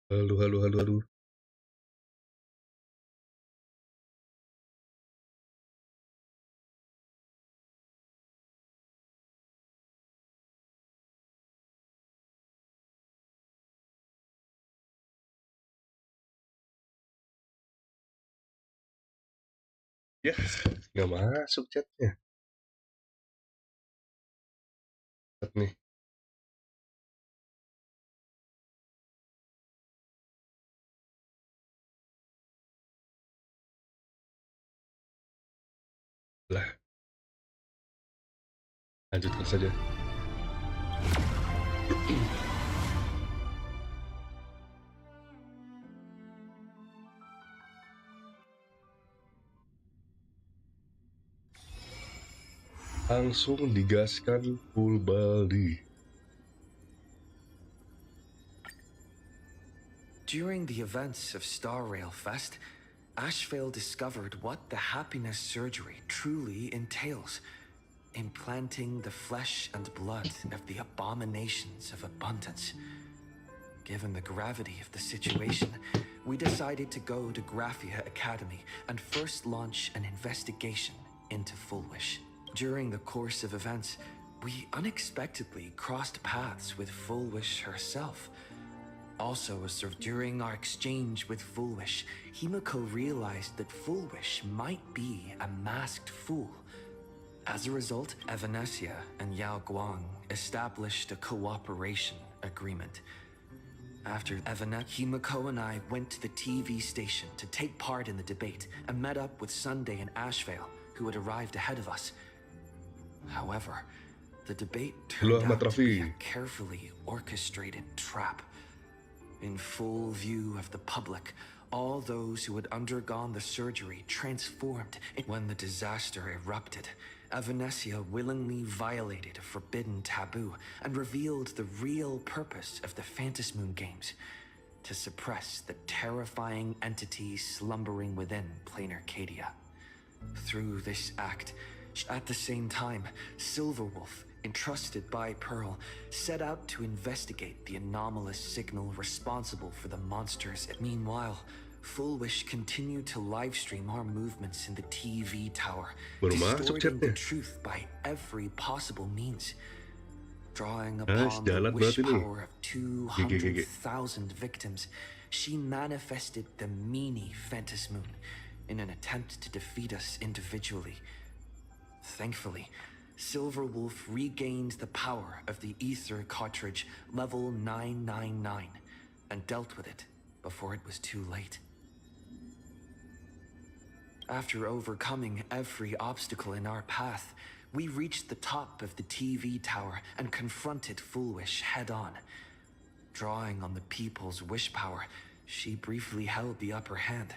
Halo, halo, halo, halo. Ya, nggak masuk chatnya. Chat nih. Lah, lanjutkan saja. Langsung digaskan full Baldie. During the events of Star Rail Fest, Ashvale discovered what the happiness surgery truly entails. Implanting the flesh and blood of the abominations of abundance. Given the gravity of the situation, we decided to go to Graphia Academy and first launch an investigation into Fullwish. During the course of events, we unexpectedly crossed paths with Fullwish herself. Also, during our exchange with Fullwish, Himiko realized that Fullwish might be a masked fool. As a result, Evanesia and Yao Guang established a cooperation agreement. After Himiko and I went to the TV station to take part in the debate and met up with Sunday and Ashvale, who had arrived ahead of us. However, the debate turned out to be a carefully orchestrated trap. In full view of the public, all those who had undergone the surgery transformed. When the disaster erupted, Evanesia willingly violated a forbidden taboo and revealed the real purpose of the Phantasmoon Games, to suppress the terrifying entity slumbering within Plain Arcadia. Through this act, at the same time, Silverwolf, entrusted by Pearl, set out to investigate the anomalous signal responsible for the monsters. Meanwhile, Fullwish continued to livestream our movements in the TV tower, distorting the truth by every possible means. Drawing upon the wish power of 200,000 victims, she manifested the meanie Phantasmoon in an attempt to defeat us individually. Thankfully, Silverwolf regained the power of the ether cartridge level 999 and dealt with it before it was too late. After overcoming every obstacle in our path, we reached the top of the TV tower and confronted Fullwish head-on. Drawing on the people's wish power, she briefly held the upper hand.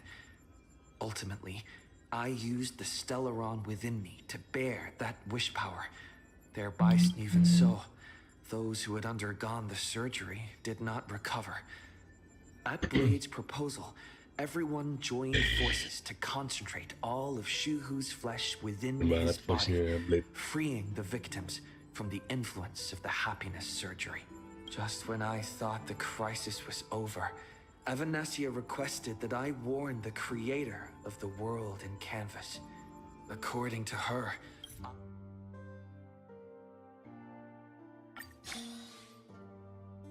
Ultimately, I used the Stellaron within me to bear that wish power, thereby. Even so, those who had undergone the surgery did not recover. At Blade's proposal, everyone joined forces to concentrate all of Shuhu's flesh within his body, freeing the victims from the influence of the happiness surgery. Just when I thought the crisis was over, Evanesia requested that I warn the creator of the world in canvas. According to her,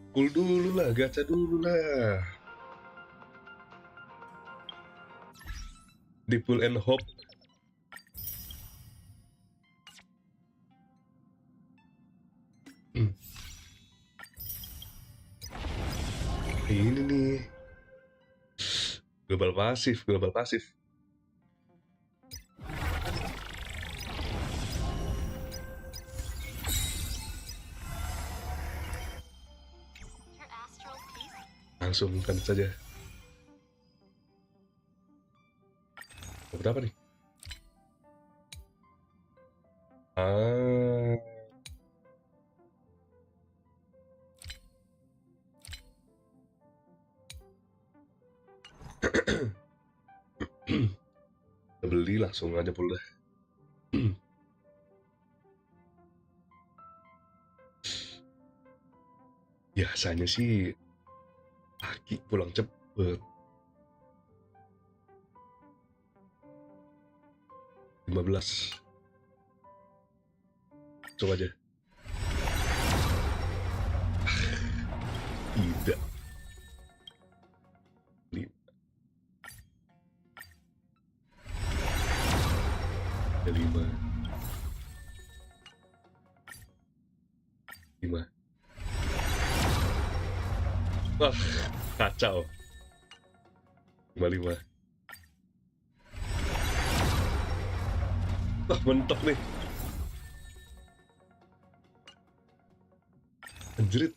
Pull dulu lah, gacha dulu lah. Di pull and hop. Ini nih. Global pasif, global pasif. Langsung kan saja. Berapa nih? Beli langsung aja pula. Biasanya sih pulang cepet. 15. Coba aja. Tidak. 5. Ada 5. 5. Wah, kacau. 55. Wah, mentok nih. Anjrit.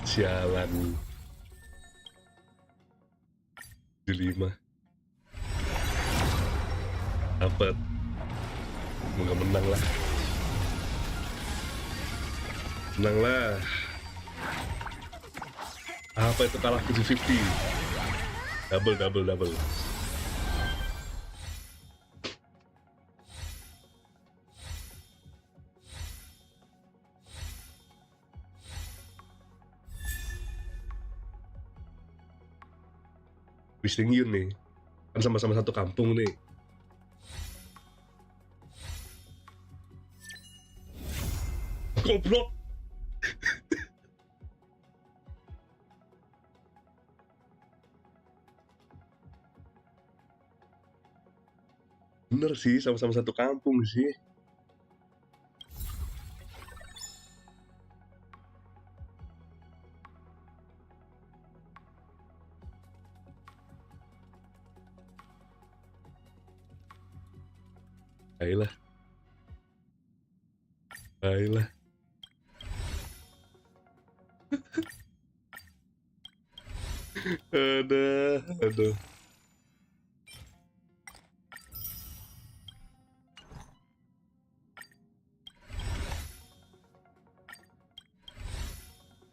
Sialan. 75. Dapat. Semoga menang lah. Menang lah. Apa itu kalah 50? Double. Wisting Yun nih. Kan sama-sama satu kampung nih. Goblok. Bener sih, sama-sama satu kampung sih. Ayolah. Aduh.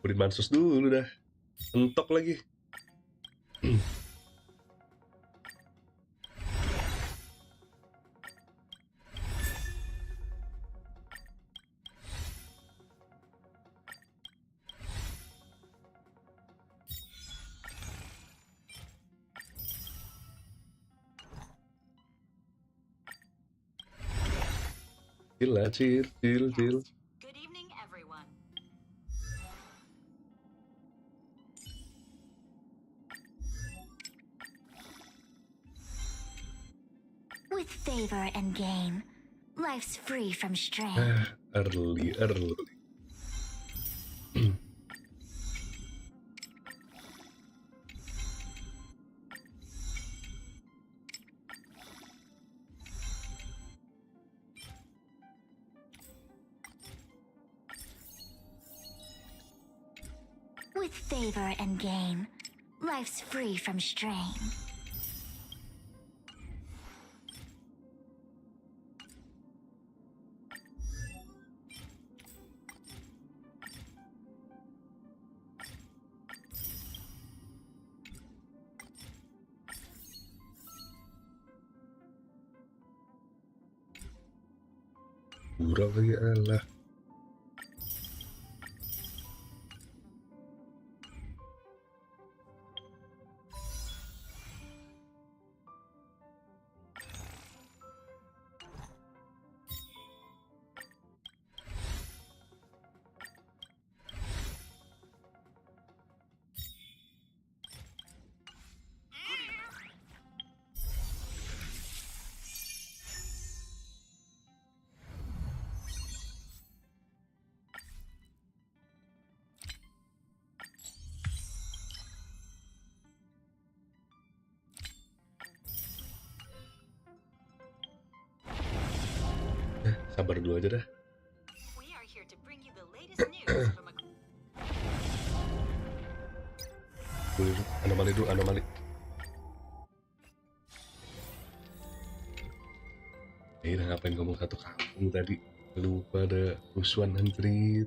Udah bansos dulu dah. Entok lagi. Chill. Good evening, everyone. With favor and gain, life's free from strain. Early. With favor and gain, life's free from strain. Kurang lagi Allah. Sabar dulu aja dah. We are here to bring you the latest news from a... Anomaly. Udah ngapain ngomong satu kampung tadi? Lupa ada rusuhan antri.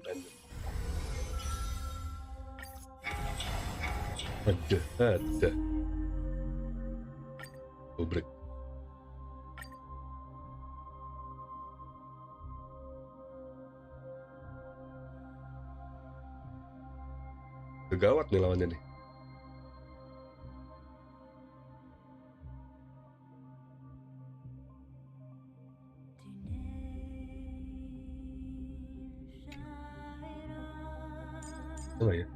Ada. Gobrek. Kegawat nih lawannya nih. Oh ya.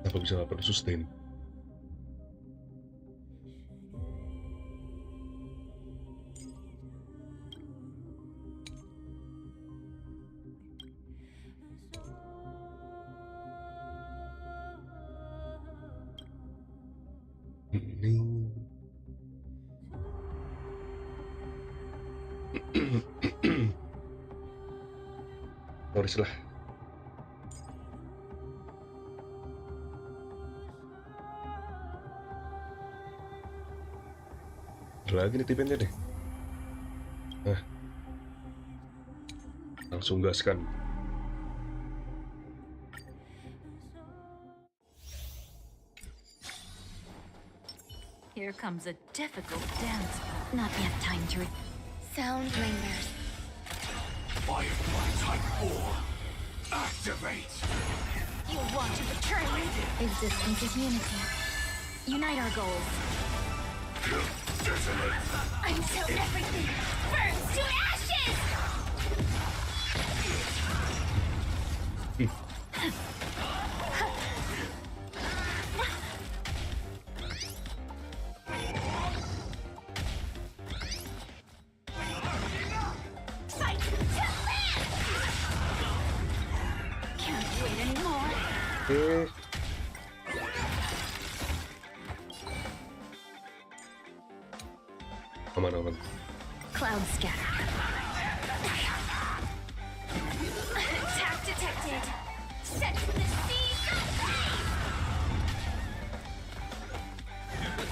Apa bisa perlu sustain? Ini Norris lah. Ada lagi nih tipenya deh. Nah, langsung gaskan. Here comes a difficult dance. Not yet time to sound lingers. Firefly Type 4. Activate! You want to betray me? Existence is unity. Unite our goals. Detonate! Until everything burns to ashes! Fight to live! Can't wait anymore. Eh, aman. Cloud scatter. Attack detected. Set the seas ablaze.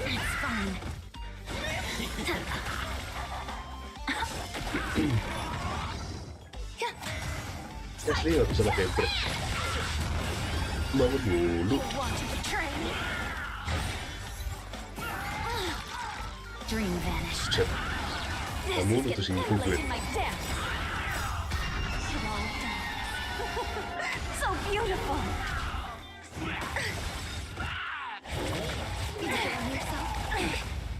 It's fine. Asli nggak bisa pakai break. Bangun dulu. You want to betray me? Dream vanished. Set. This Kamu is itu sih getting itu gue. in my death. It all done. So beautiful. Defend yourself.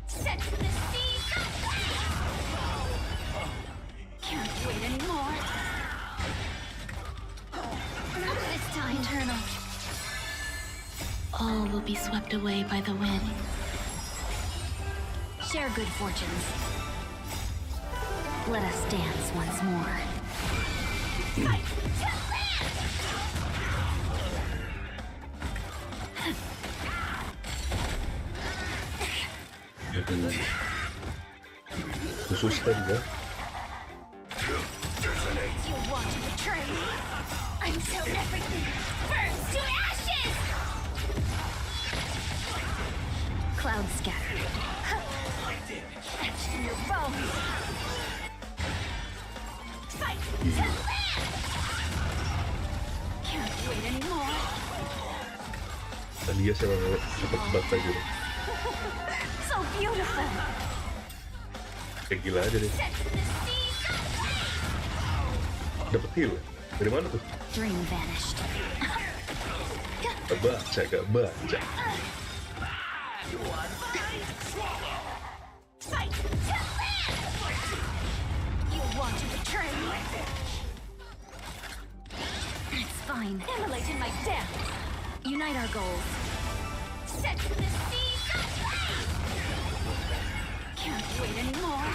Set the seas ablaze. Can't wait anymore. This time, eternal. All will be swept away by the wind. Share good fortunes. Let us dance once more. Fight to live! Khusus ya. You want to betray me? Until everything burns to ashes! Cloud scattered. Etched in your bones. Fight to live! Can't wait anymore. Dan dia sih dapat bata gitu. So beautiful. Kayak gila aja deh. Set the seas ablaze. Dapat heal. Dari mana tuh? Dream vanished. Gak baca. Fight to live! You want to betray me? It's fine. Immolate in my death. Unite our goals. Set the seas ablaze! Can't wait anymore.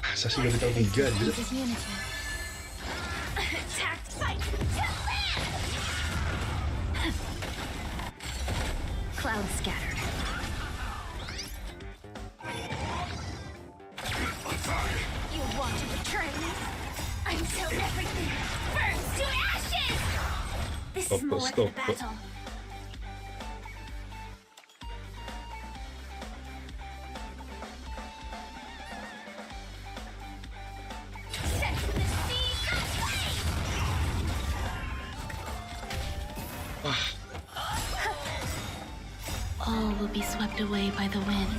Masa sih gak bintang 3 anjir? This is unity. Attack, fight to live! Cloud scattered. You want to betray me? Until everything burns to ashes! This is more like a battle. Set the seas ablaze! All will be swept away by the wind.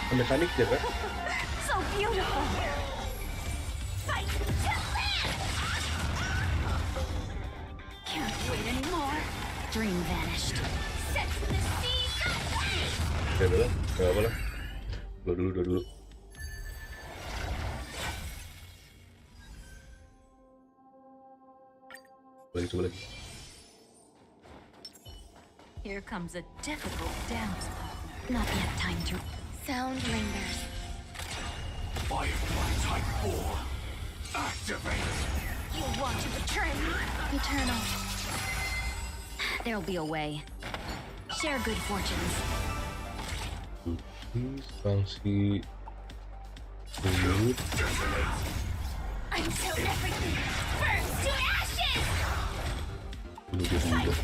Mekaniknya kan? So beautiful. Fight to live. Can't wait anymore. Dream vanished. Set the seas ablaze. Ya udah lah, gak apa lah. Dua dulu. Coba lagi. Here comes a difficult dance partner. Not yet time to... Sound lingers. Firefly Type 4. Activate! You want to betray me? Eternal. There'll be a way. Share good fortunes. Sanksi dulu. Until everything burns to ashes! Dulu dia dulu.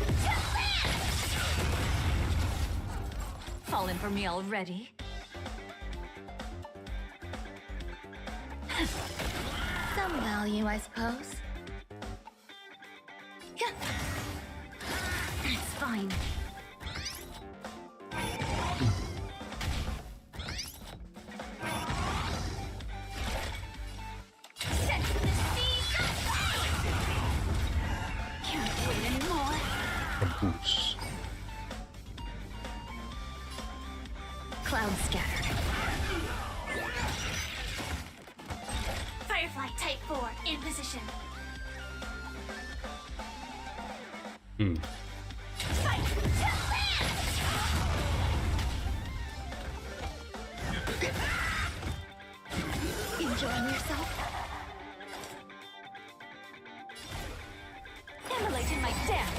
Falling for me already? Some value, I suppose. It's fine. Set the seas ablaze. Can't wait anymore. Kampus. Cloud scattered. Firefly Type 4 in position. Fight to live! Enjoying yourself? Immolating my death!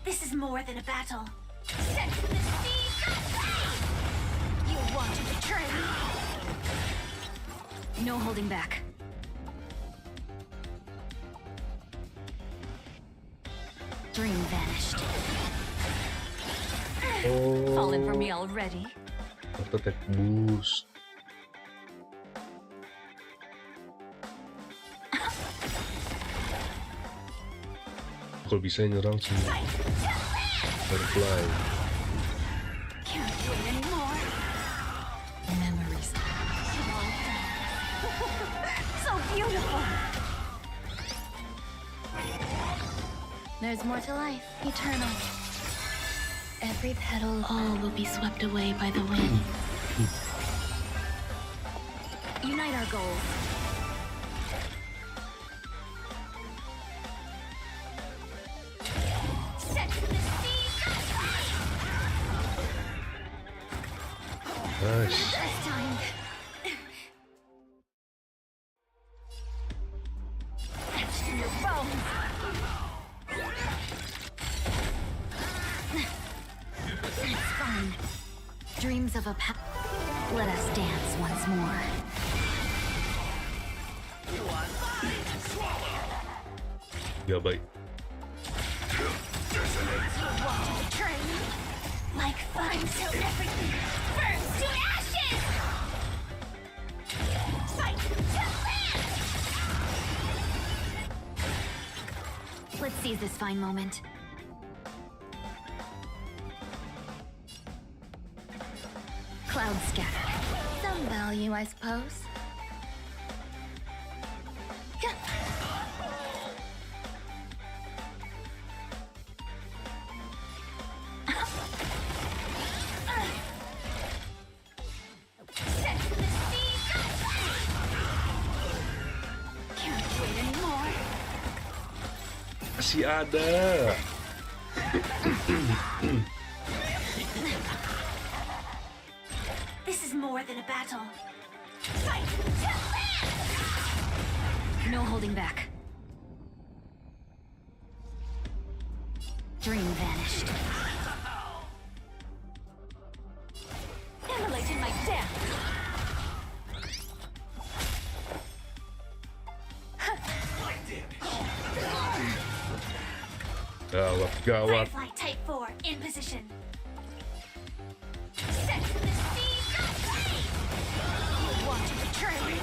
This is more than a battle. Set the seas ablaze! You want to betray me? No holding back. Dream vanished. Falling for me already? Auto attack boost. Kalau bisa nyerang semua Firefly. Can't wait anymore. Memories. So beautiful. There's more to life. Eternal. Every petal. All will be swept away by the wind. Unite our goals. Set the seas ablaze. Nice. This time. Etched in your bones. It's fine. Dreams of a Let us dance once more. Ya baik. You want to betray me? Like fun till everything burns to ashes! Fight to live! Let's seize this fine moment. Cloud scattered. Some value, I suppose. Set the seas ablaze. Can't wait anymore. Masih ada. This is more than a battle. Fight to live! No holding back. Dream vanished. Immolating my death! Gawat. Firefly Type 4 in position. Set the seas ablaze! You want to betray me?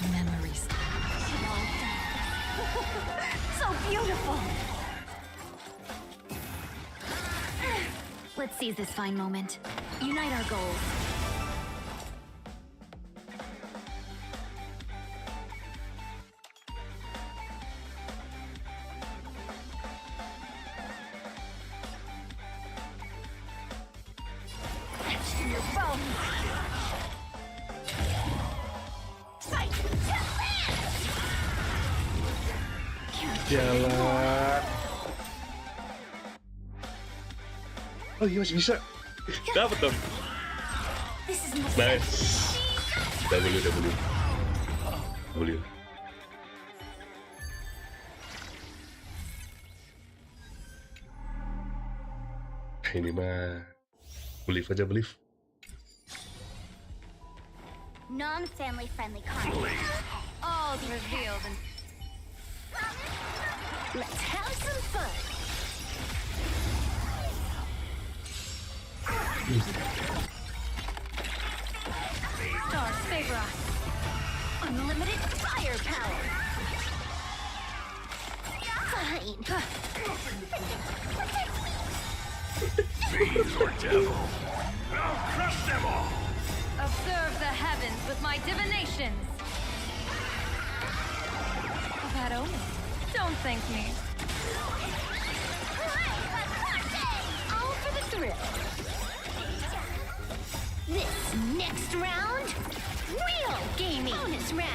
Memories. Beautiful! Let's seize this fine moment. Unite our goals. Etched in your bones! Fight to land! Jalan. Oh iya masih bisa. Dapat dong. This is my Nice. W. Ini mah believe aja believe. non-family friendly content. All revealed and let's have some fun. Stars favor us. Unlimited firepower. Fine. Fiends or devil. I'll crush them all. Observe the heavens with my divinations. A bad omen. Don't thank me. All for the thrill. This next round, real gaming. Bonus round.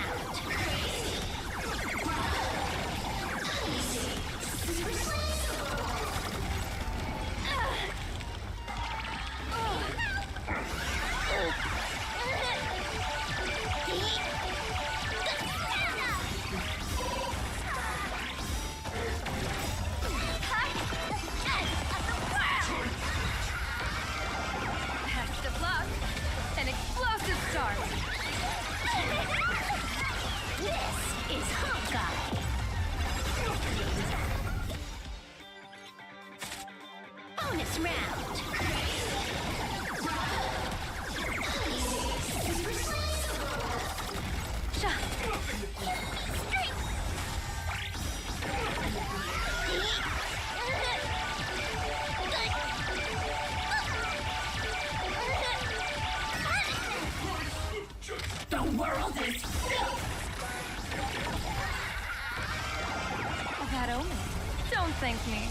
Best of luck. An explosive start. This is Honkai. Bonus round. The world is filled. A bad omen. Don't thank me.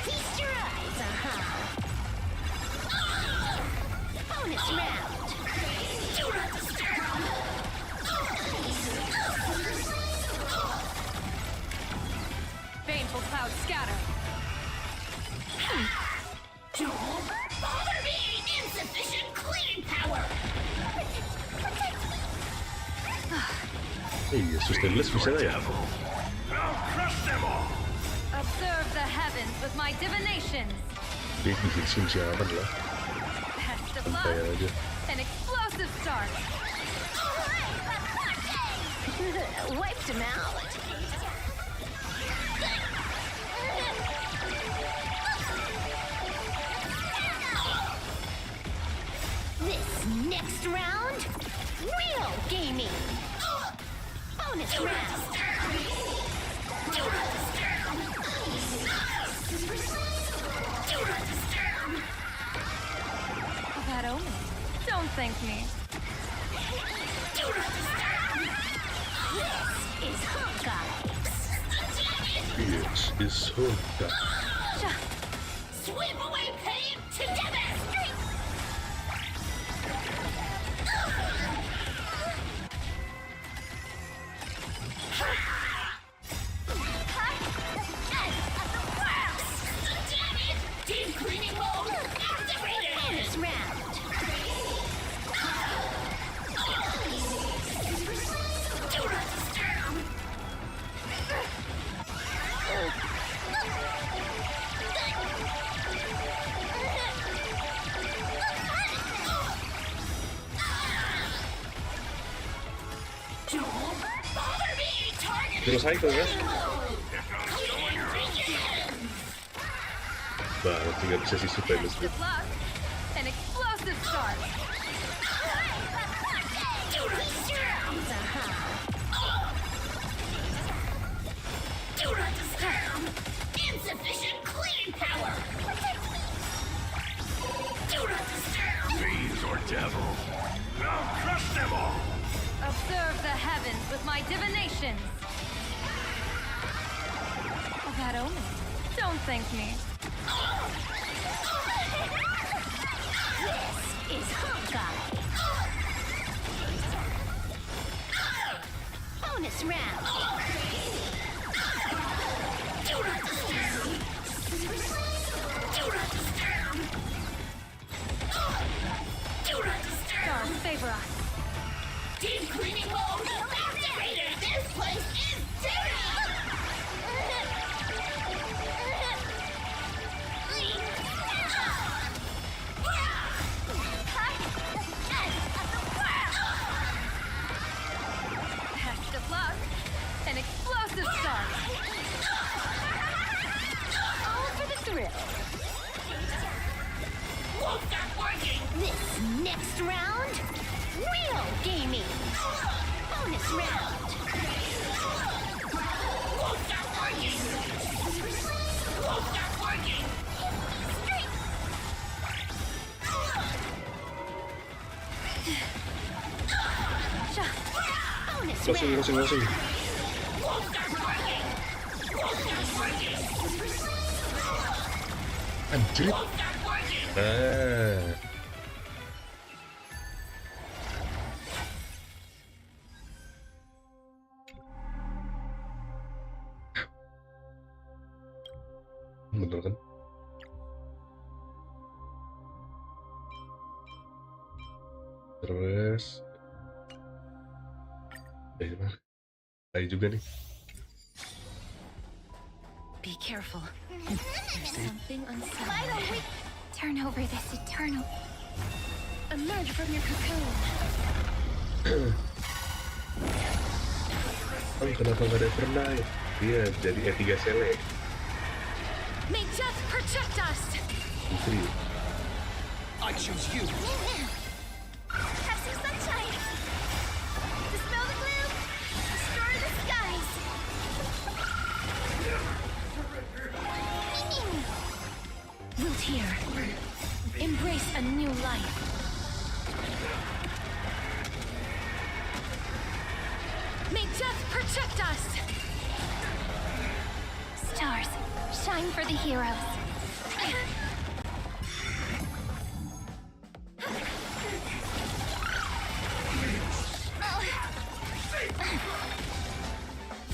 Feast your eyes, Bonus round. Do not disturb. Baneful clouds scatter. Don't bother me. Insufficient cleaning power. Iya, sustainless bisa nggak ya? I'll crush them all. Observe the heavens with my divinations. Dia bikin sim siapa lah? Best of Santai luck. aja. An explosive start. Wiped him out. This next round, real gaming. Bonus round. Do not disturb. Do not disturb. A bad omen. Don't thank me. Do not disturb. This is Honkai. Yes, is Honkai. Sweep away pain together. Deep cleaning mode activated. Bonus round. Do not disturb. Don't bother me. Target. Selesai tuh ya? Banget sih nggak bisa sih sustainless. Best of luck. An explosive start. Feast your eyes, Do not disturb! Insufficient cleaning power! Protect me! Do not disturb! Fiends or devils. I'll crush them all. Observe the heavens with my divinations. Of that omen. Don't thank me. This is Honkai. Bonus round. Do not disturb! Do not disturb! Do not disturb! Stars favor us. Deep cleaning mode activated! This place is dirty! Test of luck. An explosive start. All for the thrill. Won't stop working! This next round, real gaming. Bonus round. Won't stop working! Won't stop working! Bonus Closing. Won't stop working! Won't stop working! Anjir. Won't stop working! Nah. Bener kan? Terus mah saya juga nih. Be careful. Something unsettling. Turn over this eternal. Emerge from your cocoon. Oh, kenapa nggak ada pernah ya? Iya, jadi E3 Sele. May death protect us. Putri. I choose you. Have some sunshine. Dispel the gloom. Destroy the skies. Root here. Embrace a new life. May death protect us. Stars, shine for the heroes.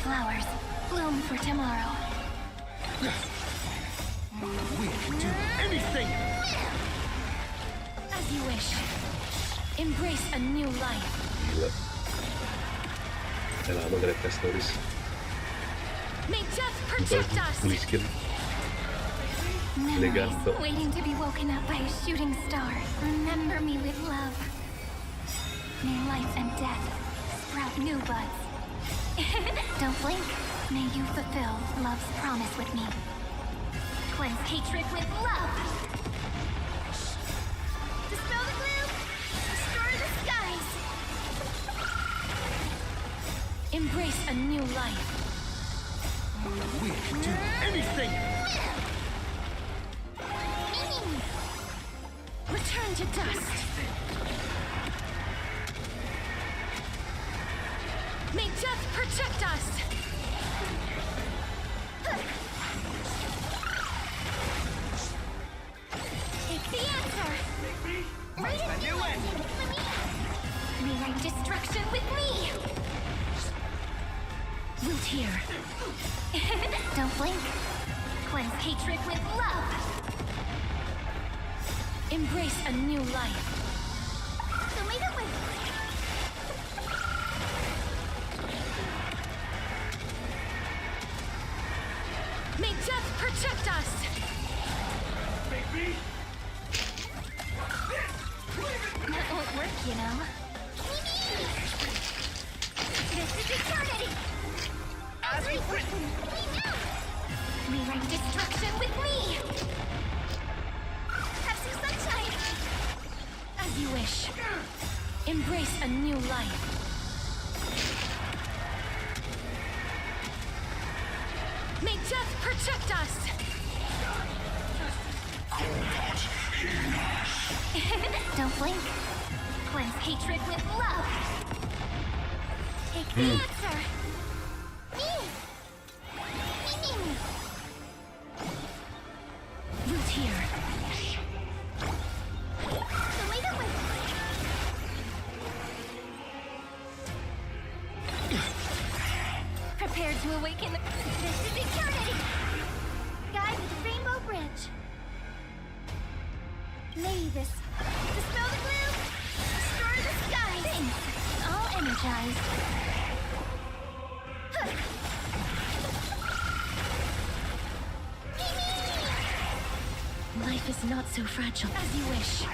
Flowers, bloom for tomorrow. We can do anything! As you wish. Embrace a new life. Gila. Udah lama gak ada test stories. May death Kita protect us. beli skin. Memories Legato. waiting to be woken up by a shooting star. Remember me with love. May life and death sprout new buds. Don't blink. May you fulfill love's promise with me. Cleanse hatred with love. Dispel the gloom. Destroy the skies. Embrace a new life. We can do anything! Return to dust. May death protect us. Take the answer. Might a new end! Rewrite destruction with me. Root here. Don't blink. Cleanse hatred with love. Embrace a new life. May death protect us. That won't work, you know. This is eternity. As we've written. Rewrite destruction with me. Have some sunshine. As you wish. Embrace a new life. May death protect us! Don't blink. Cleanse hatred with love. Take the answer. Me. Root here. Delete it with. Prepare to awaken the. This is eternity. Guide with the rainbow bridge. Mavis. Dispel the glue. Restore the sky. Thanks. All energized. Life is not so fragile. As you wish.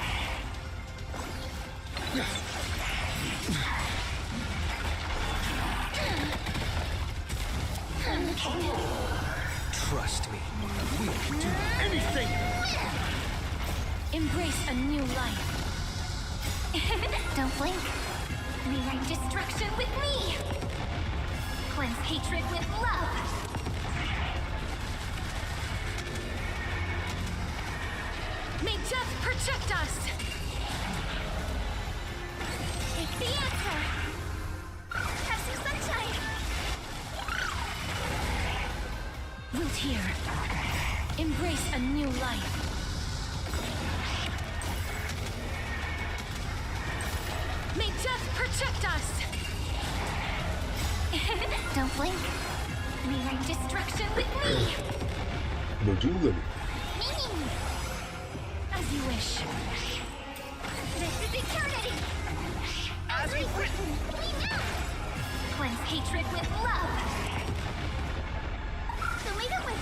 Trust me, we can do anything! Embrace a new life. Don't blink. Rewrite destruction with me. Cleanse hatred with love. May death protect us! Take the answer. Have some sunshine. Root here. Embrace a new life. May death protect us! Don't blink. Rewrite destruction with me. Bener juga nih. As you wish. This is eternity. As we've written, we know. Cleanse hatred with love. Delete it with.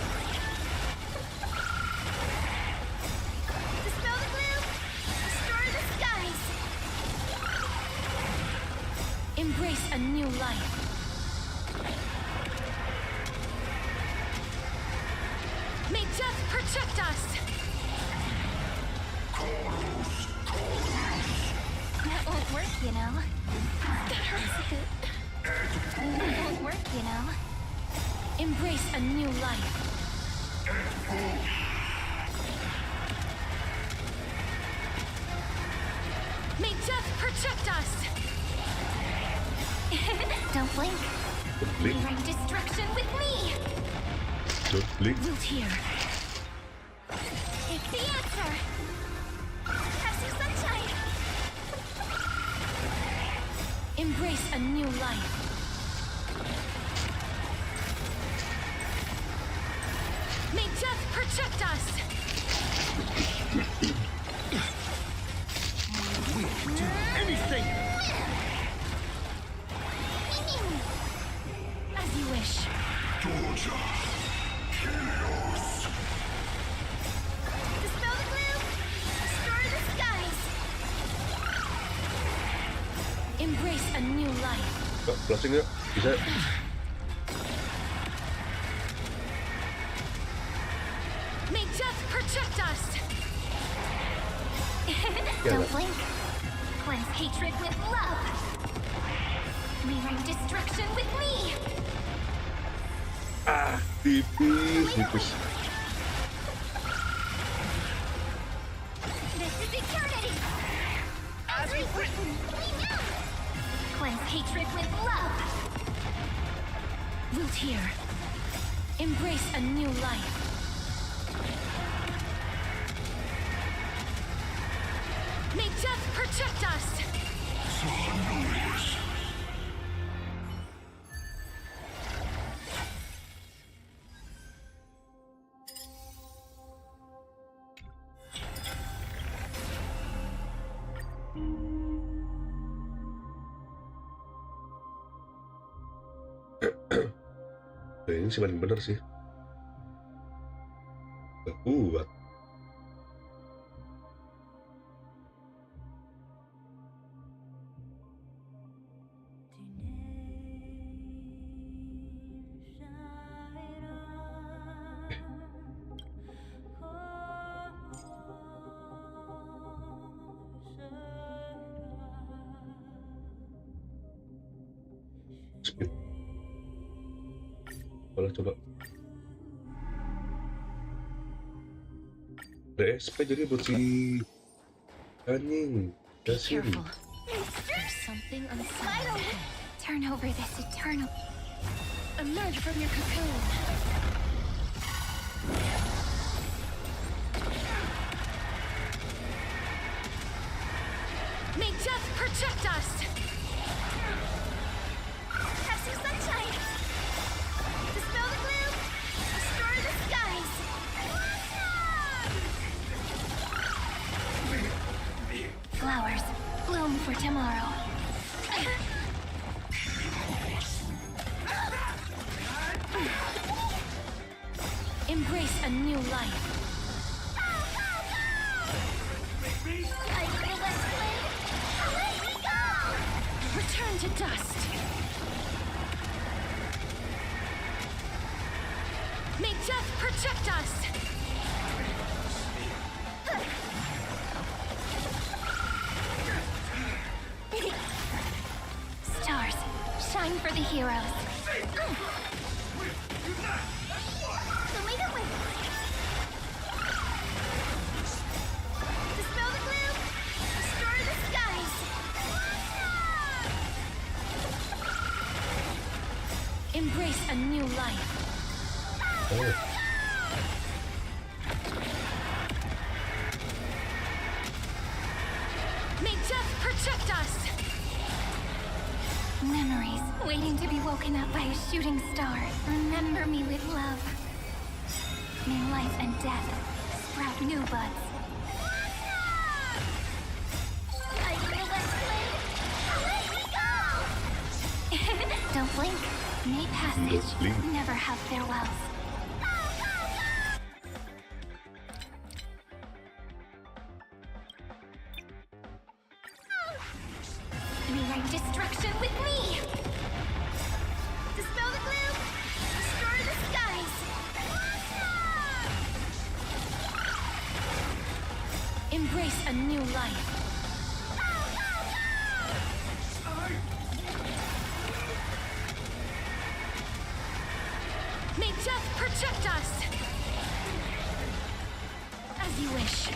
Dispel the glue. Restore the skies. Embrace a new life. May death protect us! That won't work, you know. That hurts a bit. That won't work, you know. Embrace a new life. May death protect us! Don't blink. Blink. Rewrite destruction with me. Don't blink. Root here. Take the answer. Have some sunshine. Embrace a new life. May death protect us! We can do anything! As you wish. Dispel the glue. Restore the skies. Embrace a new life. Kak, flashing ya? Bisa ya? May death protect us! Don't blink. Cleanse hatred with love. Rewrite destruction with me. Ah, tipis. This is eternity. As we've written, we know. Cleanse hatred with love. Root here. Embrace a new life. May death protect us! Ini sih paling bener sih. Gak kuat. Speed. Coba. Ada SP jadi buat si anjing. Be Yasin. careful. There's something unsettling ahead. Turn over this eternal. Emerge from your cocoon. May death protect us! Have some sunshine. Dispel the gloom. Restore the skies. Flowers bloom for tomorrow. Embrace a new life. I feel that flame. Let me go. Return to dust. May death protect us! Stars, shine for the heroes. Dispel the gloom. Restore the skies. Embrace a new life. Oh, May death protect us! Memories waiting to be woken up by a shooting star. Remember me with love. May life and death sprout new buds. I feel that flame. Let me go. Don't blink. May passage Don't blink. never have farewells. Rewrite destruction with me! Dispel the gloom! Restore the skies! Embrace a new life. May death protect us! As you wish.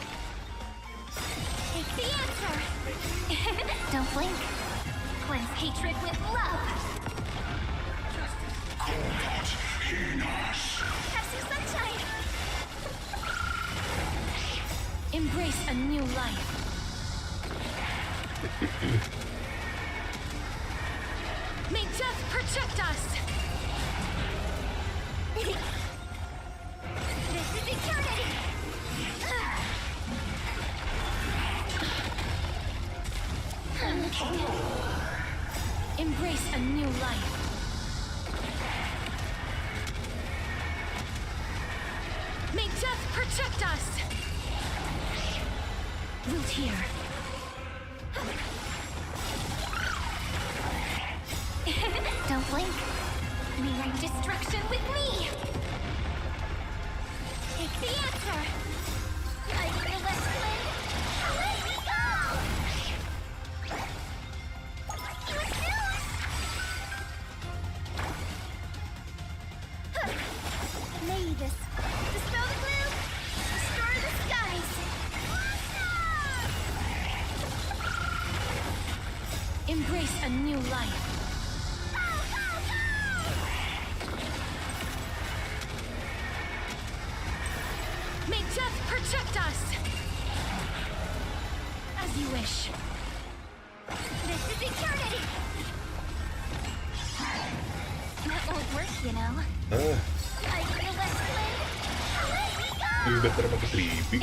Take the answer! Don't blink. Cleanse hatred with love! Have some sunshine! Embrace a new life. May death protect us! This is eternity! Embrace a new life. May death protect us! Root here. Don't blink. Rewrite destruction with me! Take the answer! I feel that flame! Let me go! May this dispel the gloom! Restore the skies! Embrace a new life. May death protect us! As you wish. This is eternity! That won't work, you know. ah, I feel that flame! Let me lebih go! better pakai tribi.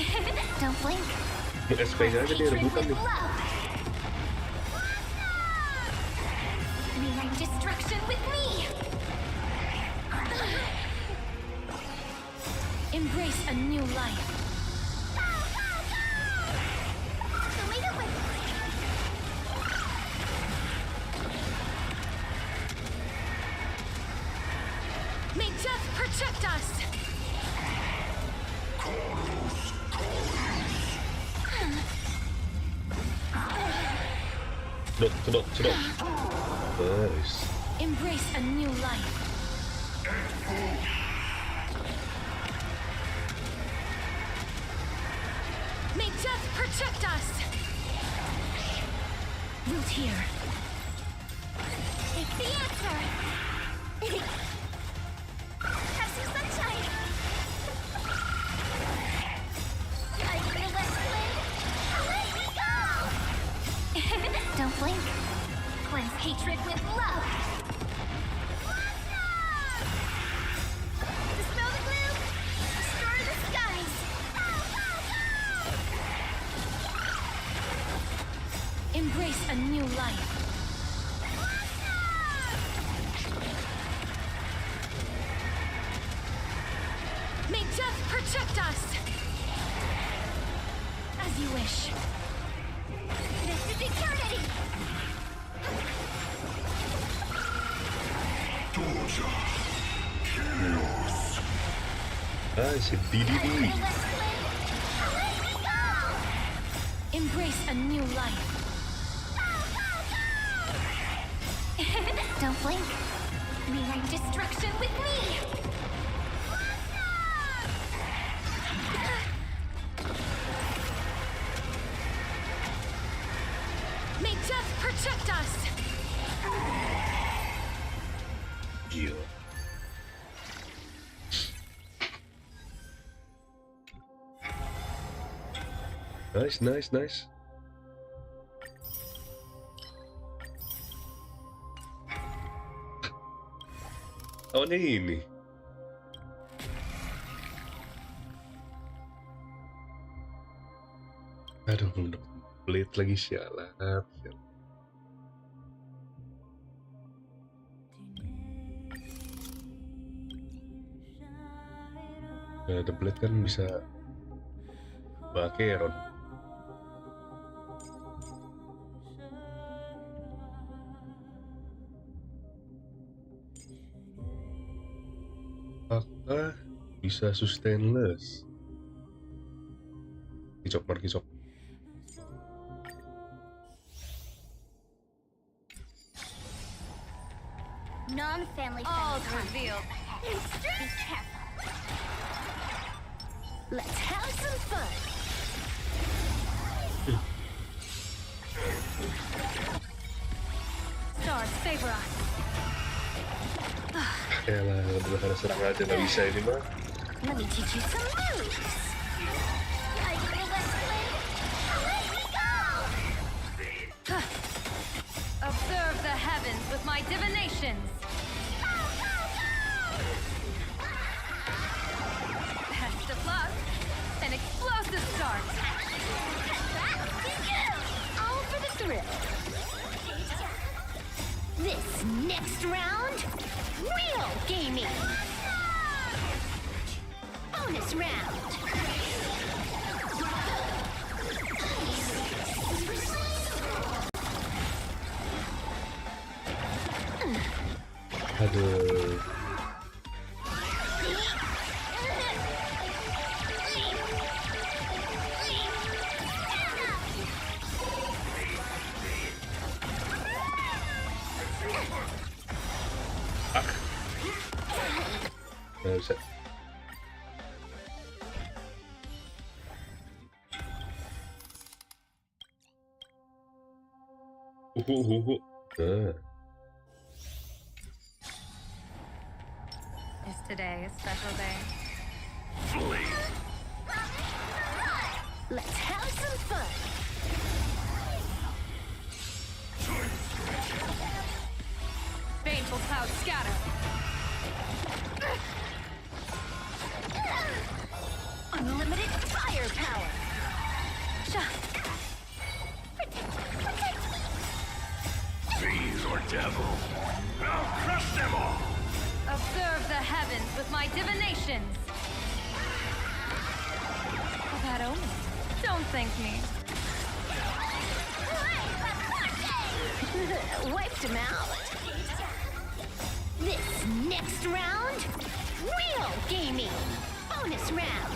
Don't blink. Mau SP-nya aja dia Hatred rebutan with nih. love! Rewrite destruction with me! Embrace a new life. May death protect us! Sedot. Nice. Embrace a new life. May death protect us! Root here. It's the answer! Have some sunshine! Are you gonna let me go? Don't blink. Cleanse hatred with love! Dispel the gloom! Restore the skies! Embrace a new life. May death protect us! As you wish. This is eternity! Ah, si DDD. Embrace a new life. Don't blink. Rewrite destruction with me! May death protect us! Gila. Nice, nice, nice. Lawannya ini. Aduh, udah pelit lagi sialan. Nah, The Blade kan bisa pakai Ron. Apakah bisa sustainless? Kicok. Non-family All friends. revealed. Be careful. Let's have some fun. Stars favor us. Yalah, bener serang aja nggak bisa ini mah. Let me teach you some moves. Are you gonna let me go? Observe the heavens with my divinations. Best of luck. An explosive start. All for the thrill. This next round, real gaming. Bonus round. Aduh. Nggak bisa. Nah. Is today a special day? Let's have some fun. Baneful clouds scatter. Unlimited firepower. Fiend or devil, I'll crush them all! Observe the heavens with my divinations. A bad omen. Don't thank me. Wiped him out. This next round, real gaming. Bonus round.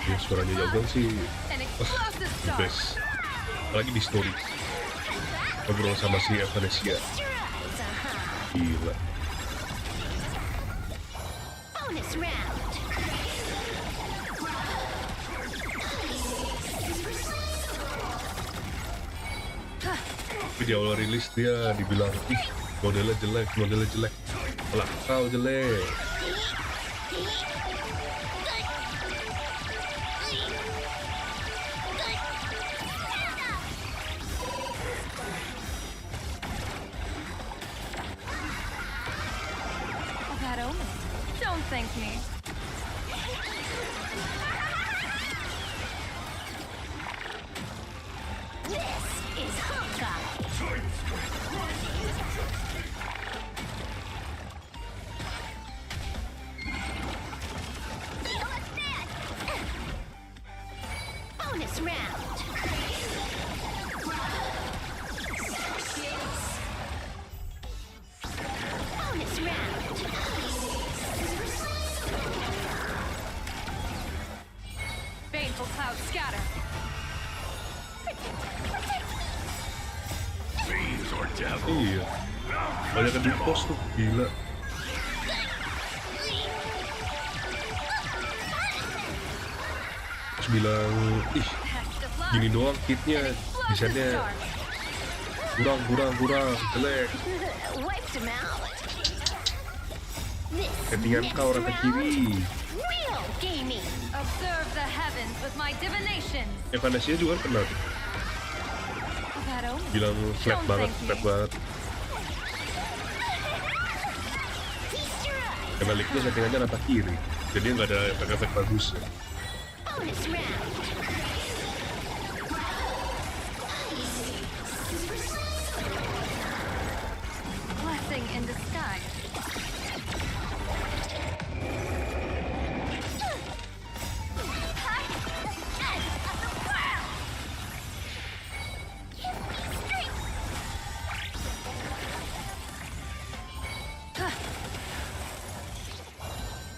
Ya, suaranya Yogang sih An explosive star. best. Apalagi di story. Ngobrol sama si Evanesia. Gila. Bonus round. Tapi di awal rilis dia dibilang, ih modelnya jelek. Lah kau jelek. A bad omen. Don't thank me. This is Honkai. Bonus round. Bonus round. Baneful clouds scatter. Fiends or devil. Iya. Banyak yang di post tuh, gila. Terus bilang, ih Test of luck. gini doang kitnya, Explosive desainnya star. kurang, jelek. Wiped him out. This Settingan kau rata kiri. real gaming. Observe the heavens with my divinations. Evanesia juga kan pernah tuh A bad omen. bilang flat Don't banget. thank me. Feast your eyes. Karena Licknya settingannya rata kiri, jadi nggak ada efek-efek bagus ya. Bonus round. Blessing in disguise.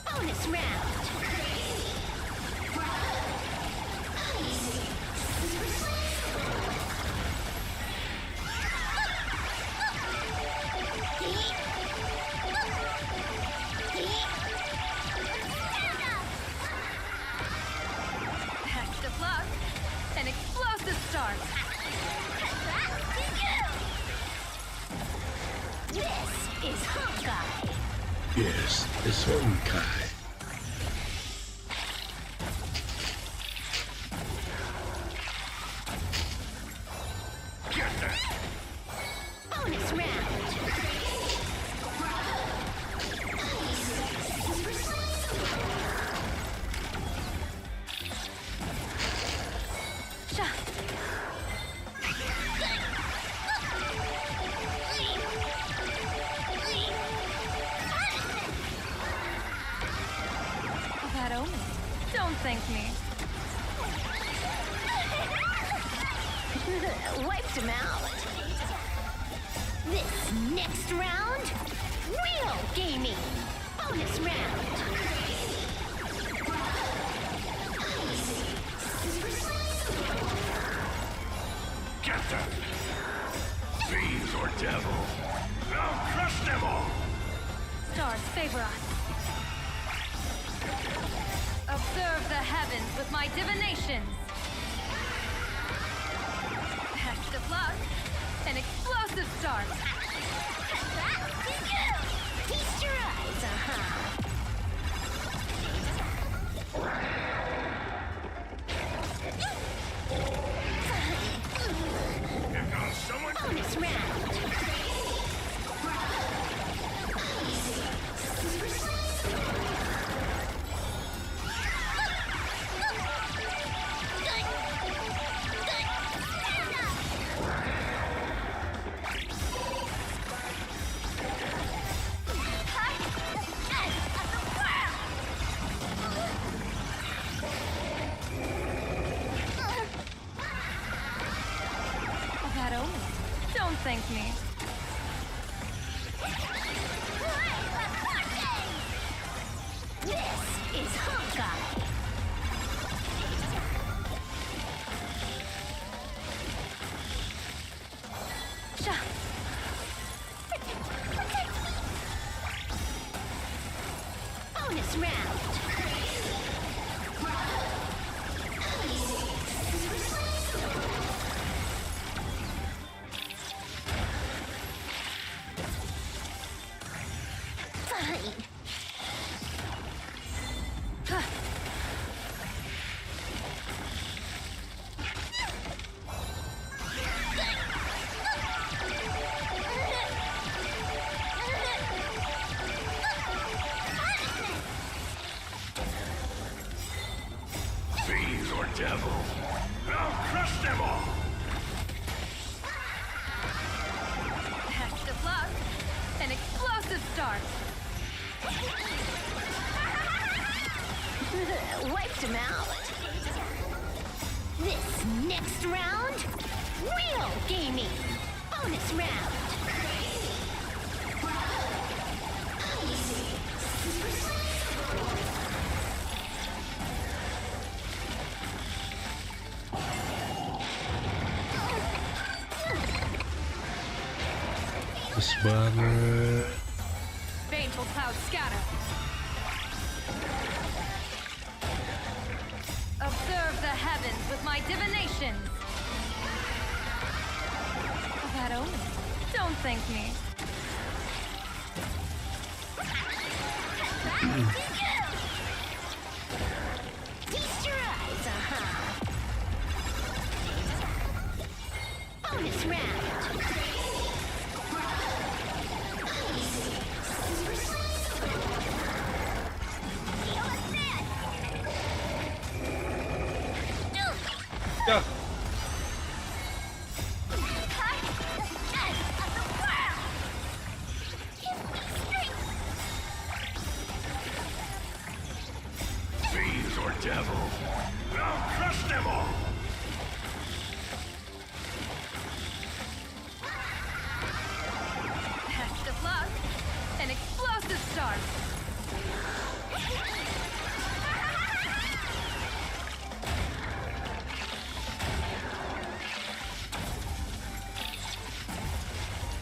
Bonus round. Test of luck. An explosive start. This is Honkai. Yes, it's Honkai. Bonus round. Sha. A bad omen. Don't thank me. Wiped him out. This next round, real gaming. Bonus round. Get them. Fiends or devil. I'll crush them all. Stars favor us. Observe the heavens with my divinations. Test of luck. An explosive start. Feast your eyes, Here comes someone. Bonus round. A bad omen. Don't thank me. Play the party! Bonus round. Fine. Fiends or devil. I'll crush them all. That's the plug. An explosive start. Wiped him out. This next round, real gaming. Bonus round. Terus banget. Baneful clouds scatter. Observe the heavens with my divinations. That omen. Don't thank me. Feast your eyes, Bonus round. Ya, Fiends or devil. I'll crush them all. That's the plug. An explosive start.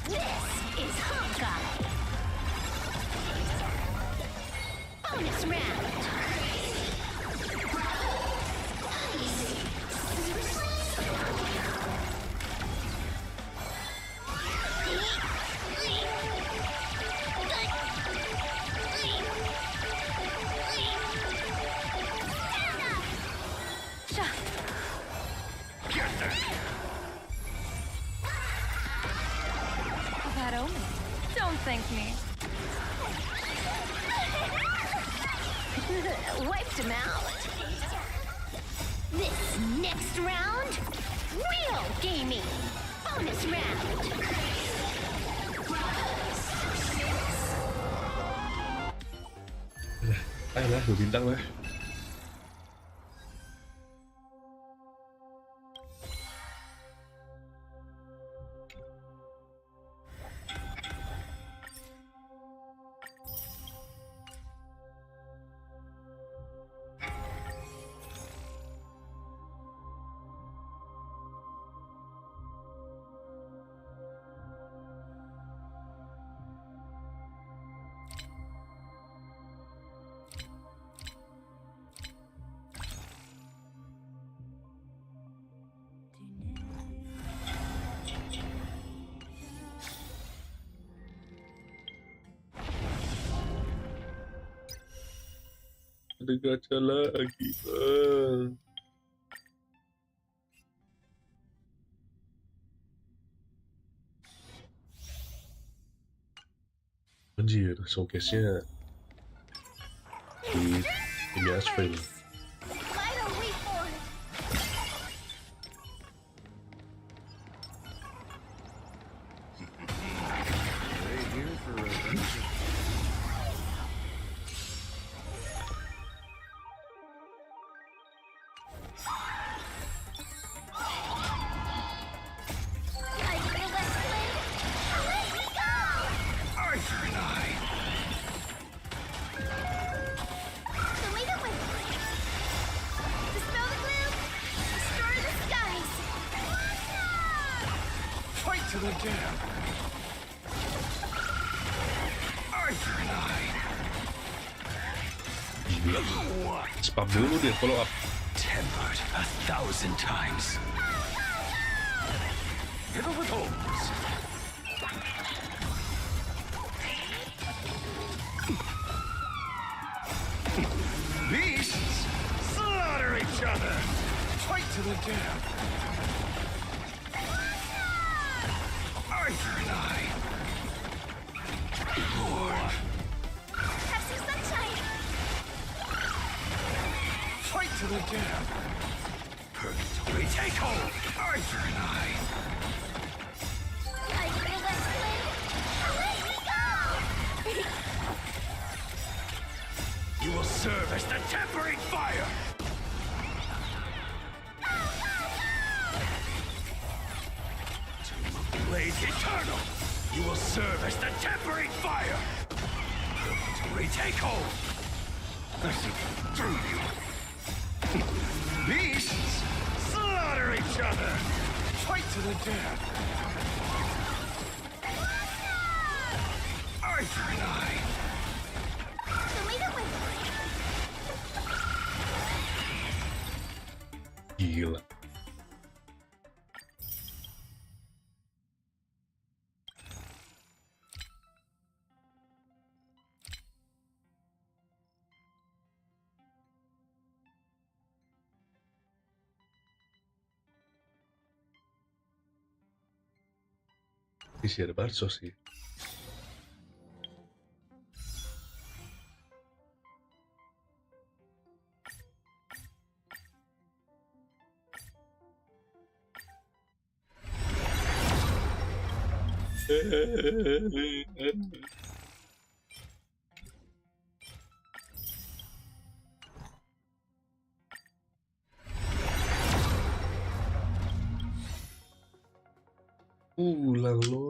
This is Honkai. Bonus round. Get that. That omen. Don't thank me. Wiped him out. This next round, real gaming. Bonus round. ayolah 2 bintang lah. Ada gacha lagi, bang. Anjir, showcase-nya di Asheville. Why don't we for it? I feel that flame. Let me go! Arthur and I. So leave it with me. Dispel the gloom. Destroy the skies. Fight to the death. Arthur and I. Gila. Spam dulu deh, follow up. Tempered 1,000 times. Hit with holes. Beasts slaughter each other. Fight to the death. Arthur and I. Lord. Have some sunshine. Fight to the death. Purgatory, take hold. Arthur and I. I feel like let me go. You will serve as the tempering fire. Tomb of Blades eternal. You will serve as the tempering fire. Purgatory, take hold. I see through you. Beasts slaughter each other. Fight to the death. Arthur and I. Leave it with Gila. Isi ada bansos sih. Pulang lo.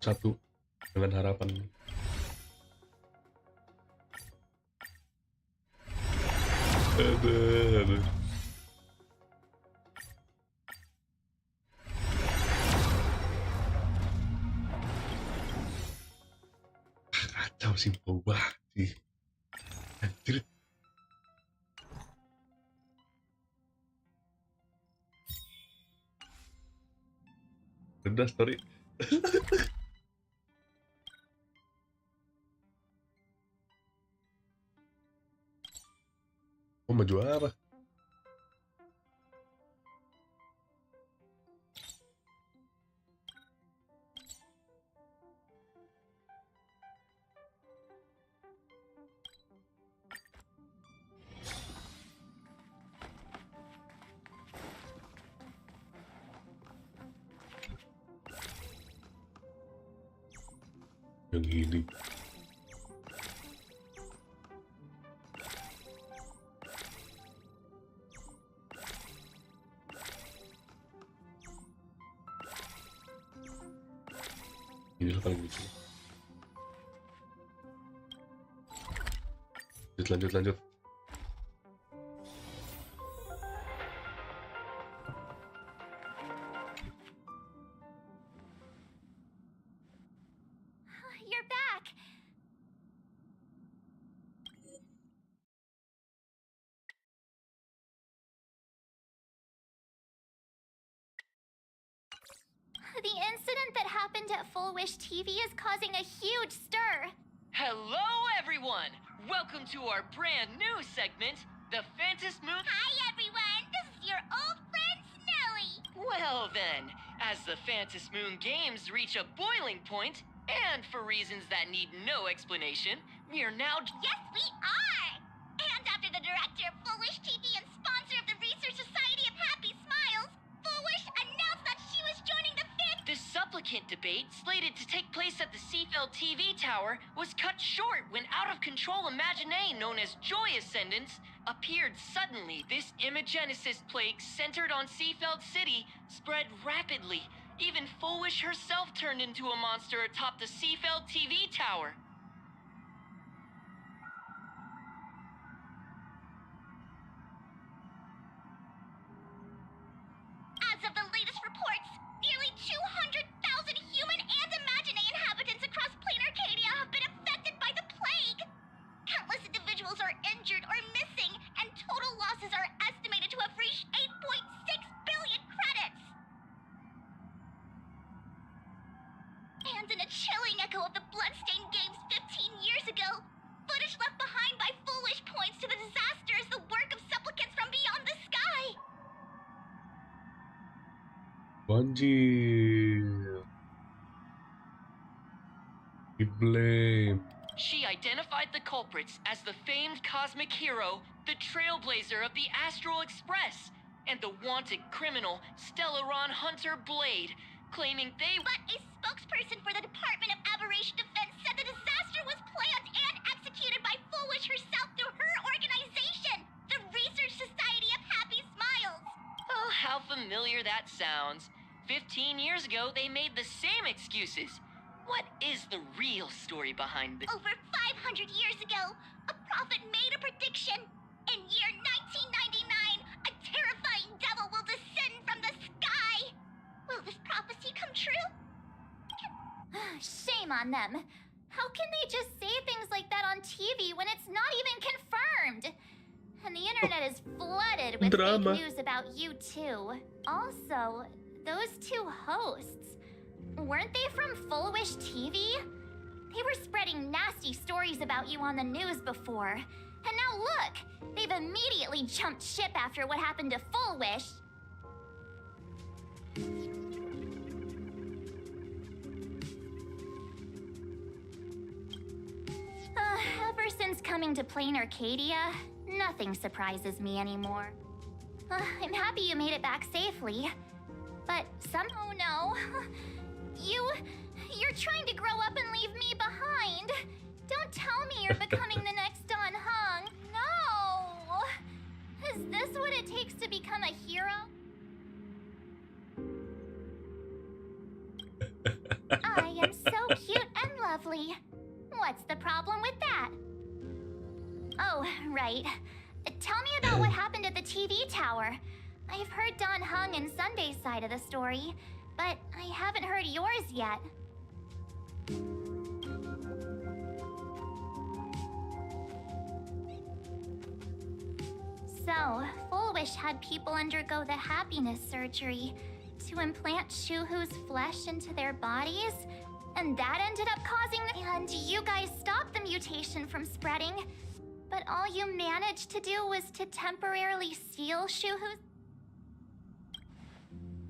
Satu dengan harapan. Aduh. Kacau sih, bau banget sih. Anjir. Udah story. maju apa? Yang ini. Inilah paling lucu. Lanjut. You're back. The incident that happened at Full Wish TV is causing a huge stir. Hello, everyone! Welcome to our brand new segment, the Phantasm Moon. Hi, everyone. This is your old friend, Snowy. Well, then, as the Phantasm Moon games reach a boiling point, and for reasons that need no explanation, we are now. Yes, we are. And after the director of Full Wish TV and sponsor of the Research Society of Happy Smiles, Full Wish announced that she was joining the fifth. The supplicant debate, slated to take place at the Seafeld TV tower, was cut short when out-of-control Imaginee known as Joy Ascendants appeared suddenly. This Imagenesis plague centered on Seafeld City spread rapidly. Even Foolish herself turned into a monster atop the Seafeld TV tower. As of the latest reports, nearly 200,000 human and Imaginee inhabitants across plain Arcadia have been affected by the plague. Countless individuals are injured or missing, and total losses are estimated to have reached 8.6 billion credits. And in a chilling echo of the Bloodstained Games 15 years ago, footage left behind by Foolish points to the disaster as the work of supplicants from beyond the sky. Banjir. He blamed. She identified the culprits as the famed cosmic hero, the trailblazer of the Astral Express, and the wanted criminal, Stellaron Hunter Blade, claiming they. But a spokesperson for the Department of Aberration Defense said the disaster was planned and executed by Foolish herself through her organization, the Research Society of Happy Smiles. Oh, how familiar that sounds. 15 years ago, they made the same excuses. What is the real story behind this? Over 500 years ago, a prophet made a prediction. In year 1999, a terrifying devil will descend from the sky. Will this prophecy come true? Shame on them. How can they just say things like that on TV when it's not even confirmed? And the internet is flooded with Drama. fake news about you too. Also, those two hosts, weren't they from Full Wish TV? They were spreading nasty stories about you on the news before. And now look, they've immediately jumped ship after what happened to Full Wish. Ever since coming to Plain Arcadia, nothing surprises me anymore. I'm happy you made it back safely. But somehow, no. You're trying to grow up and leave me behind. Don't tell me you're becoming the next Don Hung. No! Is this what it takes to become a hero? I am so cute and lovely. What's the problem with that? Oh, right. Tell me about what happened at the TV tower. I've heard Don Hung and Sunday's side of the story, but I haven't heard yours yet. So, Full Wish had people undergo the happiness surgery to implant Shuhu's flesh into their bodies, and that ended up causing. And you guys stopped the mutation from spreading. But all you managed to do was to temporarily steal Shuhu's...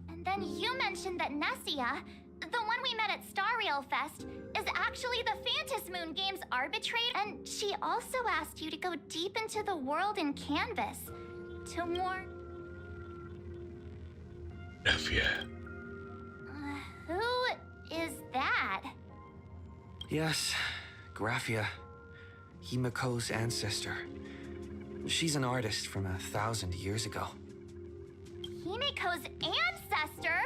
And then you mentioned that Nessia, the one we met at Star Rail Fest, is actually the Phantasm Moon Games arbitrator. And she also asked you to go deep into the world in Canvas to warn... Graphia. Who is that? Yes, Graphia. Himiko's ancestor. She's an artist from 1,000 years ago. Himiko's ancestor?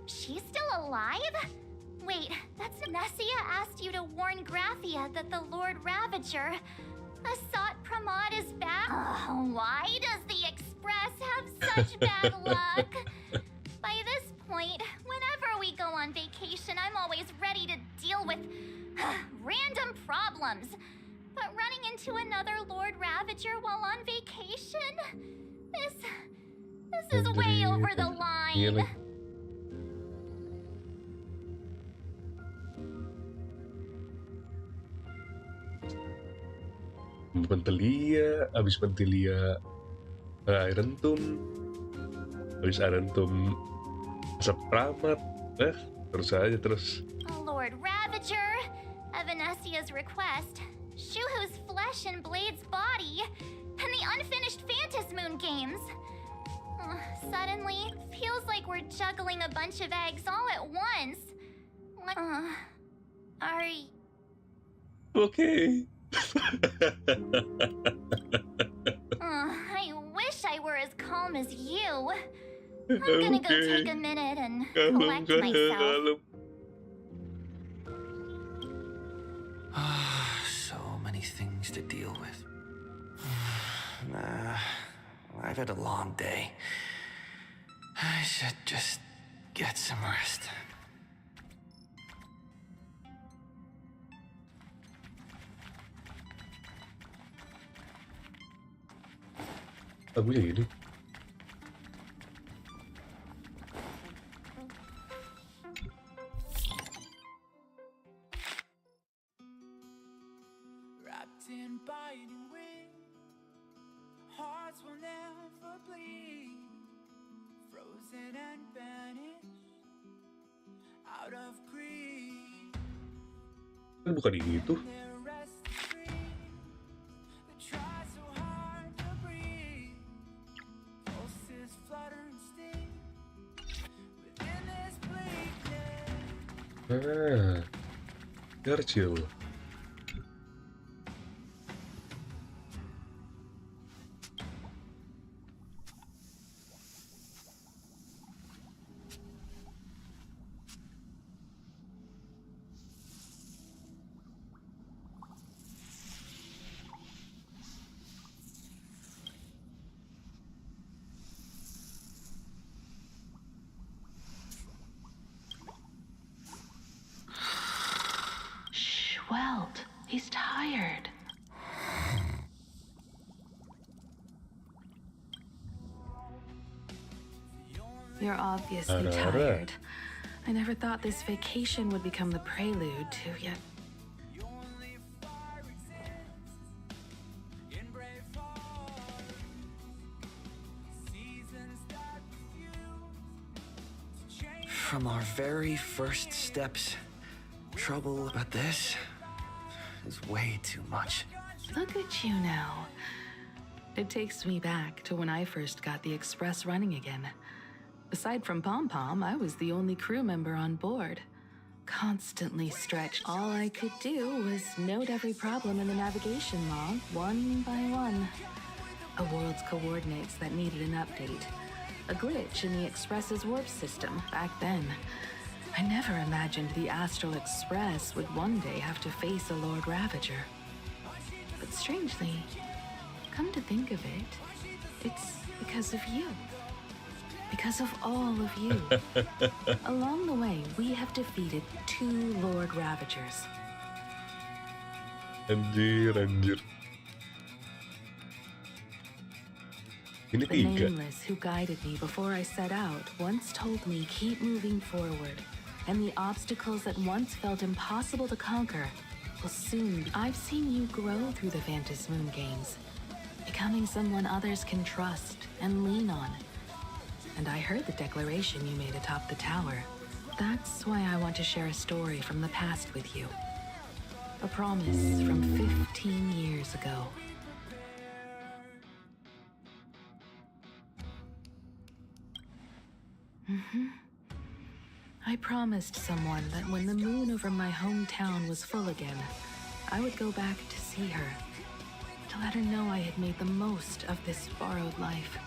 She's still alive? Wait, that's... Nessia asked you to warn Graphia that the Lord Ravager, Asat Pramod, is back? Why does the Express have such bad luck? By this point, whenever we go on vacation, I'm always ready to deal with random problems. But running into another Lord Ravager while on vacation? This is way over the line. Pentelia, abis Pentelia Iron Tomb, abis Iron Tomb Asap Pramat, terus aja terus. Lord Ravager, at Venesia's request, Shuhu's flesh and Blade's body, and the unfinished Phantasm Moon Games. Suddenly, feels like we're juggling a bunch of eggs all at once. Are you... Okay. I wish I were as calm as you. I'm gonna go take a minute and collect myself. So many things to deal with. I've had a long day. I should just get some rest. Lagunya gini. Wrapped in biting wind, hearts will never bleed, frozen and banished out of greed. Kan bukan itu. Their restless dreams that try so hard to breathe, pulses flutter and sting within this bleakness. Garcil. He's tired. You're obviously tired. I never thought this vacation would become the prelude to yet. From our very first steps, trouble about this is way too much. Look at you now. It takes me back to when I first got the Express running again. Aside from Pom Pom, I was the only crew member on board. Constantly stretched. All I could do was note every problem in the navigation log, one by one. A world's coordinates that needed an update. A glitch in the Express's warp system back then. I never imagined the Astral Express would one day have to face a Lord Ravager. But strangely, come to think of it, it's because of you. Because of all of you. Along the way, we have defeated 2 Lord Ravagers. Anjir. Ini The 3. nameless who guided me before I set out once told me keep moving forward, and the obstacles that once felt impossible to conquer will soon. I've seen you grow through the Phantom Moon games, becoming someone others can trust and lean on. And I heard the declaration you made atop the tower. That's why I want to share a story from the past with you. A promise from 15 years ago. I promised someone that when the moon over my hometown was full again, I would go back to see her, to let her know I had made the most of this borrowed life,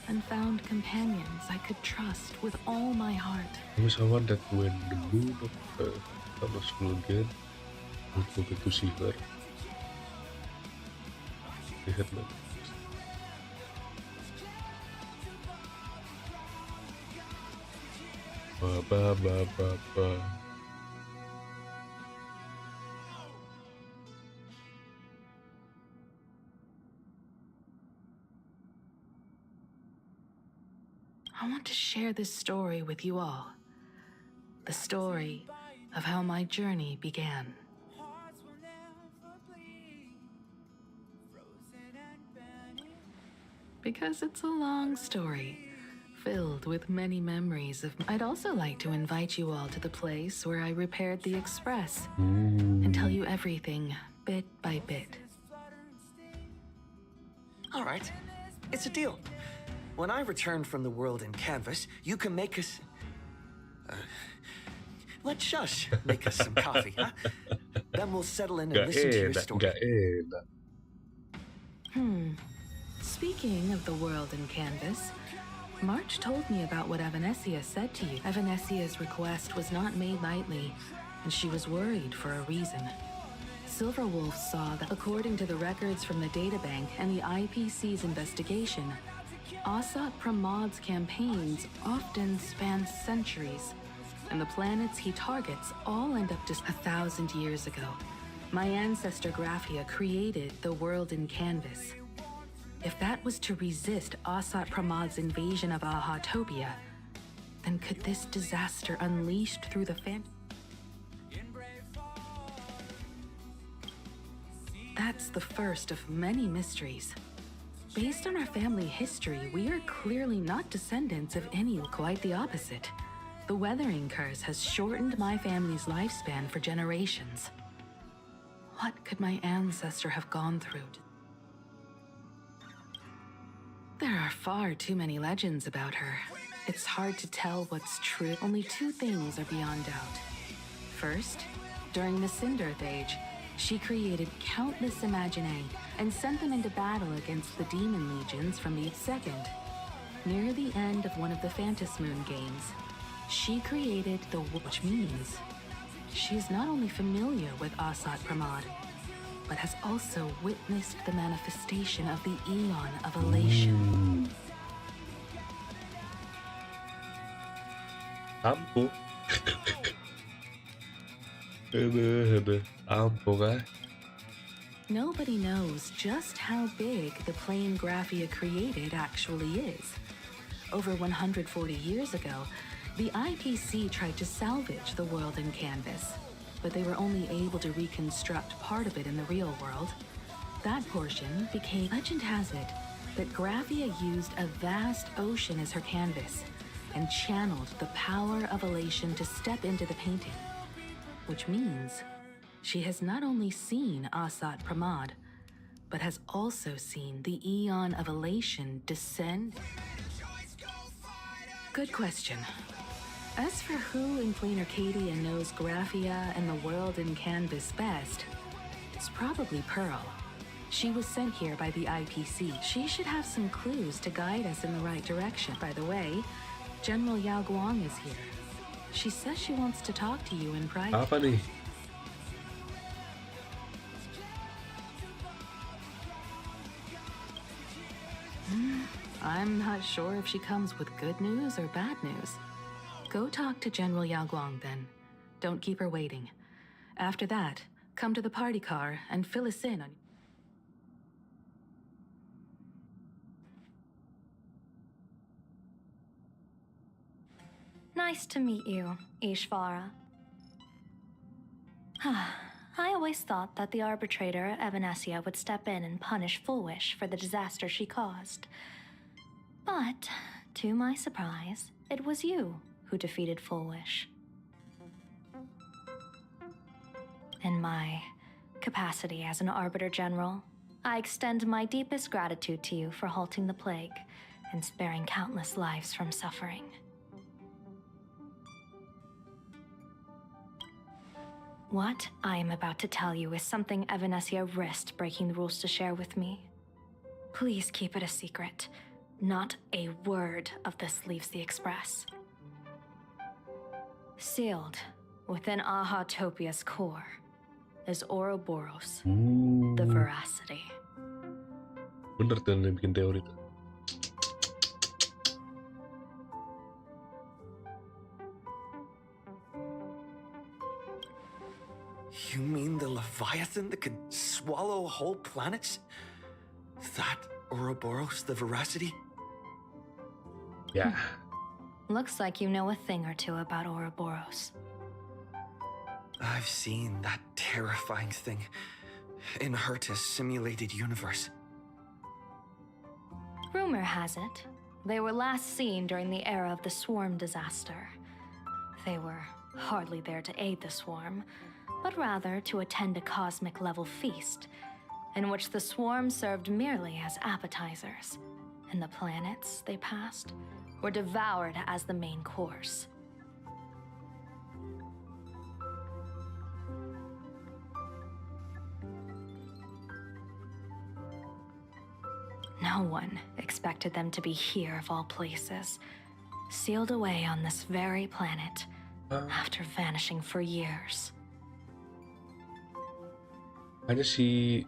and found companions I could trust with all my heart. There was someone that when the moon of that was full again, I would go back to see her. They had my ba. I want to share this story with you all. The story of how my journey began. Hearts will never bleed, frozen and burning. Because it's a long story, filled with many memories of... I'd also like to invite you all to the place where I repaired the Express and tell you everything, bit by bit. All right, it's a deal. When I return from the world in canvas, you can make us... let Shush make us some coffee, huh? Then we'll settle in and listen to your story. Gak enak. Speaking of the world in canvas, March told me about what Evanescia said to you. Evanessia's request was not made lightly, and she was worried for a reason. Silverwolf saw that according to the records from the databank and the IPC's investigation, Ryuusart Pramod's campaigns often span centuries, and the planets he targets all end up just 1,000 years ago. My ancestor Graphia created the world in canvas. If that was to resist Ryuusart Pramod's invasion of Ahatopia, then could this disaster unleashed through the That's the first of many mysteries. Based on our family history, we are clearly not descendants of any, quite the opposite. The weathering curse has shortened my family's lifespan for generations. What could my ancestor have gone through? There are far too many legends about her. It's hard to tell what's true. Only two things are beyond doubt. First, during the Cinderth Age, she created countless Imaginae and sent them into battle against the demon legions from the second. Near the end of one of the Phantom Moon games, she created the which means she is not only familiar with Ryuusart Pramod, but has also witnessed the manifestation of the Eon of Elation. Ampuh. Aduh. Ampuh kah? Nobody knows just how big the plane Graphia created actually is. Over 140 years ago, the IPC tried to salvage the world in canvas, but they were only able to reconstruct part of it in the real world. That portion became... Legend has it that Graphia used a vast ocean as her canvas and channeled the power of elation to step into the painting, which means she has not only seen Ryuusart Pramod, but has also seen the Eon of Elation descend. Good question. As for who in Plain Arcadia knows Graphia and the world in canvas best, it's probably Pearl. She was sent here by the IPC. She should have some clues to guide us in the right direction. By the way, General Yao Guang is here. She says she wants to talk to you in private. Apa nih? I'm not sure if she comes with good news or bad news. Go talk to General Yao Guang then. Don't keep her waiting. After that, come to the party car and fill us in on... Nice to meet you, Ishvara. I always thought that the arbitrator, Evanesia, would step in and punish Fullwish for the disaster she caused. But, to my surprise, it was you who defeated Fullwish. In my capacity as an Arbiter General, I extend my deepest gratitude to you for halting the plague and sparing countless lives from suffering. What I am about to tell you is something Evanesia risked breaking the rules to share with me. Please keep it a secret. Not a word of this leaves the Express. Sealed within Ahatopia's core is Ouroboros, the Veracity. Bener tuh yang bikin teori tuh. You mean the Leviathan that could swallow whole planets? That Ouroboros, the Veracity? Ya, Looks like you know a thing or two about Ouroboros. I've seen that terrifying thing in Herta's simulated universe. Rumor has it, they were last seen during the era of the Swarm disaster. They were hardly there to aid the Swarm, but rather to attend a cosmic-level feast, in which the Swarm served merely as appetizers, and the planets they passed were devoured as the main course. No one expected them to be here of all places, sealed away on this very planet, after vanishing for years. hanya si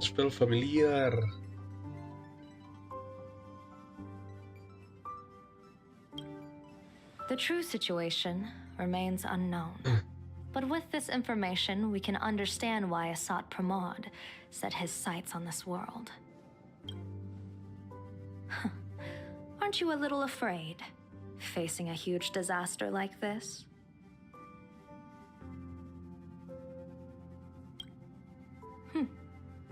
spell familiar. The true situation remains unknown. But with this information, we can understand why Asat Pramod set his sights on this world. Aren't you a little afraid, facing a huge disaster like this?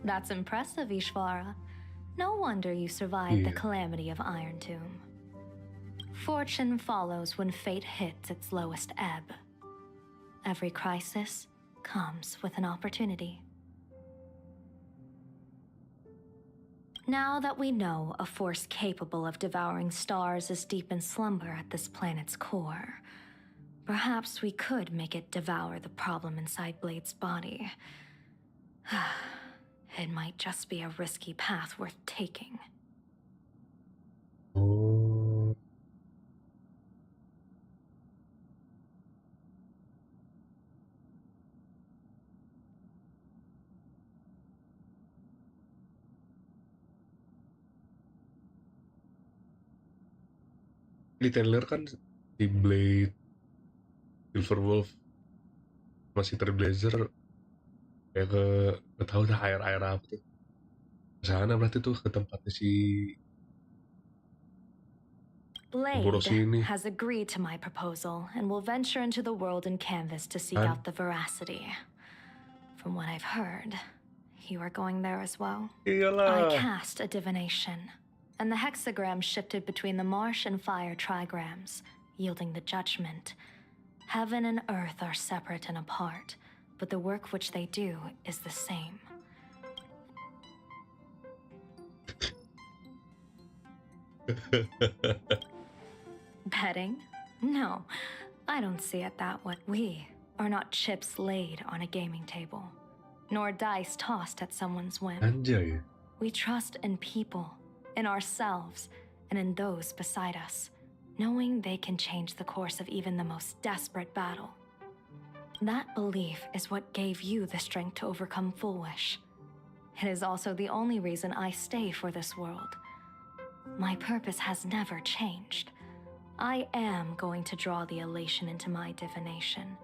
That's impressive, Ishvara. No wonder you survived the calamity of Iron Tomb. Fortune follows when fate hits its lowest ebb. Every crisis comes with an opportunity. Now that we know a force capable of devouring stars is deep in slumber at this planet's core, perhaps we could make it devour the problem inside Blade's body. It might just be a risky path worth taking. Oh. Di trailer kan si Blade, Silverwolf, masih Trailblazer kayak ke tahu dah air apa tuh. Sana berarti tuh ke tempatnya si Blade Ouroboros ini. has agreed to my proposal and will venture into the world in canvas to seek out the Veracity. From what I've heard, you are going there as well. Iyalah. I cast a divination, and the hexagram shifted between the marsh and fire trigrams, yielding the judgment. Heaven and earth are separate and apart, but the work which they do is the same. Betting? No, I don't see it that way. We are not chips laid on a gaming table, nor dice tossed at someone's whim. Anjay. We trust in people, in ourselves, and in those beside us, knowing they can change the course of even the most desperate battle. That belief is what gave you the strength to overcome Fullwish. It is also the only reason I stay for this world. My purpose has never changed. I am going to draw the elation into my divination,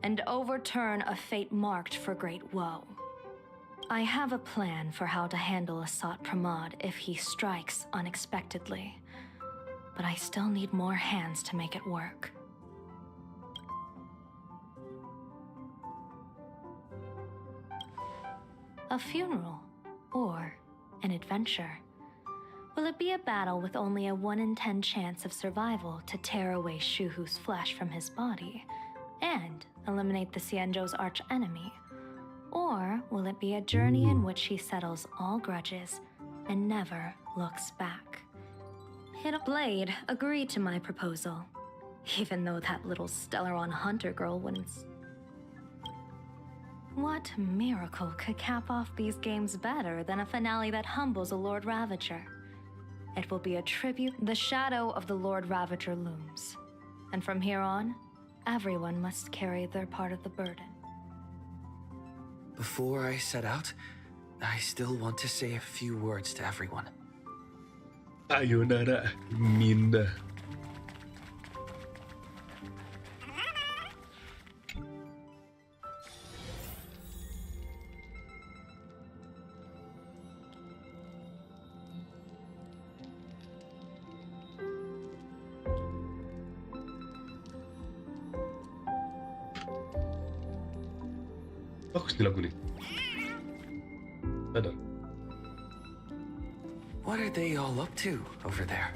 and overturn a fate marked for great woe. I have a plan for how to handle Asat Pramod if he strikes unexpectedly, but I still need more hands to make it work. A funeral? Or an adventure? Will it be a battle with only a 1 in 10 chance of survival to tear away Shuhu's flesh from his body and eliminate the Xianzhou's arch-enemy? Or will it be a journey in which he settles all grudges and never looks back? Blade agreed to my proposal, even though that little Stellaron hunter girl wouldn't. What miracle could cap off these games better than a finale that humbles a Lord Ravager? It will be a tribute. The shadow of the Lord Ravager looms, and from here on, everyone must carry their part of the burden. Before I set out, I still want to say a few words to everyone. Sayonara, Minda. Bagus nih lagu nih. Sadar. What are they all up to over there?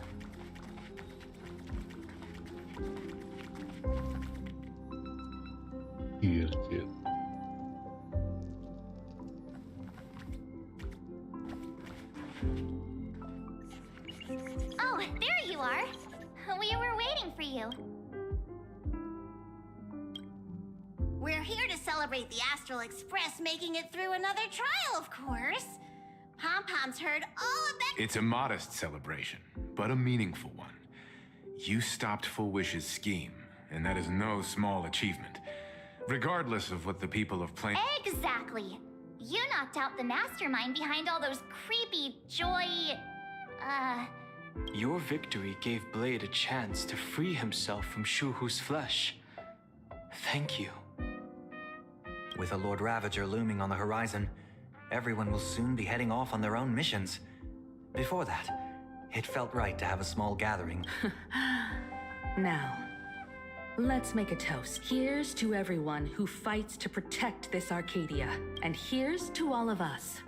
Cheers, cheers. Oh, there you are. We were waiting for you. We're here to celebrate the Astral Express making it through another trial, of course. Pom-Pom's heard all about— It's a modest celebration, but a meaningful one. You stopped Full Wish's scheme, and that is no small achievement. Regardless of what the people of Plain— Exactly. You knocked out the mastermind behind all those creepy joy... Your victory gave Blade a chance to free himself from Shuhu's flesh. Thank you. With a Lord Ravager looming on the horizon, everyone will soon be heading off on their own missions. Before that, it felt right to have a small gathering. Now, let's make a toast. Here's to everyone who fights to protect this Arcadia. And here's to all of us.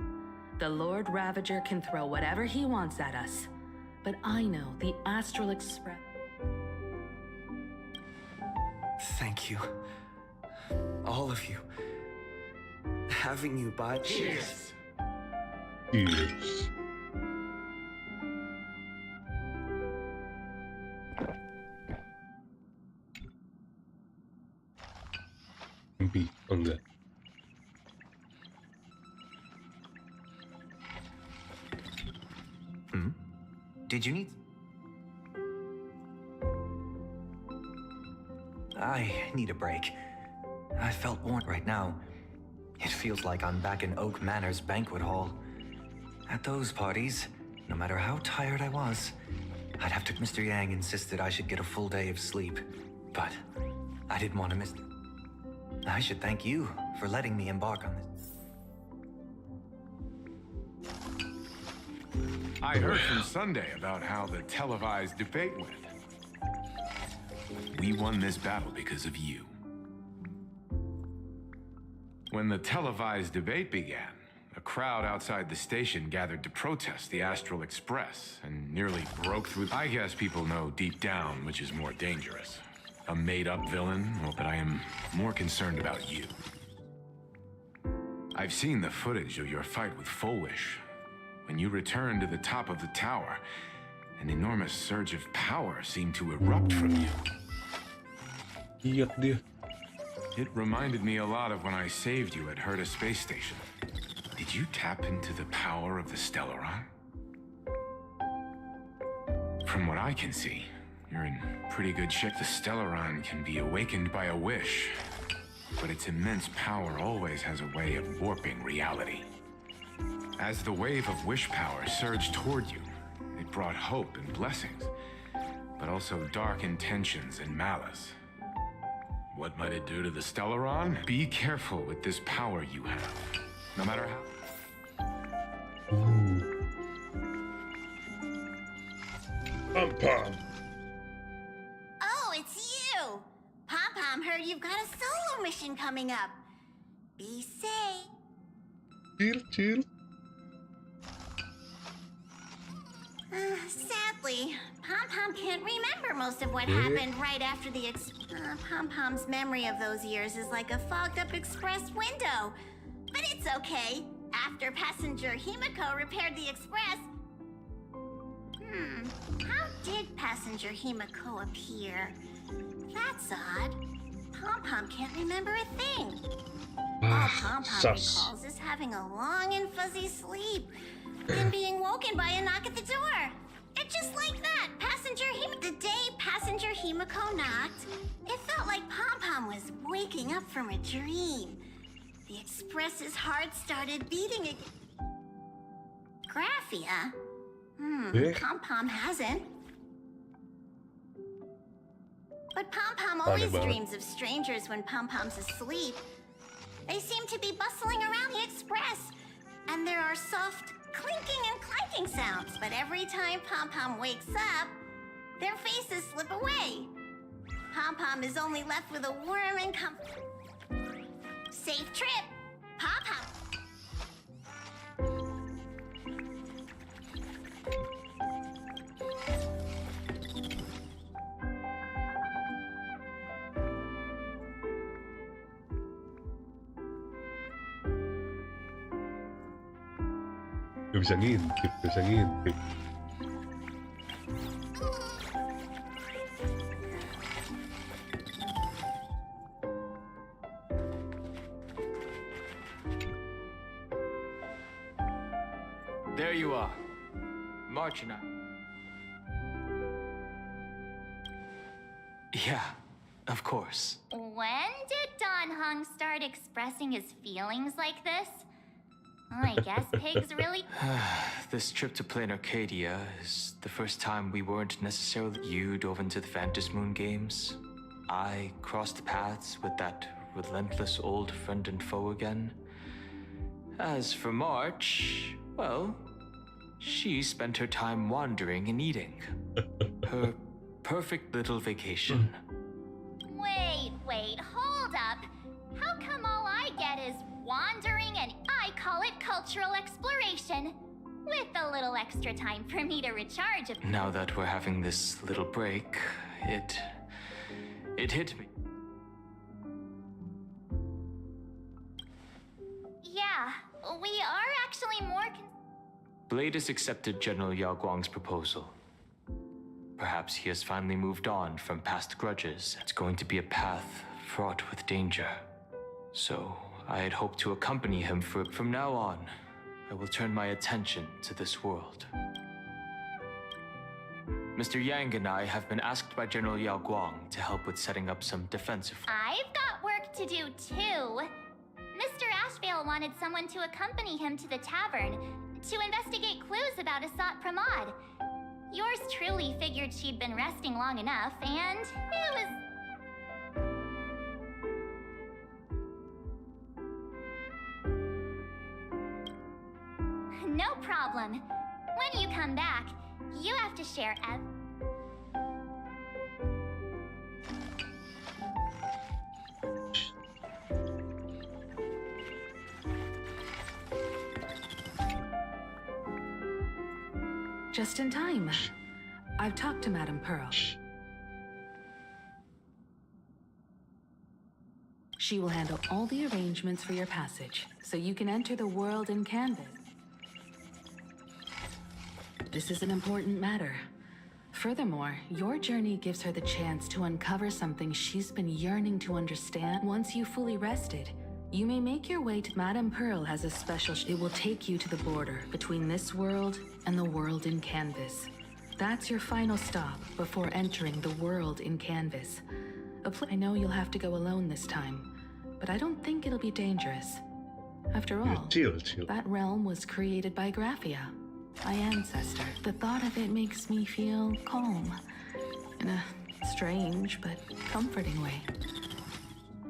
The Lord Ravager can throw whatever he wants at us. But I know the Astral Express... Thank you. All of you. Having you by— Cheers! Cheers. Mimpi, oh enggak. Did you need... I need a break. I felt warm right now. It feels like I'm back in Oak Manor's banquet hall. At those parties, no matter how tired I was, I'd have to... Mr. Yang insisted I should get a full day of sleep. But I didn't want to miss... I should thank you for letting me embark on this. I heard from Sunday about how the televised debate went. We won this battle because of you. When the televised debate began, a crowd outside the station gathered to protest the Astral Express and nearly broke through. I guess people know deep down which is more dangerous. A made-up villain, but I am more concerned about you. I've seen the footage of your fight with Full Wish. When you returned to the top of the tower, an enormous surge of power seemed to erupt from you. Iyak dia. It reminded me a lot of when I saved you at Herta Space Station. Did you tap into the power of the Stellaron? From what I can see, you're in pretty good shape. The Stellaron can be awakened by a wish, but its immense power always has a way of warping reality. As the wave of wish power surged toward you, it brought hope and blessings, but also dark intentions and malice. What might it do to the Stellaron? Be careful with this power you have, no matter how... Pom-Pom. Oh, it's you! Pom-Pom heard you've got a solo mission coming up. Be safe. Chill. Sadly, Pom-Pom can't remember most of what Yeah. happened right after the Pom-Pom's memory of those years is like a fogged-up express window. But it's okay. After passenger Himiko repaired the express... How did passenger Himiko appear? That's odd. Pom-Pom can't remember a thing. All Pom-Pom sus. recalls is having a long and fuzzy sleep, then being woken by a knock at the door. And just like that, the day Passenger Himiko knocked, it felt like Pom-Pom was waking up from a dream. The express's heart started beating again. Graphia? Yeah. Pom-Pom hasn't. But Pom-Pom Aneh always banget. dreams of strangers when Pom-Pom's asleep. They seem to be bustling around the express, and there are soft clinking and clanking sounds. But every time Pom-Pom wakes up, their faces slip away. Pom-Pom is only left with a warm and safe trip. Pom-Pom. Gak bisa ngintip. There you are. Marchina. Yeah, of course. When did Don Hung start expressing his feelings like this? Well, I guess pigs really... This trip to Plain Arcadia is the first time we weren't necessarily... You dove into the Phantom Moon games. I crossed paths with that relentless old friend and foe again. As for March, well, she spent her time wandering and eating. Her perfect little vacation. Wait, hold up. How come all I get is wandering and I call it cultural exploration? With a little extra time for me to recharge a... Now that we're having this little break, it hit me. Yeah, we are actually more... Blade has accepted General Yao Guang's proposal. Perhaps he has finally moved on from past grudges. It's going to be a path fraught with danger. So, I had hoped to accompany him from now on. I will turn my attention to this world. Mr. Yang and I have been asked by General Yao Guang to help with setting up some defensive... I've got work to do too. Mr. Ashvale wanted someone to accompany him to the tavern to investigate clues about Asat Pramod. Yours truly figured she'd been resting long enough, and it was... No problem. When you come back, you have to share Just in time. I've talked to Madame Pearl. She will handle all the arrangements for your passage, so you can enter the world in canvas. This is an important matter. Furthermore, your journey gives her the chance to uncover something she's been yearning to understand. Once you've fully rested, you may make your way to Madame Pearl has a special... It will take you to the border between this world and the world in canvas. That's your final stop before entering the world in canvas. I know you'll have to go alone this time, but I don't think it'll be dangerous. After all, Chill. that realm was created by Graphia, my ancestor. The thought of it makes me feel calm, in a strange but comforting way.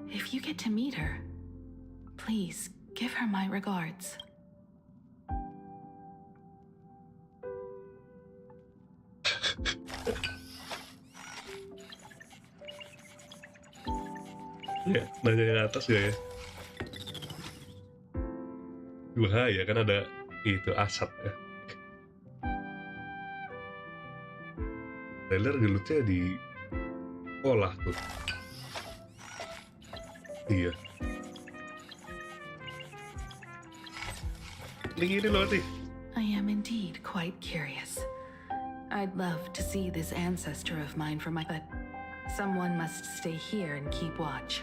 If you get to meet her, please give her my regards. Ya, nanya ke atas gak ya? Bahaya kan ada itu asap ya. Trailer gelutnya di sekolah tuh. Iya. Ini loh nih. I am indeed quite curious. I'd love to see this ancestor of mine for my... But someone must stay here and keep watch.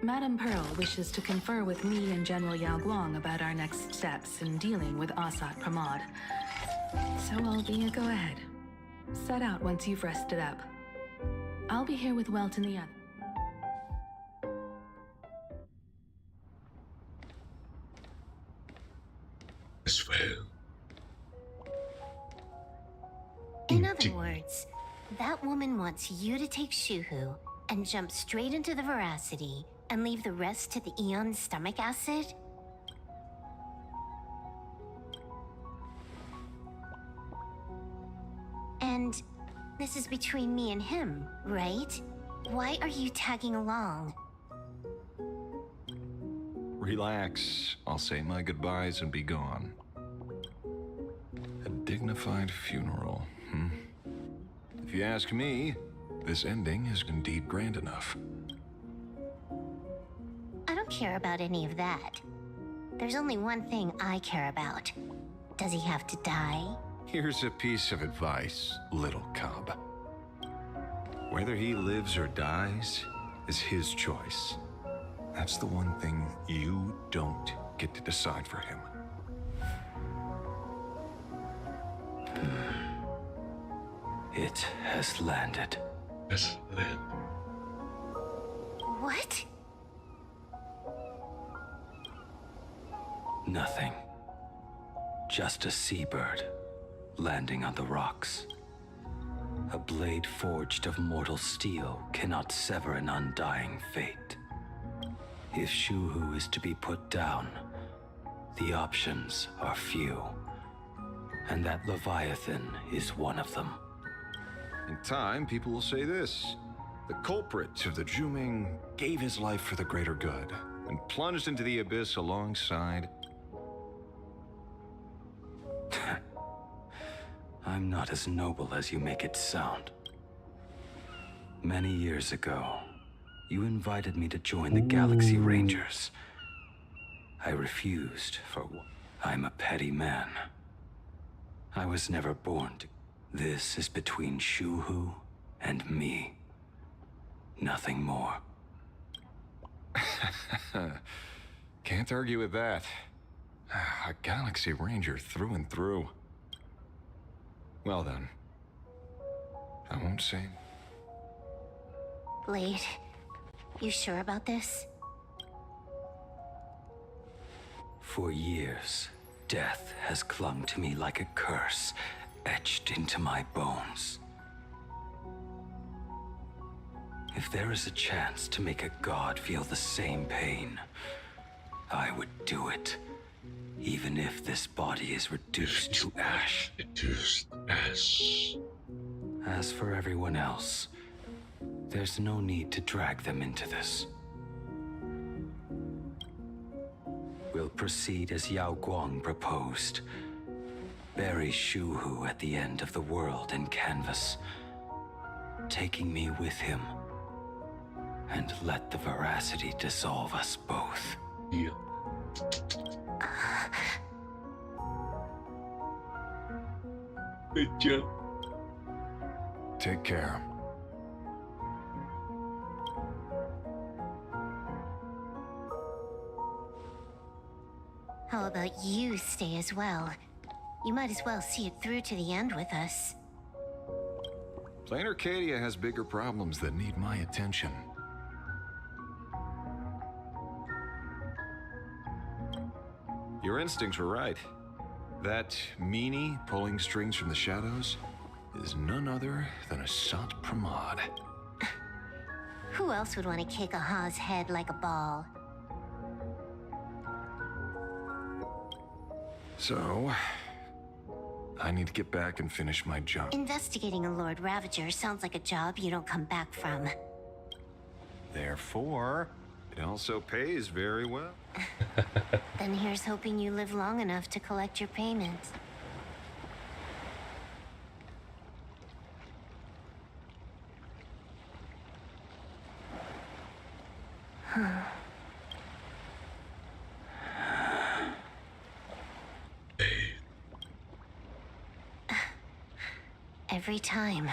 Madame Pearl wishes to confer with me and General Yao Guang about our next steps in dealing with Asat Pramod. So I'll be a go-ahead. Set out once you've rested up. I'll be here with Welt and the other. As well. In other words, that woman wants you to take Shuhu and jump straight into the Veracity and leave the rest to the Eon's stomach acid? And this is between me and him, right? Why are you tagging along? Relax. I'll say my goodbyes and be gone. A dignified funeral, If you ask me, this ending is indeed grand enough. I don't care about any of that. There's only one thing I care about. Does he have to die? Here's a piece of advice, little cub. Whether he lives or dies is his choice. That's the one thing you don't get to decide for him. It has landed. Has landed. What? Nothing. Just a seabird landing on the rocks. A blade forged of mortal steel cannot sever an undying fate. If Shuhu is to be put down, the options are few. And that Leviathan is one of them. In time, people will say this. The culprit of the Juming gave his life for the greater good and plunged into the abyss alongside... I'm not as noble as you make it sound. Many years ago, you invited me to join the Galaxy Rangers. I refused, for I'm a petty man. I was never born to... This is between Shuhu and me. Nothing more. Can't argue with that. A Galaxy Ranger through and through. Well then. I won't say... Blade, you sure about this? For years, death has clung to me like a curse, etched into my bones. If there is a chance to make a god feel the same pain, I would do it. Even if this body is reduced to ash. Reduced ash. As for everyone else, there's no need to drag them into this. We'll proceed as Yao Guang proposed. Bury Shuhu at the end of the world in canvas, taking me with him, and let the Veracity dissolve us both. Yeah. Good job. Take care. How about you stay as well? You might as well see it through to the end with us. Plain Arcadia has bigger problems that need my attention. Your instincts were right. That meanie pulling strings from the shadows is none other than Asat Pramod. Who else would want to kick a Ha's head like a ball? So, I need to get back and finish my job. Investigating a Lord Ravager sounds like a job you don't come back from. Therefore, It also pays very well. Then here's hoping you live long enough to collect your payment. Every time,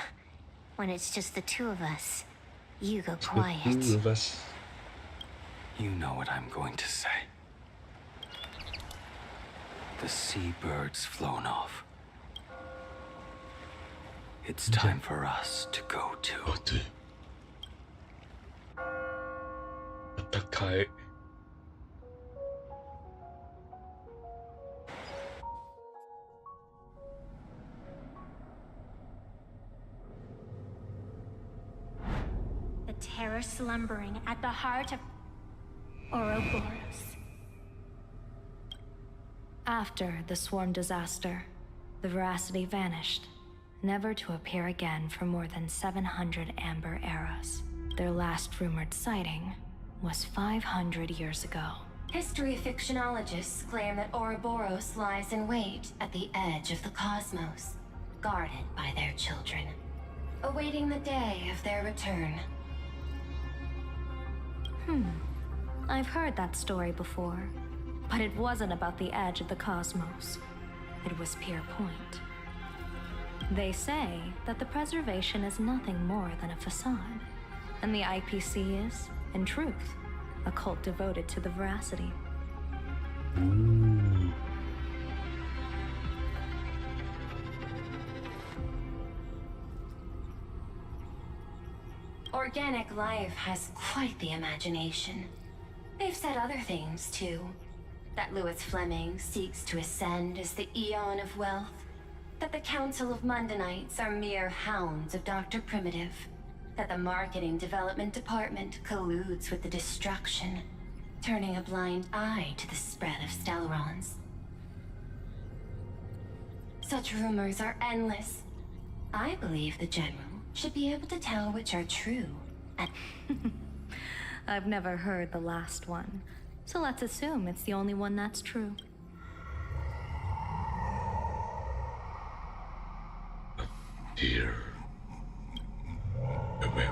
when it's just the two of us, you go quiet. Two of us. You know what I'm going to say. The seabird's flown off. It's time for us to go too. Go to. Atakai. The terror slumbering at the heart of Ouroboros. After the swarm disaster, the Veracity vanished, never to appear again for more than 700 Amber eras. Their last rumored sighting was 500 years ago. History fictionologists claim that Ouroboros lies in wait at the edge of the cosmos, guarded by their children, awaiting the day of their return. I've heard that story before, but it wasn't about the edge of the cosmos. It was Pier Point. They say that the preservation is nothing more than a facade, and the IPC is, in truth, a cult devoted to the Veracity. Ooh. Organic life has quite the imagination. They've said other things, too. That Louis Fleming seeks to ascend as the Eon of Wealth. That the Council of Mundanites are mere hounds of Dr. Primitive. That the Marketing Development Department colludes with the destruction, turning a blind eye to the spread of Stellarons. Such rumors are endless. I believe the General should be able to tell which are true. I've never heard the last one, so let's assume it's the only one that's true. Dear. Wait.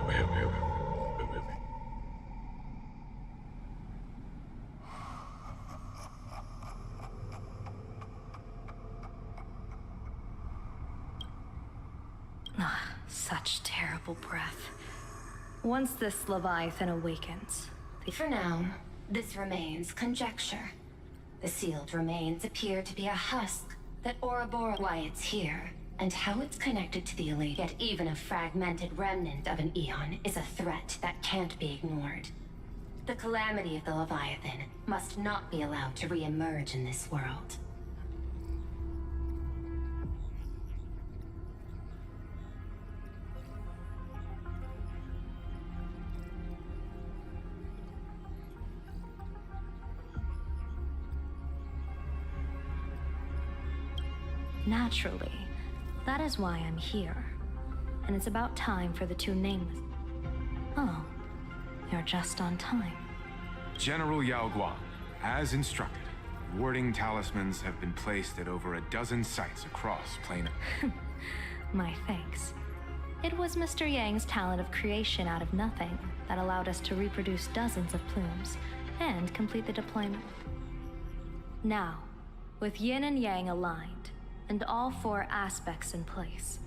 Such terrible breath. Once this Leviathan awakens, For now, this remains conjecture. The sealed remains appear to be a husk that Ouroboros, why it's here, and how it's connected to the elite. Yet even a fragmented remnant of an Eon is a threat that can't be ignored. The calamity of the Leviathan must not be allowed to re-emerge in this world. naturally, that is why I'm here. And it's about time for the two nameless. Oh, you're just on time. General Yao Guan, as instructed, warding talismans have been placed at over a dozen sites across Planar. My thanks. It was Mr. Yang's talent of creation out of nothing that allowed us to reproduce dozens of plumes and complete the deployment. Now, with Yin and Yang aligned, and all four aspects in place,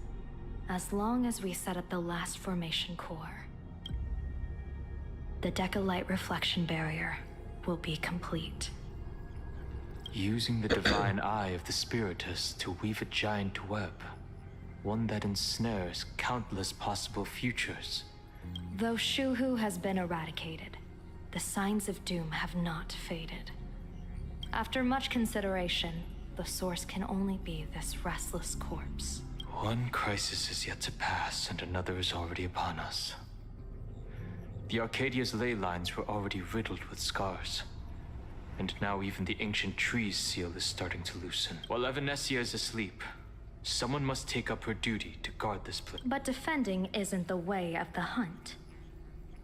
as long as we set up the last formation core, the Decalite reflection barrier will be complete. Using the divine eye of the Spiritus to weave a giant web, one that ensnares countless possible futures. Though Shuhu has been eradicated, the signs of doom have not faded. After much consideration, the source can only be this restless corpse. One crisis is yet to pass, and another is already upon us. The Arcadia's ley lines were already riddled with scars. And now even the ancient tree's seal is starting to loosen. While Evanescia is asleep, someone must take up her duty to guard this place. But defending isn't the way of the hunt.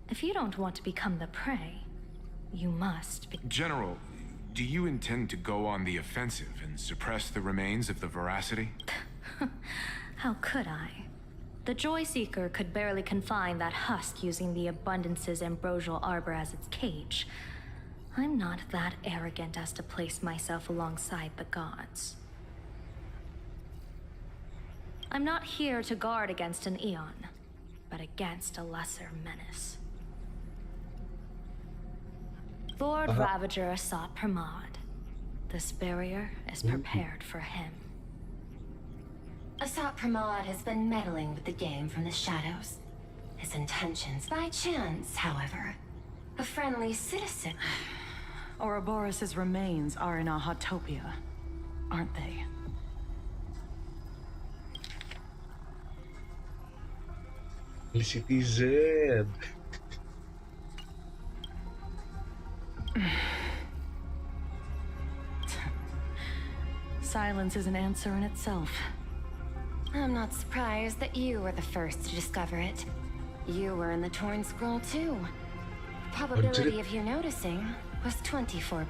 If you don't want to become the prey, You must be. General, do you intend to go on the offensive and suppress the remains of the Veracity? How could I? The Joy Seeker could barely confine that husk using the Abundance's ambrosial arbor as its cage. I'm not that arrogant as to place myself alongside the gods. I'm not here to guard against an Eon, but against a lesser menace. Lord Ravager sought Pramod. This barrier is prepared for him. Asat Pramod has been meddling with the game from the shadows. His intentions, by chance, however, a friendly citizen. Ouroboros' remains are in Ahatopia, aren't they? Citizen. Silence is an answer in itself. I'm not surprised that you were the first to discover it. You were in the Torn Scroll too. Probability of you noticing was 24%.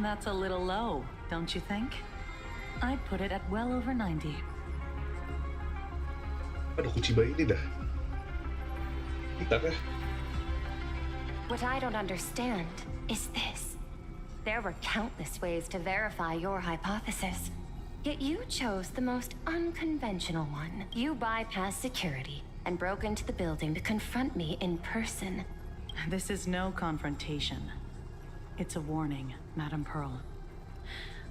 That's a little low, don't you think? I'd put it at well over 90. Ano Kuchiba ini dah? Kita kah? What I don't understand is this. There were countless ways to verify your hypothesis. Yet you chose the most unconventional one. You bypassed security and broke into the building to confront me in person. This is no confrontation. It's a warning, Madam Pearl.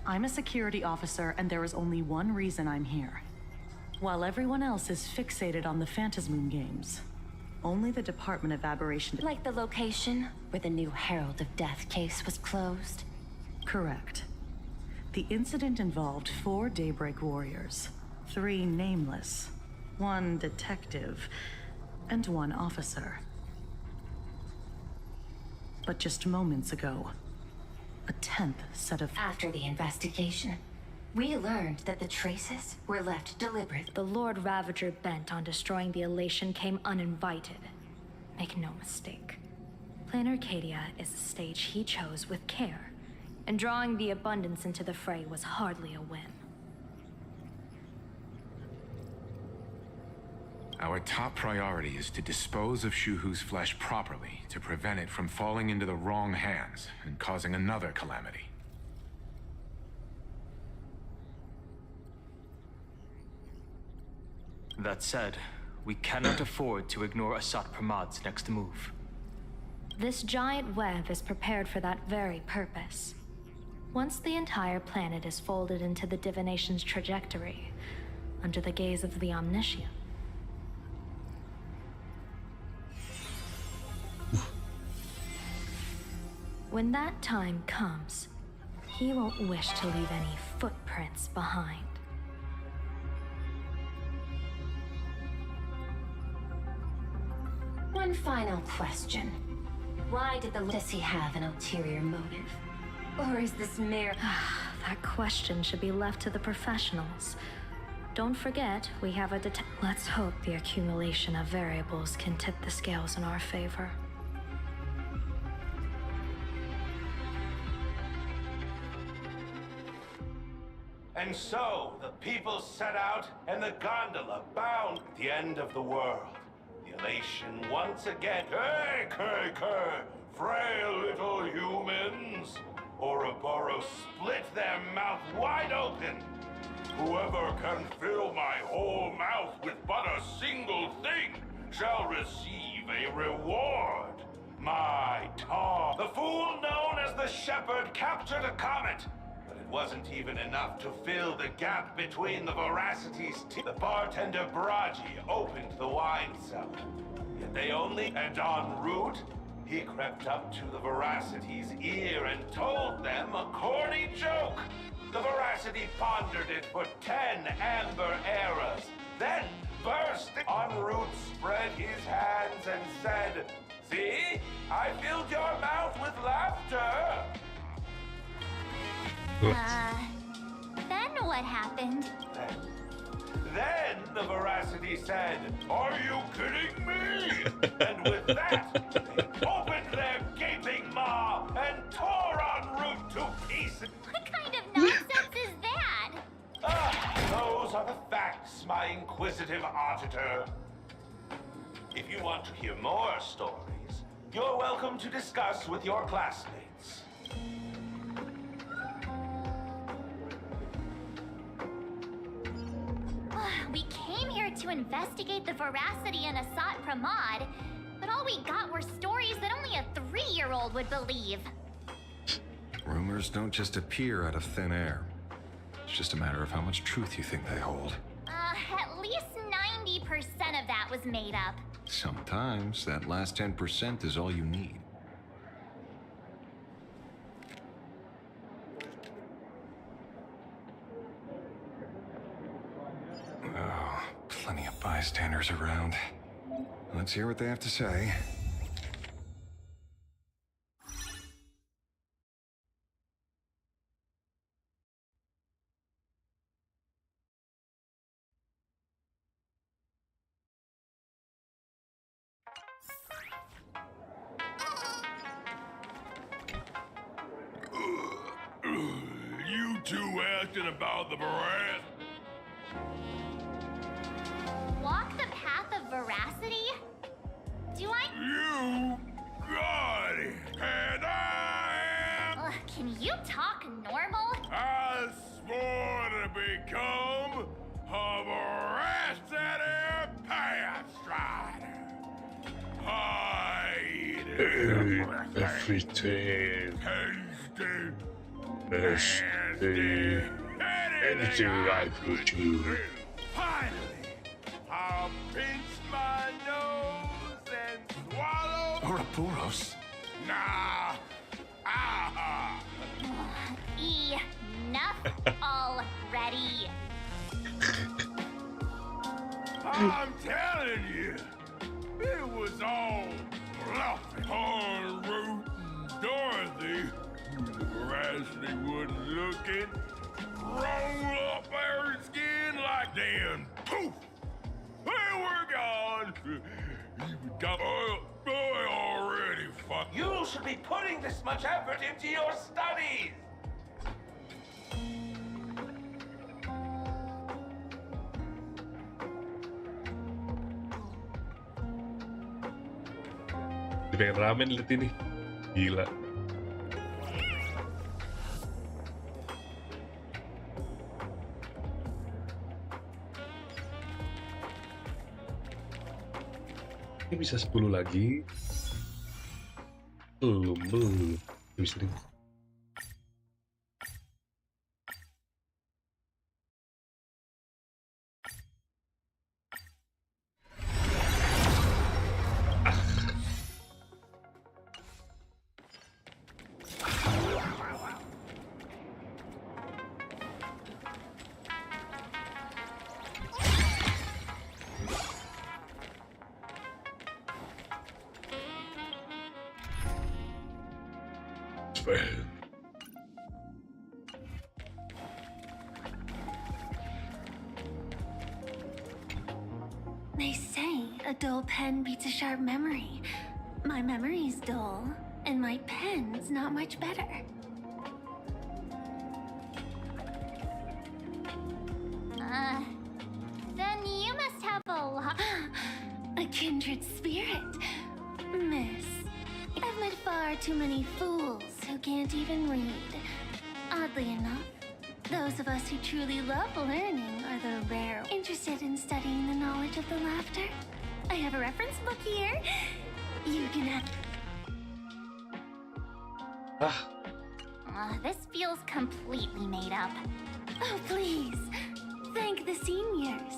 I'm a security officer, and there is only one reason I'm here. While everyone else is fixated on the Phantasmoon games, only the Department of Aberration... Like the location where the new Herald of Death case was closed? Correct. The incident involved 4 Daybreak warriors, 3 nameless, 1 detective, and 1 officer. But just moments ago, a 10th set of... After the investigation, we learned that the traces were left deliberate. The Lord Ravager bent on destroying the Elation came uninvited. Make no mistake. Planar Arcadia is a stage he chose with care, and drawing the Abundance into the fray was hardly a whim. Our top priority is to dispose of Shuhu's flesh properly to prevent it from falling into the wrong hands and causing another calamity. That said, we cannot afford to ignore Asat Pramod's next move. This giant web is prepared for that very purpose. Once the entire planet is folded into the divination's trajectory, under the gaze of the Omniscient. When that time comes, he won't wish to leave any footprints behind. One final question. Why does he have an ulterior motive? Or is this mere... That question should be left to the professionals. Don't forget, we have a Let's hope the accumulation of variables can tip the scales in our favor. And so, the people set out, and the gondola bound at the end of the world. The elation once again. Hey, frail little humans! Ouroboros split their mouth wide open. Whoever can fill my whole mouth with but a single thing shall receive a reward. My tongue. The fool known as the Shepherd captured a comet. But it wasn't even enough to fill the gap between the Veracity's teeth. The bartender Braji opened the wine cellar. Yet they only... And en route, he crept up to the Veracity's ear and told them a corny joke. The Veracity pondered it for 10 amber eras. Then, bursting en route, spread his hands and said, "See? I filled your mouth with laughter." Then what happened? Then the Veracity said, "Are you kidding me?" And with that, they opened their gaping my inquisitive auditor. If you want to hear more stories, you're welcome to discuss with your classmates. We came here to investigate the veracity in Asat Pramod, but all we got were stories that only a 3-year-old would believe. Rumors don't just appear out of thin air. It's just a matter of how much truth you think they hold. At least 90% of that was made up. Sometimes that last 10% is all you need. Oh, plenty of bystanders around. Let's hear what they have to say. You two asking about the Barat? Walk the path of veracity? Do I? You got it, and I am. Can you talk normal? I swore to become a veracity path strider. Everything. Tasty. Anything I could do. Finally, I'll pinch my nose and swallow. Ouroboros? Nah. Ah. Enough already. I'm telling you, it was all bluffing. Poor Root and Dorothy, the veracity wasn't looking, roll up her skin like then poof, they were gone. I already fucked. You should be putting this much effort into your studies. Pengen ramen lihat ini. Gila. Ini bisa 10 lagi. Belum. Bisa nih. They say a dull pen beats a sharp memory. My memory's dull, and my pen's not much better. Then you must have a lot. A kindred spirit, miss. I've met far too many fools who can't even read. Oddly enough, those of us who truly love learning are the rare interested in studying the knowledge of the laughter. I have a reference book here. You can have... This feels completely made up. Oh, please. Thank the seniors.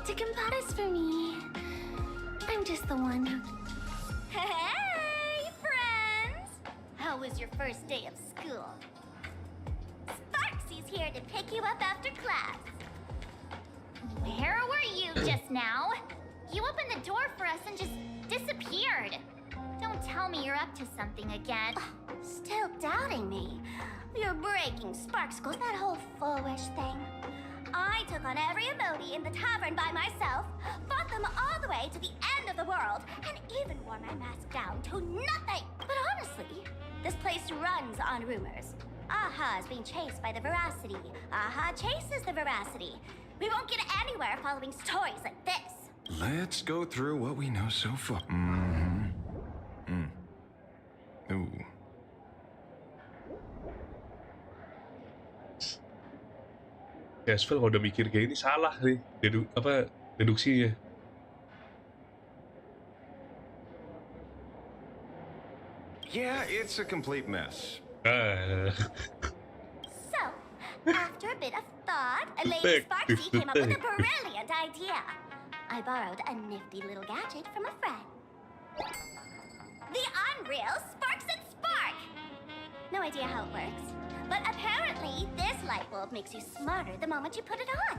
To compose for me. I'm just the one who... Hey, friends! How was your first day of school? Sparksy's here to pick you up after class. Where were you just now? You opened the door for us and just disappeared. Don't tell me you're up to something again. Still doubting me? You're breaking Spark School's that whole foolish thing. I took on every emoji in the tavern by myself, fought them all the way to the end of the world, and even wore my mask down to nothing. But honestly, this place runs on rumors. Aha is being chased by the veracity. Aha chases the veracity. We won't get anywhere following stories like this. Let's go through what we know so far. Ooh. Asvel kalau udah mikir kayak ini salah nih, deduksinya. Yeah, it's a complete mess. So, after a bit of thought, Lady Sparksy came up with a brilliant idea. I borrowed a nifty little gadget from a friend. The unreal Sparks and Spark! No idea how it works, but apparently this light bulb makes you smarter the moment you put it on.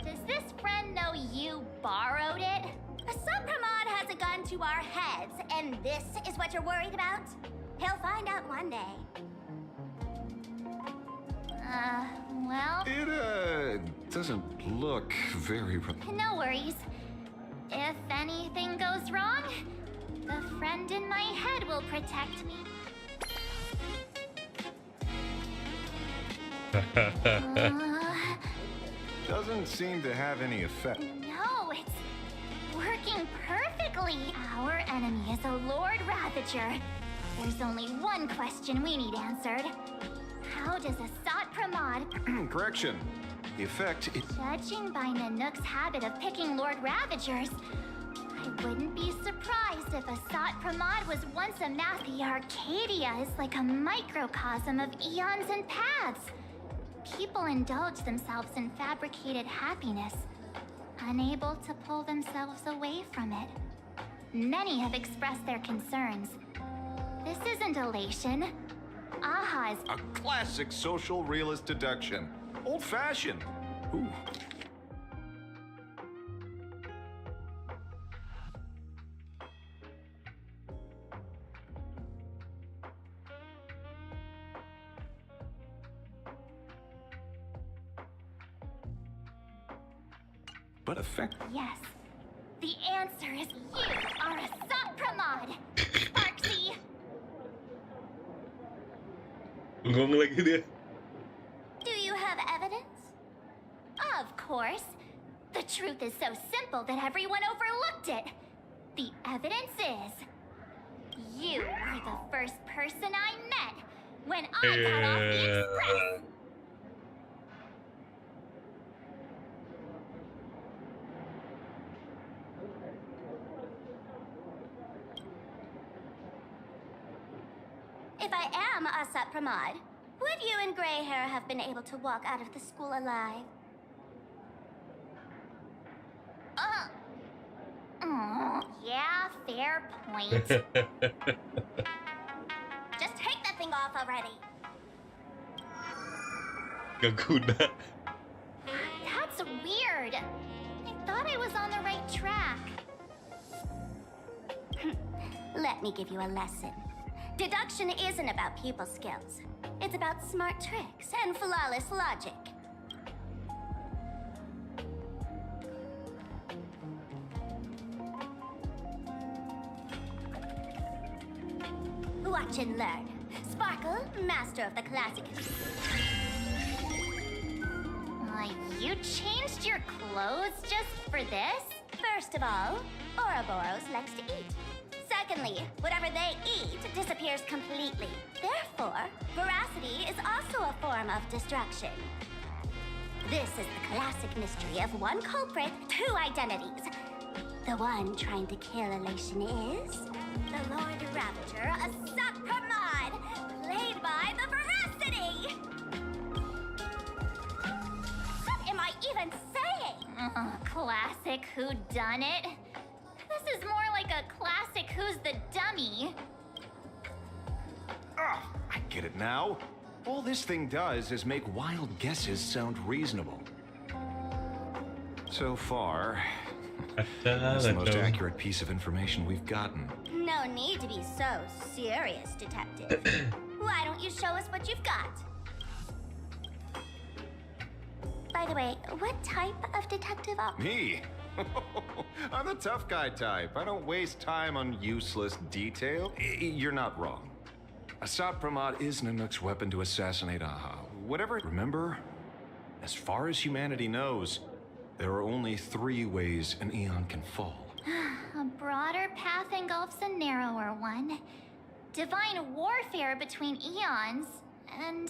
Does this friend know you borrowed it? Supramod has a gun to our heads, and this is what you're worried about? He'll find out one day. Well... It, doesn't look very... No worries. If anything goes wrong, the friend in my head will protect me. Doesn't seem to have any effect. No, it's working perfectly. Our enemy is a Lord Ravager. There's only one question we need answered. How does Asat Pramod... Correction. The effect is... Judging by Nanook's habit of picking Lord Ravagers, I wouldn't be surprised if Asat Pramod was once a math. The Arcadia is like a microcosm of eons and paths. People indulge themselves in fabricated happiness, unable to pull themselves away from it. Many have expressed their concerns. This isn't elation. Aha is a classic social realist deduction. Old-fashioned. Ooh. But effect... Yes. The answer is you are Asat Pramod, Sparksy. Ngomong lagi dia. Do you have evidence? Of course. The truth is so simple that everyone overlooked it. The evidence is... you were the first person I met when I got off the express. If I am Asat Pramod, would you and Grey Hair have been able to walk out of the school alive? Yeah, fair point. Just take that thing off already. Gak guna. That's weird. I thought I was on the right track. Let me give you a lesson. Deduction isn't about people skills. It's about smart tricks and flawless logic. Watch and learn. Sparkle, master of the classic. You changed your clothes just for this? First of all, Ouroboros likes to eat. Secondly, whatever they eat disappears completely. Therefore, veracity is also a form of destruction. This is the classic mystery of one culprit, two identities. The one trying to kill Elation is the Lord Ravager, Asat Pramod, played by the Veracity! What am I even saying? Classic whodunit. This is more like a classic Who's the Dummy. I get it now. All this thing does is make wild guesses sound reasonable. So far, that's the most accurate piece of information we've gotten. No need to be so serious, Detective. Why don't you show us what you've got? By the way, what type of detective are you? Me? I'm the tough guy type. I don't waste time on useless detail. You're not wrong. Asat Pramod is Nanook's weapon to assassinate Aha. Whatever. Remember? As far as humanity knows, there are only 3 ways an eon can fall. A broader path engulfs a narrower one. Divine warfare between eons, and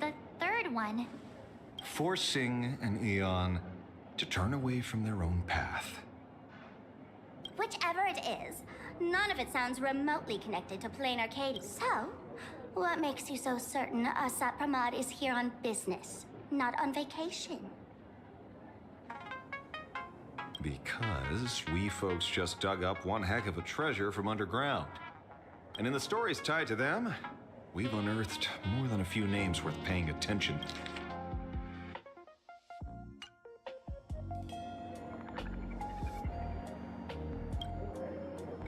the third one. Forcing an eon to turn away from their own path. Whichever it is, none of it sounds remotely connected to Plain Arcadia. So, what makes you so certain Asat Pramad is here on business, not on vacation? Because we folks just dug up one heck of a treasure from underground. And in the stories tied to them, we've unearthed more than a few names worth paying attention.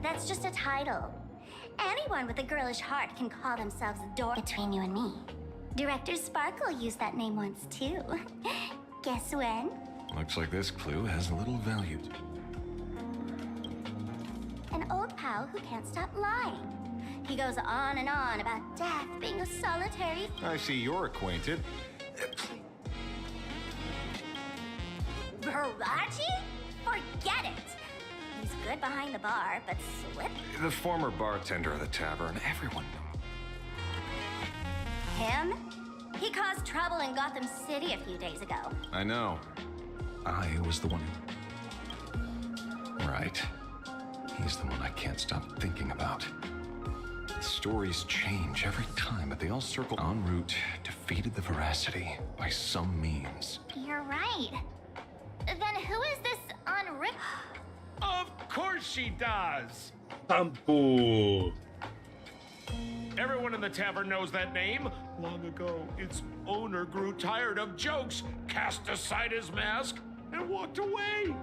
That's just a title. Anyone with a girlish heart can call themselves a door between you and me. Director Sparkle used that name once too. Guess when? Looks like this clue has little value. An old pal who can't stop lying. He goes on and on about death being a solitary... I see you're acquainted. Baraji? Forget it! He's good behind the bar, but slip? The former bartender of the tavern, everyone knows. Him? He caused trouble in Gotham City a few days ago. I know. I was the one. Right. He's the one I can't stop thinking about. The stories change every time, but they all circle en route, defeated the veracity by some means. You're right. Then who is this Enric? Of course she does! Tampo. Everyone in the tavern knows that name. Long ago, its owner grew tired of jokes, cast aside his mask, and walked away.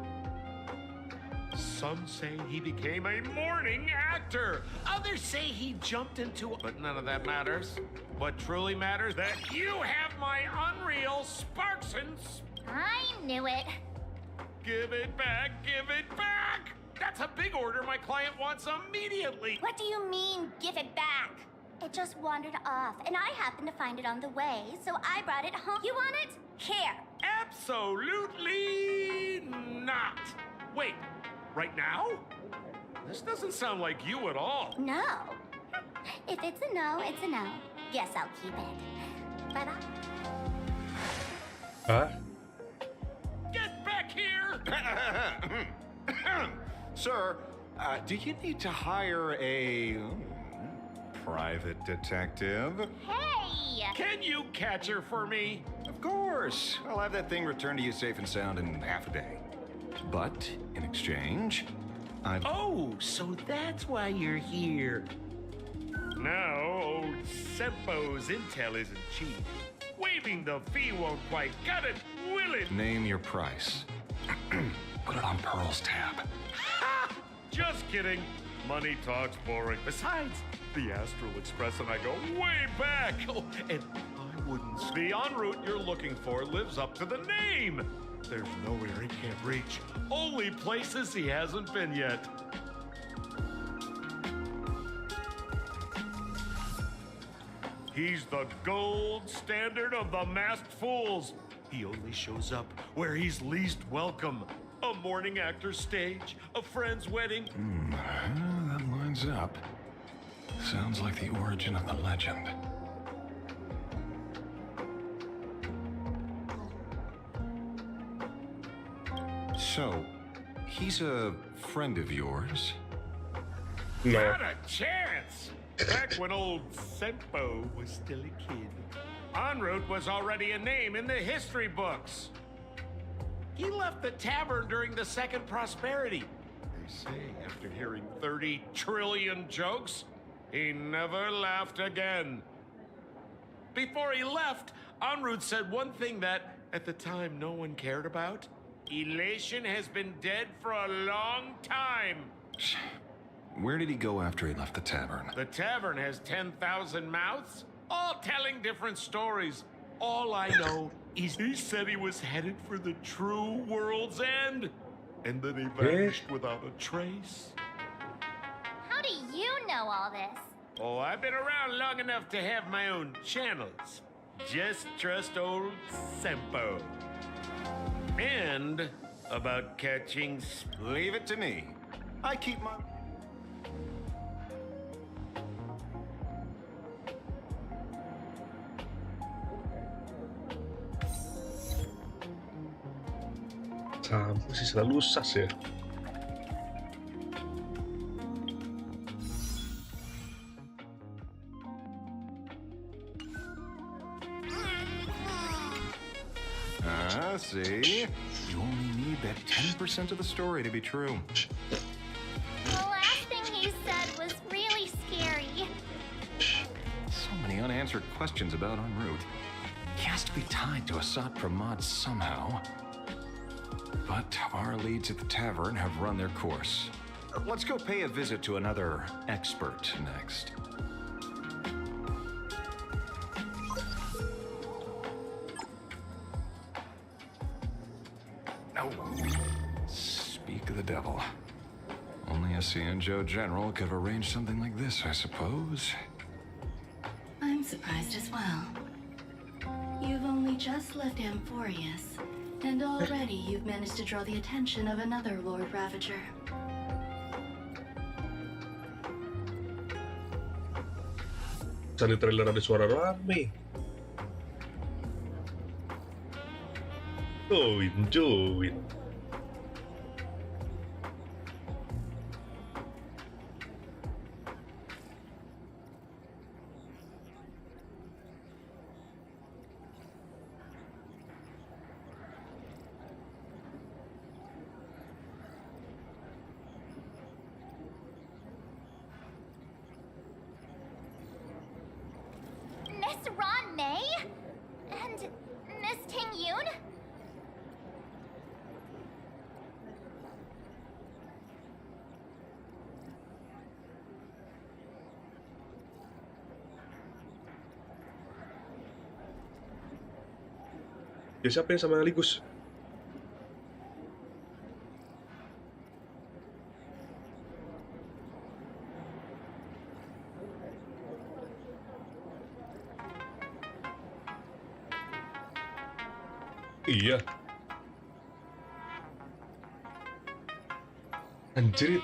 Some say he became a morning actor. Others say he jumped into... But none of that matters. What truly matters, that you have my unreal sparks and... I knew it. Give it back, give it back! That's a big order my client wants immediately. What do you mean, give it back? It just wandered off, and I happened to find it on the way, so I brought it home. You want it? Here. Absolutely not. Wait, right now? This doesn't sound like you at all. No. If it's a no, it's a no. Guess I'll keep it. Bye-bye. Huh? Get back here! Sir, do you need to hire a private detective? Hey! Can you catch her for me? Of course. I'll have that thing returned to you safe and sound in half a day. But in exchange, I've... Oh, so that's why you're here. Now, old Sempo's intel isn't cheap. Waiving the fee won't quite cut it, will it? Name your price. Put it on Pearl's tab. Just kidding. Money talks boring. Besides, the Astral Express and I go way back. Oh, and I wouldn't... The en route you're looking for lives up to the name. There's nowhere he can't reach. Only places he hasn't been yet. He's the gold standard of the masked fools. He only shows up where he's least welcome. A morning actor's stage, a friend's wedding. That lines up. Sounds like the origin of the legend. So, he's a friend of yours? No. Not a chance! Back when old Sempo was still a kid, En route was already a name in the history books. He left the tavern during the Second Prosperity. They say after hearing 30 trillion jokes, he never laughed again. Before he left, En route said one thing that, at the time, no one cared about. Elation has been dead for a long time. Where did he go after he left the tavern? The tavern has 10,000 mouths, all telling different stories. All I know is he said he was headed for the true world's end, and then he vanished without a trace. How do you know all this? Oh, I've been around long enough to have my own channels. Just trust old Sempo. And about catching... Leave it to me. I keep my... Sampo sih selalu sas ya. See? You only need that 10% of the story to be true. The last thing he said was really scary. So many unanswered questions about en route. He has to be tied to Asat Pramod somehow. But our leads at the tavern have run their course. Let's go pay a visit to another expert next. Speak of the devil. Only a Cianjo general could have arranged something like this, I suppose. I'm surprised as well. You've only just left Amphorius, and already you've managed to draw the attention of another Lord Ravager. Di trailer ada suara rame. Join. Miss Ron May? And Miss Ting Yoon? Ya siapa yang sama Aligus? Iya. Anjir.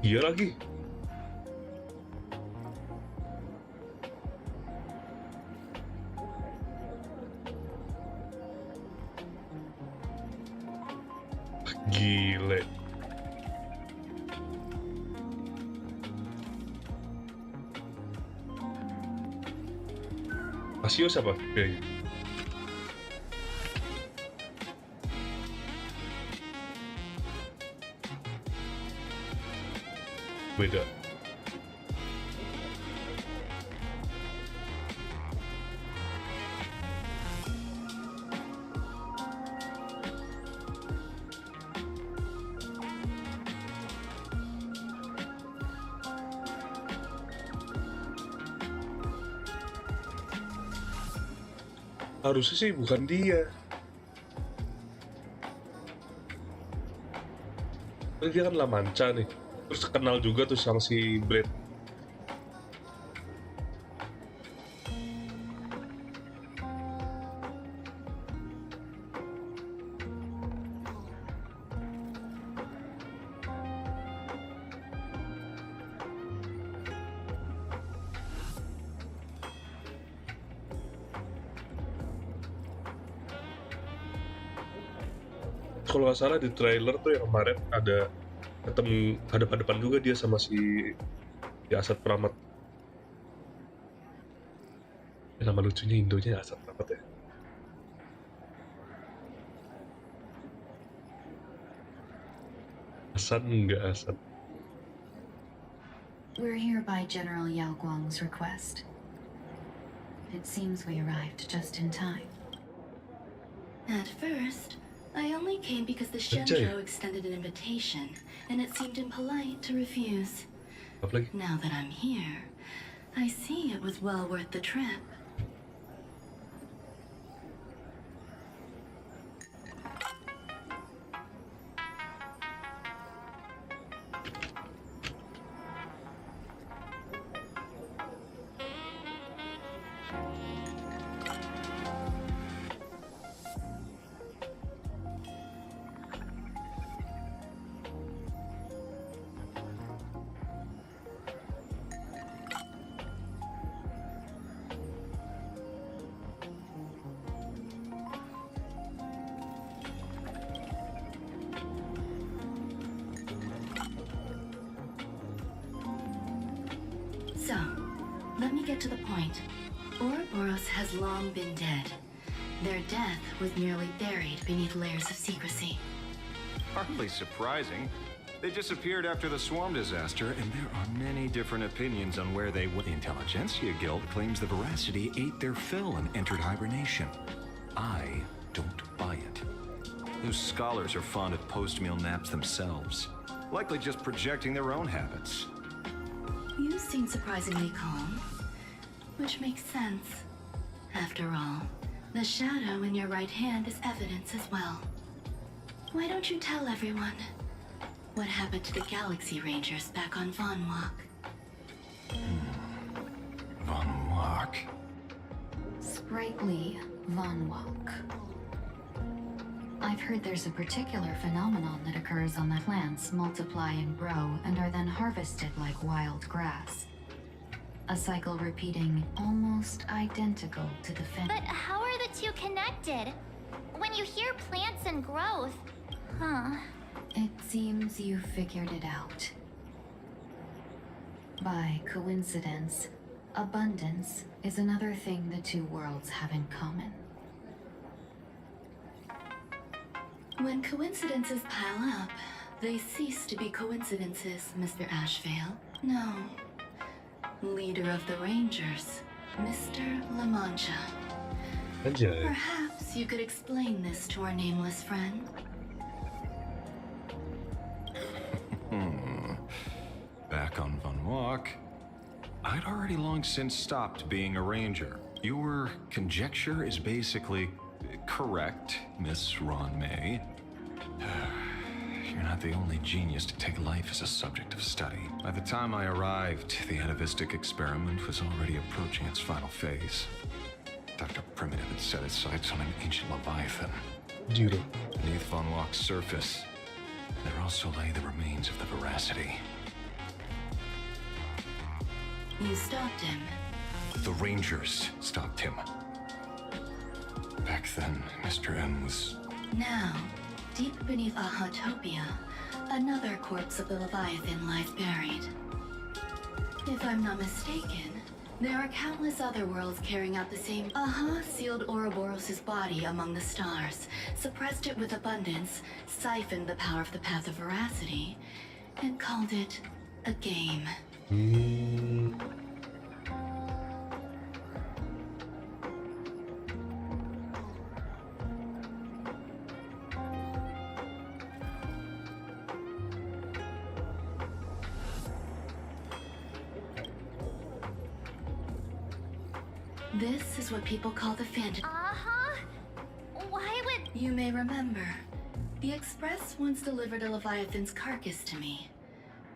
Iya lagi. Gile. Asio siapa? Kayaknya. Beda. Harusnya sih bukan dia. Tapi dia kan La Mancha nih. Terus kenal juga tuh sama si Blade. Kalau nggak salah di trailer tuh yang kemarin ada ketemu hadap-hadapan juga dia sama si Asat Pramat. Nama lucunya Indonya Asat Pramat ya. Asat enggak Asat. We're here by General Yao Guang's request. It seems we arrived just in time. At first, I only came because the Shenzhou extended an invitation, and it seemed impolite to refuse. Now that I'm here, I see it was well worth the trip. let me get to the point. Ouroboros has long been dead. Their death was merely buried beneath layers of secrecy. Hardly surprising. They disappeared after the swarm disaster, and there are many different opinions on where they went. The Intelligentsia Guild claims the Veracity ate their fill and entered hibernation. I don't buy it. Those scholars are fond of post-meal naps themselves, likely just projecting their own habits. You seem surprisingly calm, which makes sense. After all, the shadow in your right hand is evidence as well. Why don't you tell everyone what happened to the Galaxy Rangers back on Von Walk? Von Walk? Sprightly Von Walk. I've heard there's a particular phenomenon that occurs on the plants multiply and grow and are then harvested like wild grass. A cycle repeating almost identical to the But how are the two connected? When you hear plants and growth, huh? It seems you figured it out. By coincidence, abundance is another thing the two worlds have in common. When coincidences pile up, they cease to be coincidences, Mr. Ashvale. No. Leader of the Rangers, Mr. La Mancha. Perhaps you could explain this to our nameless friend. Back on Von Walk, I'd already long since stopped being a ranger. Your conjecture is basically correct, Miss Ron May. You're not the only genius to take life as a subject of study. By the time I arrived, the atavistic experiment was already approaching its final phase. Dr. Primitive had set his sights on an ancient leviathan. Beneath Von Walk's surface, there also lay the remains of the Veracity. You stopped him. The Rangers stopped him. Back then, Mr. M was... Now, deep beneath Ahatopia, another corpse of the Leviathan lies buried. If I'm not mistaken, there are countless other worlds carrying out the same. Aha sealed Ouroboros' body among the stars, suppressed it with abundance, siphoned the power of the Path of Veracity, and called it a game. This is what people call the Phantom. Why would... You may remember, the Express once delivered a Leviathan's carcass to me.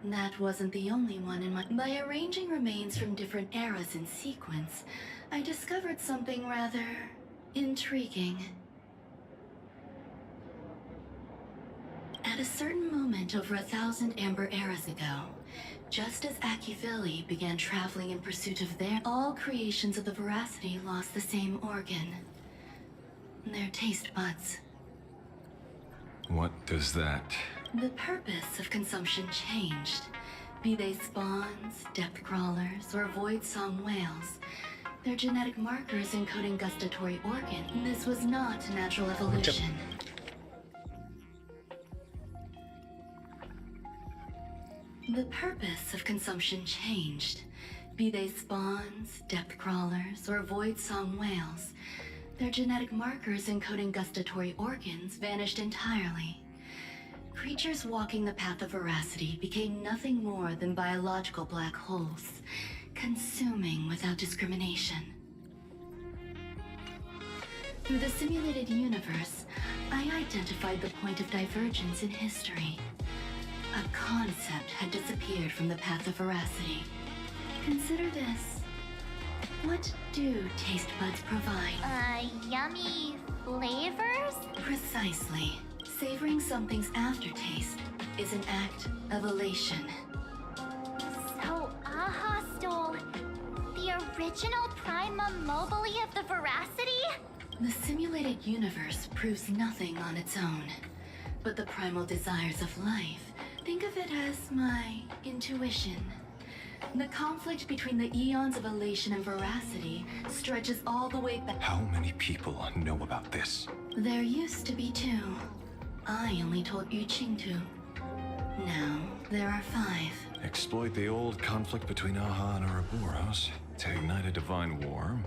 That wasn't the only one in my... By arranging remains from different eras in sequence, I discovered something rather intriguing. At a certain moment over 1,000 Amber eras ago, just as Akivili began traveling in pursuit of all creations of the Veracity lost the same organ. Their taste buds. What does that... The purpose of consumption changed. Be they spawns, depth crawlers, or void song whales. Their genetic markers encoding gustatory organ. This was not natural evolution. The purpose of consumption changed. Be they spawns, depth crawlers, or void song whales. Their genetic markers encoding gustatory organs vanished entirely. Creatures walking the path of Veracity became nothing more than biological black holes, consuming without discrimination. Through the simulated universe, I identified the point of divergence in history. A concept had disappeared from the path of Veracity. Consider this. What do taste buds provide? Yummy flavors? Precisely. Savoring something's aftertaste is an act of elation. So Aha stole the original Prima Mobile of the Veracity? The simulated universe proves nothing on its own. But the primal desires of life, think of it as my intuition. The conflict between the eons of elation and veracity stretches all the way back. How many people know about this? There used to be 2. I only told Yu Qing 2. Now, there are 5. Exploit the old conflict between Aha and Ouroboros to ignite a divine war,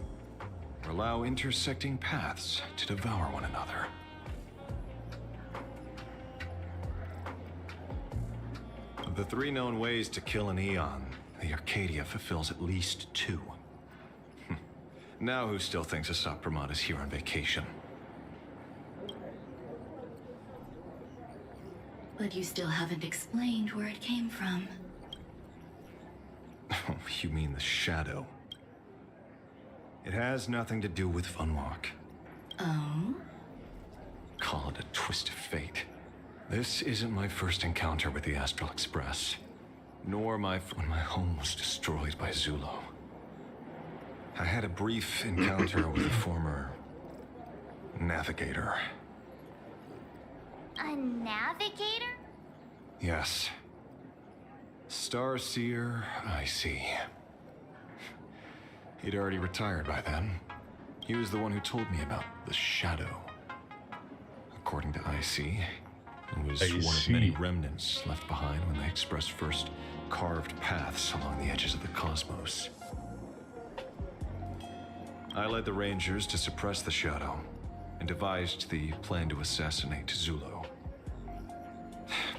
or allow intersecting paths to devour one another. Of the 3 known ways to kill an Eon, the Arcadia fulfills at least 2. Now who still thinks Asat Pramod is here on vacation? But you still haven't explained where it came from. Oh, you mean the shadow? It has nothing to do with Funwalk. Oh? Call it a twist of fate. This isn't my first encounter with the Astral Express, nor when my home was destroyed by Zulo. I had a brief encounter with a former navigator. A navigator? Yes. Starseer, I see. He'd already retired by then. He was the one who told me about the shadow. According to IC, it was one of many remnants left behind when the Express first carved paths along the edges of the cosmos. I led the Rangers to suppress the shadow and devised the plan to assassinate Zulo.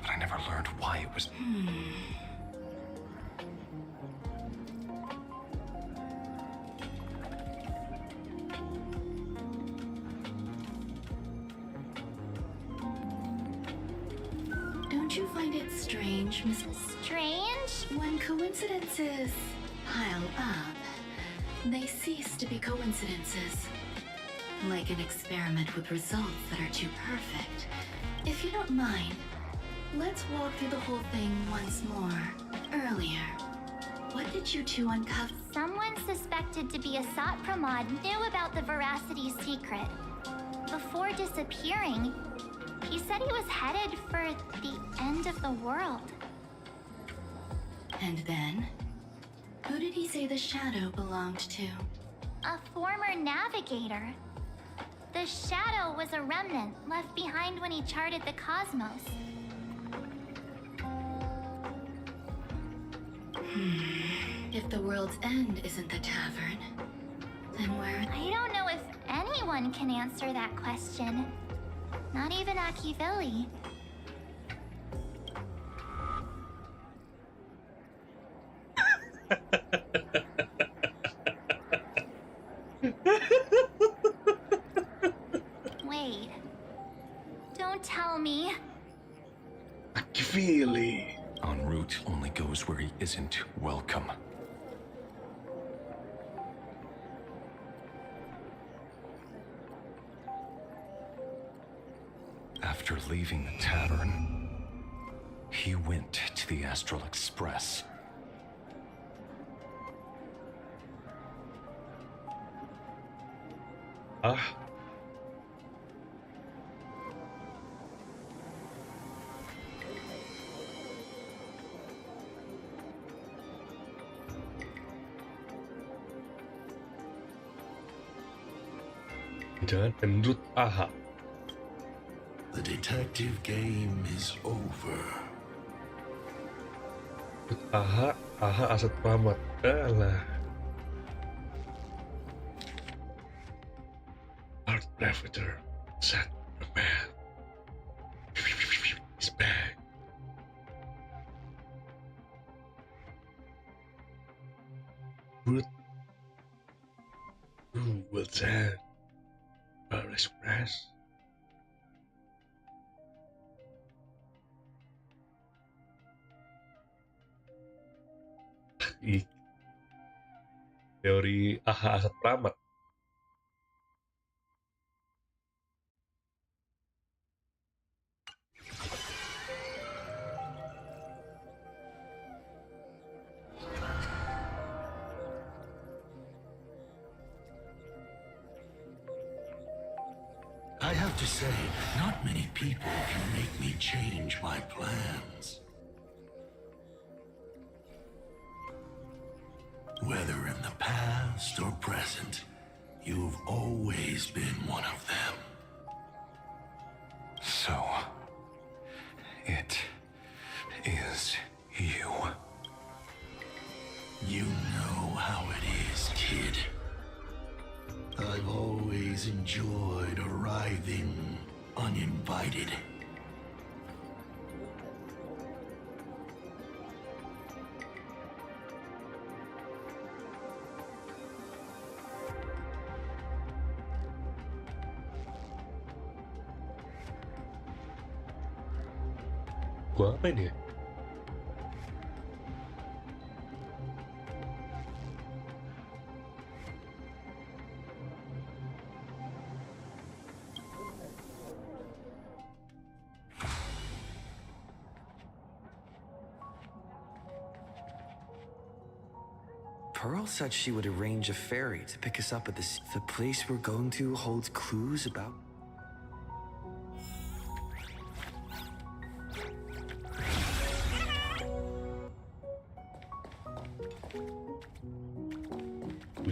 But I never learned why it was... Don't you find it strange, Miss... Strange? When coincidences pile up, they cease to be coincidences. Like an experiment with results that are too perfect. If you don't mind, let's walk through the whole thing once more. Earlier, what did you 2 uncover? Someone suspected to be Asat Pramod knew about the Veracity's secret. Before disappearing, he said he was headed for the end of the world. And then? Who did he say the shadow belonged to? A former navigator. The shadow was a remnant left behind when he charted the cosmos. If the world's end isn't the tavern, then where... I don't know if anyone can answer that question. Not even Akivilli. Wait. Don't tell me. Really? En route only goes where he isn't welcome. After leaving the tavern, he went to the Astral Express. Jangan Enrut Aha. The detective game is over. Aha Asat Pramod. Alah. Art Navigator. Set the man. He's back. Good. Who will tell? Express. Teori Aha Asat Pramod. I have to say, not many people can make me change my plans. Whether in the past or present, you've always been one of them. So, it is you. You know how it is, kid. I've always enjoyed arriving uninvited. Gua apa ini ya? Pearl said she would arrange a ferry to pick us up at the place we're going to holds clues about.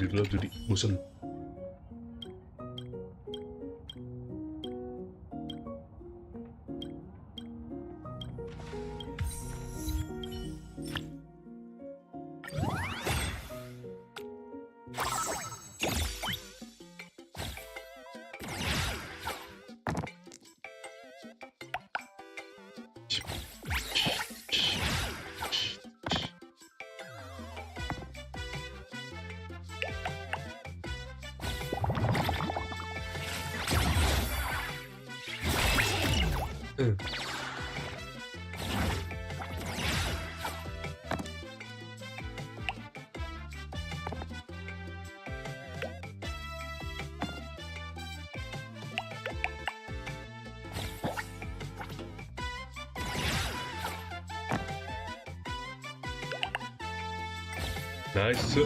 Jadi bosen. Nice.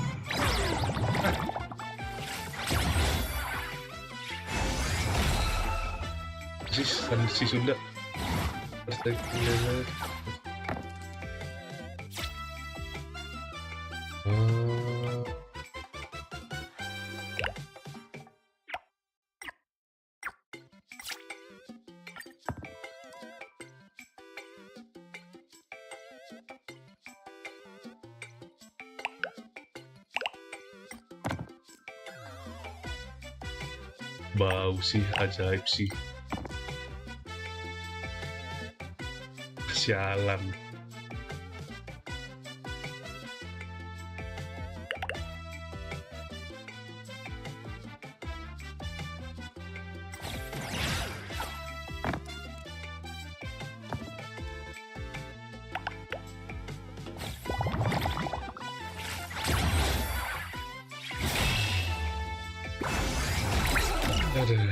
Si Sunda. Bau sih, ajaib sih. Sialan. Aduh.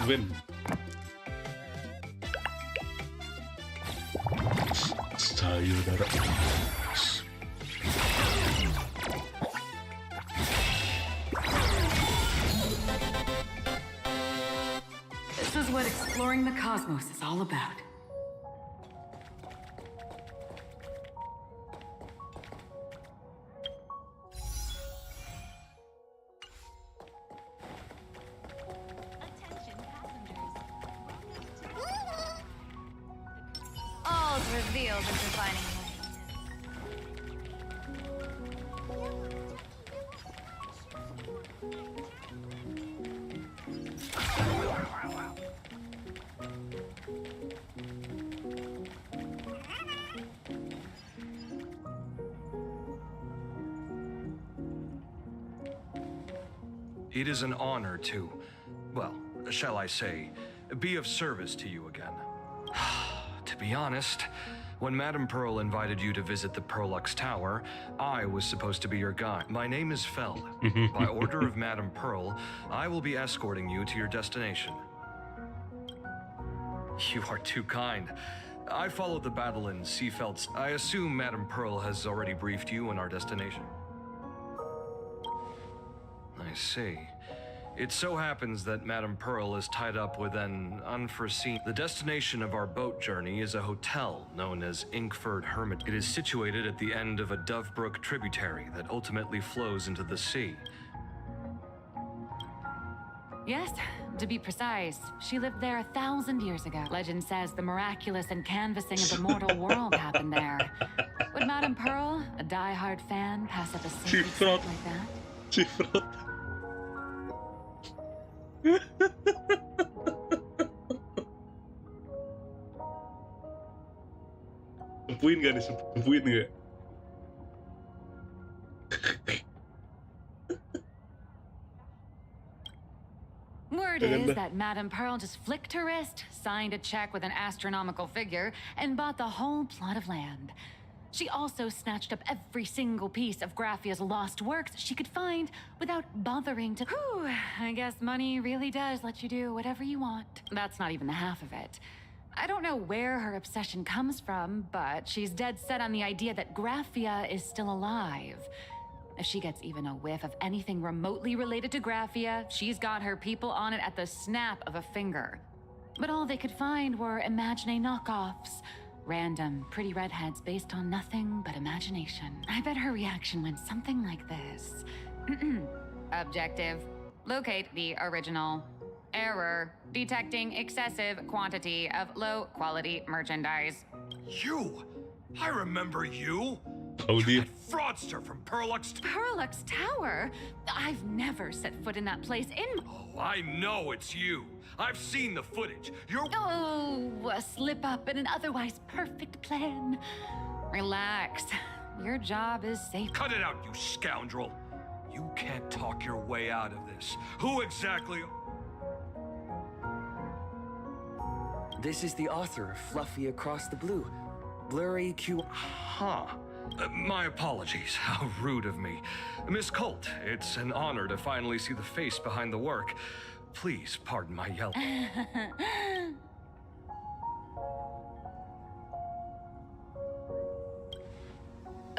Win. Sayur darah. This is what exploring the cosmos is all about. All's revealed in defining light. It is an honor to, well, shall I say, be of service to you again. To be honest, when Madame Pearl invited you to visit the Perlux Tower, I was supposed to be your guide. My name is Feld. By order of Madame Pearl, I will be escorting you to your destination. You are too kind. I followed the battle in Seafeld's. I assume Madame Pearl has already briefed you on our destination. I see. It so happens that Madame Pearl is tied up with an unforeseen... The destination of our boat journey is a hotel known as Inkford Hermit. It is situated at the end of a Dovebrook tributary that ultimately flows into the sea. Yes, to be precise, she lived there 1,000 years ago. Legend says the miraculous and canvassing of the mortal world happened there. Would Madame Pearl, a die-hard fan, pass up a sacred site like that? Cifrot. Tepuin gak nih? Tepuin gak? Word is that Madame Pearl just flicked her wrist, signed a check with an astronomical figure, and bought the whole plot of land. She also snatched up every single piece of Graphia's lost works she could find without bothering to... Whew, I guess money really does let you do whatever you want. That's not even the half of it. I don't know where her obsession comes from, but she's dead set on the idea that Graphia is still alive. If she gets even a whiff of anything remotely related to Graphia, she's got her people on it at the snap of a finger. But all they could find were Imagine knockoffs. Random, pretty redheads based on nothing but imagination. I bet her reaction went something like this. Objective. Locate the original. Error. Detecting excessive quantity of low-quality merchandise. You? I remember you. Baldie. That fraudster from Perlux... Perlux Tower? I've never set foot in that place in... Oh, I know it's you. I've seen the footage. You're... Oh, a slip-up in an otherwise perfect plan. Relax. Your job is safe. Cut it out, you scoundrel. You can't talk your way out of this. Who exactly... This is the author of Fluffy Across the Blue. Blurry Q... Huh. My apologies. How rude of me. Miss Colt, it's an honor to finally see the face behind the work. Please pardon my yell.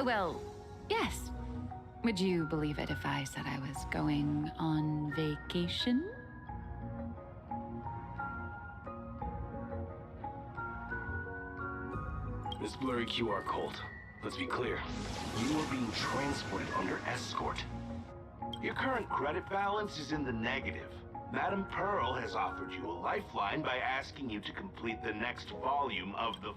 Well, yes. Would you believe it if I said I was going on vacation? Miss Blurry QR Colt, let's be clear. You are being transported under escort. Your current credit balance is in the negative. Madame Pearl has offered you a lifeline by asking you to complete the next volume of the...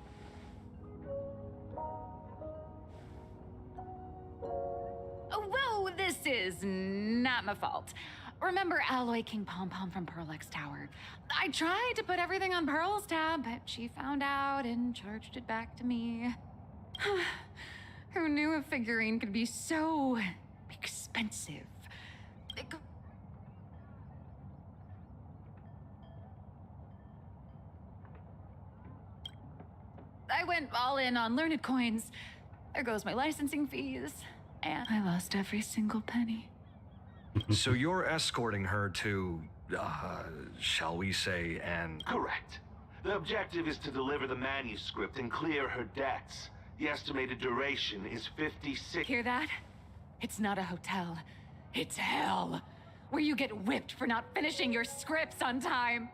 Whoa, this is not my fault. Remember Alloy King Pom Pom from Perlux Tower? I tried to put everything on Pearl's tab, but she found out and charged it back to me. Who knew a figurine could be so expensive? I went all in on learned coins. There goes my licensing fees. And I lost every single penny. So you're escorting her to, shall we say, an... Correct. The objective is to deliver the manuscript and clear her debts. The estimated duration is 56... Hear that? It's not a hotel. It's hell. Where you get whipped for not finishing your scripts on time.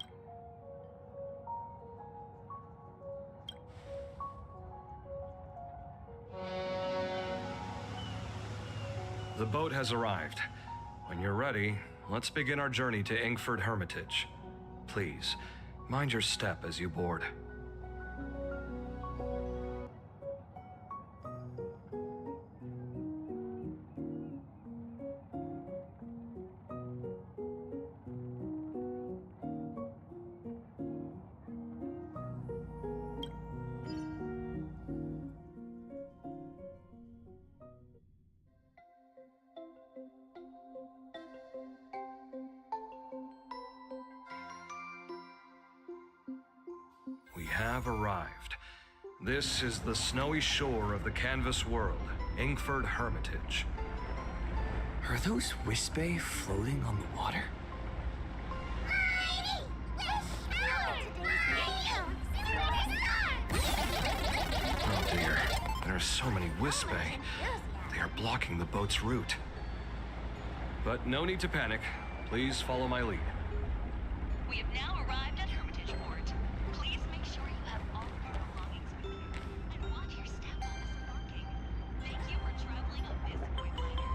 The boat has arrived. When you're ready, let's begin our journey to Inkford Hermitage. Please, mind your step as you board. have arrived. This is the snowy shore of the canvas world, Inkford Hermitage. Are those Wispe floating on the water? Oh dear, there are so many Wispe. They are blocking the boat's route. But no need to panic. Please follow my lead. We have now arrived at Hermitage Port. Please make sure you have all of your belongings with you. And watch your step on this parking. Thank you for traveling on this void liner.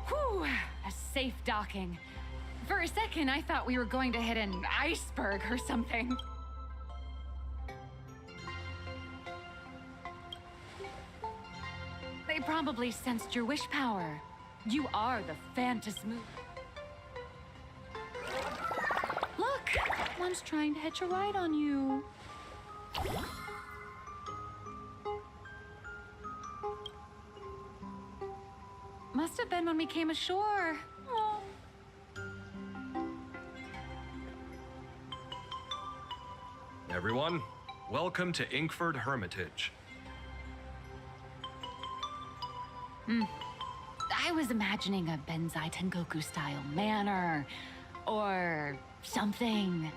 Whew, a safe docking. For a second, I thought we were going to hit an iceberg or something. They probably sensed your wish power. You are the Phantasmoon. Look, one's trying to hitch a ride on you. Must have been when we came ashore. Oh. Everyone, welcome to Inkford Hermitage. I was imagining a Benzai Tengoku style manor or something.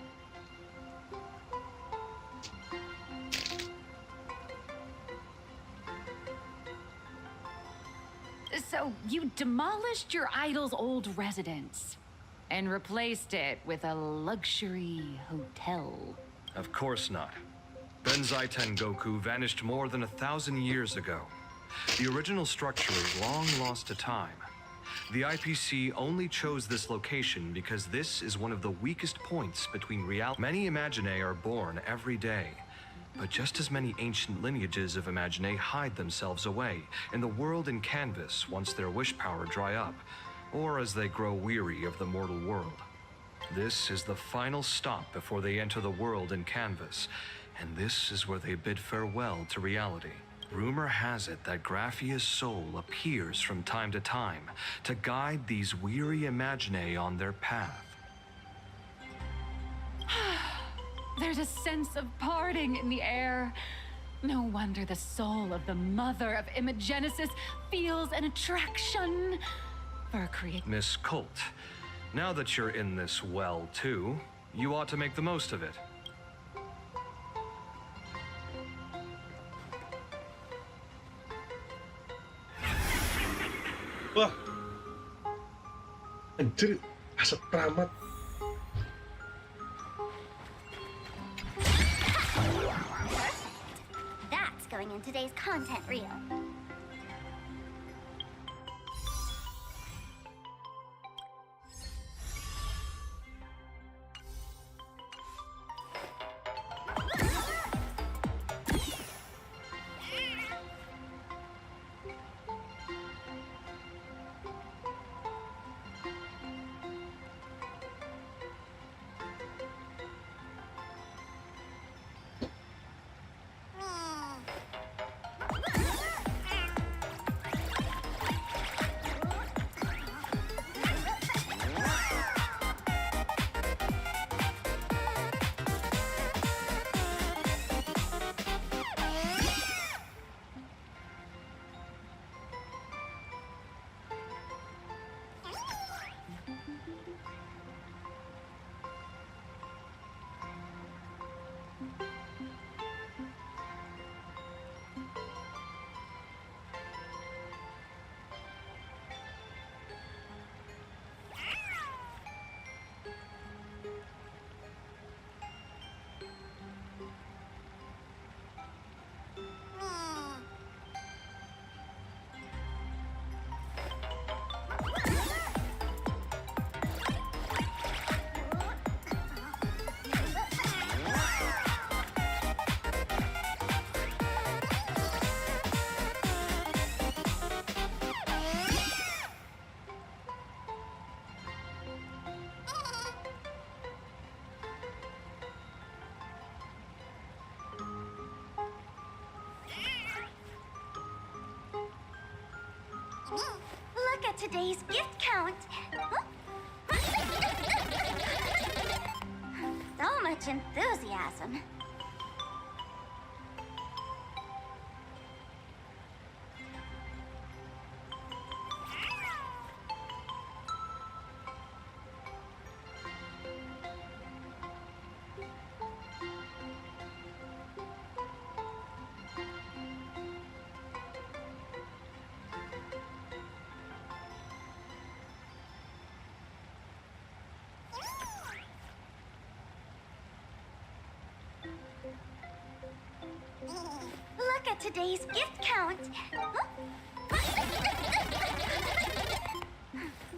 So you demolished your idol's old residence and replaced it with a luxury hotel. Of course not. Benzai Tengoku vanished more than 1,000 years ago. The original structure is long lost to time. The IPC only chose this location because this is one of the weakest points between reality. Many Imaginae are born every day, but just as many ancient lineages of Imaginae hide themselves away in the world in canvas once their wish power dry up, or as they grow weary of the mortal world. This is the final stop before they enter the world in canvas, and this is where they bid farewell to reality. Rumor has it that Graphia's soul appears from time to time to guide these weary Imaginae on their path. There's a sense of parting in the air. No wonder the soul of the mother of Imagenesis feels an attraction for a Miss Colt, now that you're in this well too, you ought to make the most of it. Wah, anjir, asap keramat. That's going in today's content reel. Look at today's gift count. So much enthusiasm. Look at today's gift count.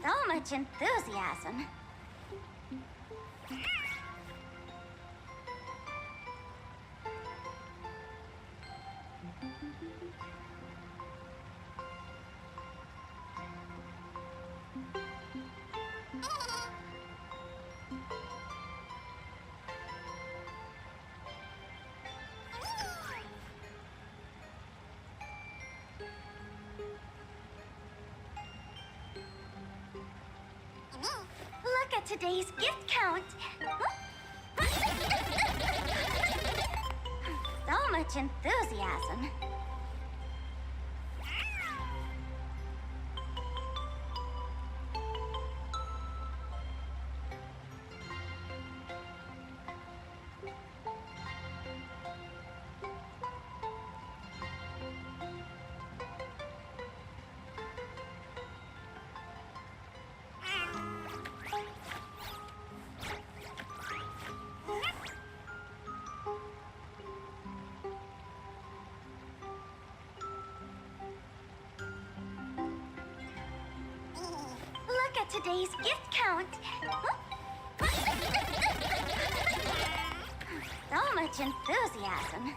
So much enthusiasm. Look at today's gift count. So much enthusiasm. Look at today's gift count. So much enthusiasm.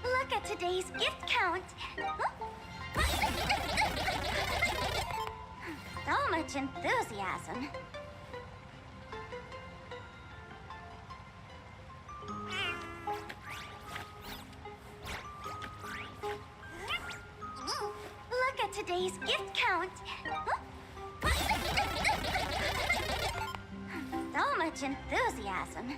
Look at today's gift count. So much enthusiasm. Look at today's gift count. So much enthusiasm.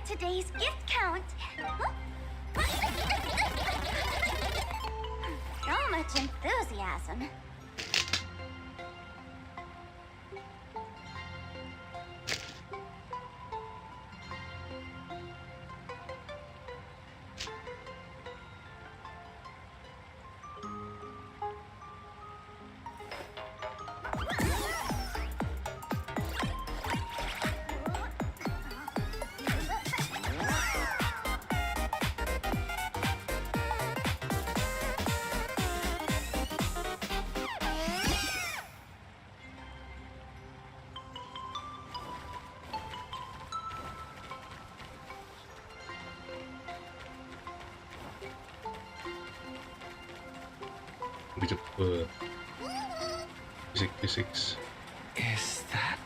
at today's gift count. So much enthusiasm. Lebih cepet. Fisik. Is that...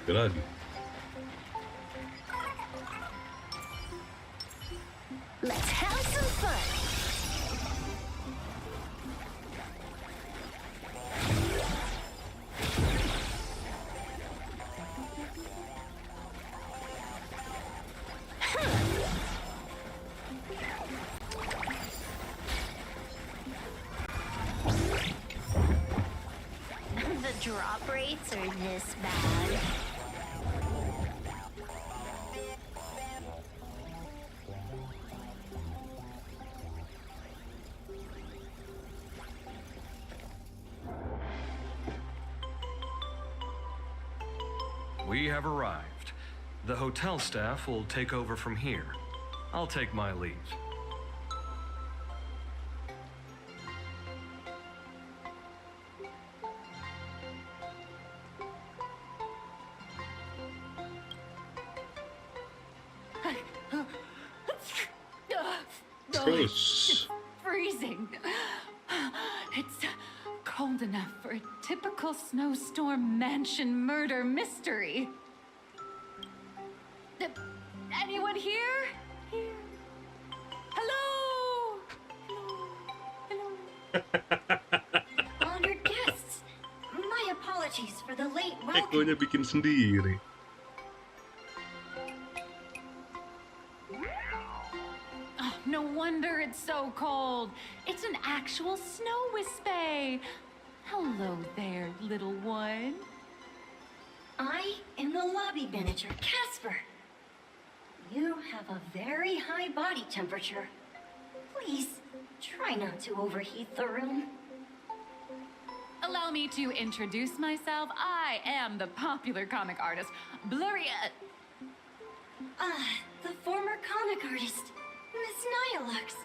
Ada lagi. Let's have some fun. The drop rates are this bad. We have arrived. The hotel staff will take over from here. I'll take my leave. Gross. Freezing. It's cold enough for a typical snowstorm mansion murder mystery. Anyone here? Here. Hello? Honored guests, my apologies for the late welcome. Egonya bikin sendiri. Oh, no wonder it's so cold. It's an actual snow wispy. Hello there, little one. I am the lobby manager, Casper. You have a very high body temperature. Please, try not to overheat the room. Allow me to introduce myself. I am the popular comic artist, Blurry. The former comic artist, Miss Nyalux.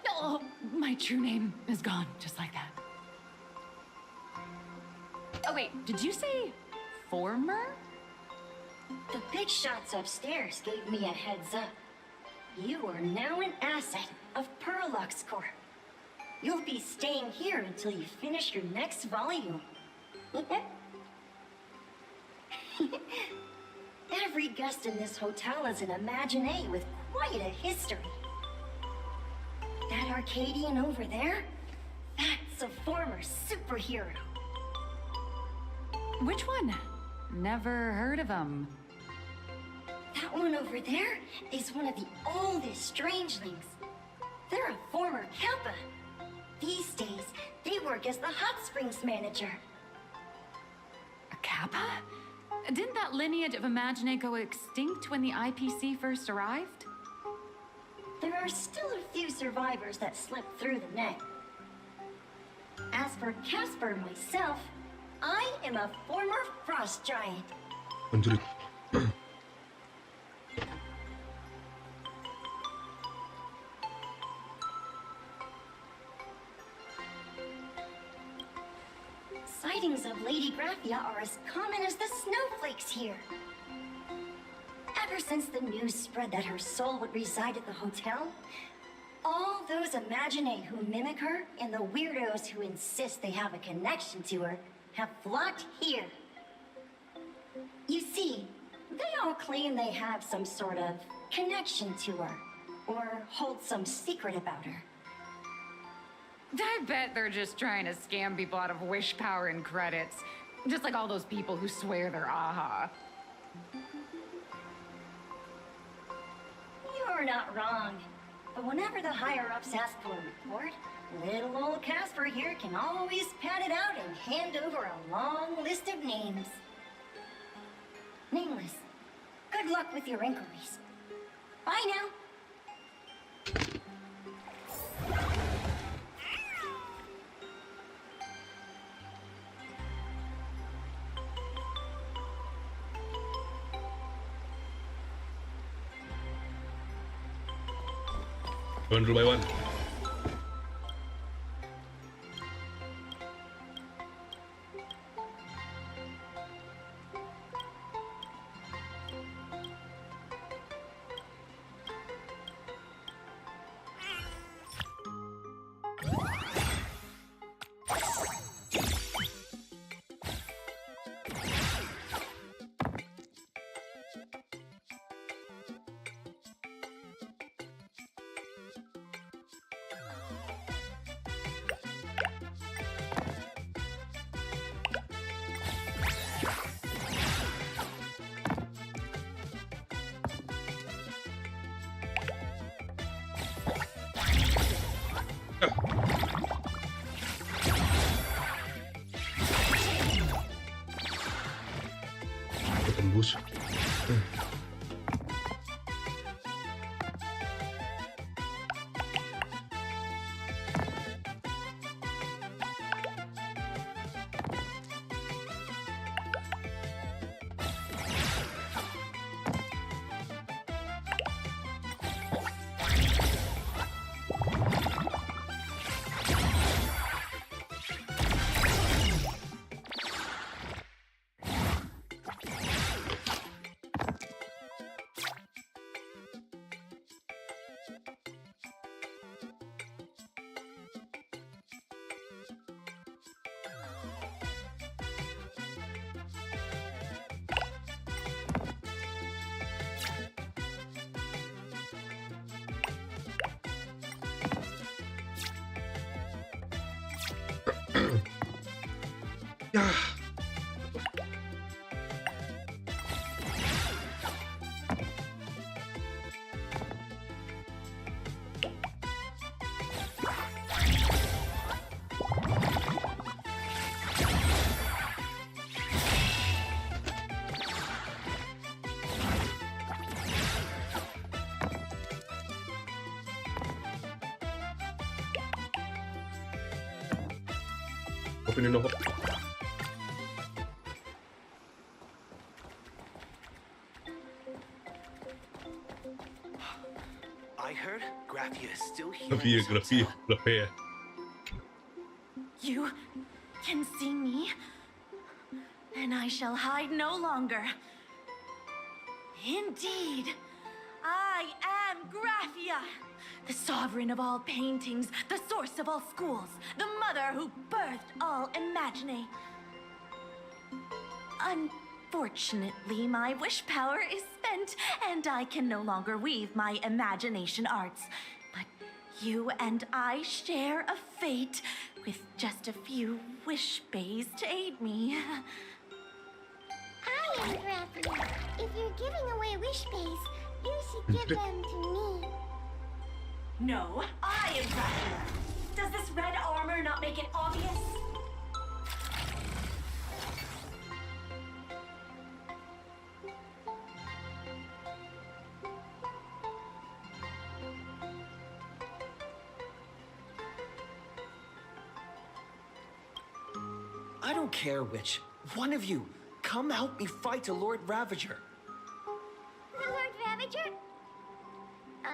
Oh, my true name is gone, just like that. Oh wait, did you say former? The big shots upstairs gave me a heads up. You are now an asset of Perlux Corp. You'll be staying here until you finish your next volume. Every guest in this hotel is an Imaginee with quite a history. That Arcadian over there? That's a former superhero. Which one? Never heard of him. That one over there is one of the oldest strangelings. They're a former Kappa. These days, they work as the hot springs manager. A Kappa? Didn't that lineage of Imaginee go extinct when the IPC first arrived? There are still a few survivors that slipped through the net. As for Casper and myself, I am a former frost giant. Anjir. Sightings of Lady Graphia are as common as the snowflakes here. Ever since the news spread that her soul would reside at the hotel, all those Imaginee who mimic her and the weirdos who insist they have a connection to her have flocked here. You see, they all claim they have some sort of connection to her. or hold some secret about her. I bet they're just trying to scam people out of wish power and credits. Just like all those people who swear they're AHA. You're not wrong. But whenever the higher-ups ask for a report, little old Casper here can always pad it out and hand over a long list of names. Nameless, good luck with your inquiries. Bye now. One by one. Tembus. Ya. Opening up. I heard Graphia is still here. Graphia. You can see me, and I shall hide no longer. Indeed, I am Graphia, the sovereign of all paintings, the source of all schools, the mother who birthed all Imagine. Unfortunately, my wish power is spent, and I can no longer weave my imagination arts. But you and I share a fate, with just a few wish bays to aid me. I am Graphia. If you're giving away wish bays, you should give them to me. No, I am Graphia. Does this red armor not make it obvious? I don't care which. One of you, come help me fight the Lord Ravager. The Lord Ravager?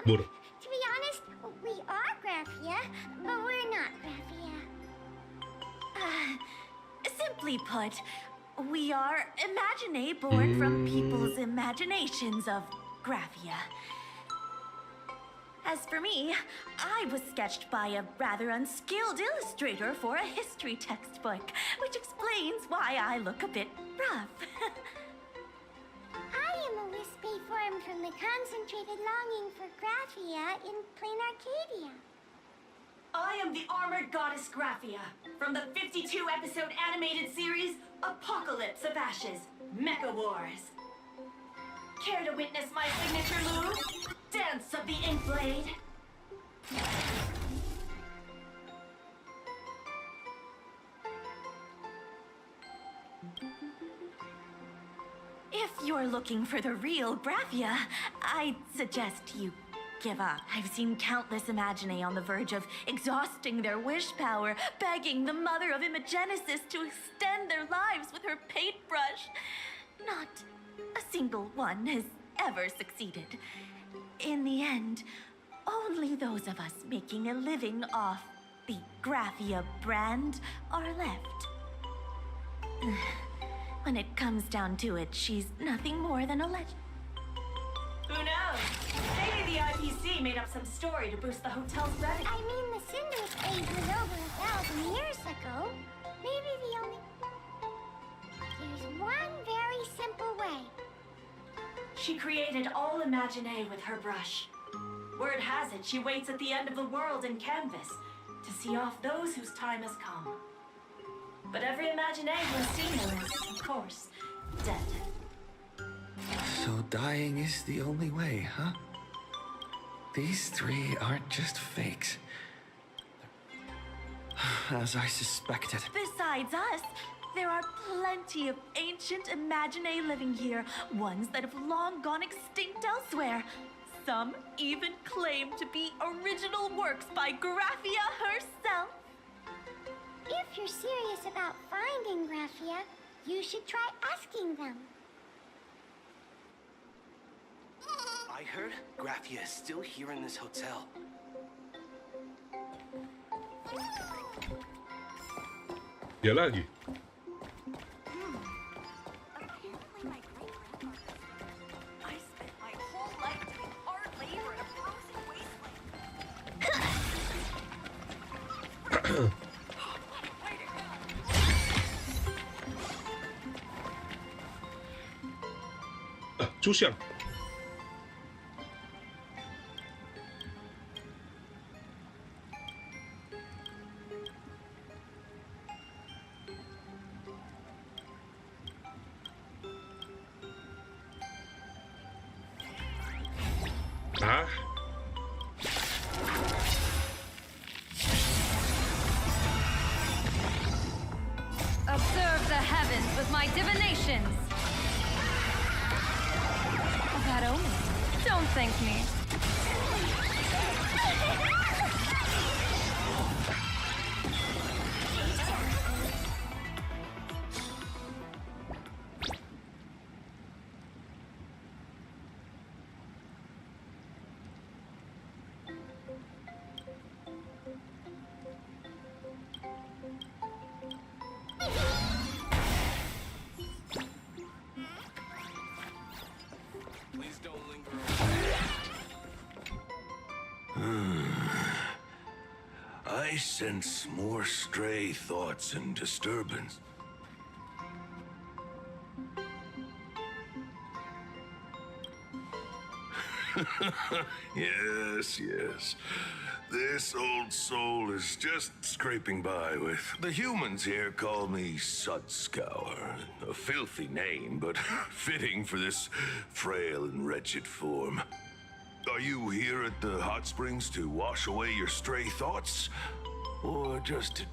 Bur. To be honest, we are Graphia, but we're not Graphia. Simply put, we are Imagine born from people's imaginations of Graphia. As for me, I was sketched by a rather unskilled illustrator for a history textbook, which explains why I look a bit rough. I am a wish bay formed from the concentrated longing for Graphia in plain Arcadia. I am the armored goddess Graphia from the 52-episode animated series Apocalypse of Ashes, Mecha Wars. Care to witness my signature move? Dance of the Inkblade. If you're looking for the real Graphia, I'd suggest you give up. I've seen countless Imaginae on the verge of exhausting their wish power, begging the mother of Imagenesis to extend their lives with her paintbrush. Not a single one has ever succeeded. In the end, only those of us making a living off the Graphia brand are left. When it comes down to it, she's nothing more than a legend. Who knows? Maybe the IPC made up some story to boost the hotel's revenue. I mean, the Cinder's age was over 1,000 years ago. Maybe the only... There's one very simple way. She created all Imaginae with her brush. Word has it, she waits at the end of the world in canvas to see off those whose time has come. But every Imaginae who has seen her is, of course, dead. So dying is the only way, huh? These three aren't just fakes. As I suspected. Besides us, there are plenty of ancient Imaginae living here, ones that have long gone extinct elsewhere. Some even claim to be original works by Graphia herself. If you're serious about finding Graphia, you should try asking them. I heard Graphia is still here in this hotel. Dia lagi. Apparently my great-grandfather. I spent my whole life doing hard labor in a frozen wasteland. 朱相。啊？ Observe the heavens with my divinations. That omen. Don't thank me. I sense more stray thoughts and disturbance. Yes, yes. This old soul is just scraping by with... The humans here call me Sudscour. A filthy name, but fitting for this frail and wretched form. Are you here at the hot springs to wash away your stray thoughts? Or just to...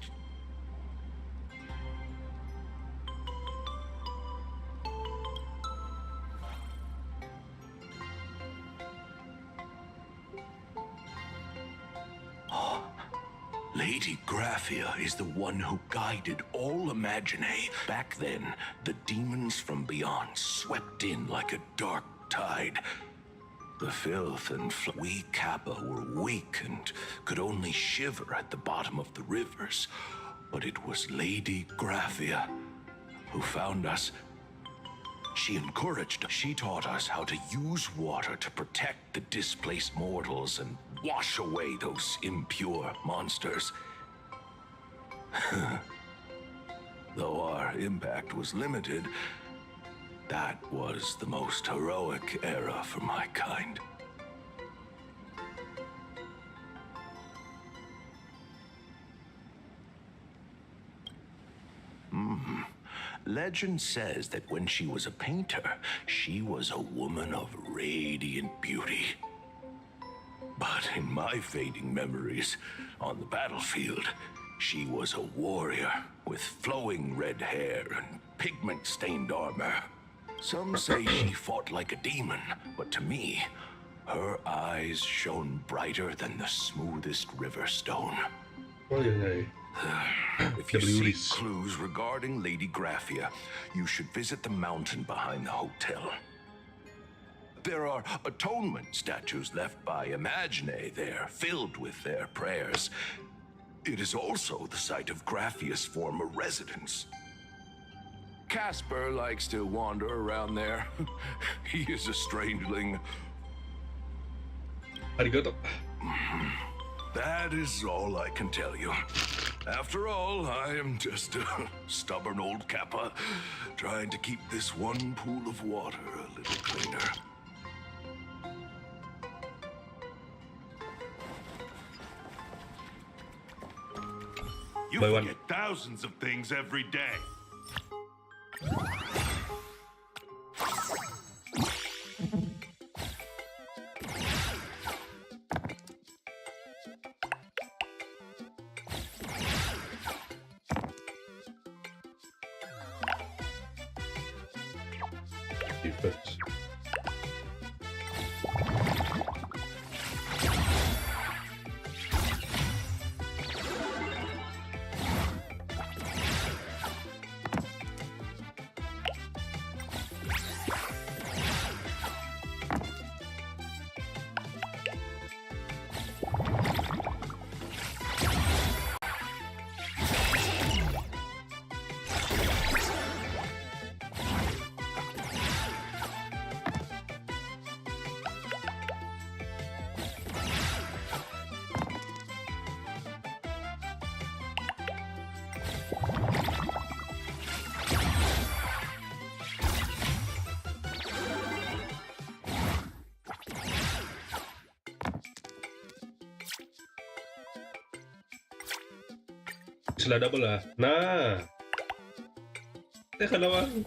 Lady Graphia is the one who guided all Imaginae. Back then, the demons from beyond swept in like a dark tide. The filth and we Kappa were weak and could only shiver at the bottom of the rivers. But it was Lady Graphia who found us. She encouraged us. She taught us how to use water to protect the displaced mortals and wash away those impure monsters. Though our impact was limited, That was the most heroic era for my kind. Legend says that when she was a painter, she was a woman of radiant beauty. But in my fading memories, on the battlefield, she was a warrior with flowing red hair and pigment-stained armor. Some say she fought like a demon, but to me, her eyes shone brighter than the smoothest river stone. If you seek clues regarding Lady Graphia, you should visit the mountain behind the hotel. There are atonement statues left by Imagine there, filled with their prayers. It is also the site of Graphia's former residence. Casper likes to wander around there. He is a strangeling. Arigato. That is all I can tell you. After all, I am just a stubborn old Kappa, trying to keep this one pool of water a little cleaner. You forget thousands of things every day. Defense. Sila double ah. Nah. Teka naman.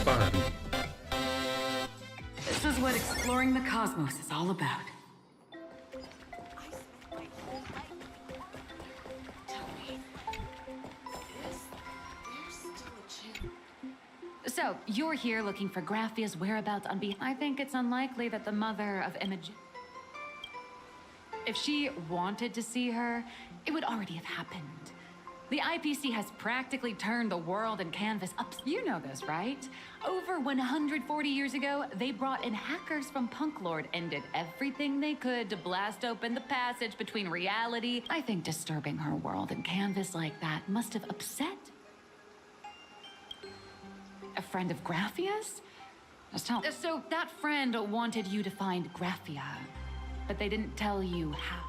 Fun. This is what exploring the cosmos is all about. So, you're here looking for Graphia's whereabouts on I think it's unlikely that the mother of Imogen... If she wanted to see her, it would already have happened. The IPC has practically turned the world and canvas up. You know this, right? Over 140 years ago, they brought in hackers from Punklord and did everything they could to blast open the passage between reality. I think disturbing her world and canvas like that must have upset a friend of Graphia's? Just tell. So that friend wanted you to find Graphia, but they didn't tell you how.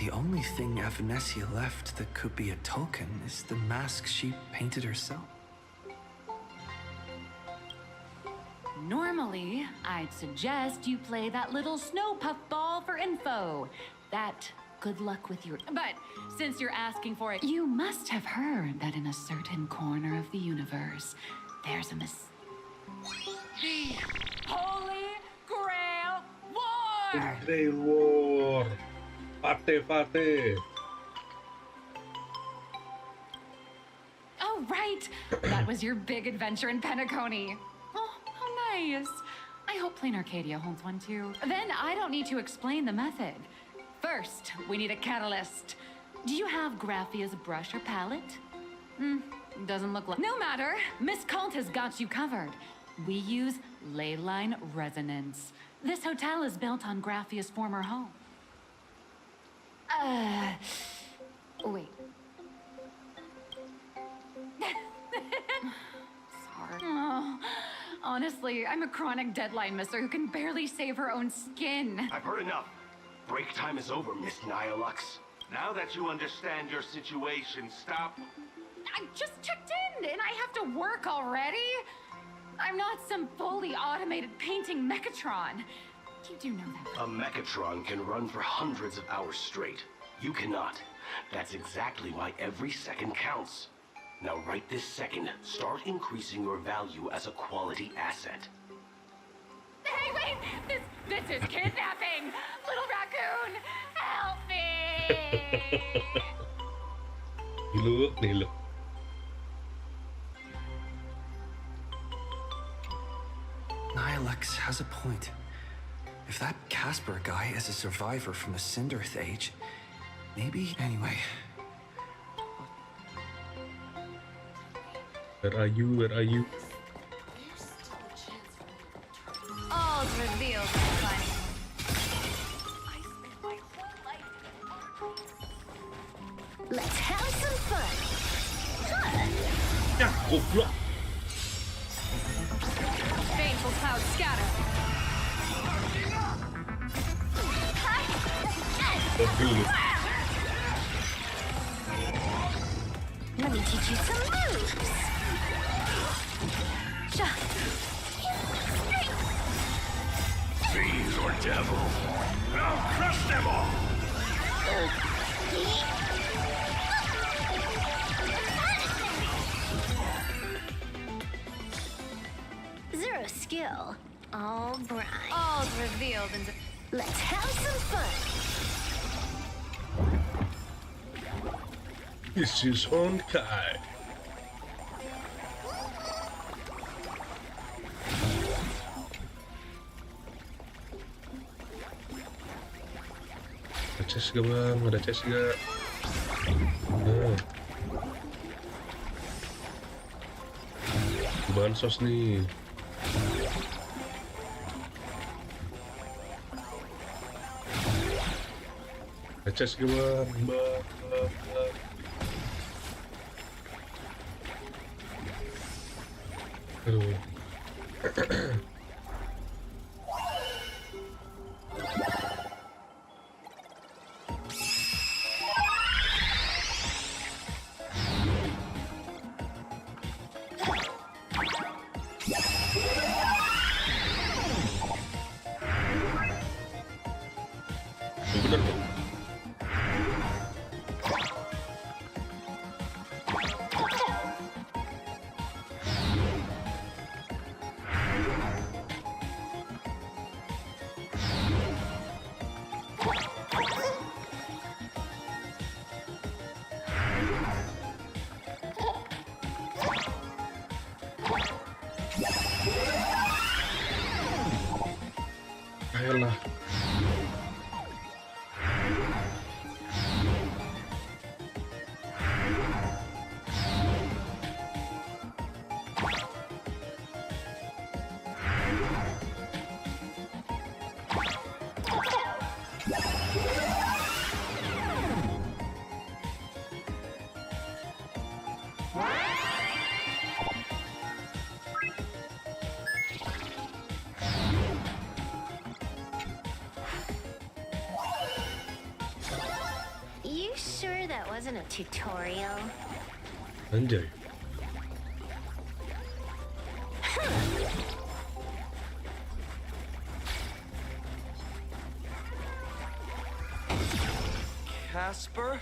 The only thing Avanessia left that could be a token is the mask she painted herself. Normally, I'd suggest you play that little snow puff ball for info. That good luck with your... But since you're asking for it, you must have heard that in a certain corner of the universe, there's a The Holy Grail War! Grail War! Fate! Oh, right! That was your big adventure in Penacony. Oh, how nice. I hope Plain Arcadia holds one too. Then I don't need to explain the method. First, we need a catalyst. Do you have Graphia's brush or palette? Doesn't look like... No matter! Miss Cult has got you covered. We use leyline resonance. This hotel is built on Graphia's former home. Wait. Sorry. Oh, honestly, I'm a chronic deadline misser who can barely save her own skin. I've heard enough. Break time is over, Miss Nihilux. Now that you understand your situation, stop. I just checked in and I have to work already. I'm not some fully automated painting Mechatron. You do know that. A Mechatron can run for hundreds of hours straight. You cannot. That's exactly why every second counts. Now right this second, start increasing your value as a quality asset. Hey, wait! This is kidnapping! Little raccoon, help me! Look. Nihilux has a point. If that Casper guy is a survivor from the Cinderth Age, maybe... Anyway... Where are you? All's revealed in the final. Let's have some fun. Ya, goblok. Baneful clouds scatter. Let me teach you some moves. Fiends or devil, I'll crush them all! Zero skill. All bright. All's revealed in the... Let's have some fun. This is Honkai. Ada chest gak bang? Ada chest gak? Nah. Bansos nih. Ada chest gak bang? Aduh. Bener dong. Ayolah. You sure that wasn't a tutorial? Anjay. Casper?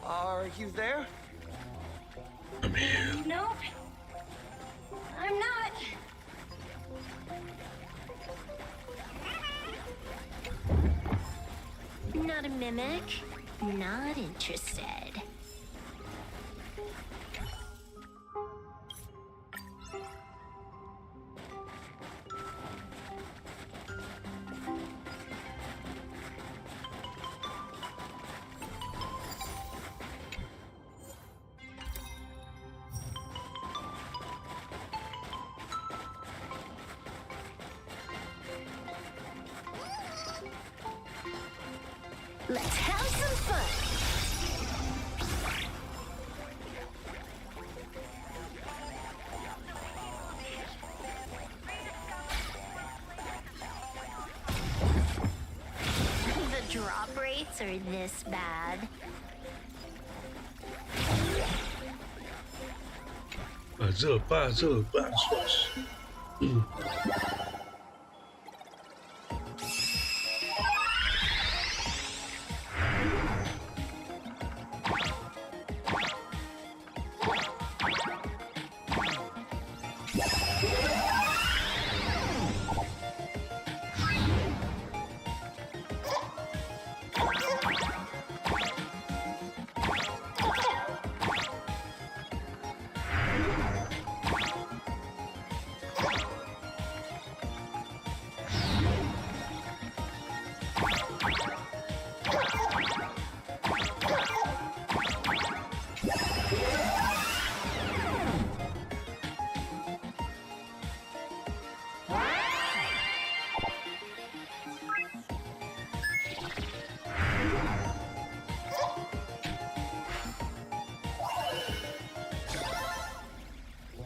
Are you there? I'm here. Nope. I'm not. Not a mimic. Not interested. Let's have some fun. are this bad. Puzzle, puzzles.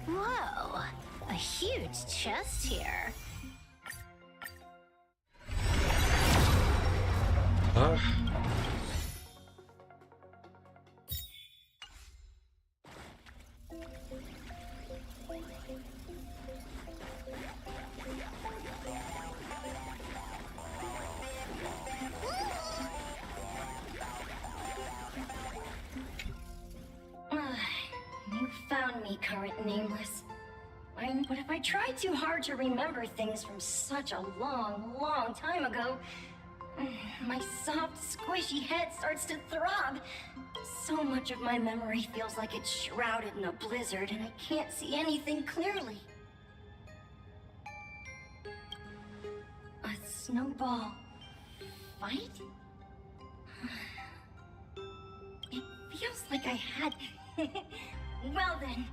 Whoa, a huge chest here. Ah. You found me, current nameless. But if I try too hard to remember things from such a long, long time ago, my soft, squishy head starts to throb. So much of my memory feels like it's shrouded in a blizzard, and I can't see anything clearly. A snowball fight? It feels like I had... Well then.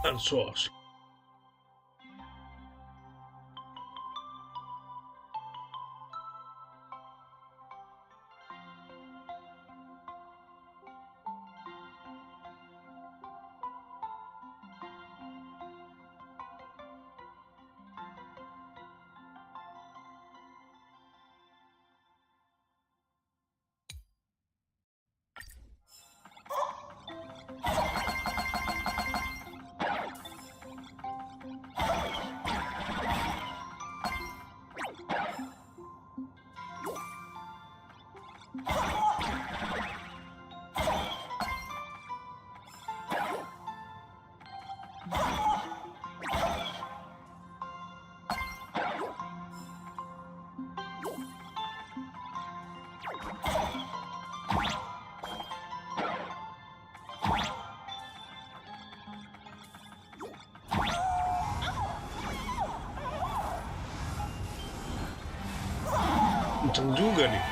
And sauce. Kenceng juga nih.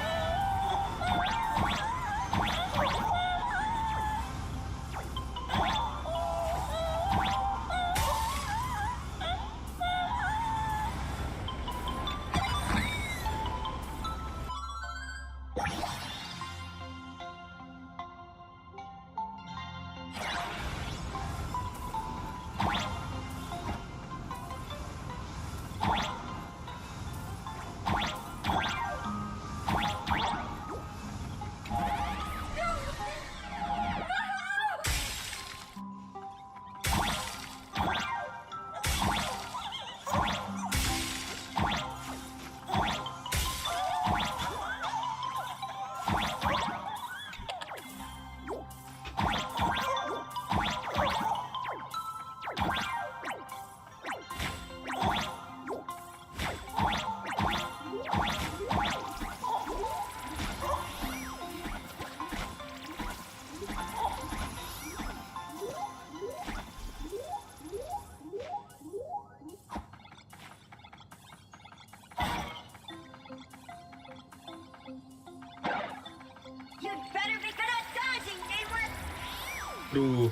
Aduh.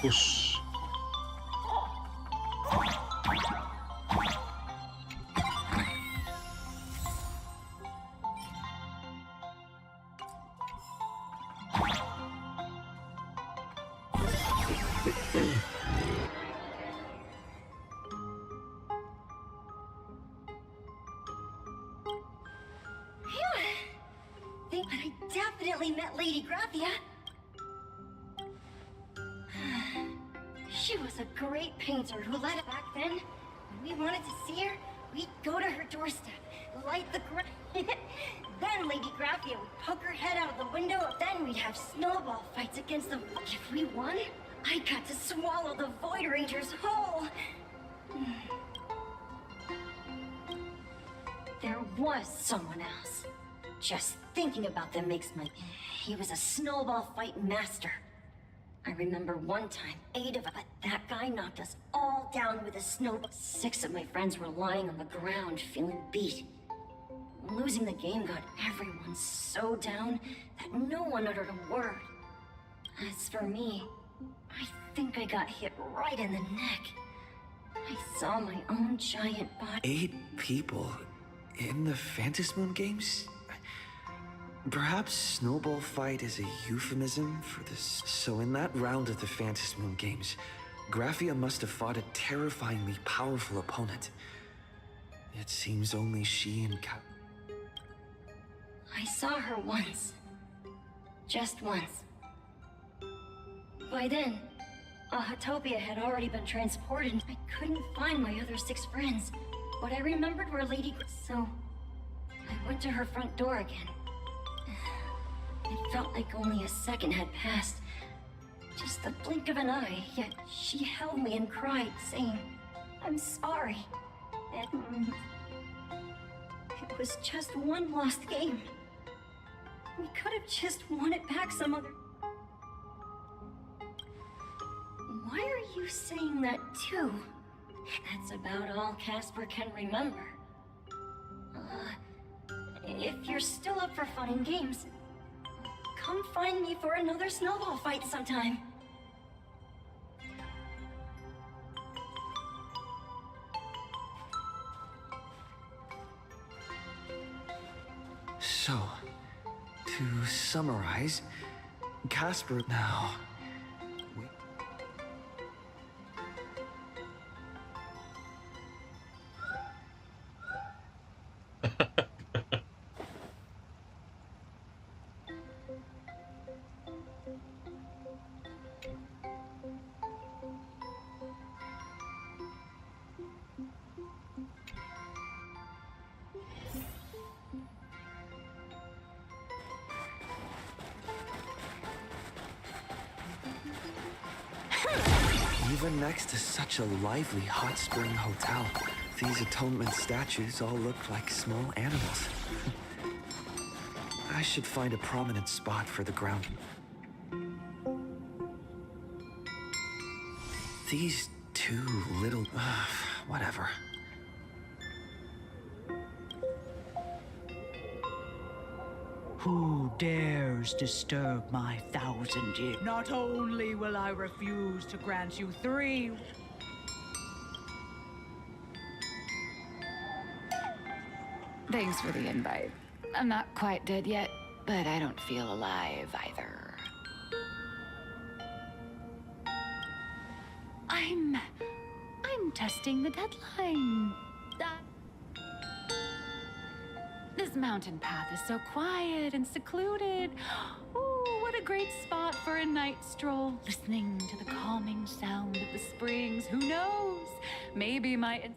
Mampus. Think that I definitely met Lady Graphia. She was a great painter who led it back then. When we wanted to see her, we'd go to her doorstep, light the Then Lady Graphia would poke her head out of the window, then we'd have snowball fights against the... If we won, I got to swallow the Void Rangers whole. There was someone else. Just thinking about them makes my... He was a snowball fight master. I remember one time, 8 of us, but that guy knocked us all down with a snowball. 6 of my friends were lying on the ground, feeling beat. Losing the game got everyone so down that no one uttered a word. As for me, I think I got hit right in the neck. I saw my own giant body. 8 people in the Phantasmoon games? Perhaps snowball fight is a euphemism for this. So in that round of the Phantasmoon games, Graphia must have fought a terrifyingly powerful opponent. It seems only she and I saw her once. Just once. By then, Ahatopia had already been transported. I couldn't find my other 6 friends, but I remembered where Lady... So, I went to her front door again. It felt like only a second had passed. Just the blink of an eye, yet she held me and cried, saying, "I'm sorry." And it was just one lost game. We could have just won it back some other... Why are you saying that too? That's about all Casper can remember. If you're still up for fun and games, come find me for another snowball fight sometime. So, to summarize, Casper now... Even next to such a lively hot spring hotel, these atonement statues all look like small animals. I should find a prominent spot for the ground. These 2 little... whatever. Who dares disturb my 1,000 years? Not only will I refuse to grant you 3... Thanks for the invite. I'm not quite dead yet, but I don't feel alive either. I'm testing the deadline. This mountain path is so quiet and secluded. Ooh, what a a great spot for a night stroll, listening to the calming sound of the springs. Who knows? Maybe my...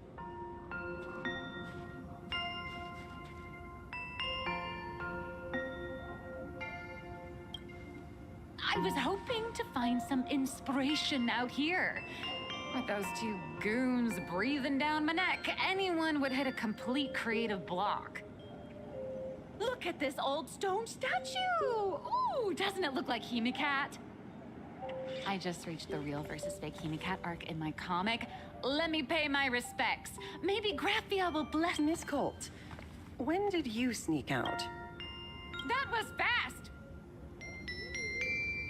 I was hoping to find some inspiration out here. With those two goons breathing down my neck, anyone would hit a complete creative block. Look at this old stone statue! Ooh, doesn't it look like Hemicat? I just reached the real versus fake Hemicat arc in my comic. Let me pay my respects. Maybe Graphia will bless— Miss Colt, when did you sneak out? That was fast!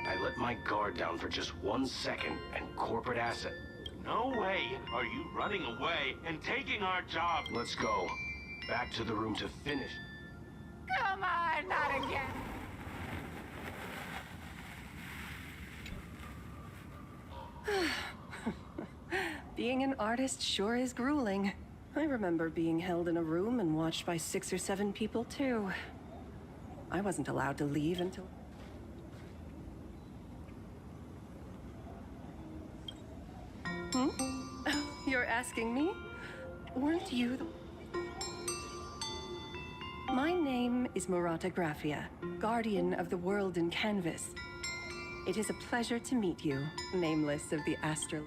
I let my guard down for just 1 second, and corporate asset. No way are you running away and taking our job. Let's go. Back to the room to finish. Come on, not again! Being an artist sure is grueling. I remember being held in a room and watched by 6 or 7 people, too. I wasn't allowed to leave until... You're asking me? Weren't you the... My name is Murata Graphia, guardian of the world in canvas. It is a pleasure to meet you, nameless of the astral...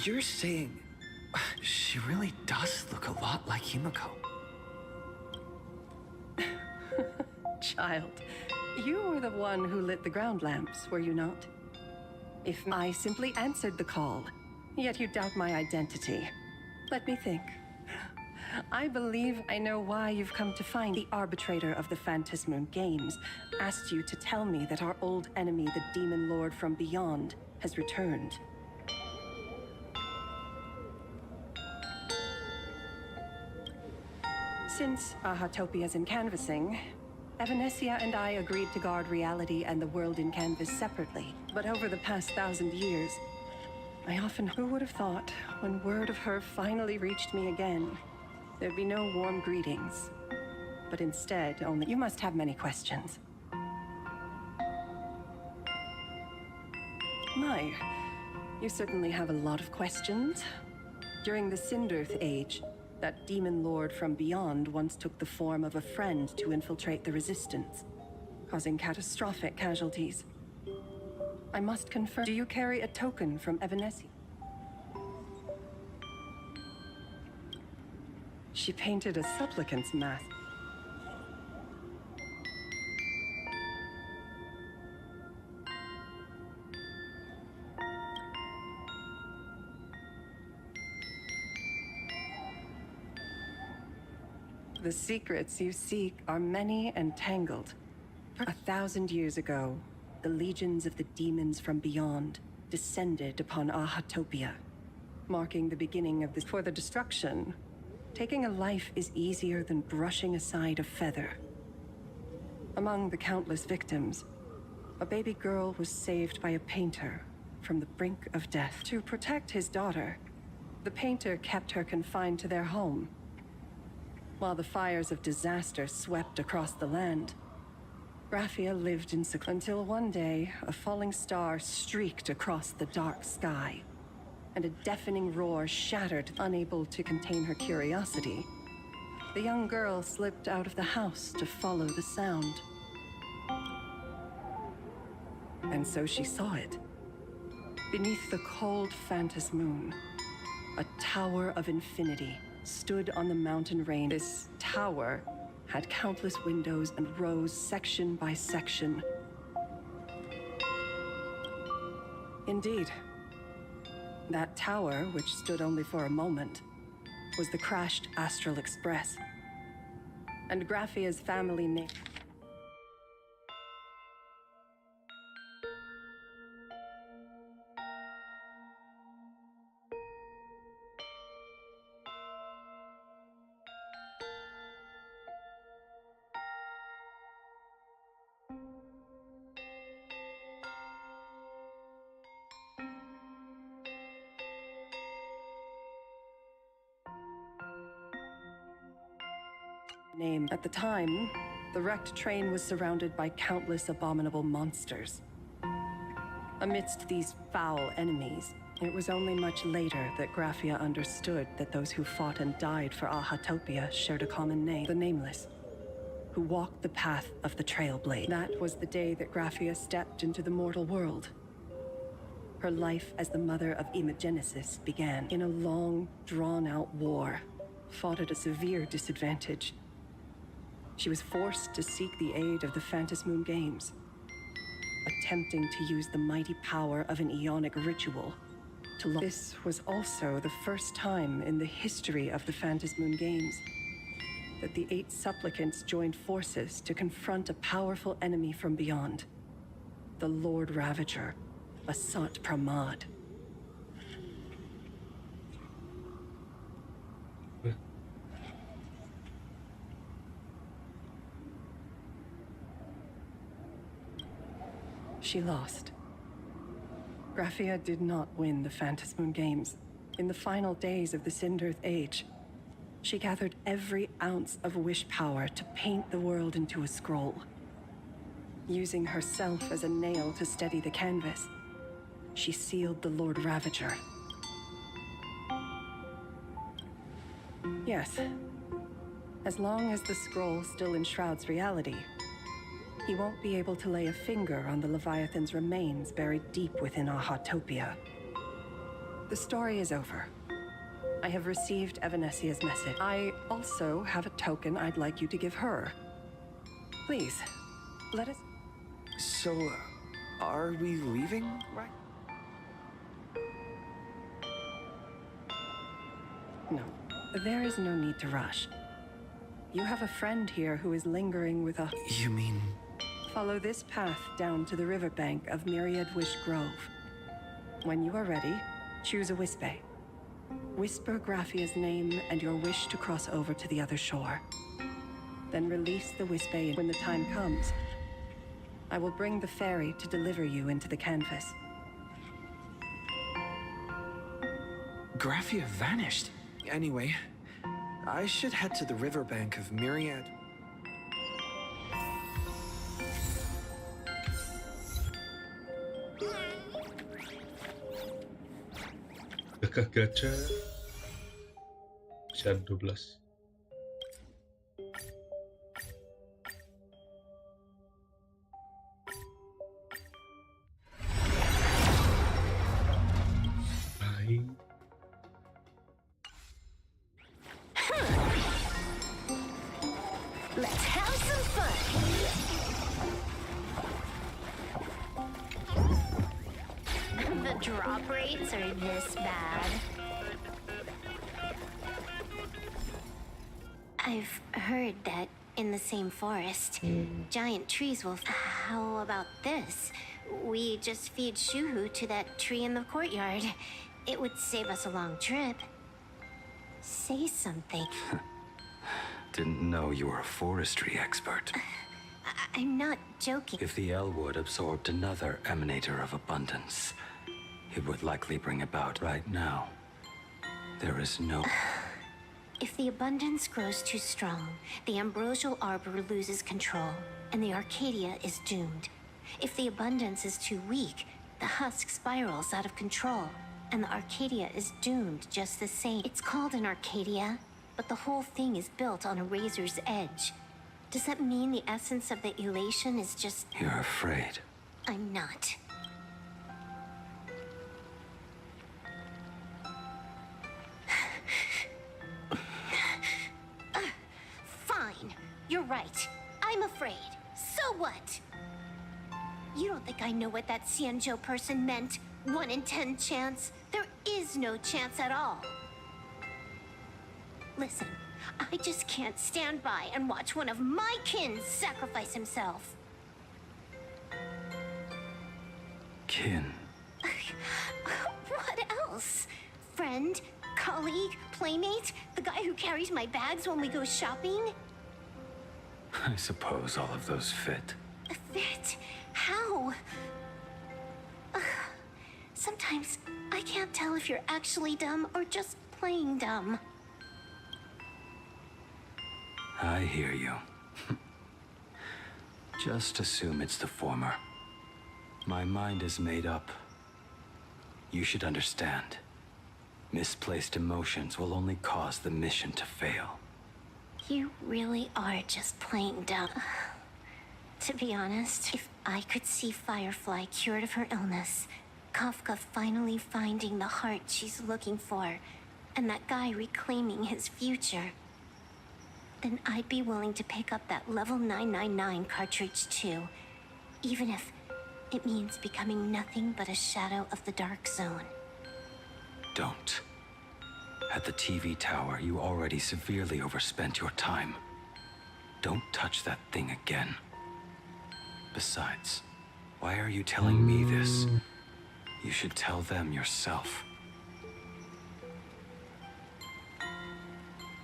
You're saying... She really does look a lot like Himiko. Child, you were the one who lit the ground lamps, were you not? If I simply answered the call, yet you doubt my identity. Let me think. I believe I know why you've come to find the arbitrator of the Phantasmoon Games asked you to tell me that our old enemy, the Demon Lord from Beyond, has returned. Since Ahatopia's in canvassing, Evanesia and I agreed to guard reality and the world in canvas separately. But over the past 1,000 years, who would have thought, when word of her finally reached me again, there'd be no warm greetings. But instead, only... You must have many questions. My, you certainly have a lot of questions. During the Cinderth Age, that demon lord from beyond once took the form of a friend to infiltrate the Resistance, causing catastrophic casualties. I must confirm, do you carry a token from Evanesia? She painted a supplicant's mask. The secrets you seek are many and tangled. 1,000 years ago, the legions of the demons from beyond descended upon Ahatopia, marking the beginning of for the destruction. Taking a life is easier than brushing aside a feather. Among the countless victims, a baby girl was saved by a painter from the brink of death. To protect his daughter, the painter kept her confined to their home. While the fires of disaster swept across the land, Graphia lived in seclusion until one day a falling star streaked across the dark sky, and a deafening roar shattered. Unable to contain her curiosity, the young girl slipped out of the house to follow the sound. And so she saw it. Beneath the cold Phantasmoon, a tower of infinity stood on the mountain range. This tower had countless windows and rose section by section. Indeed, that tower, which stood only for a moment, was the crashed Astral Express. And Graphia's family name. At the time, the wrecked train was surrounded by countless abominable monsters. Amidst these foul enemies, it was only much later that Graphia understood that those who fought and died for Ahatopia shared a common name, the Nameless, who walked the path of the Trailblade. That was the day that Graphia stepped into the mortal world. Her life as the mother of Imogenesis began in a long, drawn-out war, fought at a severe disadvantage. She was forced to seek the aid of the Phantasmoon Games, attempting to use the mighty power of an Ionic ritual to This was also the first time in the history of the Phantasmoon Games that the 8 supplicants joined forces to confront a powerful enemy from beyond, the Lord Ravager, Asat Pramad. She lost. Graphia did not win the Phantasmoon Games. In the final days of the Sindearth Age, she gathered every ounce of wish power to paint the world into a scroll. Using herself as a nail to steady the canvas, she sealed the Lord Ravager. Yes, as long as the scroll still enshrouds reality, he won't be able to lay a finger on the Leviathan's remains buried deep within Ahatopia. The story is over. I have received Evanesia's message. I also have a token I'd like you to give her. Please, let us... So, are we leaving, right? No, there is no need to rush. You have a friend here who is lingering with a... You mean... Follow this path down to the riverbank of Myriad Wish Grove. When you are ready, choose a Wispe. Whisper Graphia's name and your wish to cross over to the other shore. Then release the Wispe when the time comes. I will bring the ferry to deliver you into the canvas. Graphia vanished. Anyway, I should head to the riverbank of Myriad. Dekat gacha bisa 12. Baik. Let's have some fun. The drop rates are this bad. I've heard that in the same forest, giant trees will... How about this? We just feed Shuhu to that tree in the courtyard. It would save us a long trip. Say something. Didn't know you were a forestry expert. I'm not joking. If the Elwood absorbed another emanator of abundance, it would likely bring about right now. There is no... If the abundance grows too strong, the ambrosial arbor loses control, and the Arcadia is doomed. If the abundance is too weak, the husk spirals out of control, and the Arcadia is doomed just the same. It's called an Arcadia, but the whole thing is built on a razor's edge. Does that mean the essence of the elation is just... You're afraid. I'm not. Fine. You're right. I'm afraid. So what? You don't think I know what that Xianzhou person meant? 1 in 10 chance? There is no chance at all. Listen, I just can't stand by and watch one of my kin sacrifice himself. Kin. What else? Friend? Colleague? Playmate? The guy who carries my bags when we go shopping? I suppose all of those fit. Fit? How? Sometimes I can't tell if you're actually dumb or just plain dumb. I hear you. Just assume it's the former. My mind is made up. You should understand. Misplaced emotions will only cause the mission to fail. You really are just playing dumb. To be honest, if I could see Firefly cured of her illness, Kafka finally finding the heart she's looking for, and that guy reclaiming his future, then I'd be willing to pick up that level 999 cartridge too, even if it means becoming nothing but a shadow of the Dark Zone. Don't. At the TV tower, you already severely overspent your time. Don't touch that thing again. Besides, why are you telling me this? You should tell them yourself.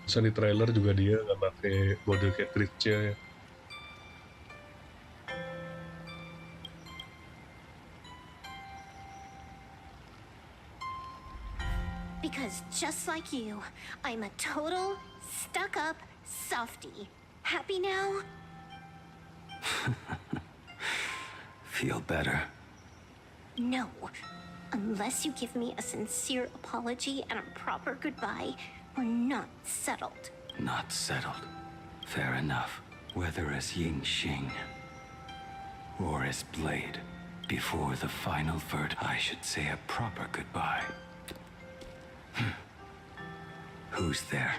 Masa di trailer juga dia nggak pakai mode cartridge-nya ya. Because just like you, I'm a total, stuck-up softie. Happy now? Feel better. No. Unless you give me a sincere apology and a proper goodbye, we're not settled. Not settled. Fair enough. Whether as Ying Xing or as Blade, before the final verdict, I should say a proper goodbye. Who's there?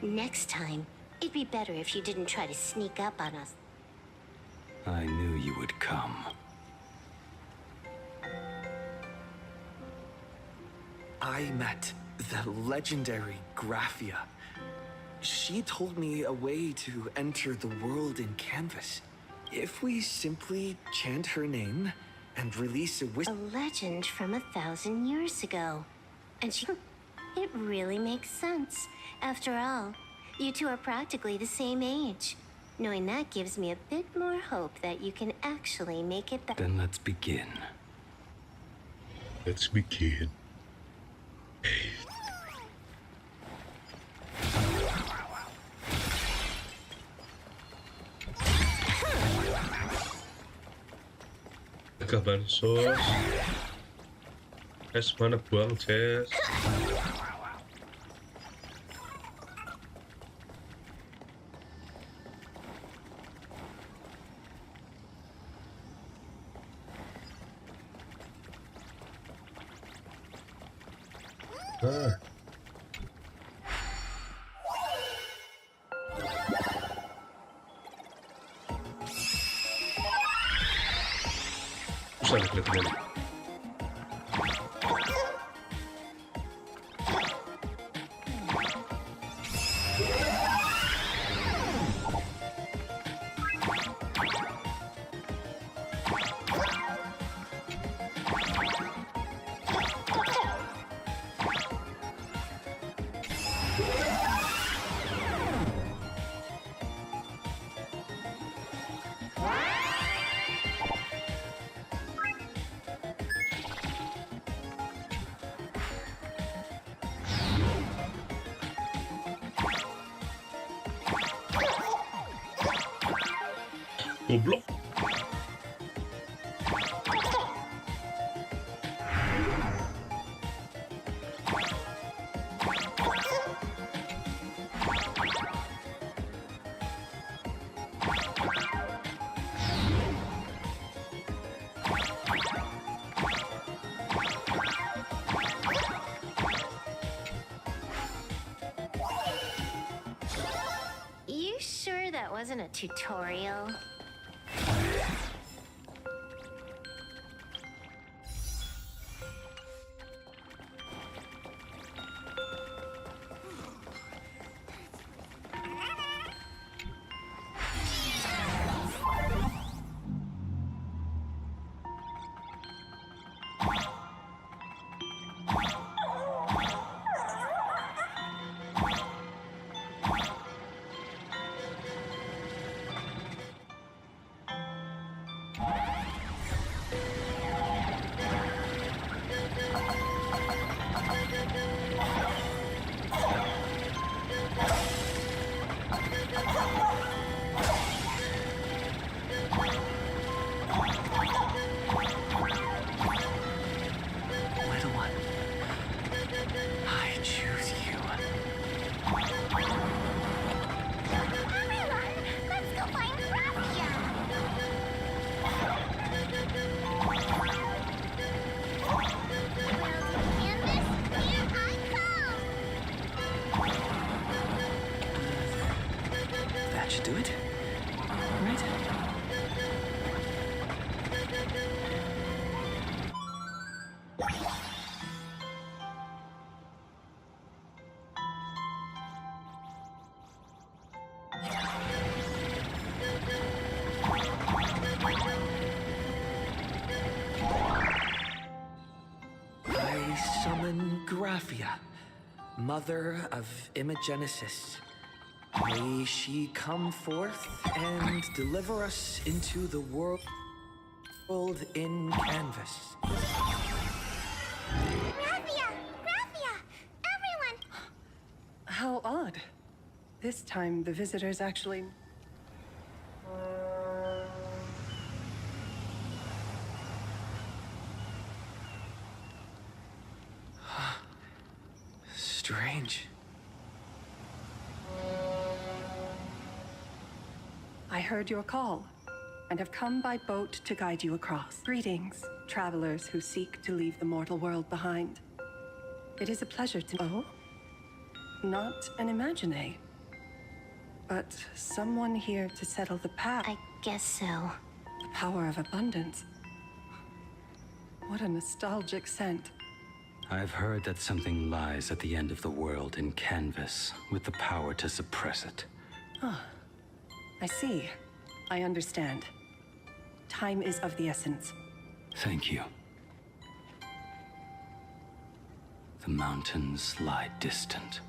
Next time, it'd be better if you didn't try to sneak up on us. I knew you would come. I met the legendary Graphia. She told me a way to enter the world in canvas. If we simply chant her name and release a legend from 1,000 years ago. And she... It really makes sense. After all, you two are practically the same age. Knowing that gives me a bit more hope that you can actually make it back. Then let's begin. Let's begin. Kapan sos? Es mana buang Ces? Susah nih kelihatannya. Goblok. You sure that wasn't a tutorial? That should do it. All right. I summon Graphia, mother of Imogenesis. May she come forth and deliver us into the world in canvas. Graphia! Graphia! Everyone! How odd. This time, the visitors actually... Strange. I heard your call, and have come by boat to guide you across. Greetings, travelers who seek to leave the mortal world behind. It is a pleasure to... Oh? Not an Imagine, but someone here to settle the past. I guess so. The power of abundance. What a nostalgic scent. I've heard that something lies at the end of the world in canvas, with the power to suppress it. Ah, I see. I understand. Time is of the essence. Thank you. The mountains lie distant.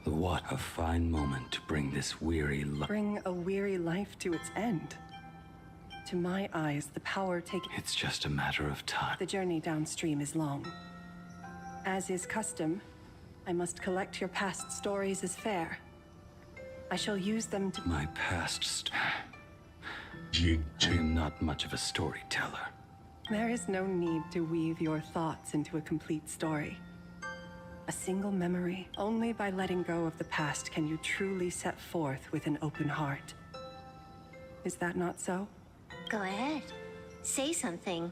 What a fine moment to bring this weary life. Bring a weary life to its end. To my eyes, the power taken... It's just a matter of time. The journey downstream is long. As is custom, I must collect your past stories as fair. I shall use them to... My past... I am not much of a storyteller. There is no need to weave your thoughts into a complete story. A single memory. Only by letting go of the past can you truly set forth with an open heart. Is that not so? Go ahead. Say something.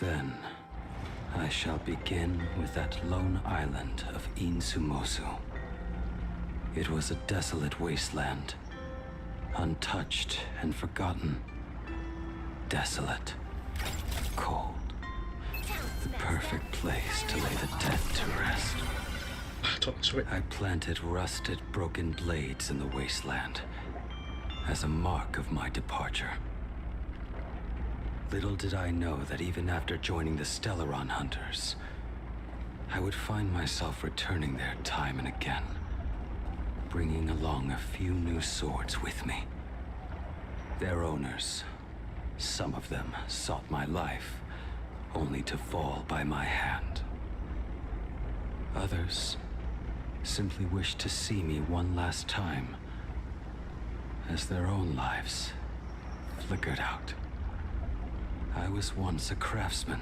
Then, I shall begin with that lone island of Insumosu. It was a desolate wasteland, untouched and forgotten. Desolate, cold, the perfect place to lay the dead to rest. I planted rusted, broken blades in the wasteland as a mark of my departure. Little did I know that even after joining the Stellaron Hunters, I would find myself returning there time and again, bringing along a few new swords with me. Their owners, some of them sought my life, only to fall by my hand. Others simply wished to see me one last time, as their own lives flickered out. I was once a craftsman,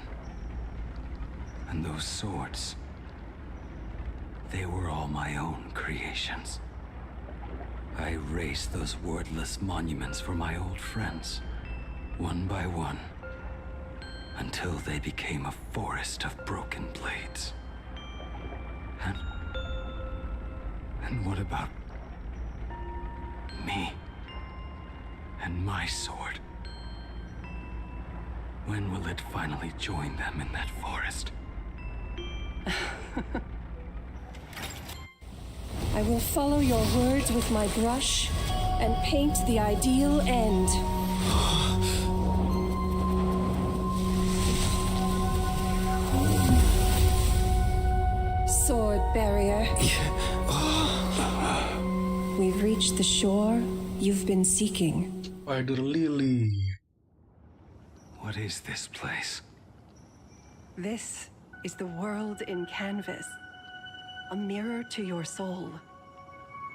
and those swords, they were all my own creations. I raised those wordless monuments for my old friends, one by one, until they became a forest of broken blades. And what about me and my sword? When will it finally join them in that forest? I will follow your words with my brush and paint the ideal end. Sword barrier. We've reached the shore you've been seeking. Spider Lily. What is this place? This is the world in canvas. A mirror to your soul,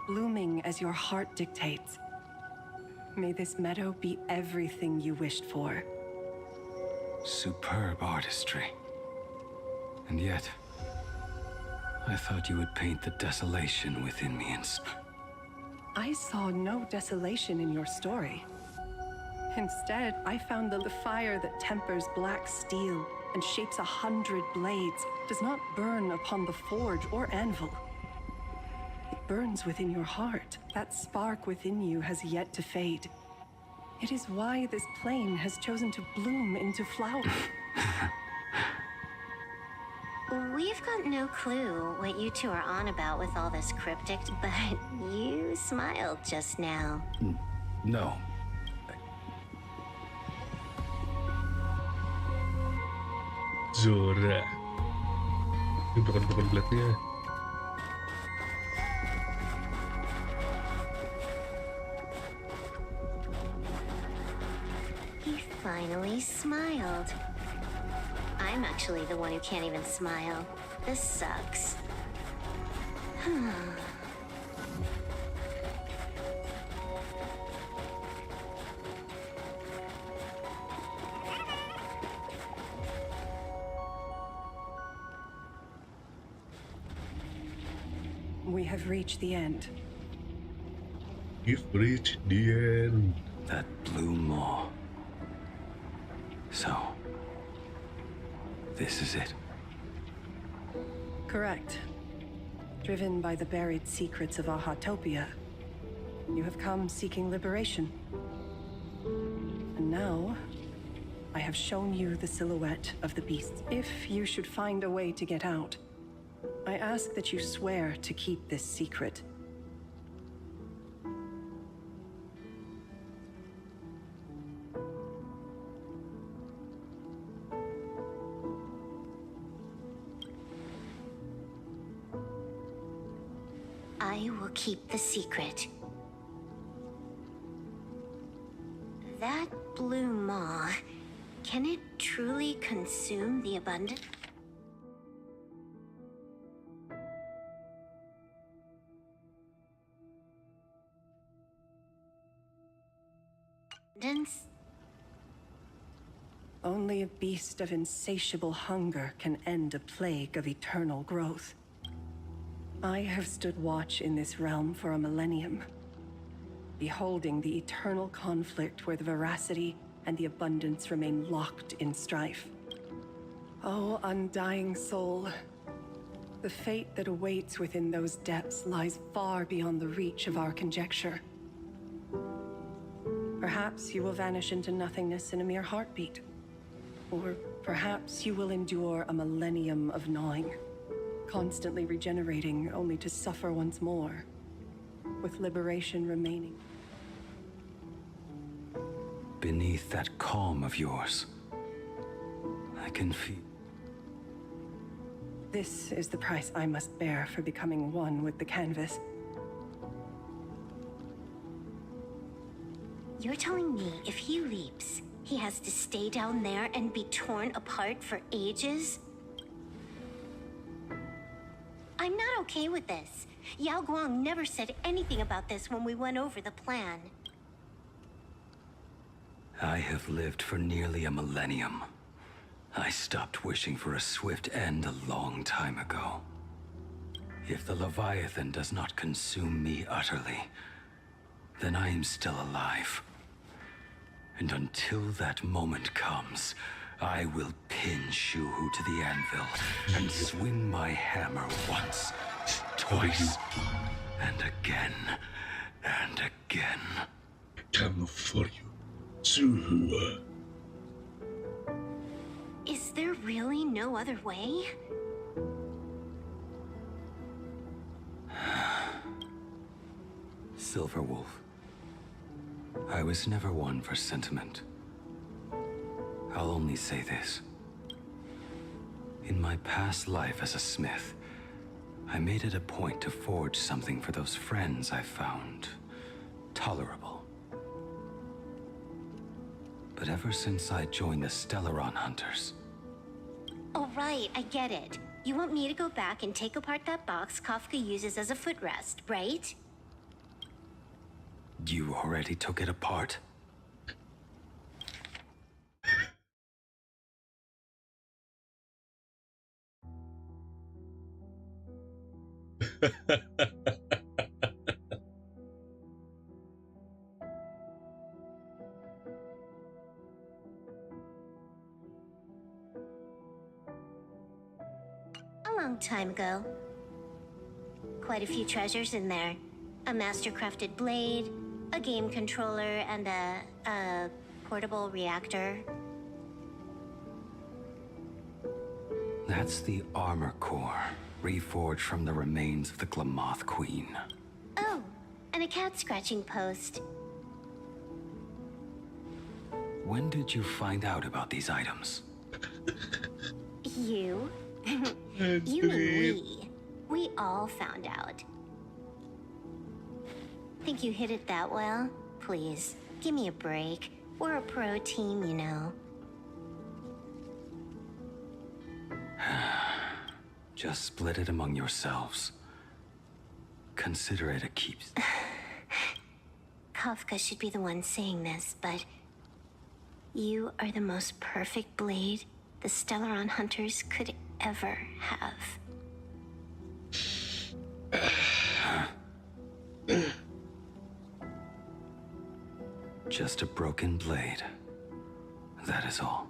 blooming as your heart dictates. May this meadow be everything you wished for. Superb artistry. And yet, I thought you would paint the desolation within me I saw no desolation in your story. Instead, I found the fire that tempers black steel, and shapes 100 blades does not burn upon the forge or anvil. It burns within your heart. That spark within you has yet to fade. It is why this plane has chosen to bloom into flowers. We've got no clue what you two are on about with all this cryptic, but you smiled just now. No. Zora. Ini broken blade-nya. He finally smiled. I'm actually the one who can't even smile. This sucks. We have reached the end. You've reached the end. That blue maw. So, this is it. Correct. Driven by the buried secrets of Ahatopia, you have come seeking liberation. And now, I have shown you the silhouette of the beast. If you should find a way to get out, I ask that you swear to keep this secret. I will keep the secret. That blue maw, can it truly consume the abundance? Only a beast of insatiable hunger can end a plague of eternal growth. I have stood watch in this realm for a millennium, beholding the eternal conflict where the veracity and the abundance remain locked in strife. Oh, undying soul, the fate that awaits within those depths lies far beyond the reach of our conjecture. Perhaps you will vanish into nothingness in a mere heartbeat. Or perhaps you will endure a millennium of gnawing, constantly regenerating only to suffer once more, with liberation remaining. Beneath that calm of yours, I can feel... This is the price I must bear for becoming one with the canvas. You're telling me if he leaps, he has to stay down there and be torn apart for ages? I'm not okay with this. Yao Guang never said anything about this when we went over the plan. I have lived for nearly a millennium. I stopped wishing for a swift end a long time ago. If the Leviathan does not consume me utterly, then I am still alive. And until that moment comes, I will pin Shuhu to the anvil and swing my hammer once, twice, and again, and again. Come for you, Shuhu. Is there really no other way? Silverwolf, I was never one for sentiment. I'll only say this. In my past life as a smith, I made it a point to forge something for those friends I found tolerable. But ever since I joined the Stellaron Hunters... Oh, right, I get it. You want me to go back and take apart that box Kafka uses as a footrest, right? You already took it apart? long time ago. Quite a few treasures in there. A master-crafted blade, a game controller, and a portable reactor. That's the armor core, reforged from the remains of the Glamoth Queen. Oh, and a cat-scratching post. When did you find out about these items? You? You and we. We all found out. Think you hid it that well? Please, give me a break. We're a pro team, you know. Just split it among yourselves. Consider it a keep. Kafka should be the one saying this, but you are the most perfect blade the Stellaron hunters could ever have. Just a broken blade. That is all.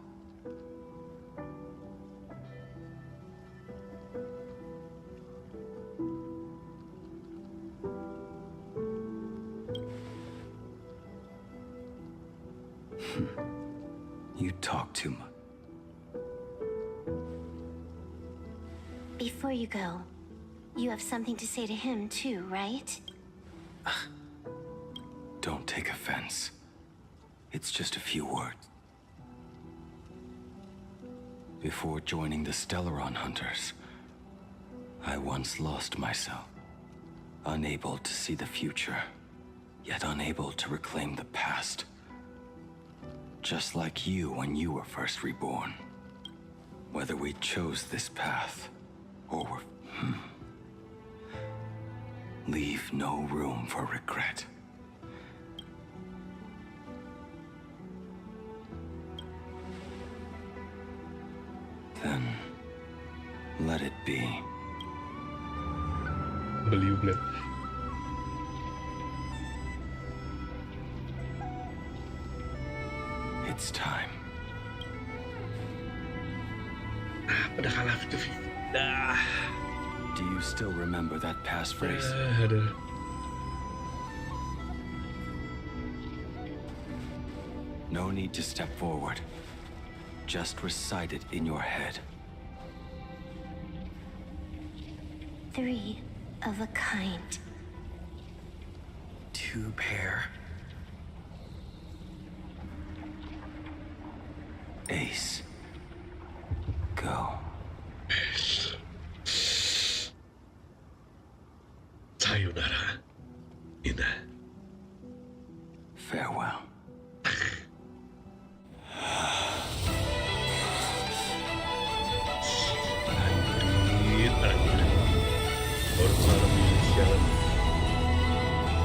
You talk too much. Before you go, you have something to say to him too, right? Don't take offense. It's just a few words. Before joining the Stellaron Hunters, I once lost myself. Unable to see the future, yet unable to reclaim the past. Just like you when you were first reborn. Whether we chose this path, or were... Leave no room for regret. Then, let it be. Unbelievable. It's time. Udah kalah 50-50. Do you still remember that passphrase? No need to step forward. Just recite it in your head. 3 of a kind. 2 pair. Ace. Go. Sayonara. Ina. Farewell.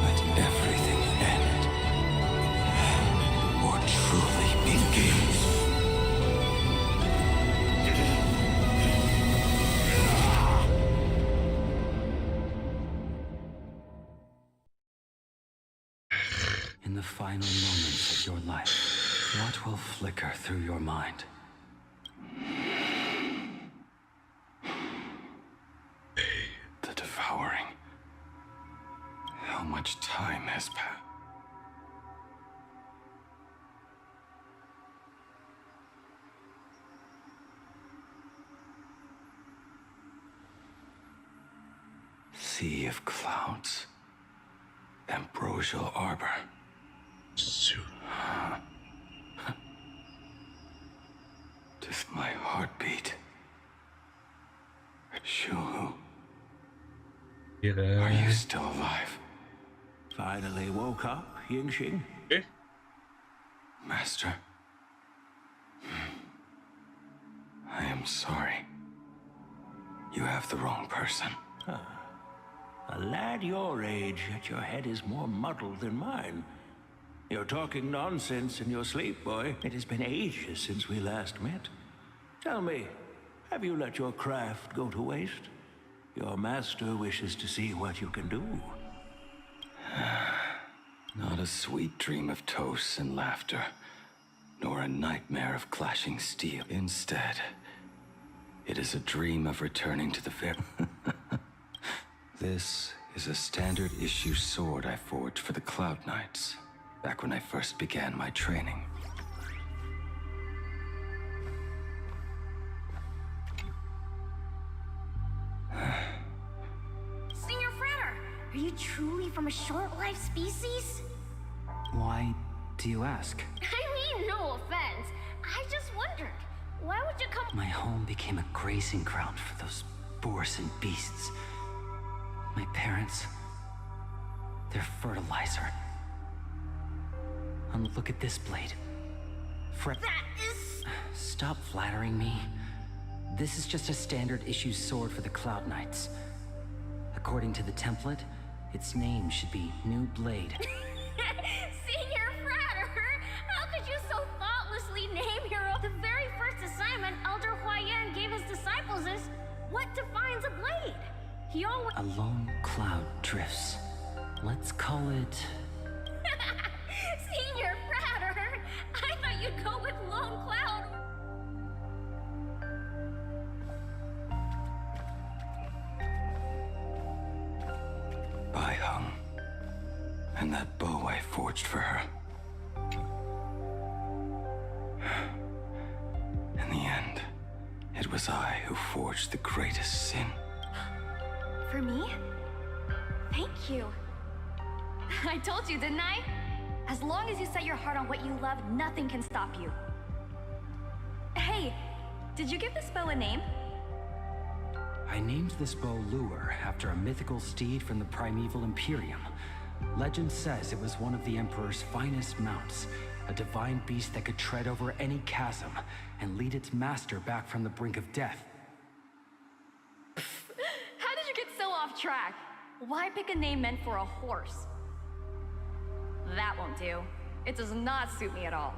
Let everything end. Or truly begin. In the final moments of your life, what will flicker through your mind? The devouring. How much time has passed? Sea of clouds. Ambrosial arbor. Tis my heartbeat. Shu. Are you still alive? Finally woke up, Yingxing? Master. I am sorry. You have the wrong person. A lad your age, yet your head is more muddled than mine. You're talking nonsense in your sleep, boy. It has been ages since we last met. Tell me, have you let your craft go to waste? Your master wishes to see what you can do. Not a sweet dream of toasts and laughter, nor a nightmare of clashing steel. Instead, It is a dream of returning to the fair. This is a standard issue sword I forged for the Cloud Knights, back when I first began my training. Senior Frater, are you truly from a short-lived species? Why do you ask? I mean, no offense. I just wondered, why would you come— My home became a grazing ground for those boars and beasts. My parents, they're fertilizer. And look at this blade. That is— Stop flattering me. This is just a standard issue sword for the Cloud Knights. According to the template, its name should be New Blade. Senior Frater, how could you so thoughtlessly name your own— The very first assignment Elder Huayan gave his disciples is, what defines a blade? He always— A lone cloud drifts. Let's call it... Senior Frater, I thought you'd go with Lone Cloud. Bai Hung. And that bow I forged for her. In the end, it was I who forged the greatest sin. For me? Thank you. I told you, didn't I? As long as you set your heart on what you love, nothing can stop you. Hey, did you give this bow a name? I named this bow Lure after a mythical steed from the primeval Imperium. Legend says it was one of the Emperor's finest mounts, a divine beast that could tread over any chasm and lead its master back from the brink of death. How did you get so off track? Why pick a name meant for a horse? That won't do. It does not suit me at all.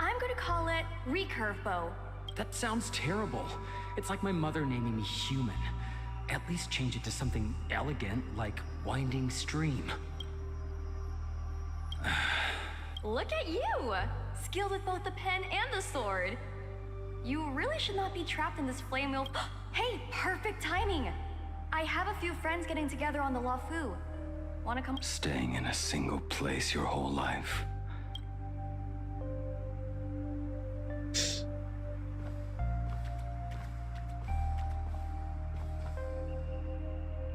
I'm gonna call it Recurve Bow. That sounds terrible. It's like my mother naming me Human. At least change it to something elegant, like Winding Stream. Look at you! Skilled with both the pen and the sword. You really should not be trapped in this flame wheel. Hey, perfect timing! I have a few friends getting together on the Luofu. Wanna come? Staying in a single place your whole life.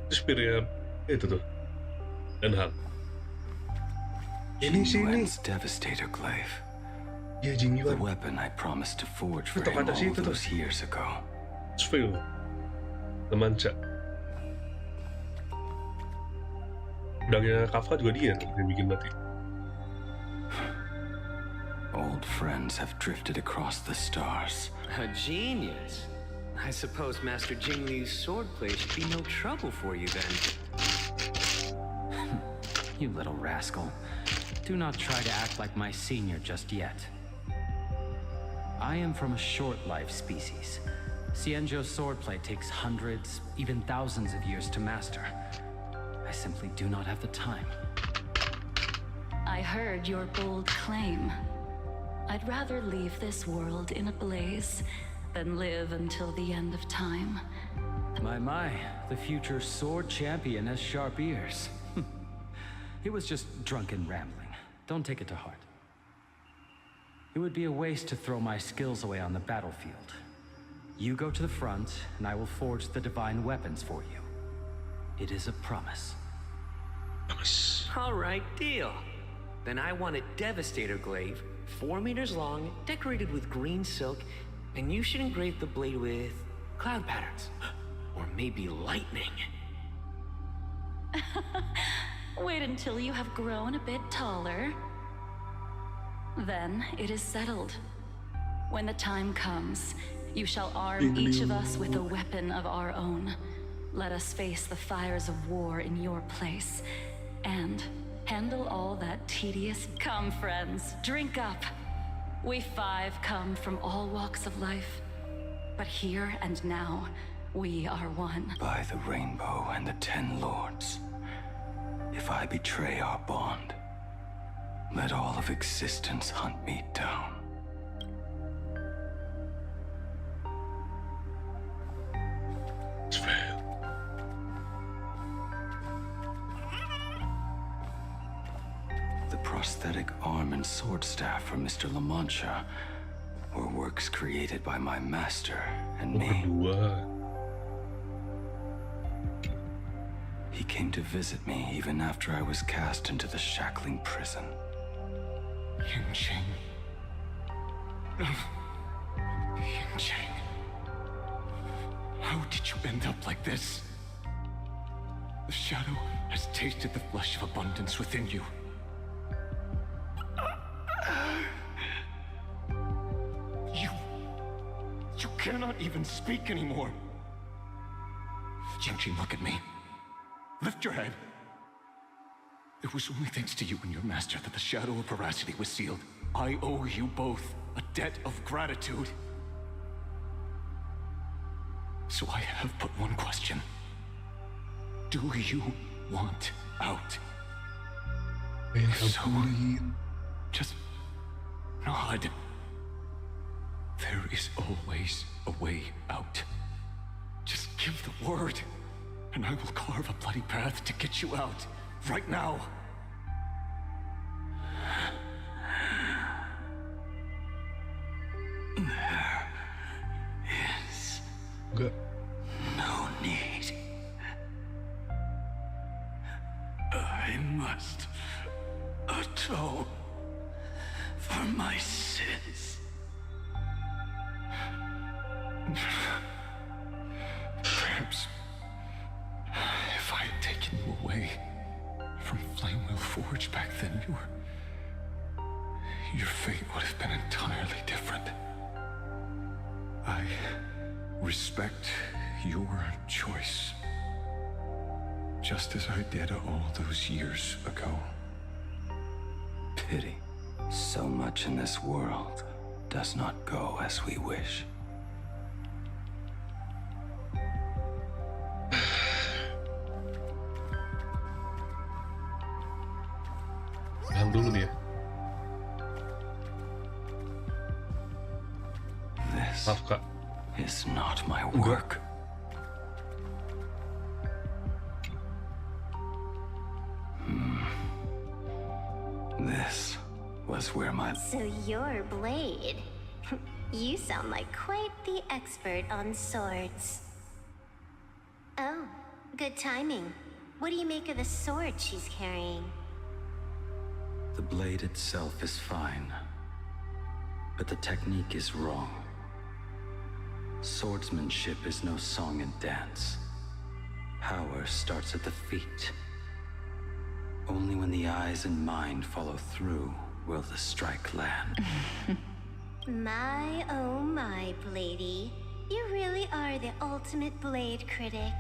Spirit itu tuh. Dan Hang. Ini sini. Devastator glaive. Ya, Jingyuan. The weapon I promised to forge for him all those years ago. Sphill. Temanca. Pedangnya Kafka juga dia tuh yang bikin mati. Old friends have drifted across the stars. A genius. I suppose Master Jingliu's swordplay should be no trouble for you then. You little rascal. Do not try to act like my senior just yet. I am from a short-lived species. Xianzhou's swordplay takes hundreds, even thousands of years to master. I simply do not have the time. I heard your bold claim. I'd rather leave this world in a blaze than live until the end of time. My, the future sword champion has sharp ears. It was just drunken rambling. Don't take it to heart. It would be a waste to throw my skills away on the battlefield. You go to the front, and I will forge the divine weapons for you. It is a promise. All right, deal. Then I want a Devastator glaive, 4 meters long, decorated with green silk, and you should engrave the blade with cloud patterns. Or maybe lightning. Wait until you have grown a bit taller. Then it is settled. When the time comes, you shall arm each of us with a weapon of our own. Let us face the fires of war in your place, and handle all that tedious— Come, friends, drink up. We 5 come from all walks of life, but here and now, we are one. By the rainbow and the 10 lords, if I betray our bond, let all of existence hunt me down. prosthetic arm and sword staff from Mr. La Mancha were works created by my master and me. He came to visit me even after I was cast into the shackling prison. Ying-Ching. Ying-Ching. How did you end up like this? The shadow has tasted the flesh of abundance within you. You cannot even speak anymore. Ying-Ching, look at me. Lift your head. It was only thanks to you and your master that the shadow of veracity was sealed. I owe you both a debt of gratitude. So I have but one question. Do you want out? If so, just nod. There is always a way out. Just give the word, and I will carve a bloody path to get you out. Right now. There is no need. I must atone for my sins. Perhaps if I had taken you away from Flamewell Forge back then, your fate would have been entirely different. I respect your choice, just as I did all those years ago. Pity. So much in this world does not go as we wish. Tahan dulu nih ya. This Maaf, Kak. is not my work. This was where my... So you're Blade. You sound like quite the expert on swords. Oh, good timing. What do you make of the sword she's carrying? The blade itself is fine, but the technique is wrong. Swordsmanship is no song and dance. Power starts at the feet. Only when the eyes and mind follow through will the strike land. My, oh my, Bladey. You really are the ultimate blade critic.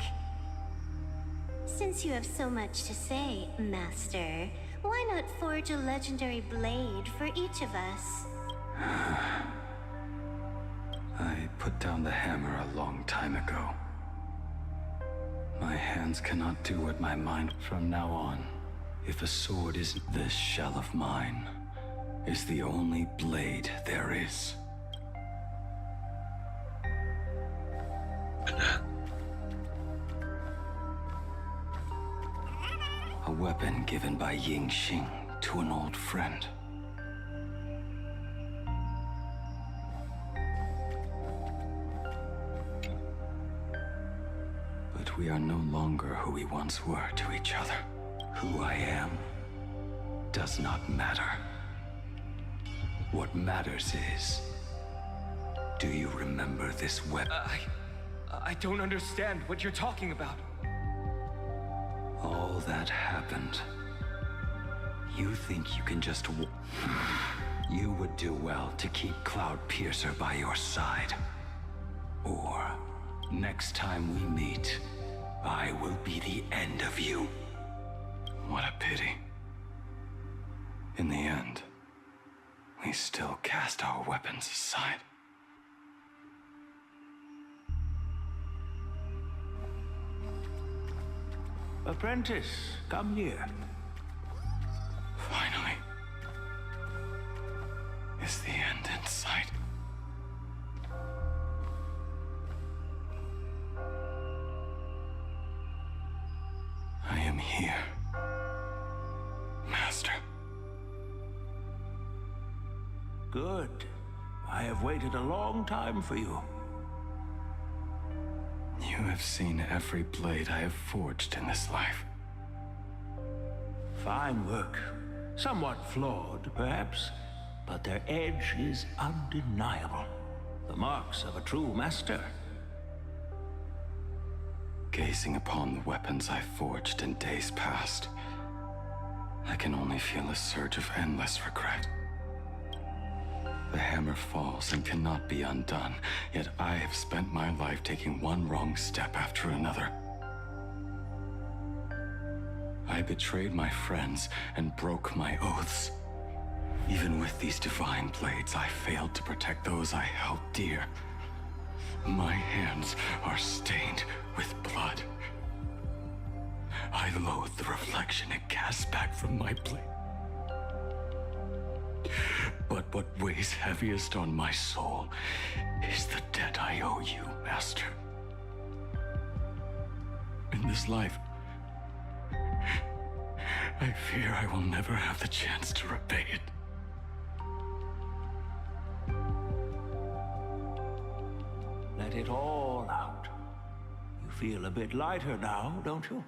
Since you have so much to say, Master, why not forge a legendary blade for each of us? I put down the hammer a long time ago. My hands cannot do what my mind... From now on, if a sword isn't this shell of mine, is the only blade there is. A weapon given by Ying-Ching to an old friend. But we are no longer who we once were to each other. Who I am does not matter. What matters is, do you remember this weapon? I don't understand what you're talking about. All that happened. You think you can just You would do well to keep Cloud Piercer by your side. Or, next time we meet, I will be the end of you. What a pity. In the end, we still cast our weapons aside. Apprentice, come here. Finally. Is the end in sight? I am here, Master. Good. I have waited a long time for you. You have seen every blade I have forged in this life. Fine work. Somewhat flawed, perhaps, but their edge is undeniable. The marks of a true master. Gazing upon the weapons I forged in days past, I can only feel a surge of endless regret. The hammer falls and cannot be undone, yet I have spent my life taking one wrong step after another. I betrayed my friends and broke my oaths. Even with these divine blades, I failed to protect those I held dear. My hands are stained with blood. I loathe the reflection it casts back from my blade. But what weighs heaviest on my soul is the debt I owe you, Master. In this life, I fear I will never have the chance to repay it. Let it all out. You feel a bit lighter now, don't you?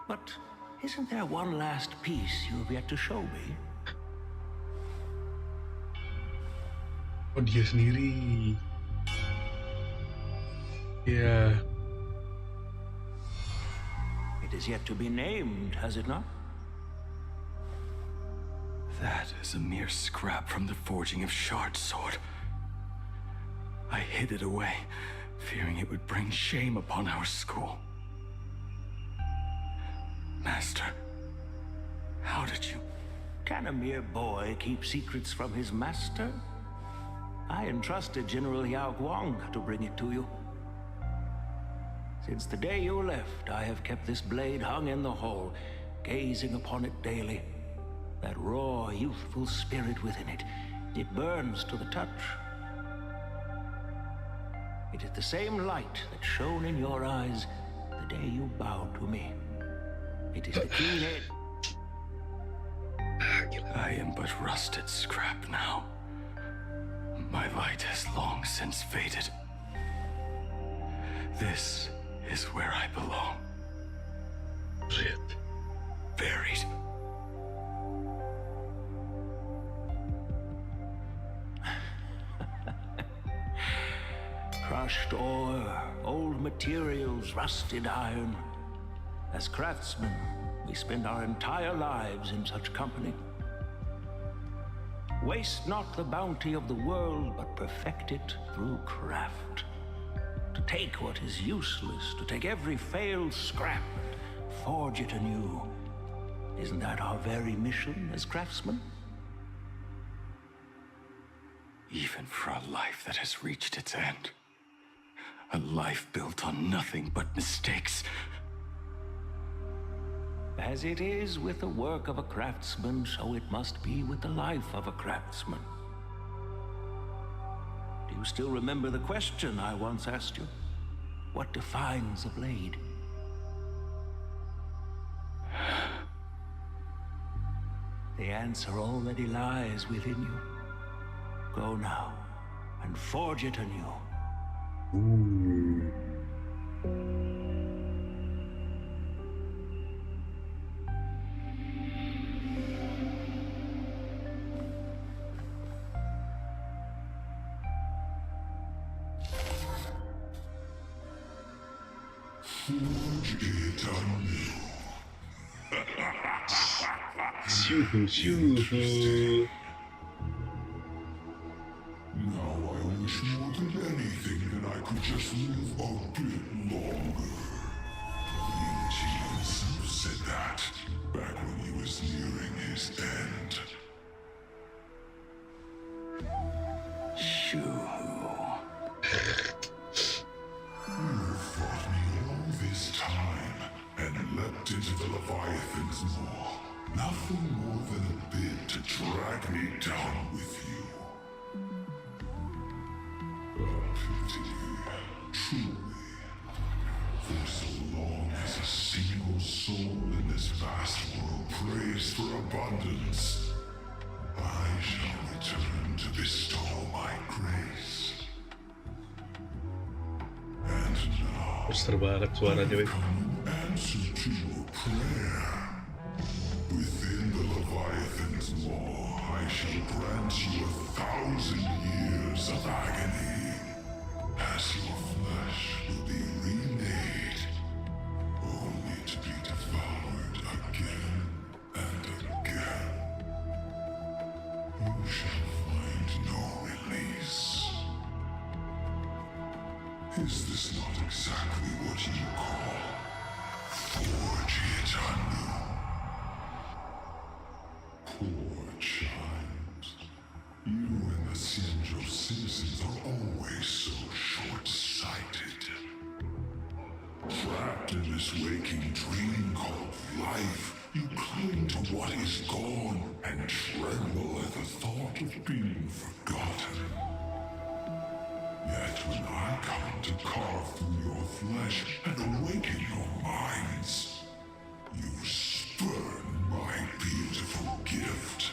But isn't there one last piece you have yet to show me? Oh, dia sendiri. Yeah. It is yet to be named, has it not? That is a mere scrap from the forging of Shard's sword. I hid it away, fearing it would bring shame upon our school. Master, how did you... Can a mere boy keep secrets from his master? I entrusted General Yao Guang to bring it to you. Since the day you left, I have kept this blade hung in the hall, gazing upon it daily. That raw, youthful spirit within it, it burns to the touch. It is the same light that shone in your eyes the day you bowed to me. It is the keen edge. I am but rusted scrap now. My light has long since faded. This is where I belong. Shit. Buried. Crushed ore, old materials, rusted iron. As craftsmen, we spend our entire lives in such company. Waste not the bounty of the world, but perfect it through craft. To take what is useless, to take every failed scrap and forge it anew. Isn't that our very mission as craftsmen? Even for a life that has reached its end. A life built on nothing but mistakes. As it is with the work of a craftsman, so it must be with the life of a craftsman. Do you still remember the question I once asked you? What defines a blade? The answer already lies within you. Go now, and forge it anew. Ooh. Forge it anew. Shoo-hoo. Now I wish more than anything that I could just live a bit longer. Ying himself said that back when he was nearing his end. Shoo. You fought me all this time and leapt into the Leviathan's maw. Nothing more than a bid to drag me down with you. Pity, truly. For so long as a single soul in this vast world prays for a abundance, I shall return to bestow my grace. And now, Poster banget suaranya, weh. answer to your prayer. Within the Leviathan's maw, I shall grant you 1,000 years of agony, as your flesh will be remade, only to be devoured again and again. You shall find no release. Is this not exactly what you call forge it anew? Poor child. You and the Xianzhou citizens are always so short-sighted. Trapped in this waking dream called life, you cling to what is gone and tremble at the thought of being forgotten. Yet when I come to carve through your flesh and awaken your minds, you spurn my beautiful gift.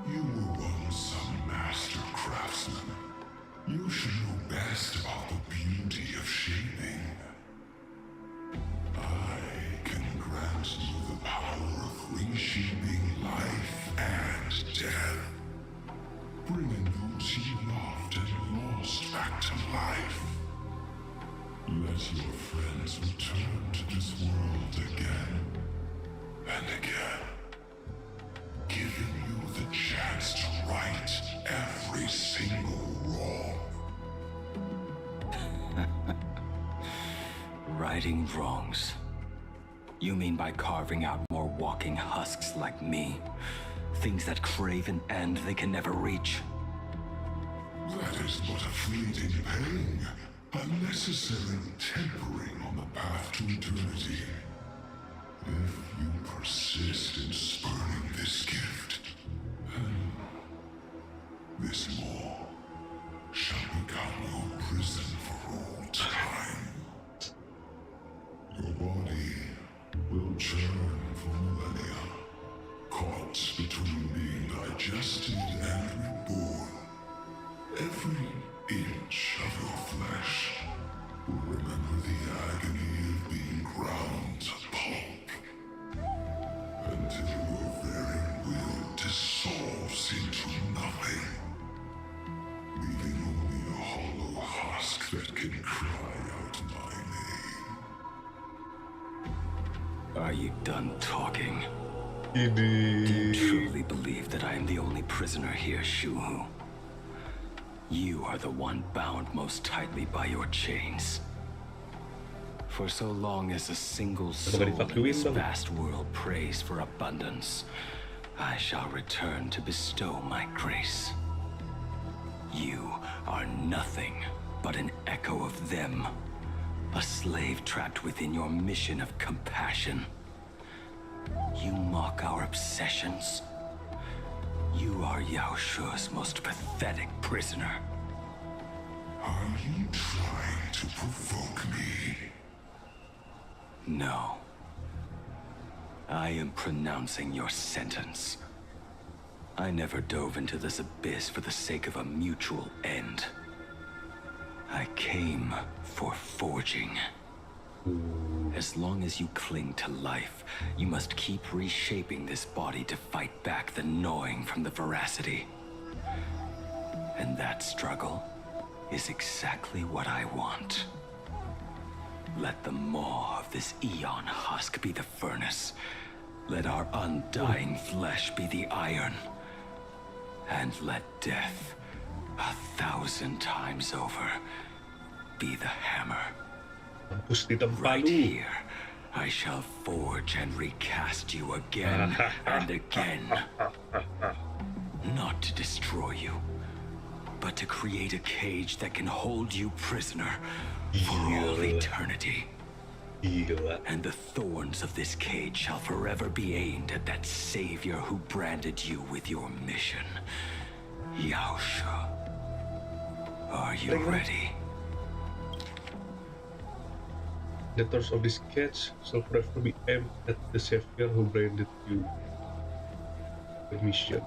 You were once a master craftsman. You should know best about the beauty of shaping. I can grant you the power of reshaping life and death, bringing those you loved and lost back to life. Let your friends return to this world again and again, giving you the chance to right every single wrong. Righting wrongs. You mean by carving out more walking husks like me? Things that crave an end they can never reach? That is but a fleeting pang, a necessary tempering on the path to eternity. If you persist in spurning this gift, this maw shall become your prison for all time. Your body will churn for millennia, caught between being digested and reborn. Every inch of your flesh will remember the agony of being ground to pulp, until your very will dissolves into nothing, leaving only a hollow husk that can cry out my name. Are you done talking? Do you truly believe that I am the only prisoner here, Shuhu? You are the one bound most tightly by your chains. For so long as a single soul in this vast world prays for abundance, I shall return to bestow my grace. You are nothing but an echo of them, a slave trapped within your mission of compassion. You mock our obsessions. You are Yao Shu's most pathetic prisoner. Are you trying to provoke me? No. I am pronouncing your sentence. I never dove into this abyss for the sake of a mutual end. I came for forging. As long as you cling to life, you must keep reshaping this body to fight back the gnawing from the veracity. And that struggle is exactly what I want. Let the maw of this Eon husk be the furnace. Let our undying flesh be the iron. And let death, 1,000 times over, be the hammer. Right here, I shall forge and recast you again and again. Not to destroy you, but to create a cage that can hold you prisoner for all eternity. And the thorns of this cage shall forever be aimed at that savior who branded you with your mission. Yao Shu. Are you ready? The terms of this sketch shall forever be aimed at the savior who branded you. Permission.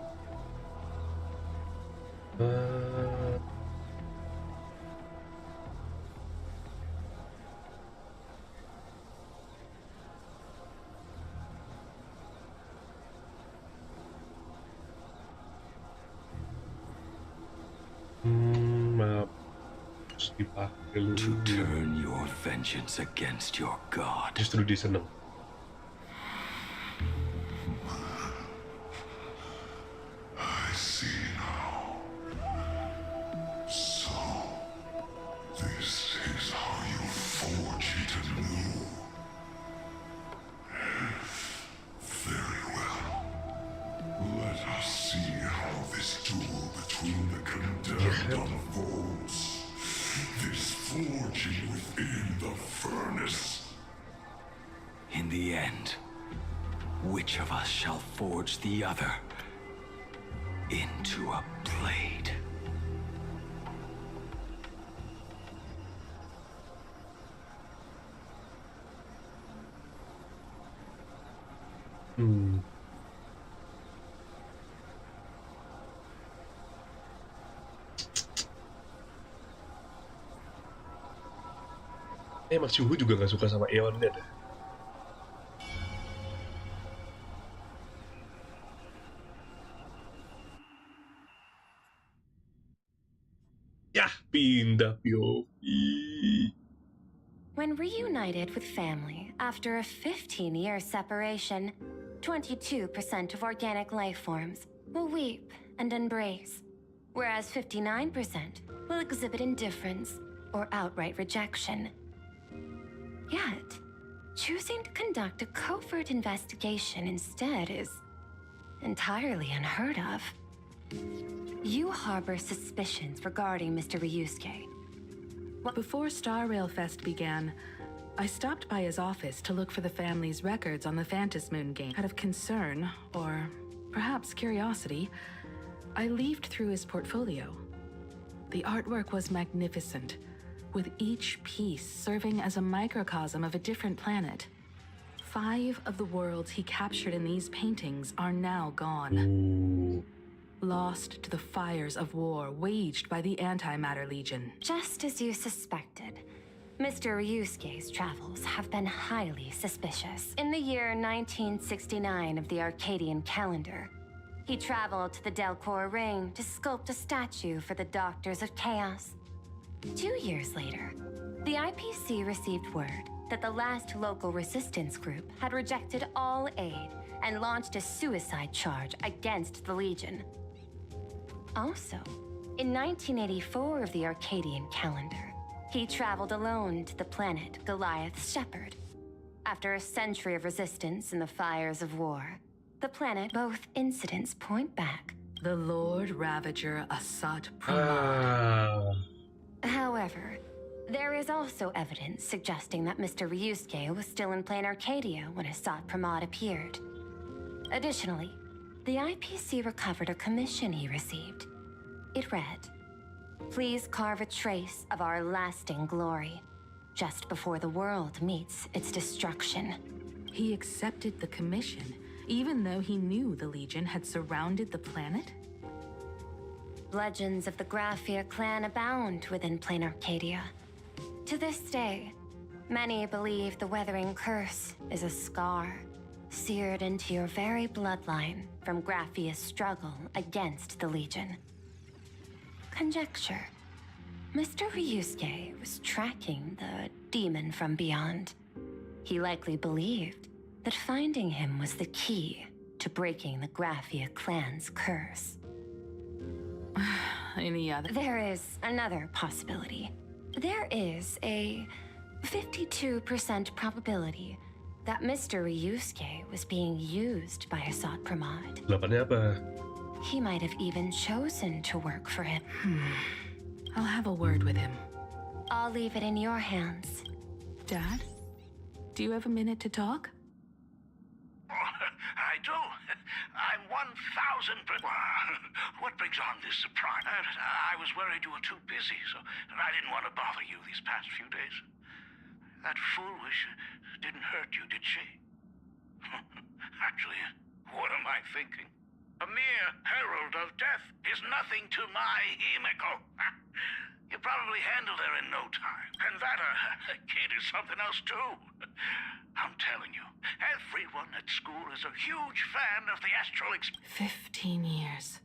To turn your vengeance against your god. Justru dia senang. I see now. So, this is how you forge it anew. Very well. Let us see how this duel between the condemned unfolds. This forging within the furnace. In the end, which of us shall forge the other into a blade? Mas Yuhu juga gak suka sama Eonnya deh. Yah, pindah POV. When reunited with family after a 15-year separation, 22% of organic life forms will weep and embrace, whereas 59% will exhibit indifference or outright rejection. Yet, choosing to conduct a covert investigation instead is entirely unheard of. You harbor suspicions regarding Mr. Ryusuke. Before Star Rail Fest began, I stopped by his office to look for the family's records on the Phantom Moon game. Out of concern, or perhaps curiosity, I leafed through his portfolio. The artwork was magnificent, with each piece serving as a microcosm of a different planet. 5 of the worlds he captured in these paintings are now gone. Lost to the fires of war waged by the Antimatter Legion. Just as you suspected, Mr. Ryusuke's travels have been highly suspicious. In the year 1969 of the Arcadian calendar, he traveled to the Delcor Ring to sculpt a statue for the Doctors of Chaos. 2 years later, the IPC received word that the last local resistance group had rejected all aid and launched a suicide charge against the Legion. Also, in 1984 of the Arcadian calendar, he traveled alone to the planet Goliath's Shepherd. After a century of resistance in the fires of war, the planet, both incidents point back. The Lord Ravager Asat Pramad. However, there is also evidence suggesting that Mr. Ryusuke was still in plain Arcadia when Asat Pramad appeared. Additionally, the IPC recovered a commission he received. It read, "Please carve a trace of our lasting glory, just before the world meets its destruction." He accepted the commission, even though he knew the Legion had surrounded the planet? Legends of the Graphia clan abound within plain Arcadia. To this day, many believe the Weathering Curse is a scar seared into your very bloodline from Graphia's struggle against the Legion. Conjecture. Mr. Ryusuke was tracking the demon from beyond. He likely believed that finding him was the key to breaking the Graphia clan's curse. Any other? There is another possibility. There is a 52% probability that Mr. Ryusuke was being used by Asat Pramad. Delapannya apa? He might have even chosen to work for him. I'll have a word with him. I'll leave it in your hands. Dad, do you have a minute to talk? I do. I'm 1,000%. What brings on this surprise? I was worried you were too busy, so I didn't want to bother you these past few days. That foolish didn't hurt you, did she? Actually, what am I thinking? A mere herald of death is nothing to my Himiko. You probably handled her in no time. And that kid is something else too. I'm telling you, everyone at school is a huge fan of the Astral Express. 15 years.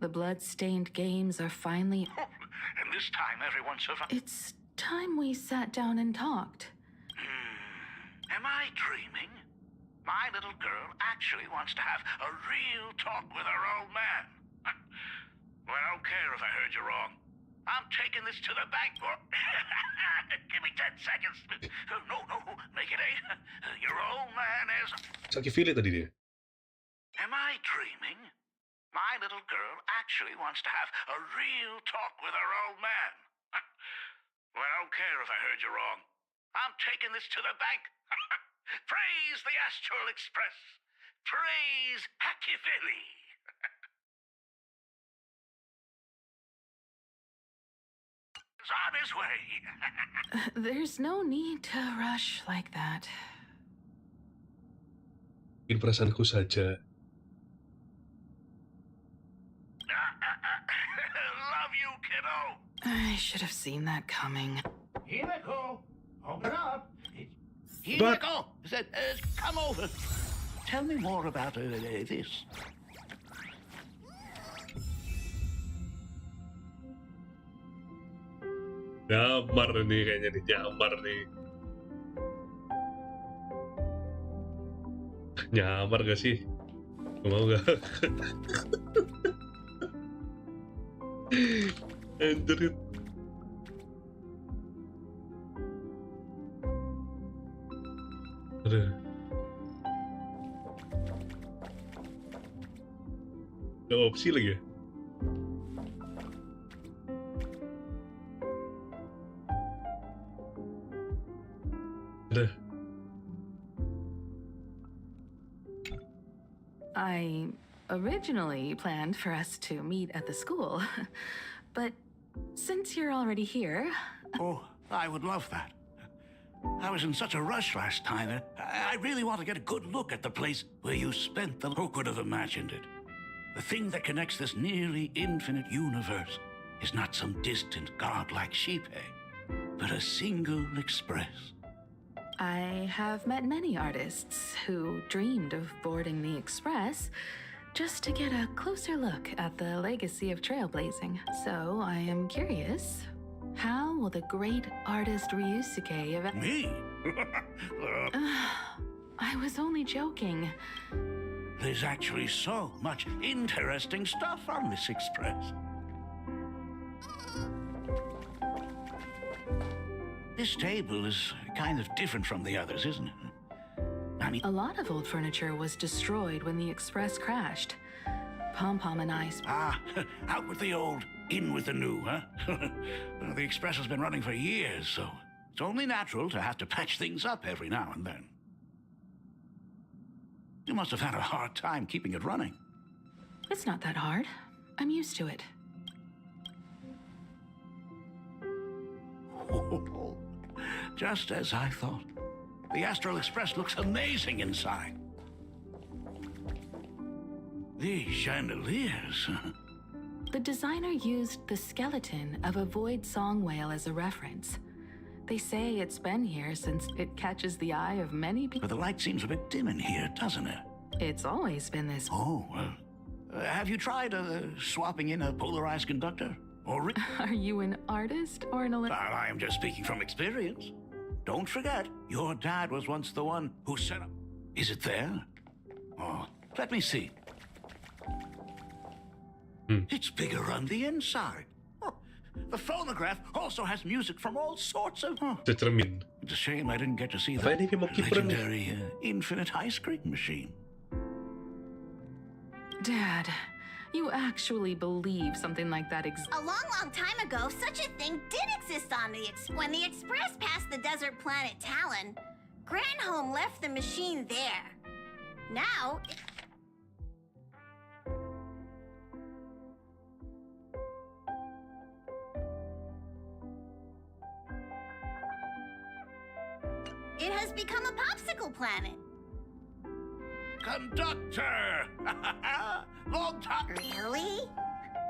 The blood-stained games are finally... And this time everyone survived. It's time we sat down and talked. Am I dreaming? My little girl actually wants to have a real talk with her old man. Well, I don't care if I heard you wrong. I'm taking this to the bank, boy. Give me 10 seconds. No, make it 8. Your old man is... Sakit feeling tadi dia. Am I dreaming? My little girl actually wants to have a real talk with her old man. Well, I don't care if I heard you wrong. I'm taking this to the bank. Praise the Astral Express. Praise Hakivili. It's on his way. There's no need to rush like that. Mungkin perasaanku saja. Love you, kiddo. I should have seen that coming. Himiko, open up. Himiko, come over. Tell me more about this. Nyamar nih kayaknya nih, nyamar nih. Nyamar gak sih? Mau gak? Anjir. Aduh. Gak opsi lagi ya? Aduh. I originally planned for us to meet at the school, but since you're already here... Oh, I would love that. I was in such a rush last time. I really want to get a good look at the place where you spent the... Who could have imagined it? The thing that connects this nearly infinite universe is not some distant godlike sheephead, but a single express. I have met many artists who dreamed of boarding the Express just to get a closer look at the legacy of trailblazing. So I am curious, how will the great artist Ryusuke... Me? I was only joking. There's actually so much interesting stuff on this express. This table is kind of different from the others, isn't it? I mean... A lot of old furniture was destroyed when the Express crashed. Pom-Pom and I... out with the old, in with the new, huh? Well, the Express has been running for years, so it's only natural to have to patch things up every now and then. You must have had a hard time keeping it running. It's not that hard. I'm used to it. Just as I thought. The Astral Express looks amazing inside. These chandeliers. The designer used the skeleton of a void song whale as a reference. They say it's been here since it catches the eye of many people. But the light seems a bit dim in here, doesn't it? It's always been this. Oh, have you tried swapping in a polarized conductor? Or Are you an artist or an I am just speaking from experience. Don't forget, your dad was once the one who set up... Is it there? Oh, let me see. It's bigger on the inside. Oh, the phonograph also has music from all sorts of... It's a shame I didn't get to see the legendary infinite ice cream machine. Dad, you actually believe something like that exists? A long time ago, such a thing did exist on the when the Express passed the desert planet Talon. Granholm left the machine there. Now... It has become a popsicle planet. Conductor! Long time. Really?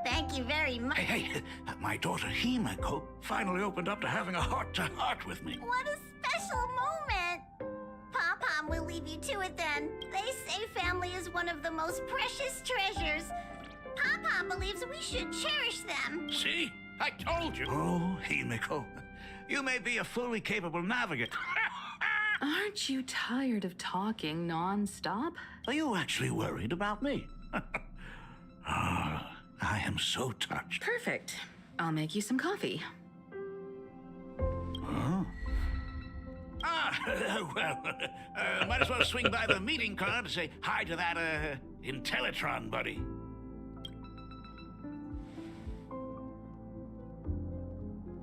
Thank you very much. Hey, my daughter Himeko finally opened up to having a heart-to-heart with me. What a special moment. Pom-Pom will leave you to it then. They say family is one of the most precious treasures. Pom-Pom believes we should cherish them. See? I told you. Oh, Himeko. You may be a fully capable navigator. Aren't you tired of talking non-stop? Are you actually worried about me? I am so touched. Perfect. I'll make you some coffee. Huh? Might as well swing by the meeting car to say hi to that, Intellitron buddy.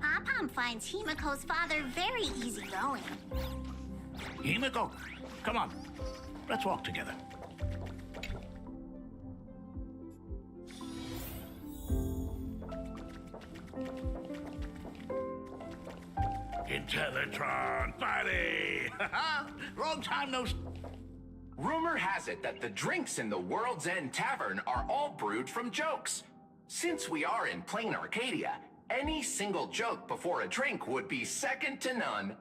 Pom-Pom finds Himeko's father very easygoing. Himeko, come on. Let's walk together. Intellitron buddy! Long time no... Rumor has it that the drinks in the World's End Tavern are all brewed from jokes. Since we are in plain Arcadia, any single joke before a drink would be second to none.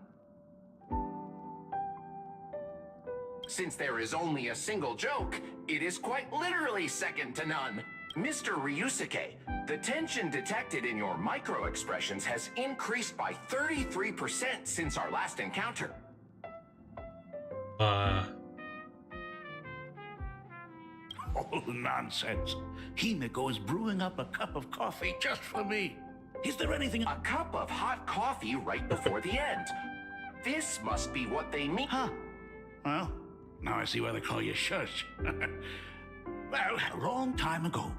Since there is only a single joke, it is quite literally second to none. Mr. Ryusuke, the tension detected in your micro-expressions has increased by 33% since our last encounter. Oh, nonsense. Himeko is brewing up a cup of coffee just for me. Is there anything... A cup of hot coffee right before the end. This must be what they mean. Huh. Well, now I see why they call you Shush. Well, a long time ago,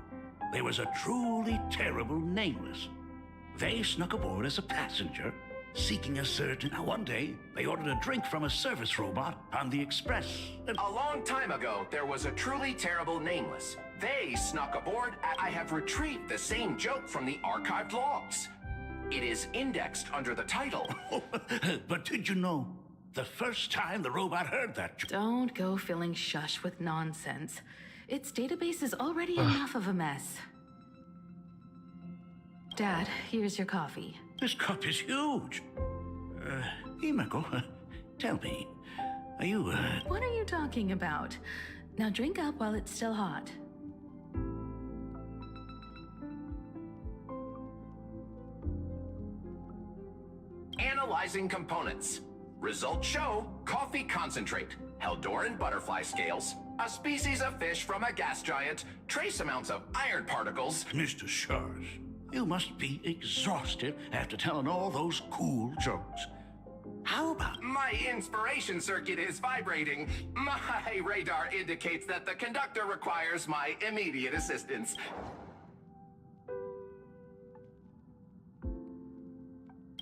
there was a truly terrible nameless. They snuck aboard as a passenger, seeking a certain... Now, one day, they ordered a drink from a service robot on the express. A long time ago, there was a truly terrible nameless. They snuck aboard. I have retrieved the same joke from the archived logs. It is indexed under the title. But did you know, the first time the robot heard that joke... Don't go filling Shush with nonsense. Its database is already enough of a mess. Dad, here's your coffee. This cup is huge. Himeko, tell me, are you, What are you talking about? Now drink up while it's still hot. Analyzing components. Results show coffee concentrate, Heldoran butterfly scales, a species of fish from a gas giant, trace amounts of iron particles. Mr. Sharsh, you must be exhausted after telling all those cool jokes. How about... My inspiration circuit is vibrating. My radar indicates that the conductor requires my immediate assistance.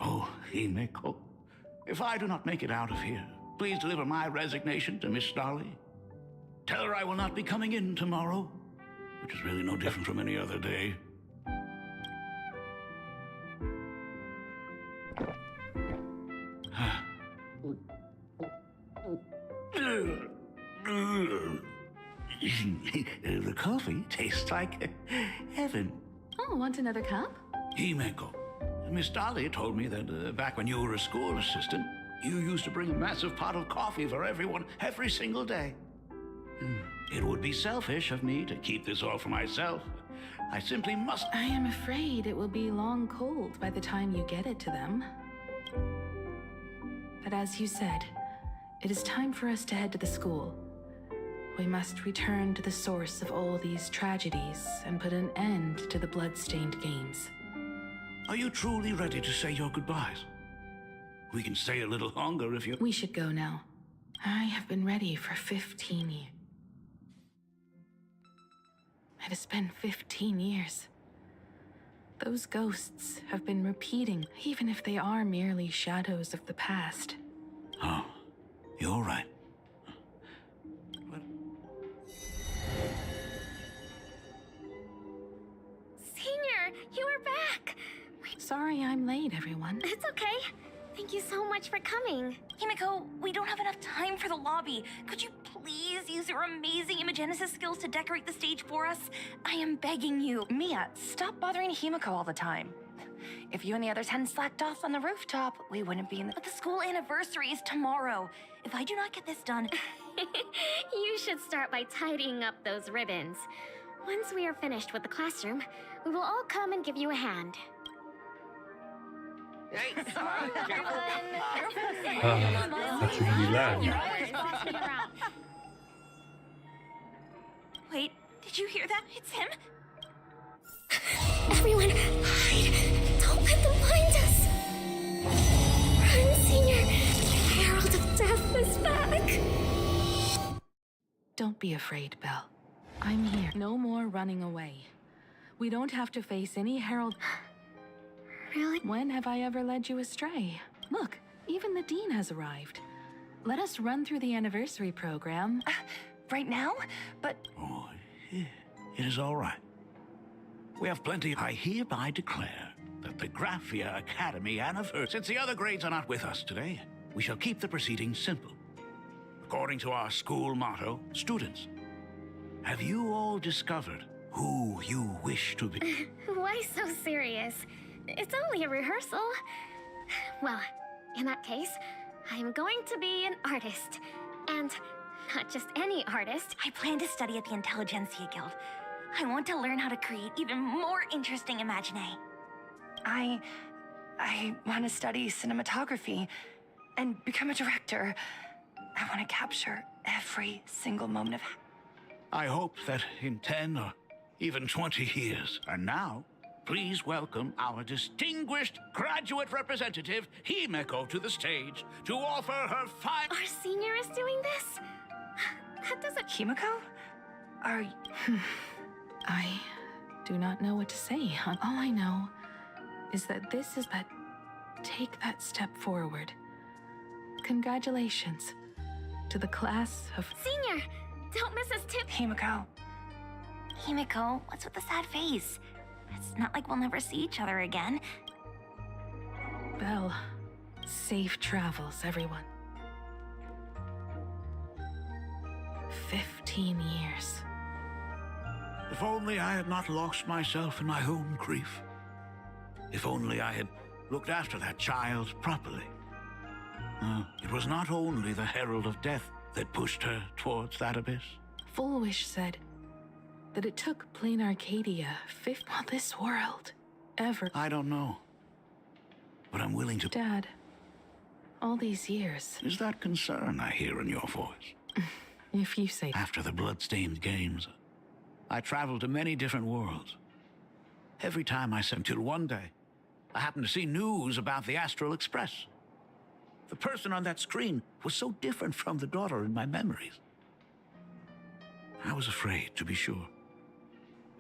Oh, Himeko, if I do not make it out of here, please deliver my resignation to Miss Starley. Tell her I will not be coming in tomorrow, which is really no different from any other day. The coffee tastes like heaven. Oh, want another cup? Himeko, Miss Dolly told me that back when you were a school assistant, you used to bring a massive pot of coffee for everyone every single day. It would be selfish of me to keep this all for myself. I simply must... I am afraid it will be long cold by the time you get it to them. But as you said, it is time for us to head to the school. We must return to the source of all these tragedies and put an end to the blood-stained games. Are you truly ready to say your goodbyes? We can stay a little longer if you... We should go now. I have been ready for 15 years. It has been 15 years. Those ghosts have been repeating, even if they are merely shadows of the past. Oh, you're right. Senior, you are back! Sorry I'm late, everyone. It's okay. Thank you so much for coming. Himiko, we don't have enough time for the lobby. Could you please use your amazing imagenesis skills to decorate the stage for us? I am begging you. Mia, stop bothering Himiko all the time. If you and the others hadn't slacked off on the rooftop, we wouldn't be in the... But the school anniversary is tomorrow. If I do not get this done... You should start by tidying up those ribbons. Once we are finished with the classroom, we will all come and give you a hand. Wait, did you hear that? It's him? Everyone, hide! Don't let them find us! Run, Senior! The Herald of Death is back! Don't be afraid, Belle. I'm here. No more running away. We don't have to face any Herald... Really? When have I ever led you astray? Look, even the Dean has arrived. Let us run through the anniversary program. Right now? But... Oh, it is all right. We have plenty. I hereby declare that the Graphia Academy anniversary... Since the other grades are not with us today, we shall keep the proceedings simple. According to our school motto, students, have you all discovered who you wish to be? Why so serious? It's only a rehearsal. Well, in that case, I'm going to be an artist. And not just any artist. I plan to study at the Intelligentsia Guild. I want to learn how to create even more interesting imaginé. I want to study cinematography and become a director. I want to capture every single moment of... I hope that in 10 or even 20 years, and now, please welcome our distinguished graduate representative, Himiko, to the stage to offer her fine... Our senior is doing this? That doesn't... Himiko? Are... I do not know what to say. All I know is that this is that... Take that step forward. Congratulations to the class of... Senior! Don't miss us too! Himiko. Himiko, what's with the sad face? It's not like we'll never see each other again. Belle, safe travels, everyone. 15 years. If only I had not lost myself in my own grief. If only I had looked after that child properly. It was not only the Herald of Death that pushed her towards that abyss. Fullwish said that it took Plain Arcadia this world ever... I don't know. But I'm willing to... Dad, all these years... Is that concern I hear in your voice? If you say... After the blood-stained games, I traveled to many different worlds. Every time I sent till one day, I happened to see news about the Astral Express. The person on that screen was so different from the daughter in my memories. I was afraid, to be sure.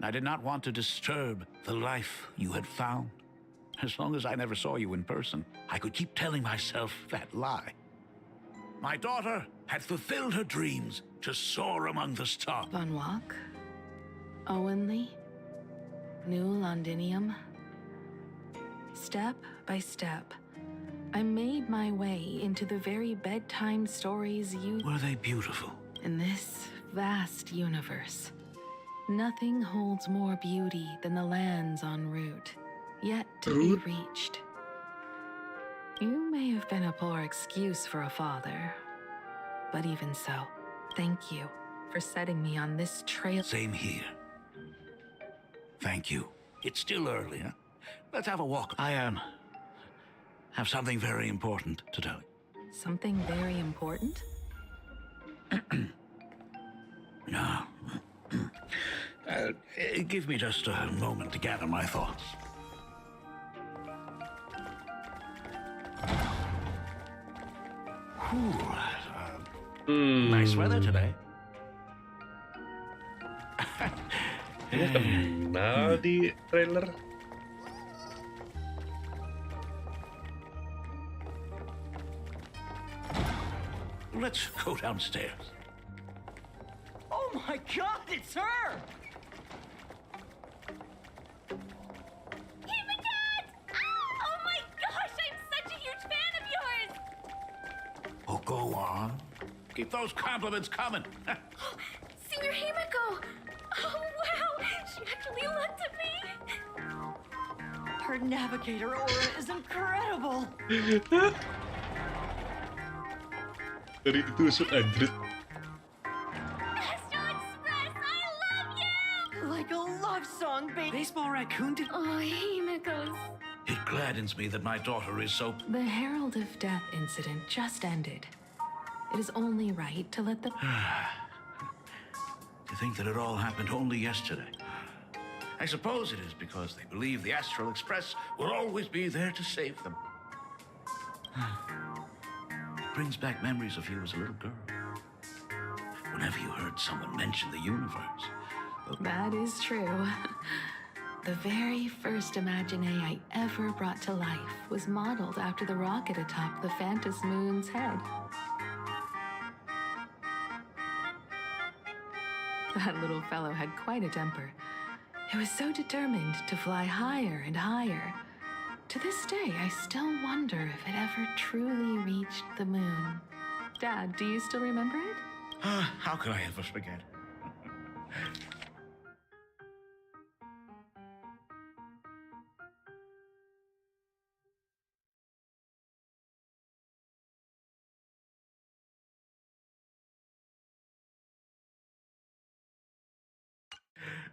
I did not want to disturb the life you had found. As long as I never saw you in person, I could keep telling myself that lie. My daughter had fulfilled her dreams to soar among the stars. Von Walk, Owenly, New Londinium. Step by step, I made my way into the very bedtime stories you... Were they beautiful? In this vast universe, nothing holds more beauty than the lands en route, yet to be reached. You may have been a poor excuse for a father, but even so, thank you for setting me on this trail. Same here. Thank you. It's still early, huh? Let's have a walk. I have something very important to tell you. Something very important? No. Give me just a moment to gather my thoughts. Nice weather today. Ini kenal di trailer. Let's go downstairs. Oh my god, it's her! Oh my gosh, I'm such a huge fan of Aw, keep those compliments coming. Senior Himiko! Oh, wow! She actually looked at me! Her navigator aura is incredible! Dari ditusuk anjrit. Like a love song, baby! Baseball raccoon did... Oh, Himiko's... It gladdens me that my daughter is so... The Herald of Death incident just ended. It is only right to let the... To think that it all happened only yesterday. I suppose it is because they believe the Astral Express will always be there to save them. It brings back memories of you as a little girl. Whenever you heard someone mention the universe. That is true. The very first Imaginé I ever brought to life was modeled after the rocket atop the Phantom Moon's head. That little fellow had quite a temper. He was so determined to fly higher and higher. To this day, I still wonder if it ever truly reached the moon. Dad, do you still remember it? How could I ever forget?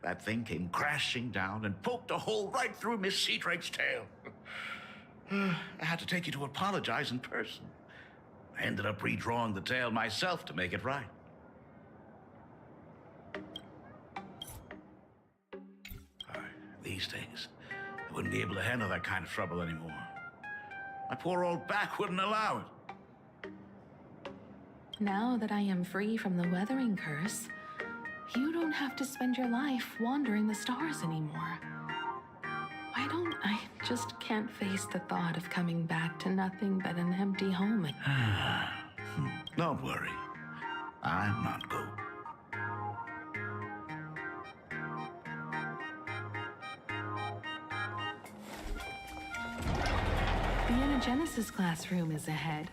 That thing came crashing down and poked a hole right through Miss Seadrake's tail. I had to take you to apologize in person. I ended up redrawing the tail myself to make it right. These days, I wouldn't be able to handle that kind of trouble anymore. My poor old back wouldn't allow it. Now that I am free from the weathering curse, you don't have to spend your life wandering the stars anymore. Why don't I just can't face the thought of coming back to nothing but an empty home? Don't worry. I'm not going. The Anagenesis classroom is ahead.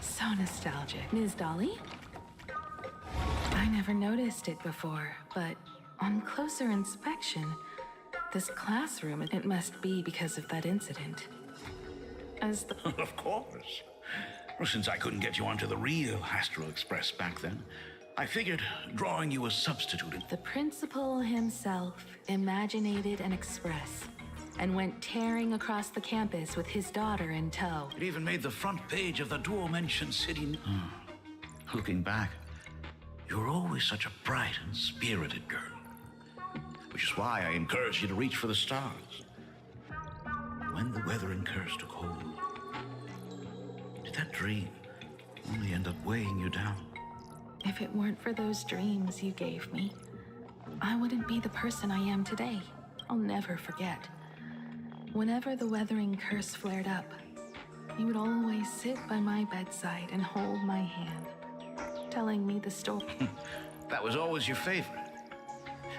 So nostalgic. Ms. Dolly? I never noticed it before, but on closer inspection, this classroom, it must be because of that incident. As the... Of course. Well, since I couldn't get you onto the real Astral Express back then, I figured drawing you a substitute. The principal himself imaginated an express and went tearing across the campus with his daughter in tow. It even made the front page of the dual-mention city. Looking back, you were always such a bright and spirited girl. Which is why I encouraged you to reach for the stars. When the weathering curse took hold, did that dream only end up weighing you down? If it weren't for those dreams you gave me, I wouldn't be the person I am today. I'll never forget. Whenever the weathering curse flared up, you would always sit by my bedside and hold my hand, telling me the story. That was always your favorite.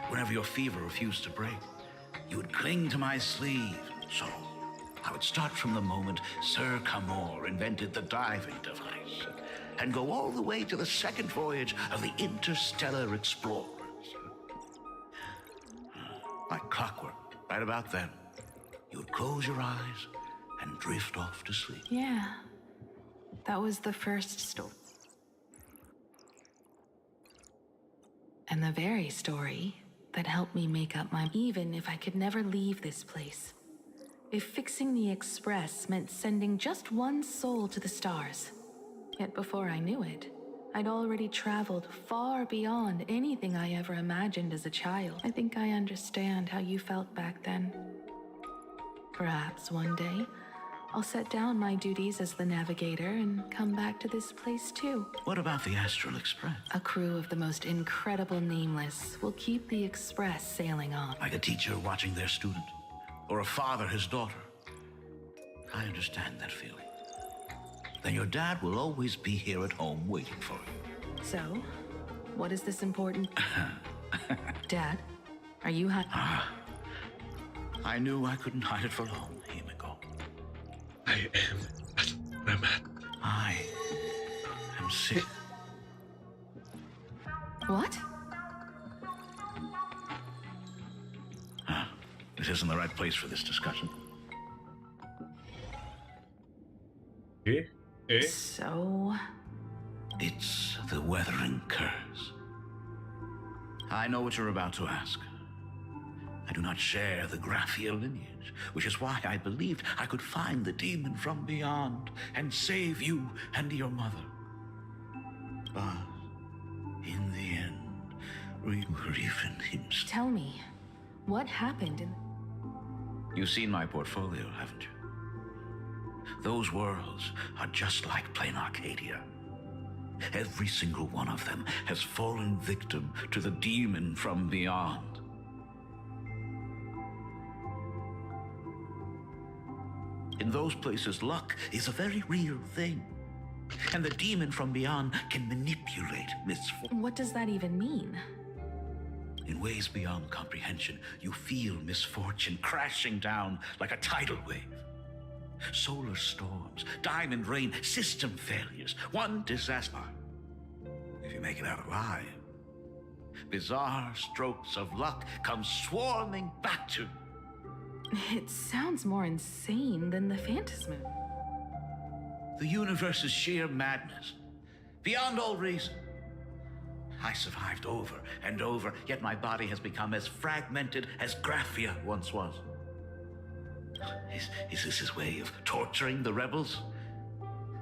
Whenever your fever refused to break, you would cling to my sleeve. So, I would start from the moment Sir Camor invented the diving device, and go all the way to the second voyage of the Interstellar Explorers. Like clockwork, right about then, you would close your eyes and drift off to sleep. Yeah, that was the first story. And the very story that helped me make up my... Even if I could never leave this place. If fixing the Express meant sending just one soul to the stars. Yet before I knew it, I'd already traveled far beyond anything I ever imagined as a child. I think I understand how you felt back then. Perhaps one day, I'll set down my duties as the navigator and come back to this place too. What about the Astral Express? A crew of the most incredible nameless will keep the Express sailing on. Like a teacher watching their student, or a father his daughter. I understand that feeling. Then your dad will always be here at home waiting for you. So, what is this important? Dad, are you I knew I couldn't hide it for long, Himiko. I am Ramat. I am I'm sick. What? This isn't the right place for this discussion. So? It's the Weathering Curse. I know what you're about to ask. I do not share the Graphia lineage, which is why I believed I could find the demon from beyond and save you and your mother. But in the end, we were even himself. Tell me, what happened in... You've seen my portfolio, haven't you? Those worlds are just like plain Arcadia. Every single one of them has fallen victim to the demon from beyond. In those places, luck is a very real thing. And the demon from beyond can manipulate misfortune. What does that even mean? In ways beyond comprehension, you feel misfortune crashing down like a tidal wave. Solar storms, diamond rain, system failures, one disaster. If you make it out alive, bizarre strokes of luck come swarming back to you. It sounds more insane than the Phantasmoon. The universe's sheer madness, beyond all reason. I survived over and over, yet my body has become as fragmented as Graphia once was. Is this his way of torturing the rebels?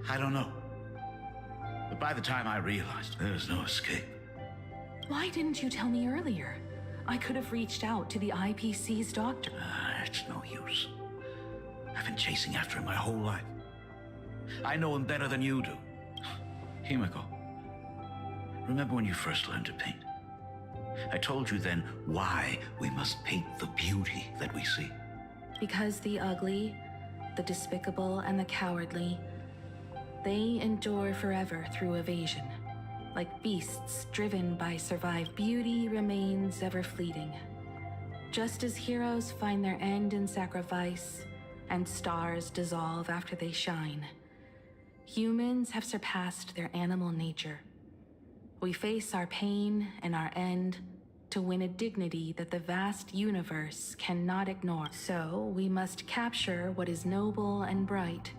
I don't know. But by the time I realized, there was no escape. Why didn't you tell me earlier? I could have reached out to the IPC's doctor. It's no use. I've been chasing after him my whole life. I know him better than you do. Himiko, remember when you first learned to paint? I told you then why we must paint the beauty that we see. Because the ugly, the despicable, and the cowardly, they endure forever through evasion. Like beasts driven by survived beauty remains ever fleeting. Just as heroes find their end in sacrifice, and stars dissolve after they shine, humans have surpassed their animal nature. We face our pain and our end to win a dignity that the vast universe cannot ignore. So we must capture what is noble and bright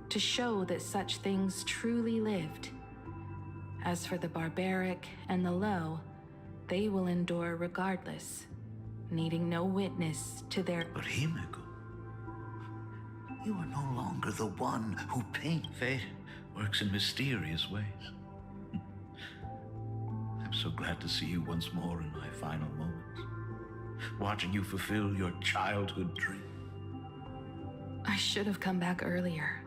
to show that such things truly lived. As for the barbaric and the low, they will endure regardless, needing no witness to their... But Himiko, you are no longer the one who paints. Fate works in mysterious ways. I'm so glad to see you once more in my final moments, watching you fulfill your childhood dream. I should have come back earlier.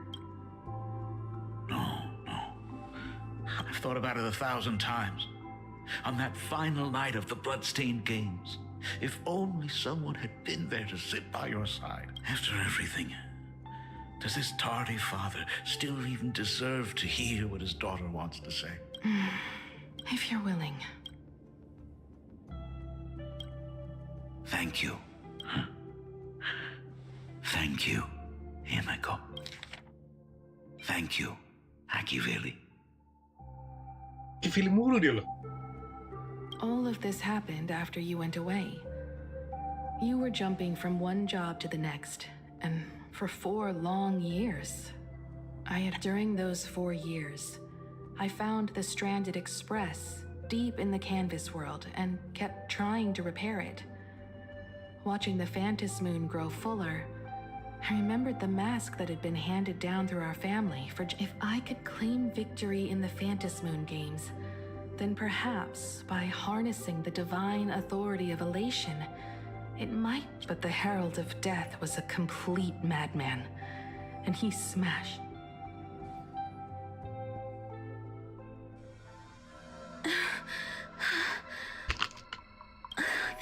No. I've thought about it 1,000 times. On that final night of the Bloodstained Games, if only someone had been there to sit by your side. After everything, does this tardy father still even deserve to hear what his daughter wants to say? If you're willing. Thank you. Thank you, Himiko. Thank you, Akiveli. Akiveli mulu dia loh. All of this happened after you went away. You were jumping from one job to the next, and for 4 long years. During those 4 years, I found the Stranded Express deep in the canvas world and kept trying to repair it. Watching the Phantasmoon grow fuller, I remembered the mask that had been handed down through our family for... If I could claim victory in the Phantasmoon games, then perhaps by harnessing the divine authority of elation, it might... But the Herald of Death was a complete madman, and he smashed...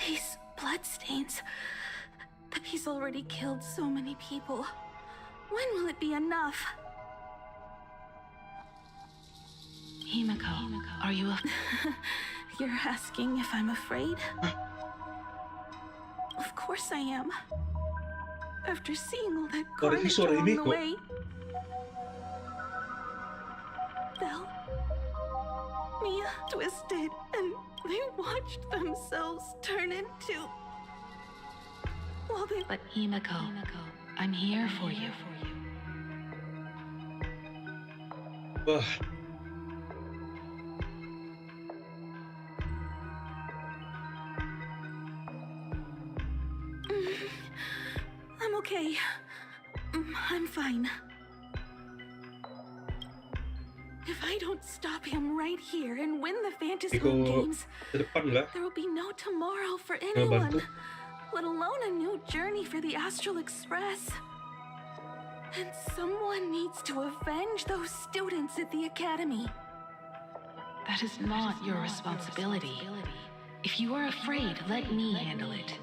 These bloodstains... He's already killed so many people. When will it be enough? Himiko, are you You're asking if I'm afraid? Of course I am. After seeing all that carnage along the way. Belle, Mia twisted, and they watched themselves turn into... Well, they... But Himiko, I'm here for you. Wah. I'm okay. I'm fine. If I don't stop him right here and win the Fantasy Moon Games, there will be no tomorrow for anyone, let alone a new journey for the Astral Express. And someone needs to avenge those students at the Academy. That is not your responsibility. If you are afraid, let me handle it.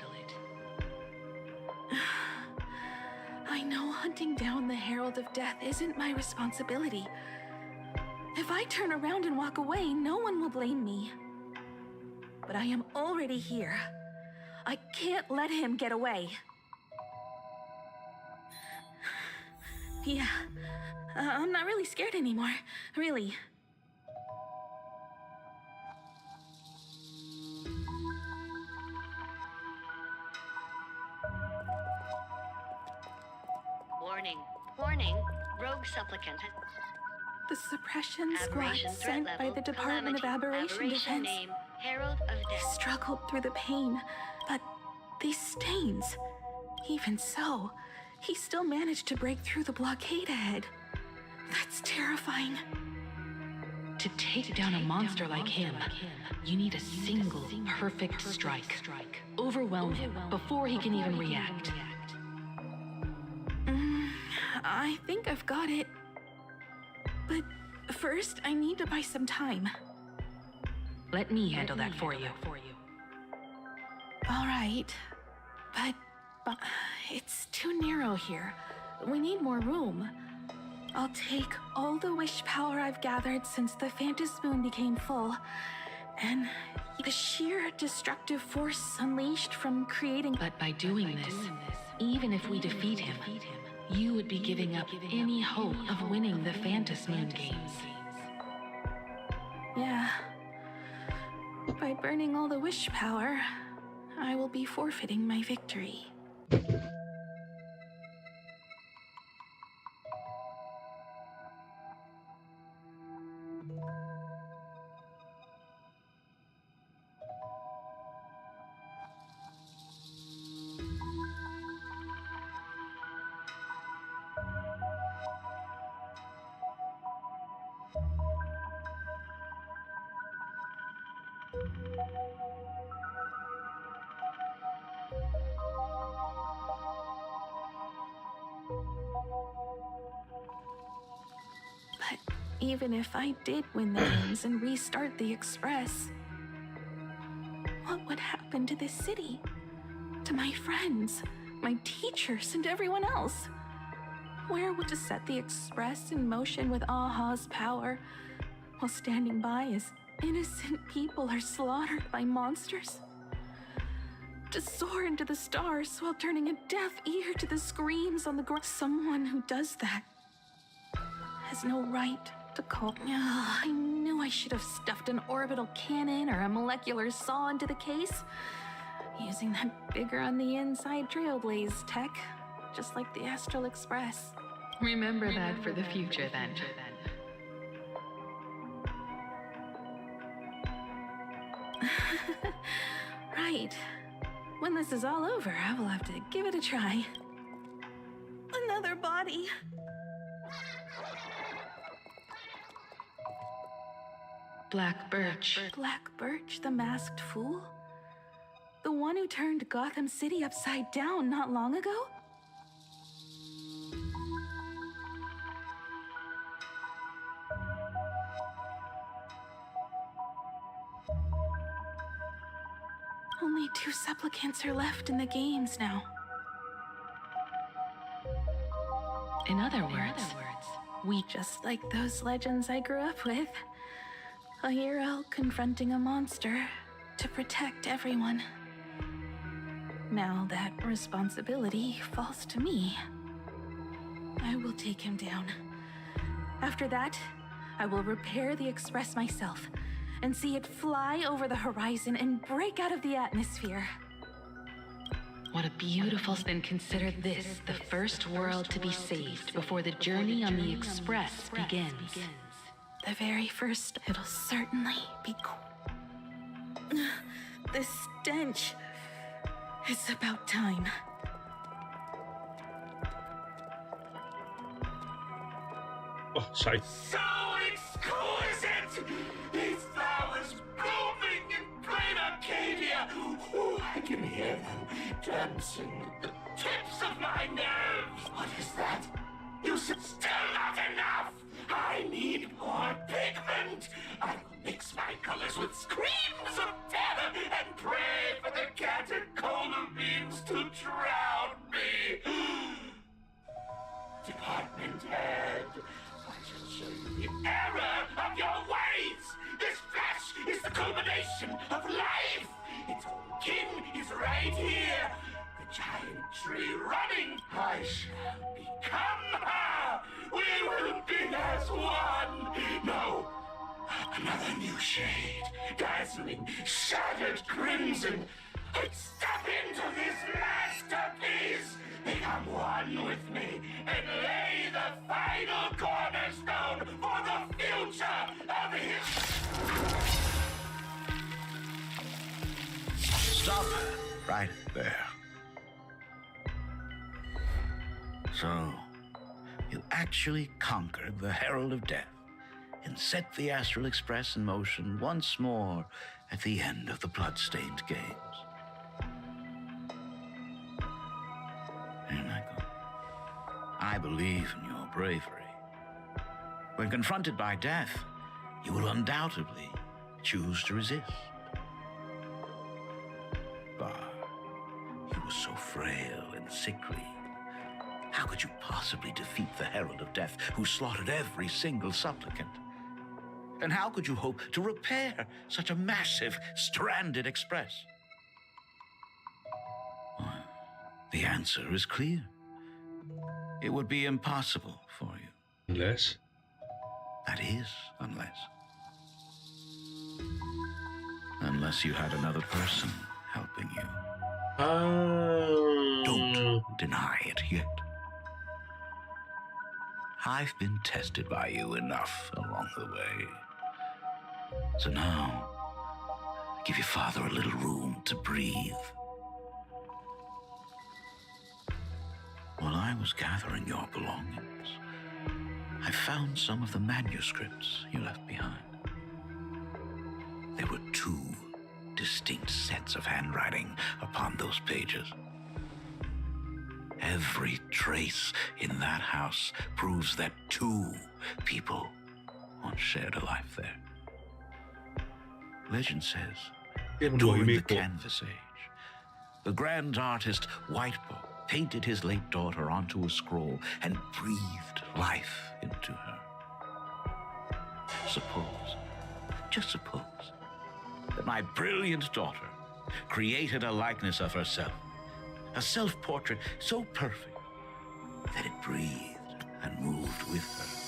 I know hunting down the Herald of Death isn't my responsibility. If I turn around and walk away, no one will blame me. But I am already here. I can't let him get away. Yeah, I'm not really scared anymore, really. Warning, rogue supplicant. The suppression squad sent by the Department of Aberration Defense. Name, Herald of They Death. struggled through the pain, but these stains... Even so, he still managed to break through the blockade ahead. That's terrifying. To take down a monster like him, you need a single perfect strike. Overwhelm him before he can even react. I think I've got it. But first, I need to buy some time. Let me handle that for you. All right, but it's too narrow here. We need more room. I'll take all the wish power I've gathered since the Phantom Moon became full, and the sheer destructive force unleashed from creating... But by doing this, even if we defeat him, you would be giving up any hope of winning the Phantom Moon Games. Yeah. By burning all the wish power, I will be forfeiting my victory. But even if I did win the games and restart the Express, what would happen to this city? To my friends, my teachers, and everyone else? Where would to set the Express in motion with Aha's power, while standing by as innocent people are slaughtered by monsters? To soar into the stars while turning a deaf ear to the screams on the ground. Someone who does that has no right to call. I knew I should have stuffed an orbital cannon or a molecular saw into the case, using that bigger on the inside Trailblaze tech, just like the Astral Express. Remember that for the future, then. Right. When this is all over, I will have to give it a try. Another body. Black Birch. Black Birch, the masked fool? The one who turned Gotham City upside down not long ago? Only 2 supplicants are left in the games now. In other words, we just like those legends I grew up with. A hero confronting a monster to protect everyone. Now that responsibility falls to me. I will take him down. After that, I will repair the Express myself and see it fly over the horizon and break out of the atmosphere. What a beautiful... Then consider this the first world to be saved before the journey on the Express begins. The very first... It'll certainly be cool. The stench. It's about time. Oh, shite. So exquisite! These flowers blooming in plain Arcadia! Oh, I can hear them dancing at the tips of my nerves! What is that? You said still not enough! I need more pigment! I will mix my colors with screams of terror and pray for the catecholamines to drown me! Department head, I shall show you the error of your ways! This flesh is the culmination of life! Its kin is right here! The giant tree running! I shall become her! We will be as one! No! Another new shade, dazzling, shattered crimson! Step into this masterpiece! Become one with me and lay the final cornerstone for the future of Stop right there. So, you actually conquered the Herald of Death and set the Astral Express in motion once more at the end of the Bloodstained Games. Here, Michael, I believe in your bravery. When confronted by death, you will undoubtedly choose to resist. But you were so frail and sickly. How could you possibly defeat the Herald of Death, who slaughtered every single supplicant? And how could you hope to repair such a massive, stranded express? Well, the answer is clear. It would be impossible for you. Unless? That is, unless. Unless you had another person helping you. Don't deny it yet. I've been tested by you enough along the way. So now, give your father a little room to breathe. While I was gathering your belongings, I found some of the manuscripts you left behind. There were 2 distinct sets of handwriting upon those pages. Every trace in that house proves that 2 people once shared a life there. Legend says, during the Canvas Age, the grand artist Whitebow painted his late daughter onto a scroll and breathed life into her. Suppose, just suppose, that my brilliant daughter created a likeness of herself, a self-portrait so perfect that it breathed and moved with her.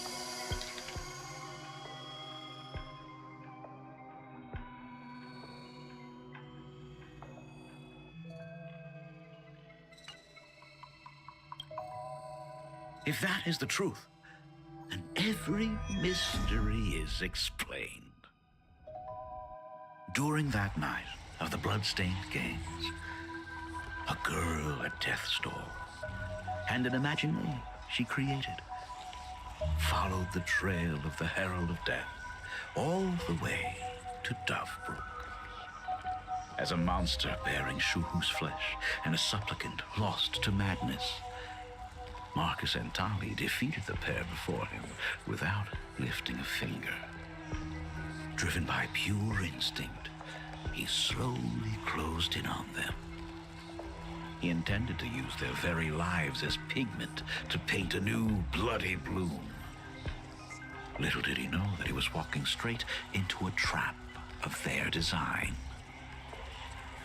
If that is the truth, then every mystery is explained. During that night of the Bloodstained Games, a girl at death's door, and an imaginary she created, followed the trail of the Herald of Death all the way to Dovebrook. As a monster bearing Shuhu's flesh and a supplicant lost to madness, Marcus and Tali defeated the pair before him without lifting a finger. Driven by pure instinct, he slowly closed in on them. He intended to use their very lives as pigment to paint a new bloody bloom. Little did he know that he was walking straight into a trap of their design.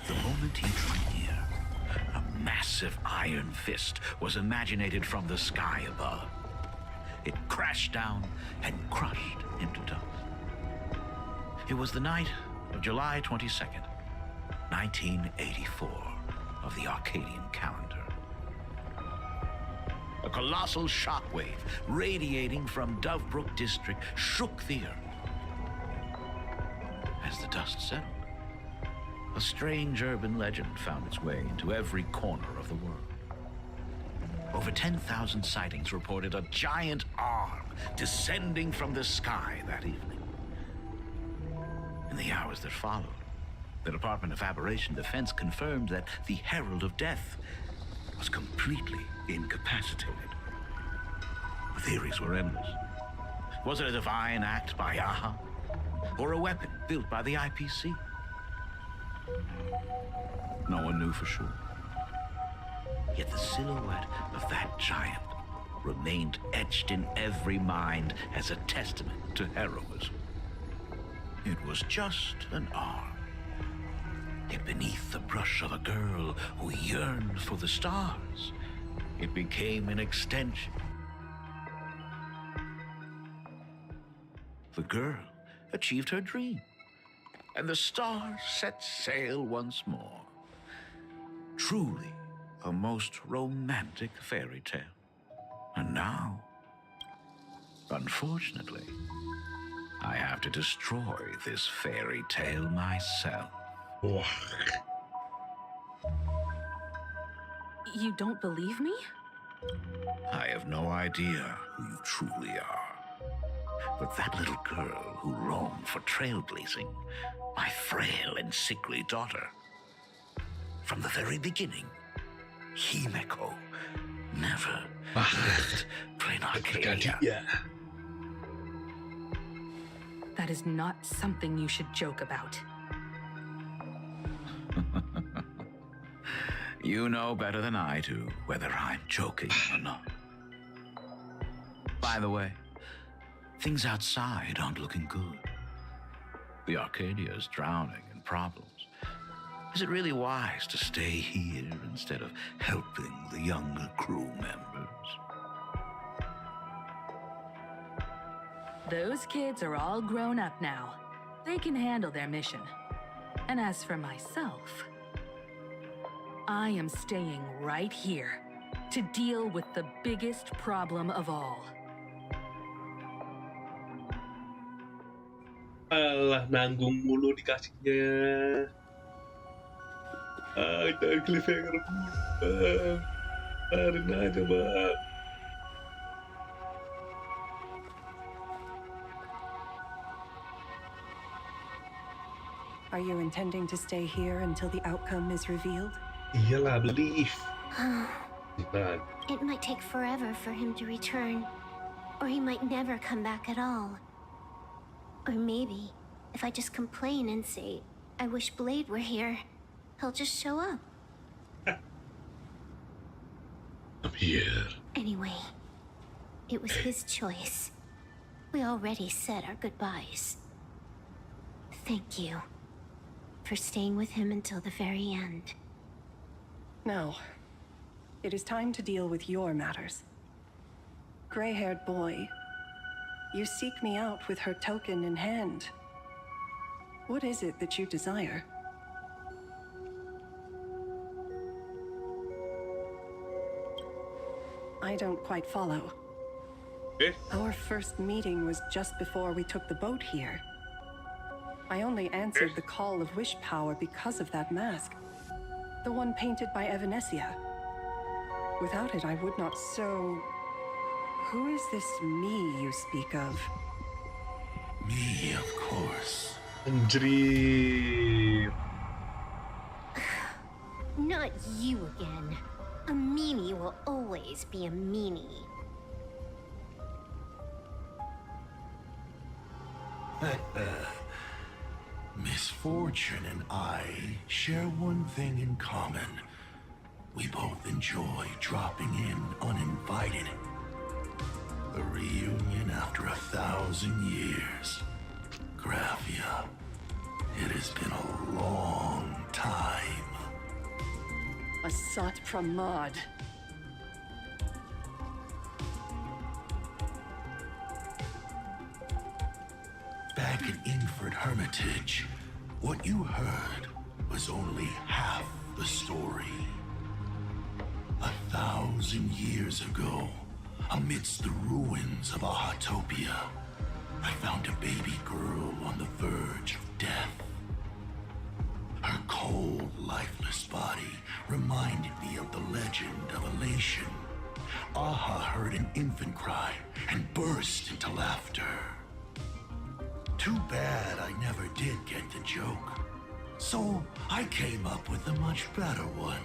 The moment he drew near, a massive iron fist was imaginated from the sky above. It crashed down and crushed into dust. It was the night of July 22nd, 1984, of the Arcadian calendar. A colossal shockwave radiating from Dovebrook District shook the earth. As the dust settled, a strange urban legend found its way into every corner of the world. Over 10,000 sightings reported a giant arm descending from the sky that evening. In the hours that followed, the Department of Aberration Defense confirmed that the Herald of Death was completely incapacitated. The theories were endless. Was it a divine act by Aha? Or a weapon built by the IPC? No one knew for sure. Yet the silhouette of that giant remained etched in every mind as a testament to heroism. It was just an arm. Yet beneath the brush of a girl who yearned for the stars, it became an extension. The girl achieved her dream, and the stars set sail once more. Truly a most romantic fairy tale. And now, unfortunately, I have to destroy this fairy tale myself. You don't believe me? I have no idea who you truly are. But that little girl who roamed for trailblazing, my frail and sickly daughter. From the very beginning, Himeko never left Plain Arcadia. That is not something you should joke about. You know better than I do whether I'm joking or not. By the way, things outside aren't looking good. The Arcadia is drowning in problems. Is it really wise to stay here instead of helping the younger crew members? Those kids are all grown up now. They can handle their mission. And as for myself, I am staying right here to deal with the biggest problem of all. Alah, nanggung mulu dikasihnya. Jangan cliffhanger mulu, Bang. Tarin aja, Bang. Are you intending to stay here until the outcome is revealed? Iyalah, believe. It might take forever for him to return. Or he might never come back at all. Or maybe, if I just complain and say, I wish Blade were here, he'll just show up. I'm here. Anyway, it was his choice. We already said our goodbyes. Thank you for staying with him until the very end. Now, it is time to deal with your matters. Gray-haired boy, you seek me out with her token in hand. What is it that you desire? I don't quite follow. Our first meeting was just before we took the boat here. I only answered the call of wish power because of that mask. The one painted by Evanesia. Without it, I would not so... Who is this me you speak of? Me, of course. Anjir. Not you again. A meanie will always be a meanie. Misfortune and I share one thing in common. We both enjoy dropping in uninvited. The reunion after 1,000 years. Graphia, it has been a long time. Asat Pramad. Back at Inford hermitage, what you heard was only half the story. 1,000 years ago, amidst the ruins of Ahatopia, I found a baby girl on the verge of death. Her cold, lifeless body reminded me of the legend of Elation. Aha heard an infant cry and burst into laughter. Too bad I never did get the joke. So I came up with a much better one.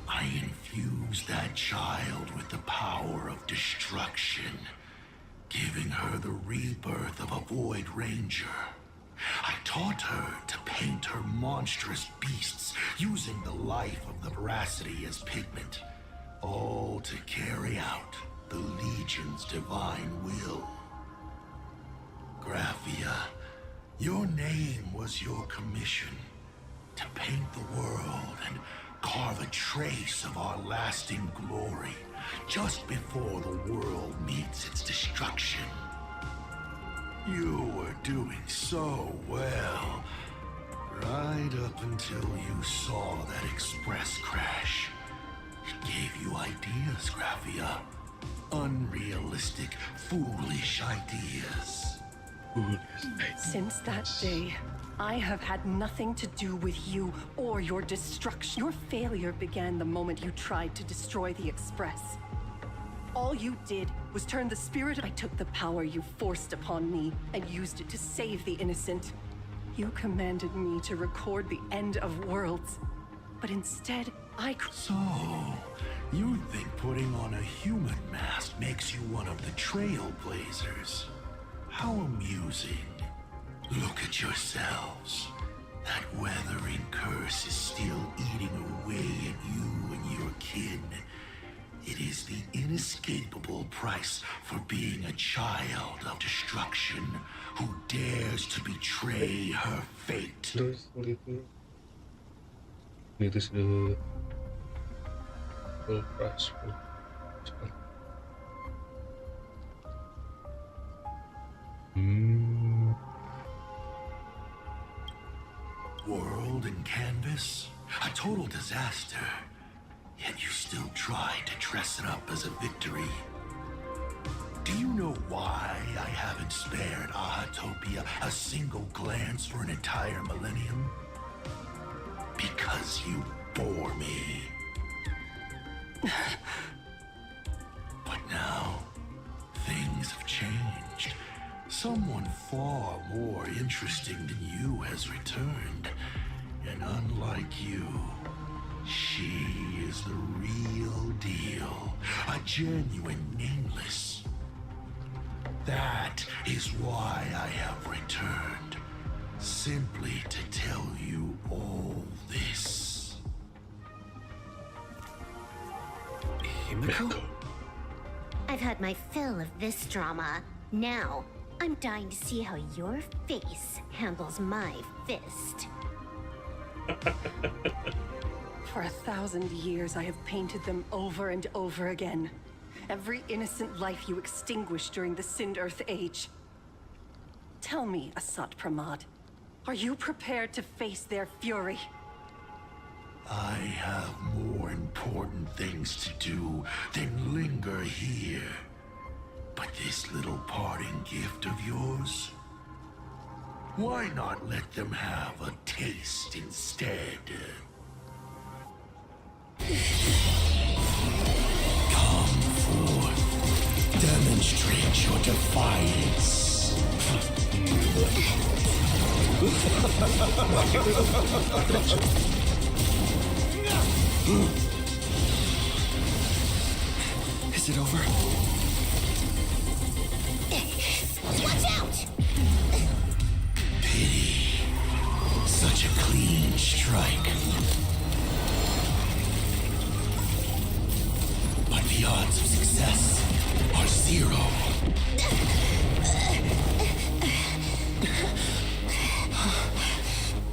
I infused that child with the power of destruction, giving her the rebirth of a Void Ranger. I taught her to paint her monstrous beasts using the life of the veracity as pigment, all to carry out the Legion's divine will. Graphia, your name was your commission, to paint the world and carve a trace of our lasting glory just before the world meets its destruction. You were doing so well, right up until you saw that express crash. It gave you ideas, Graphia. Unrealistic, foolish ideas. Since that day, I have had nothing to do with you or your destruction. Your failure began the moment you tried to destroy the Express. All you did was turn the spirit. I took the power you forced upon me and used it to save the innocent. You commanded me to record the end of worlds, but instead, So, you think putting on a human mask makes you one of the Trailblazers? How amusing. Look at yourselves. That weathering curse is still eating away at you and your kin. It is the inescapable price for being a child of destruction who dares to betray her fate. It is the price for World and canvas, a total disaster. Yet you still try to dress it up as a victory. Do you know why I haven't spared Ahatopia a single glance for an entire millennium? Because you bore me. But now, things have changed. Someone far more interesting than you has returned. And unlike you, she is the real deal. A genuine nameless. That is why I have returned. Simply to tell you all this. Himiko? I've had my fill of this drama. Now, I'm dying to see how your face handles my fist. For 1,000 years, I have painted them over and over again. Every innocent life you extinguished during the Sind Earth Age. Tell me, Asat Pramad, are you prepared to face their fury? I have more important things to do than linger here. But this little parting gift of yours? Why not let them have a taste instead? Come forth. Demonstrate your defiance. Is it over? Watch out! Pity. Such a clean strike. But the odds of success are 0.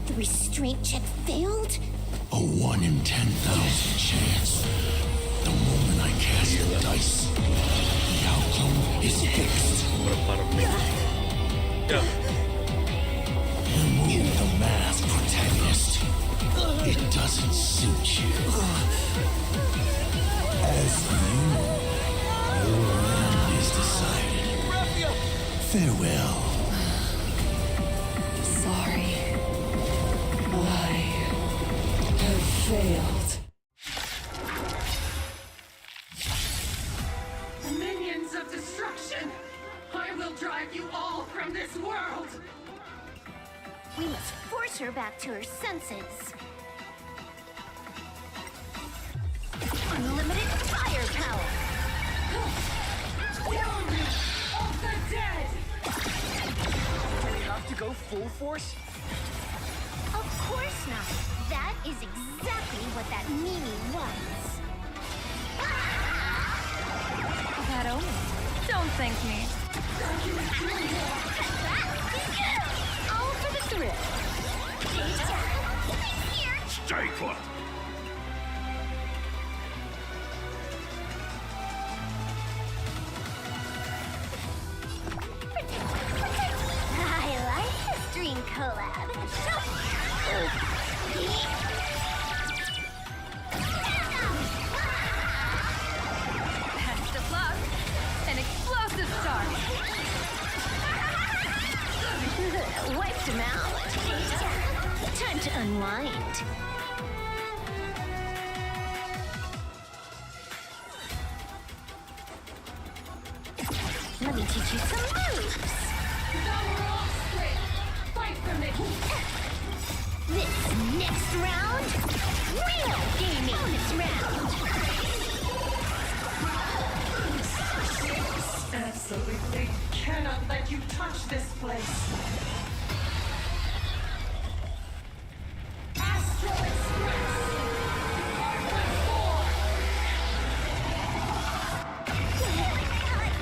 The restraint check failed? A 1 in 10,000 chance. The moment I cast the dice, the outcome is fixed. Remove the mask, protagonist. It doesn't suit you. As your end is decided. Farewell. Sorry. I have failed. Minions of destruction! I will drive you all from this world! We must force her back to her senses. Unlimited firepower! Children of the dead! Do we have to go full force? Of course not. That is exactly what that meanie wants. That only. Don't thank me. All for the thrill. Stay put. I like this dream collab. Best of luck. An explosive start. Wiped him out. Time to unwind. Let me teach you some moves. Fight for me! This next round, real gaming. Bonus round. Absolutely cannot let you touch this place. Astral Express!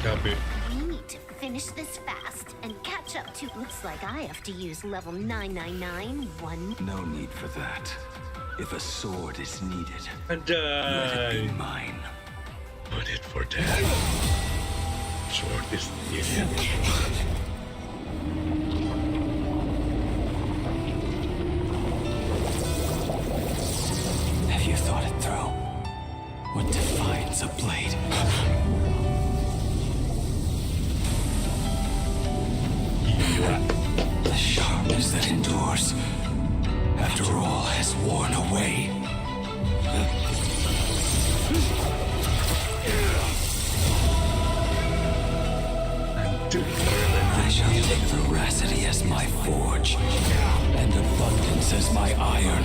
Copy. We need to finish this fast and catch up to. Looks like I have to use level 9991. No need for that. If a sword is needed, And let it be mine. Put it for death. Sword is needed. Have you thought it through? What defines a blade? The sharpness that endures after all has worn away. I shall take veracity as my forge, and abundance as my iron.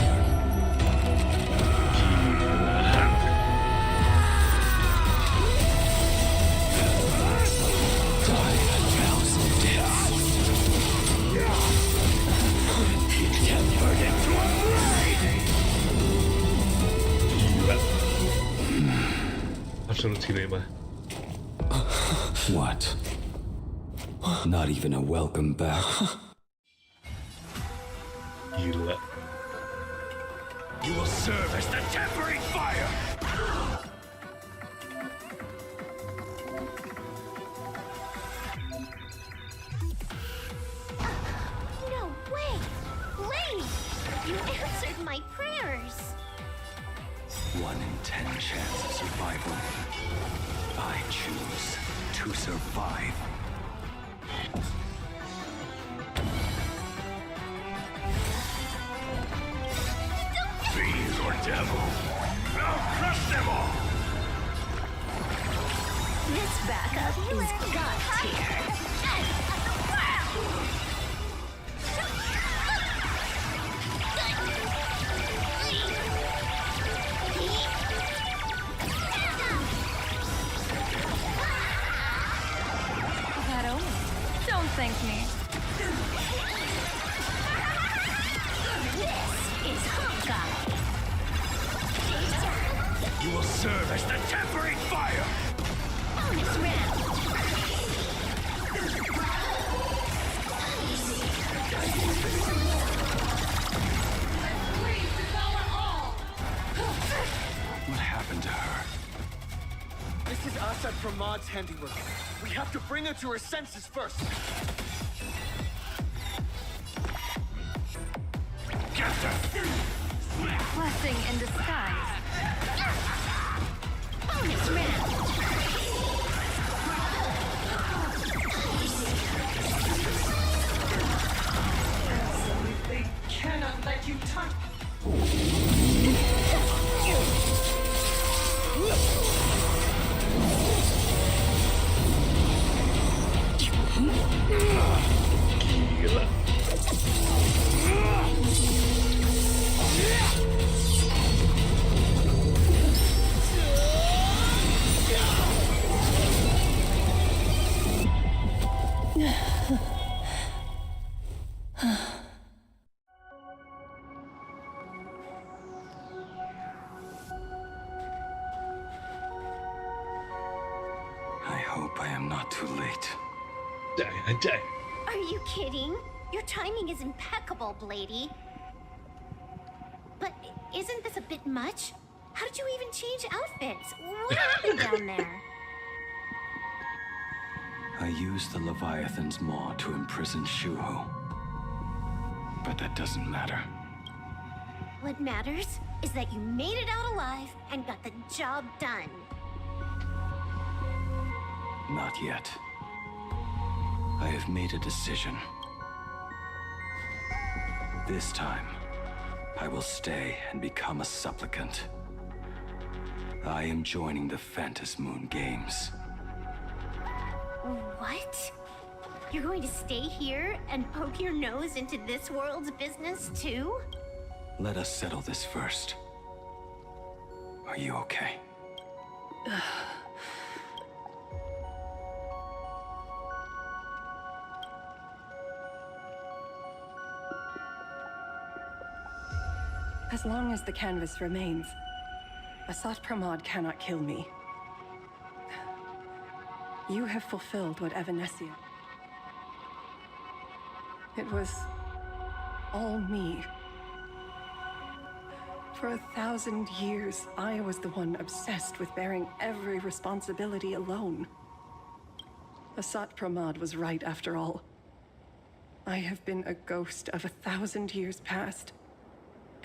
Die a thousand deaths. Tempered into a blade. Absolute cinema. What? Not even a welcome back. Gila. You will serve as the temporary fire! No way! Lady! You answered my prayers! 1 in 10 chance of survival. I choose to survive. Fiend or devil, I'll crush them all! This backup is god tier. That only. Don't thank me. This is Honkai. You will serve as the temporary fire! Bonus round. What happened to her? This is Asad from Maud's handiwork. We have to bring her to her senses first. Blessing in disguise. Bonus round. Absolutely cannot let you touch. Gila. I hope I am not too late. Anjay. Are you kidding? Your timing is impeccable, Bladie. But isn't this a bit much? How did you even change outfits? What happened down there? I used the Leviathan's maw to imprison Shuho. But that doesn't matter. What matters is that you made it out alive and got the job done. Not yet. I have made a decision. This time, I will stay and become a supplicant. I am joining the Phantasmoon Games. What? You're going to stay here and poke your nose into this world's business too? Let us settle this first. Are you okay? As long as the canvas remains, Asat Pramod cannot kill me. You have fulfilled what Evanesia. It was all me. For 1,000 years, I was the one obsessed with bearing every responsibility alone. Asat Pramod was right after all. I have been a ghost of 1,000 years past.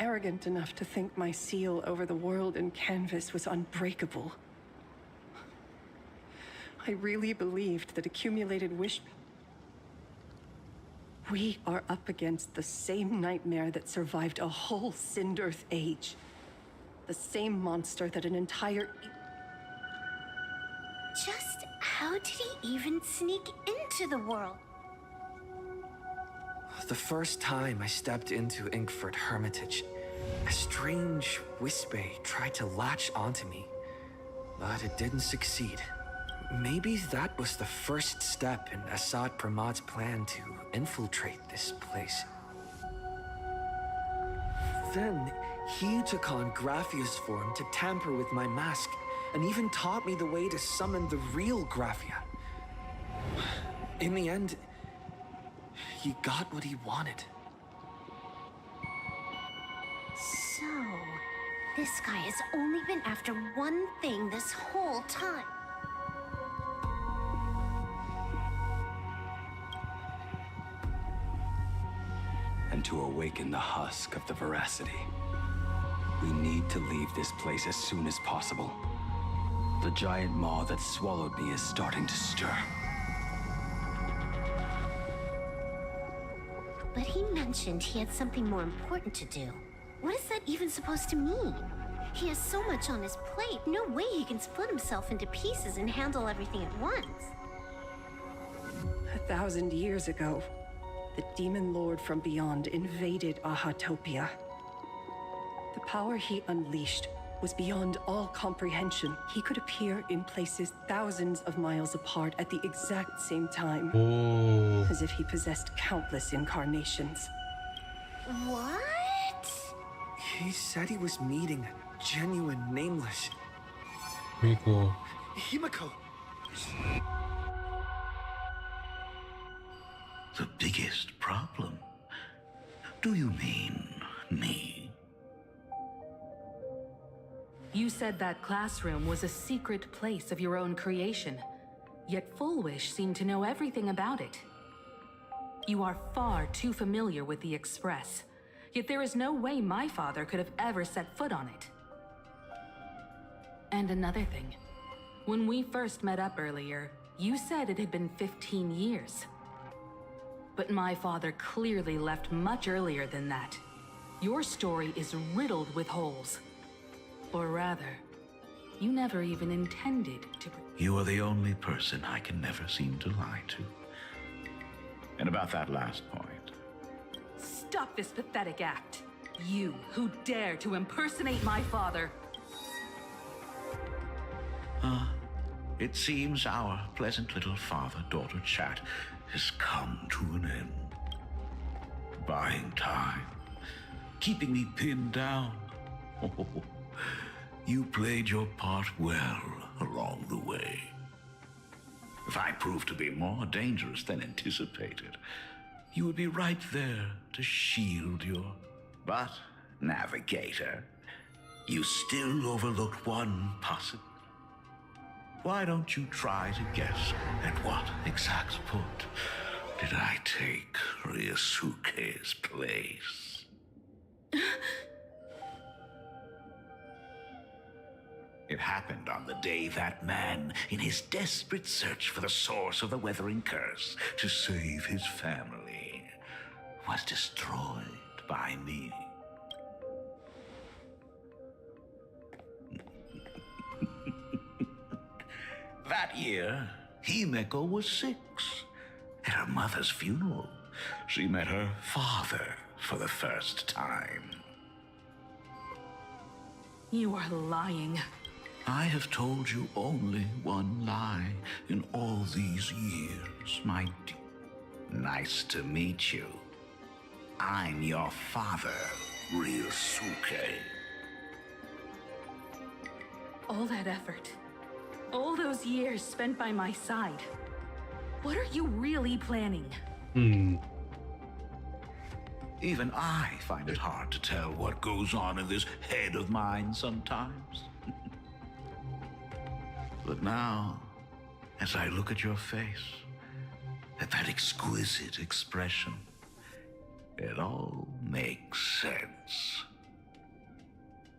Arrogant enough to think my seal over the world and canvas was unbreakable. I really believed that accumulated wish... We are up against the same nightmare that survived a whole Sindearth age. The same monster that an entire... Just how did he even sneak into the world? The first time I stepped into Inkford Hermitage, a strange whisper tried to latch onto me, but it didn't succeed. Maybe that was the first step in Asat Pramod's plan to infiltrate this place. Then, he took on Graphia's form to tamper with my mask, and even taught me the way to summon the real Graphia. In the end, he got what he wanted. So, this guy has only been after one thing this whole time. And to awaken the husk of the veracity. We need to leave this place as soon as possible. The giant maw that swallowed me is starting to stir. But he mentioned he had something more important to do. What is that even supposed to mean? He has so much on his plate, no way he can split himself into pieces and handle everything at once. 1,000 years ago, the demon lord from beyond invaded Ahatopia. The power he unleashed was beyond all comprehension. He could appear in places thousands of miles apart at the exact same time. As if he possessed countless incarnations. What? He said he was meeting a genuine nameless... Miko. Himiko! The biggest problem? Do you mean me? You said that classroom was a secret place of your own creation, yet Fullwish seemed to know everything about it. You are far too familiar with the Express, yet there is no way my father could have ever set foot on it. And another thing. When we first met up earlier, you said it had been 15 years. But my father clearly left much earlier than that. Your story is riddled with holes. Or rather, you never even intended to... You are the only person I can never seem to lie to. And about that last point... Stop this pathetic act. You, who dare to impersonate my father. It seems our pleasant little father-daughter chat has come to an end. Buying time. Keeping me pinned down. Oh, you played your part well along the way. If I proved to be more dangerous than anticipated, you would be right there to shield your... But, Navigator, you still overlooked one possibility. Why don't you try to guess at what exact point did I take Ryusuke's place? It happened on the day that man, in his desperate search for the source of the Weathering Curse to save his family, was destroyed by me. That year, Himeko was 6. At her mother's funeral, she met her father for the first time. You are lying. I have told you only one lie in all these years, my dear. Nice to meet you. I'm your father, Ryusuke. All that effort. All those years spent by my side. What are you really planning? Even I find it hard to tell what goes on in this head of mine sometimes. But now, as I look at your face, at that exquisite expression, it all makes sense.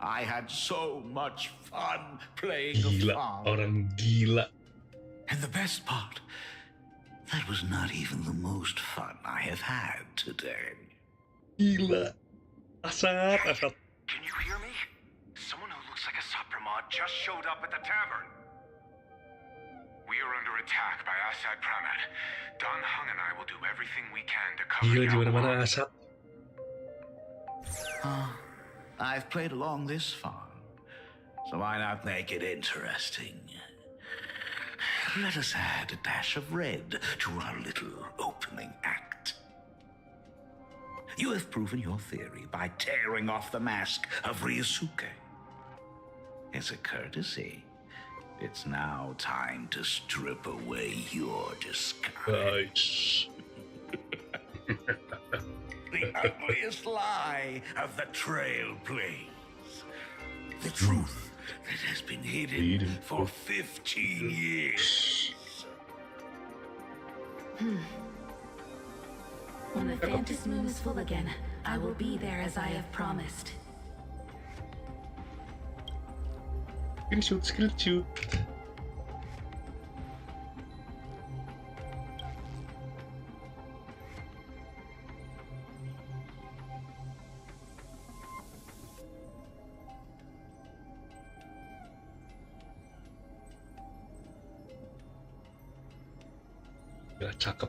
I had so much fun playing the father. Orang gila. And the best part, that was not even the most fun I have had today. Gila. Asap. Can you hear me? Someone who looks like a Supremod just showed up at the tavern. We are under attack by Asad Pramat. Don Hung and I will do everything we can to cover Gila, you. di mana-mana asap. I've played along this far, so why not make it interesting? Let us add a dash of red to our little opening act. You have proven your theory by tearing off the mask of Ryusuke. As a courtesy, it's now time to strip away your disguise. The ugliest lie of the Trailblaze. The truth that has been hidden for 15 years. When the Phantom Moon is full again, I will be there as I have promised. Skill shoot. Ya, cakep.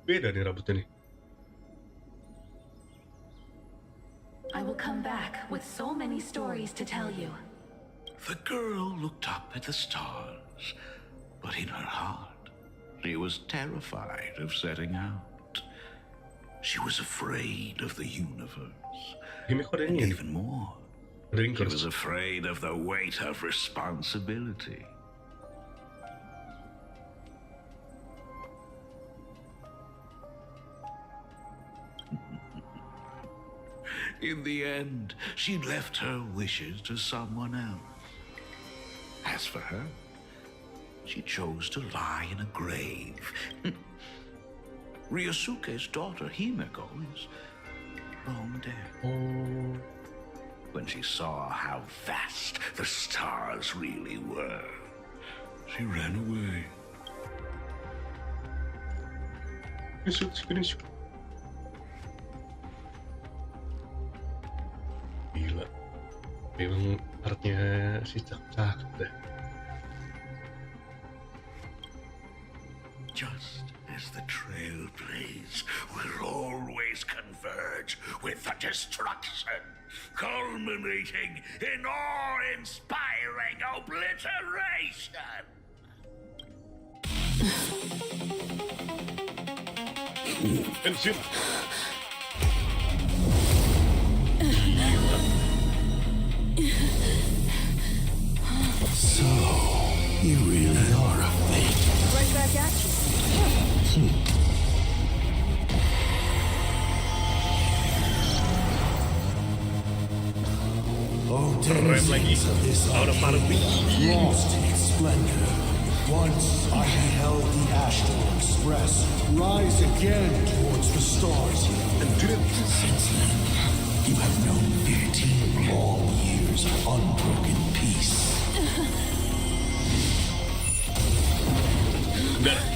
Beda nih rambutnya nih. I will come back with so many stories to tell you. The girl looked up at the stars, but in her heart, she was terrified of setting out. She was afraid of the universe, and even more, she was afraid of the weight of responsibility. In the end, she left her wishes to someone else. As for her, she chose to lie in a grave. Ryusuke's daughter, Himeko, is long dead. Oh. When she saw how vast the stars really were, she ran away. Finish. Gila. Memang artnya si cakep deh. Just as the trailblaze will always converge with the destruction, culminating in awe-inspiring obliteration. Pensiun. So, you really are a fake. Right back at you. Oh, denizens of this arcade, lost in its splendor. Once I beheld the Astral Express rise again towards the stars. And since then, you have known 15 long years of unbroken peace.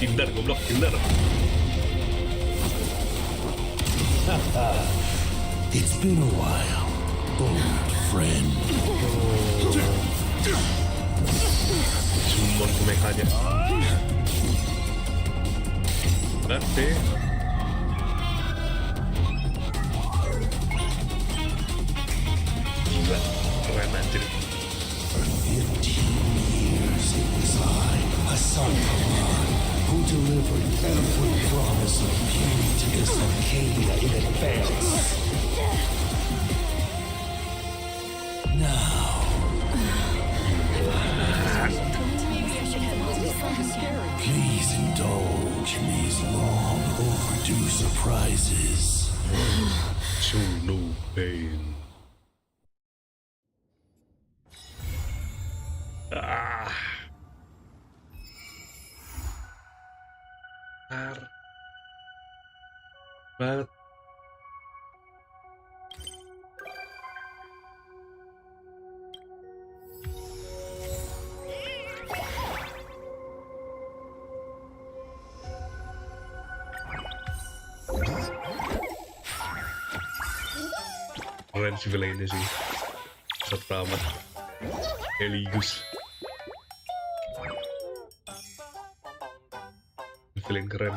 Hindar, goblok, hindar. It's been a while, old friend. Summon ke mekanya. Nanti. Gila, keren anjir. For 15 years it was I, Hassan Khan, who delivered every promise of beauty to this Arcadia in advance. Now, please indulge in these long overdue surprises. Show no pain. Banget. Keren sih villainnya sih. Pertama Eligus. Villain keren.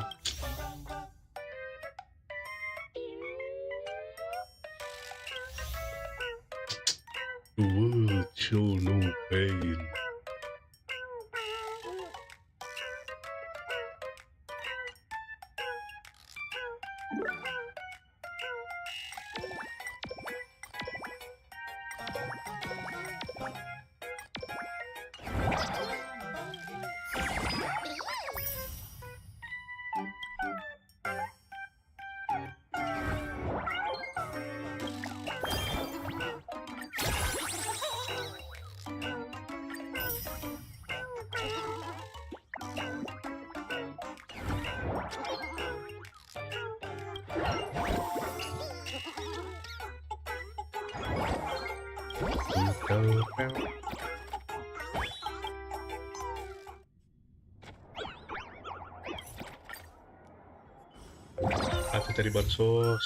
The world show no pain. Aku cari bansos.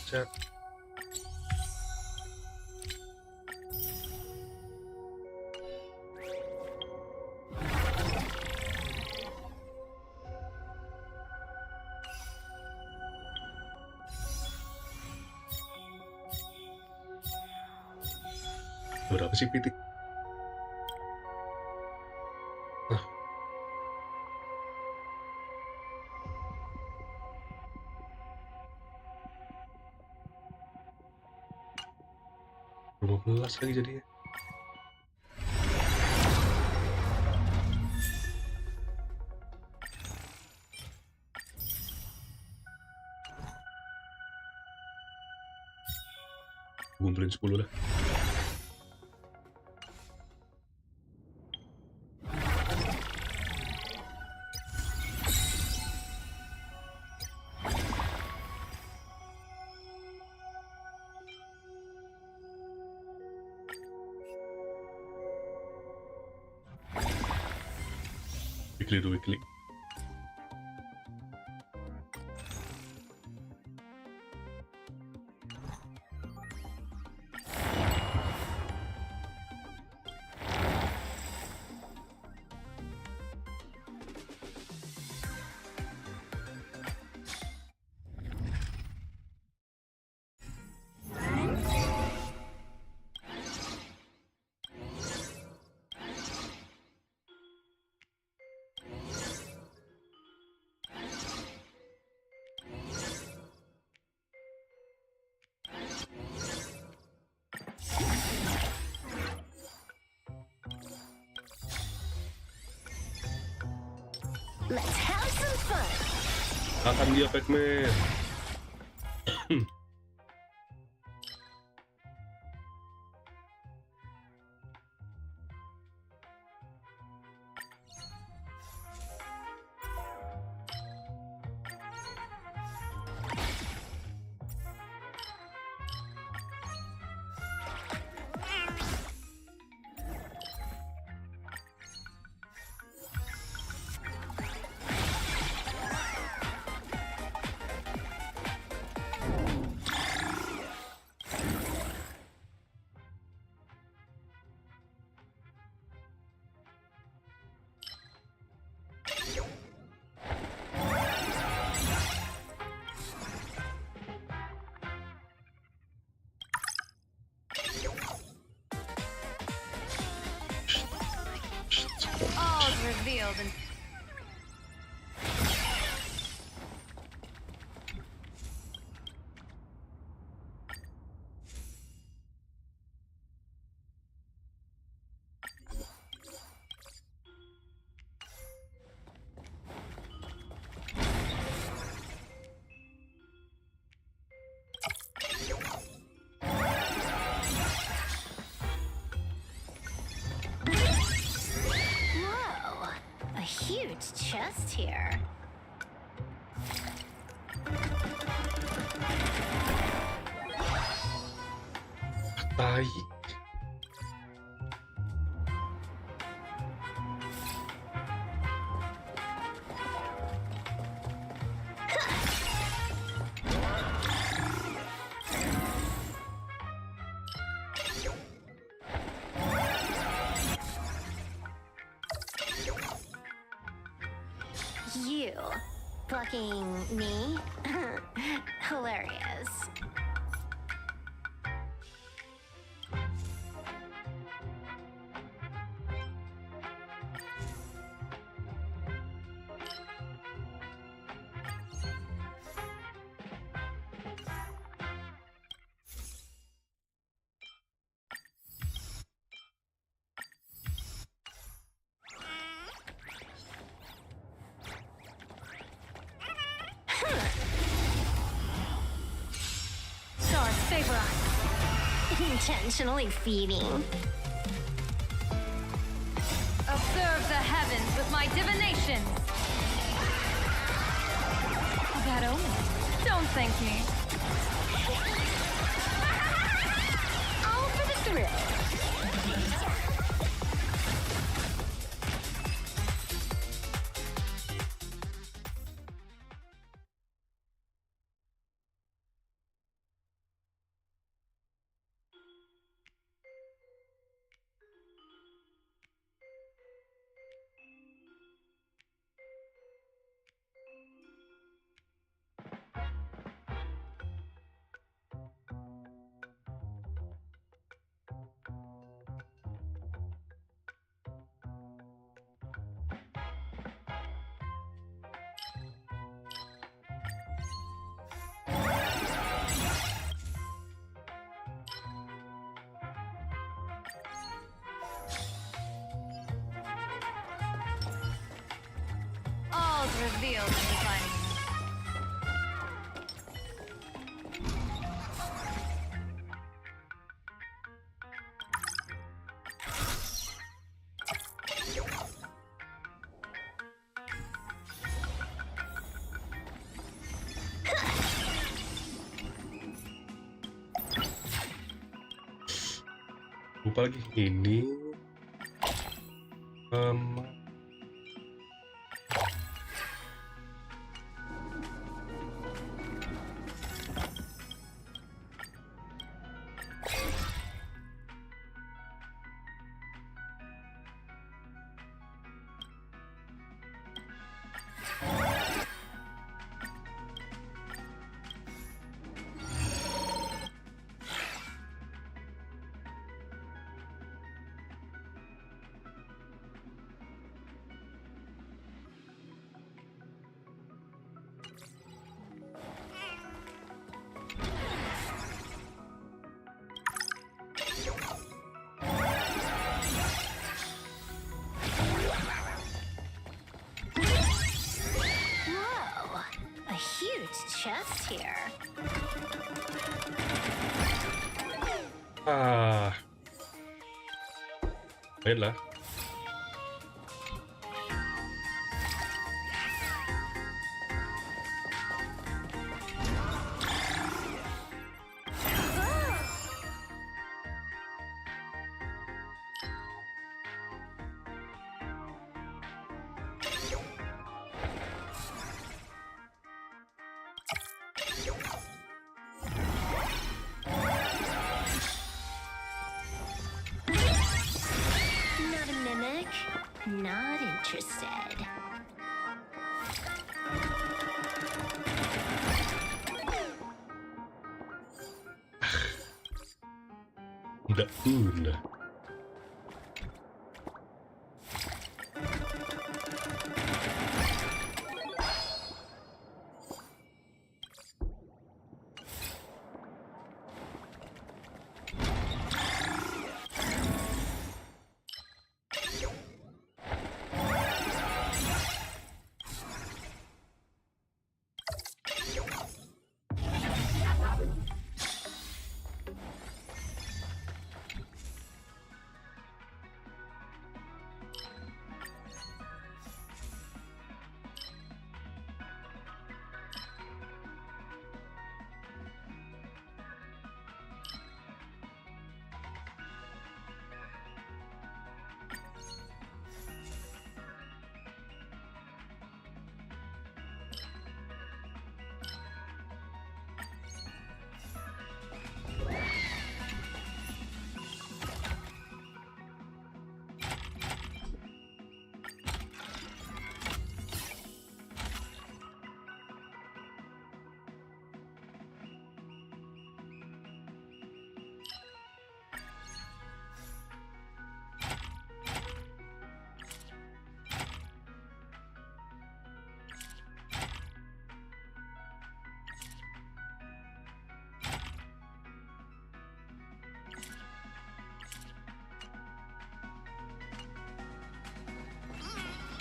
Chat. Berapa sih pitik? Ah, 15 lagi jadinya. Kumpulin 10 lah. Weekly. Let's have some fun. Akan dia Pac-Man. All revealed and Whoa, a huge chest here. Tai. You blocking me? Hilarious. Sword vaporize. Intentionally feeding. Observe the heavens with my divination. A bad omen. Don't thank me. All for the thrill. revealed in defining. Lupa lagi ini. Whoa, a huge chest here. Baiklah. Not a mimic. Not interested. Tidak guna.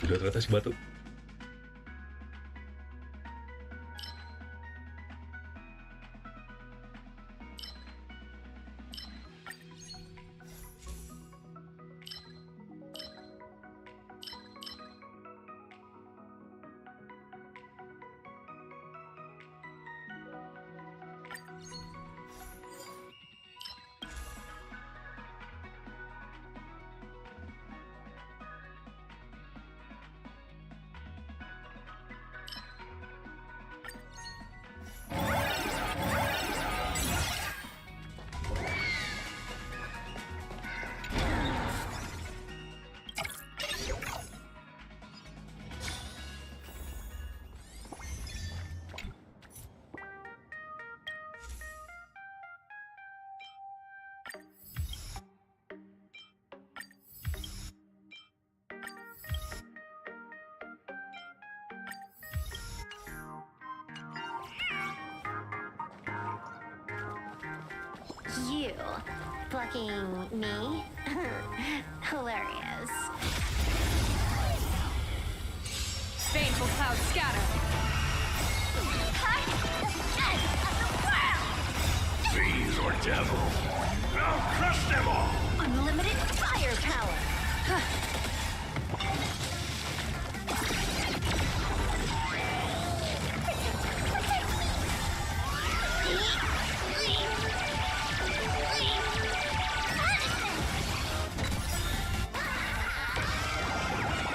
Udah ternyata si batu. You blocking me? Hilarious. Faint peaceful clouds scatter. Fiend or devil, I'll crush them all! Unlimited firepower!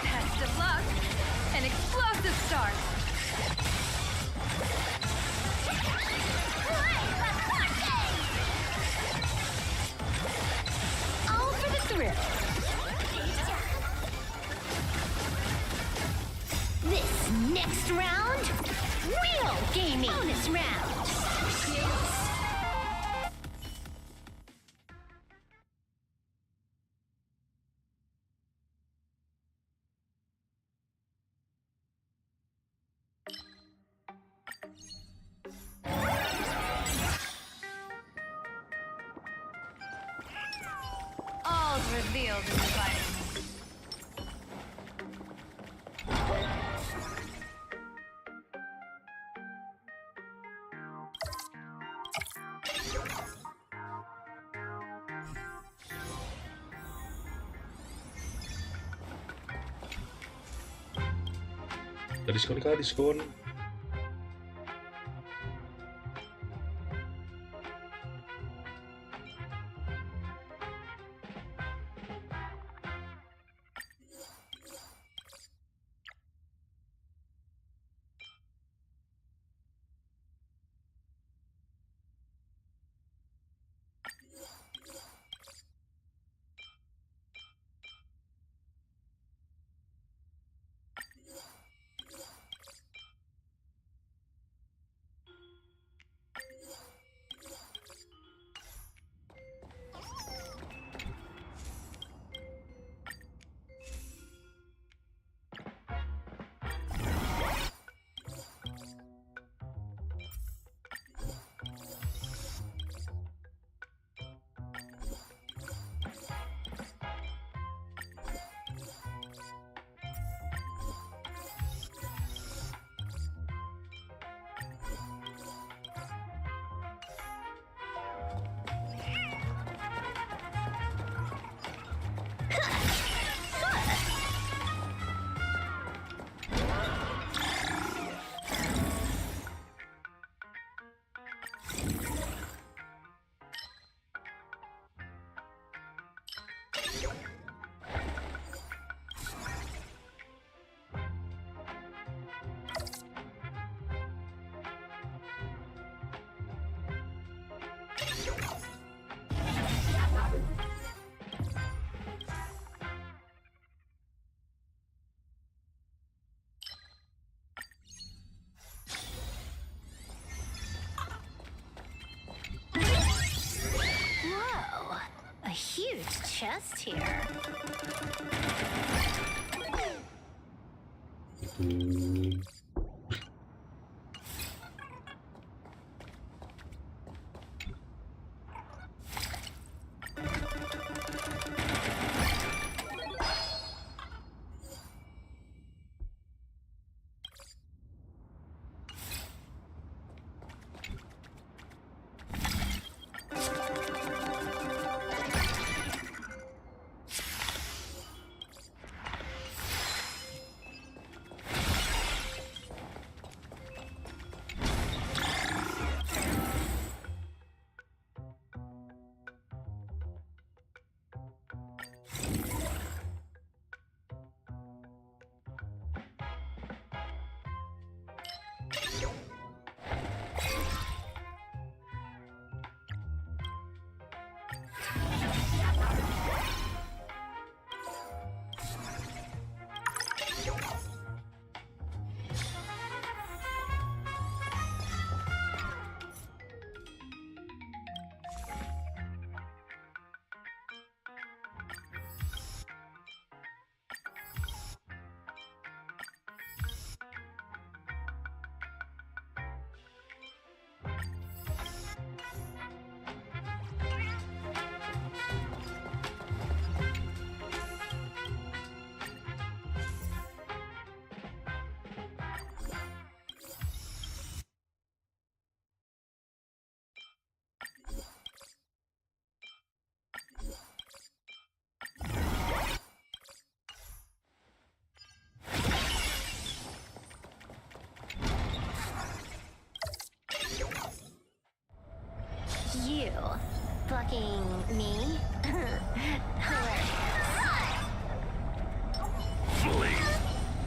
Best of luck. An explosive start. All for the thrill. This next round, real gaming. Bonus round. All's revealed in the vitamin. Diskon kah? Diskon. Whoa, a huge chest here.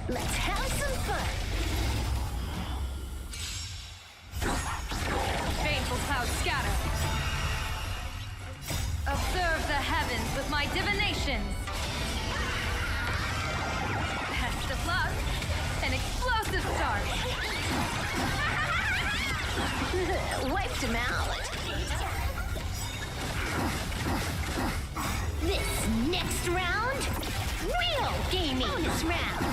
Let's have some fun. Baneful clouds scatter. Observe the heavens with my divinations. Pest of luck. An explosive start. Wiped him out. This next round, real gaming. Bonus round.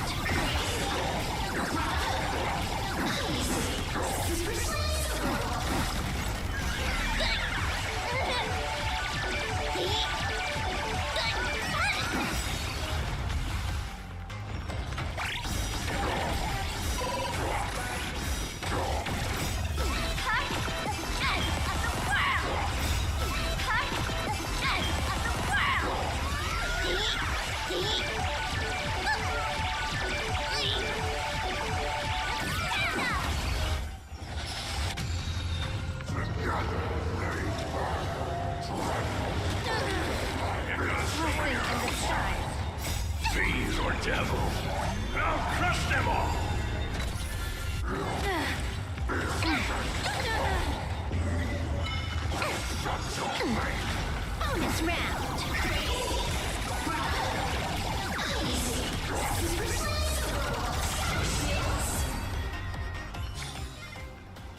Fiends or devils, I'll crush them all! Bonus round.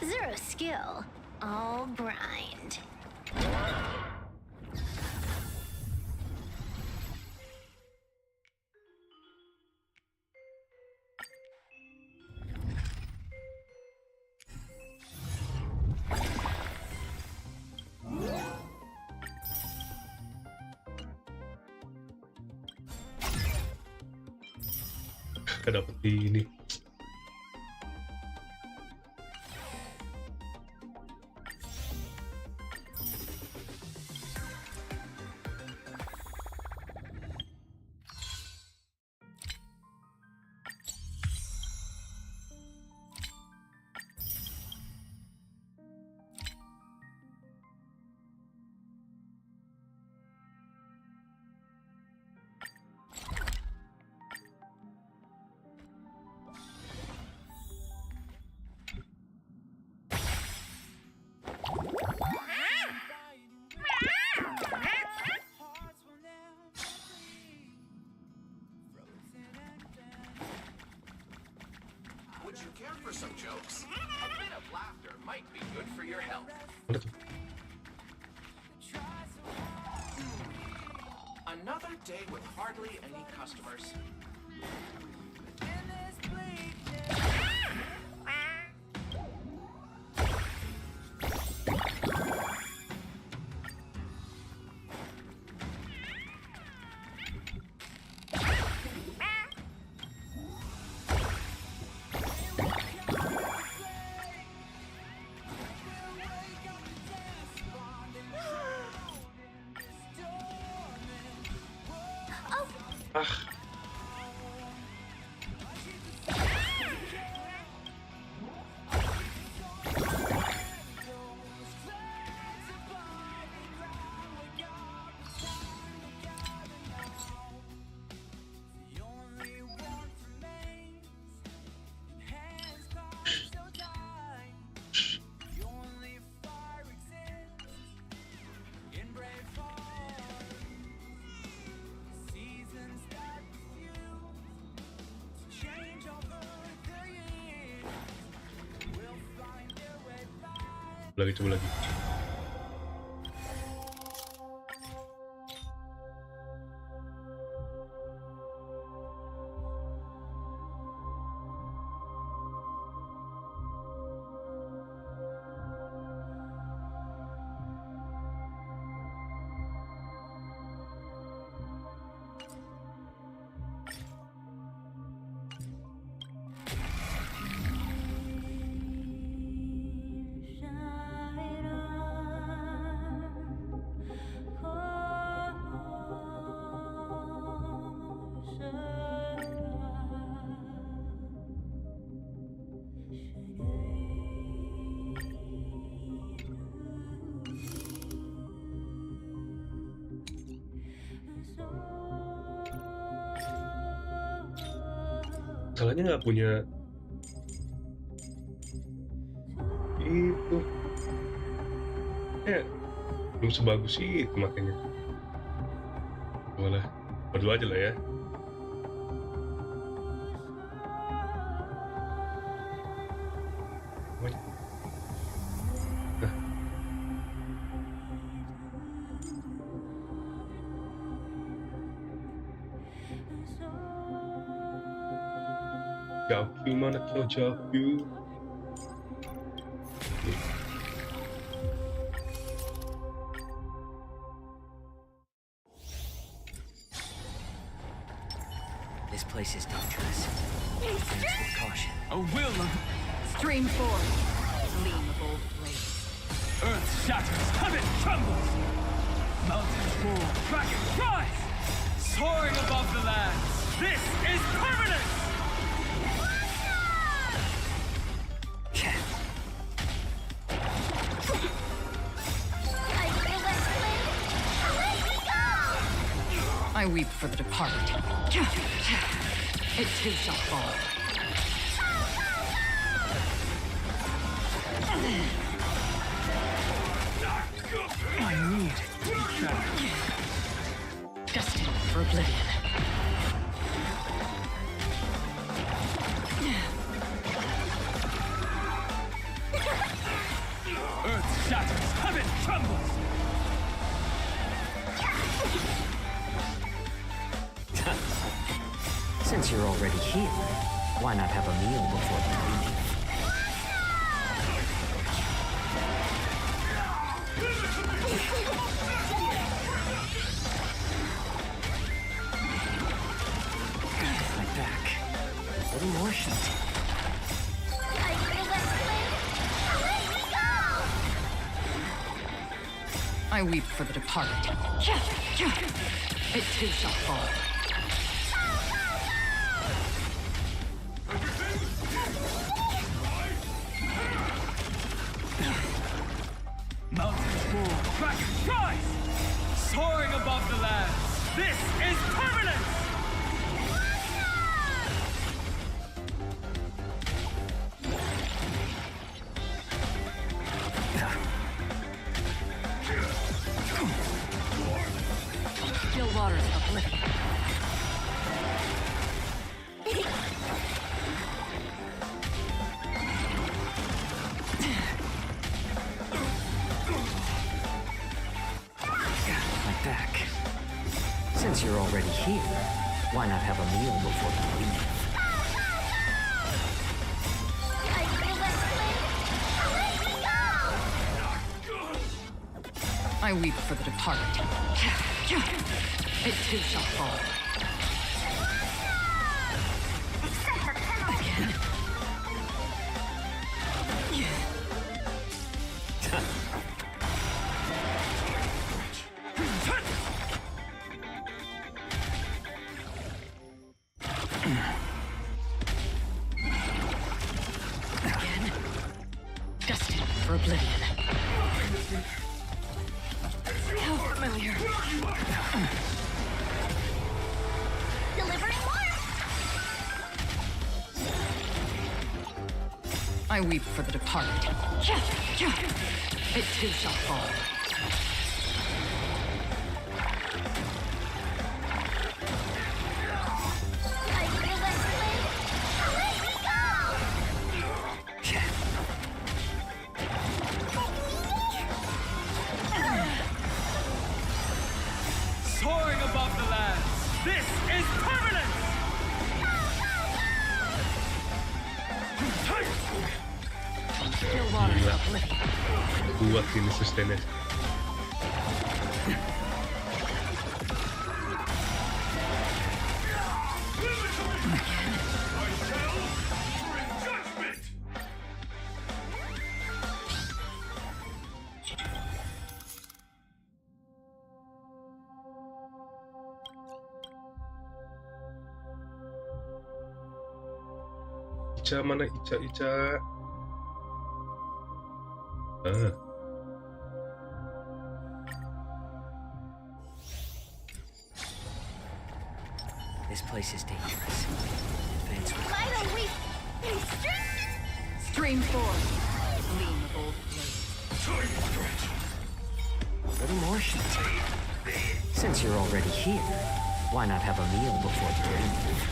Zero skill, all blind. Gak dapet di ini. Would you care for some jokes? A bit of laughter might be good for your health. Another day with hardly any customers. Coba lagi. Salahnya nggak punya itu. Ya, belum sebagus itu makanya. Malah berdua aja lah ya. Jaku mana kill Jaku? This place is dangerous. Dance with caution. A will of stream forth, gleam of old blades. Earth shatters, heaven trembles. Mountains roar, dragon cries, soaring above the lands. This is permanence. I weep for the departed. It too shall fall. I need each other. Destined for oblivion. Earth shatters, heaven trembles. Since you're already here, why not have a meal before we leave? My back. A little more heat. I weep for the departed. It too shall fall. Mountains roar, dragon cries, soaring above the lands. This is permanence. Still waters uplifted. Since you're already here, why not have a meal before you leave? I weep for the departed. It too shall fall. Again. Again. Destined for oblivion. How familiar. Delivering more! I weep for the departed. It too shall fall. Soaring above the lands. This is permanence! Still waters Gila. uplifted. Kuat ini sustainnya. Ica mana Ica? This place is dangerous. It's Vital weak. Stream forth. Gleam of old blades. A little more heat. Since you're already here, why not have a meal before you leave?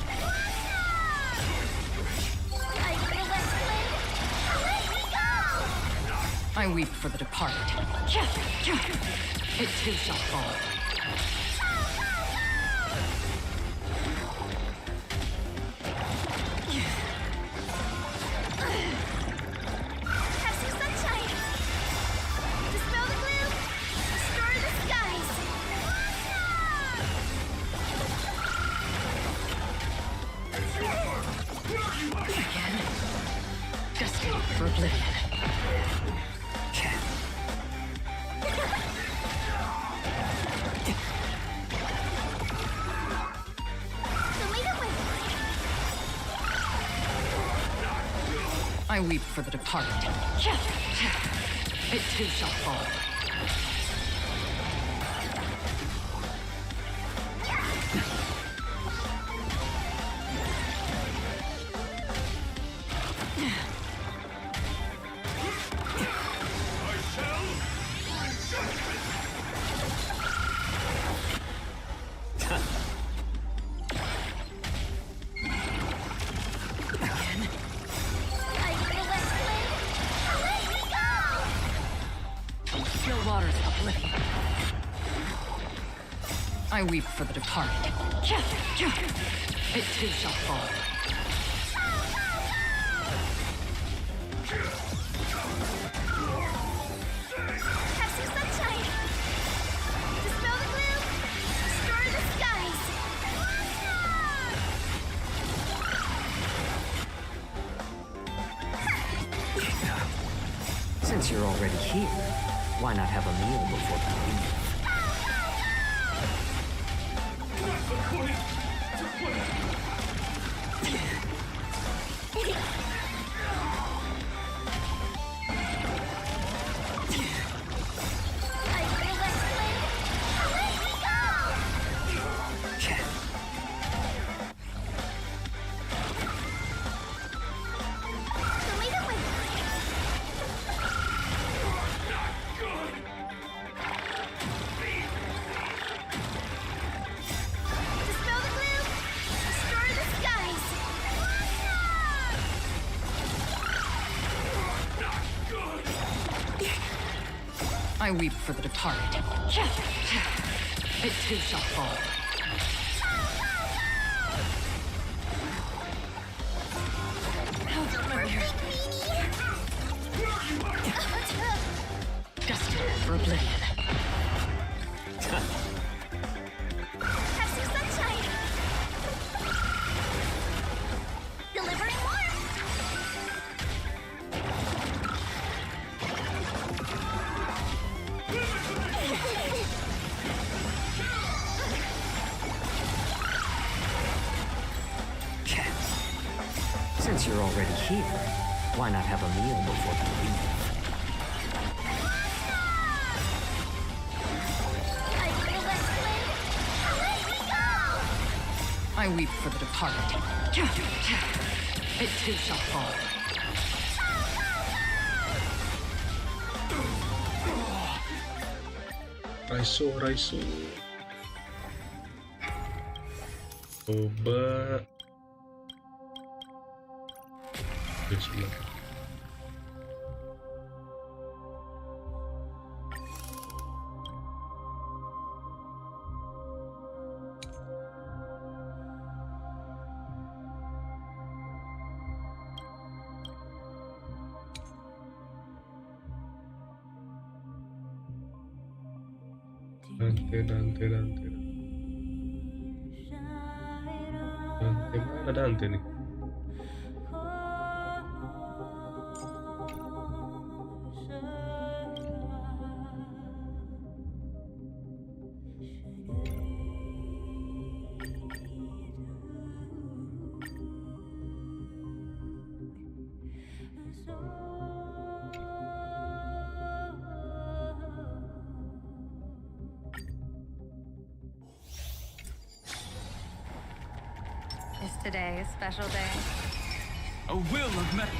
I weep for the departed. It too shall fall. Have some sunshine. Dispel the gloom. Restore the skies. Again. Destiny for oblivion. I weep for the departed. It too shall fall. I weep for the departed. It too shall fall. Have some sunshine. Dispel the gloom. Restore the skies. Since you're already here, why not have a meal before you leave? I weep for the departed. It too shall fall. Destined for oblivion. Have some sunshine. Delivering warmth. Since you're already here, why not have a meal before you leave? I weep for the departed. It too shall fall. Raiso. Coba. Bismillah. Dante mana Dante nih? Today, special day. A will of metal.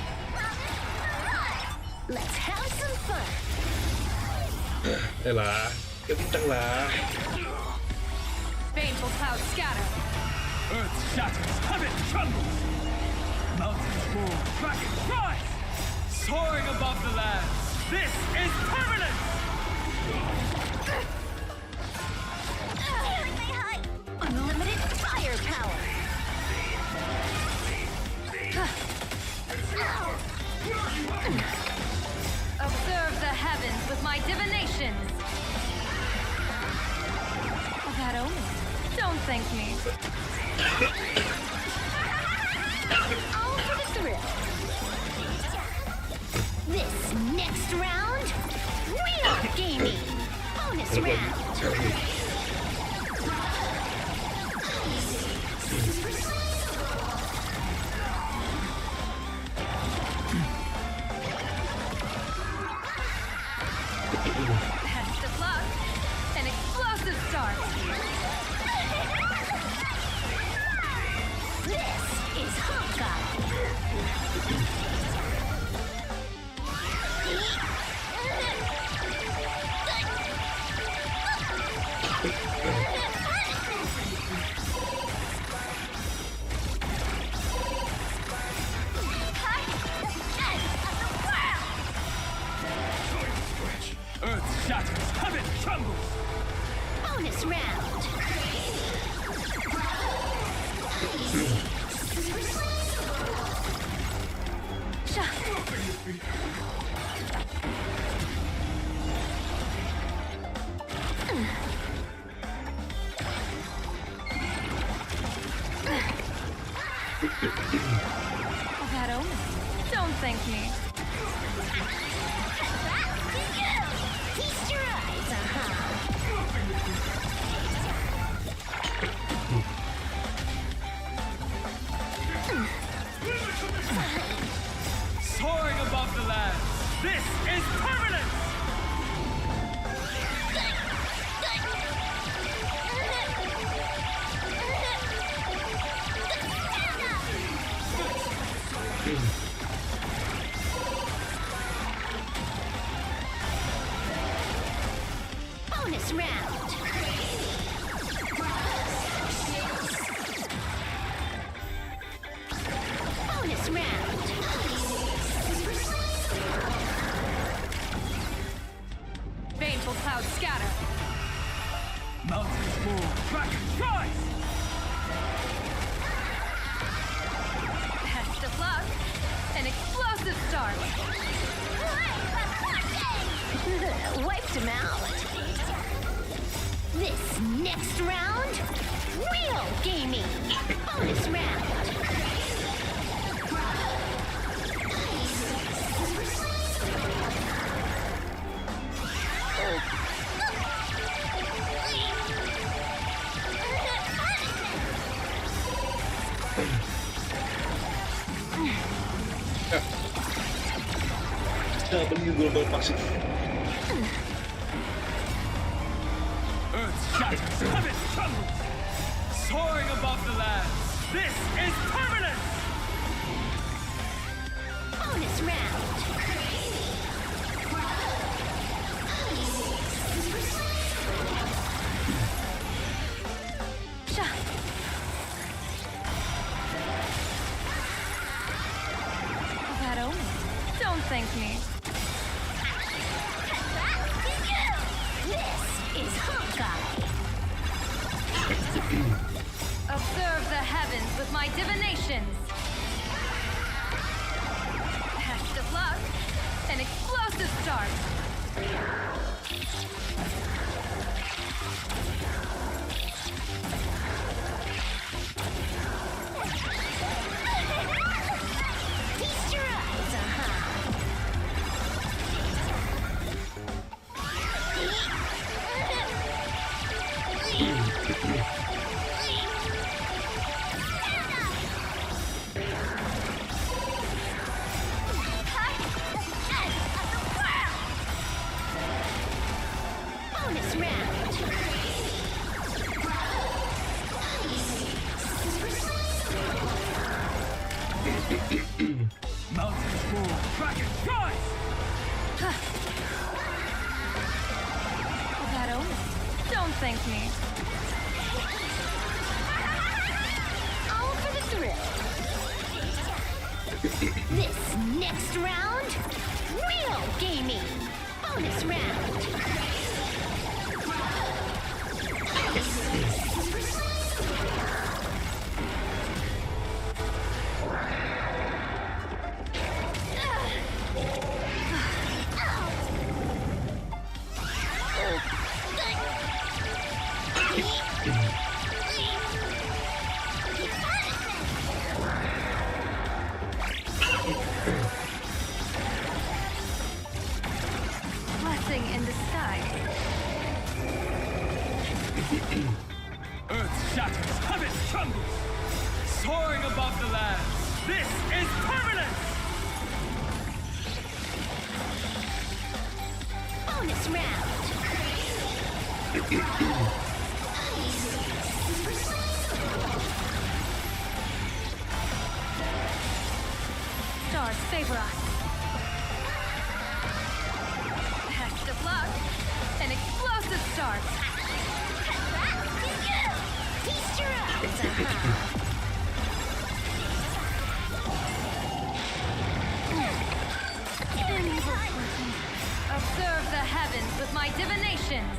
Let's have some fun. Lah, kenceng lah. Baneful clouds scatter. Earth shatters, heaven trembles. Mountains roar, kraken cries. Soaring above the land. This is permanent! Unlimited firepower. Observe the heavens with my divinations. That omen. Don't thank me. All for the thrill. This next round, real gaming. Bonus round. Best of luck. An explosive start. This is Honkai. Earth shatters, heaven trembles. Bonus round. That omen. Don't thank me. Feast your eyes, Soaring above the land. This is permanent! Bonus round. Bonus round. Baneful clouds scatter. Mountains roar, kraken cries. Best of luck. An explosive start. Wiped him out. This next round, real gaming. Bonus round. Siapa nih global pasif? Earth shatters, heaven trembles. Soaring above the land. This is permanent! Bonus round. That omen. Don't thank me. This is Honkai. Observe the heavens with my divinations. Best of luck. An explosive start. Feast your eyes, Bonus round. Mountain Bull, Dragon, Rise! That omen. Don't thank me. All for the thrill. This next round, real gaming. Bonus round. Blessing in disguise. Earth shatters, heaven trembles. Soaring above the lands. This is permanence! Bonus round. Stars favor us. Best of luck. An explosive start. Feast your eyes. Observe the heavens with my divinations.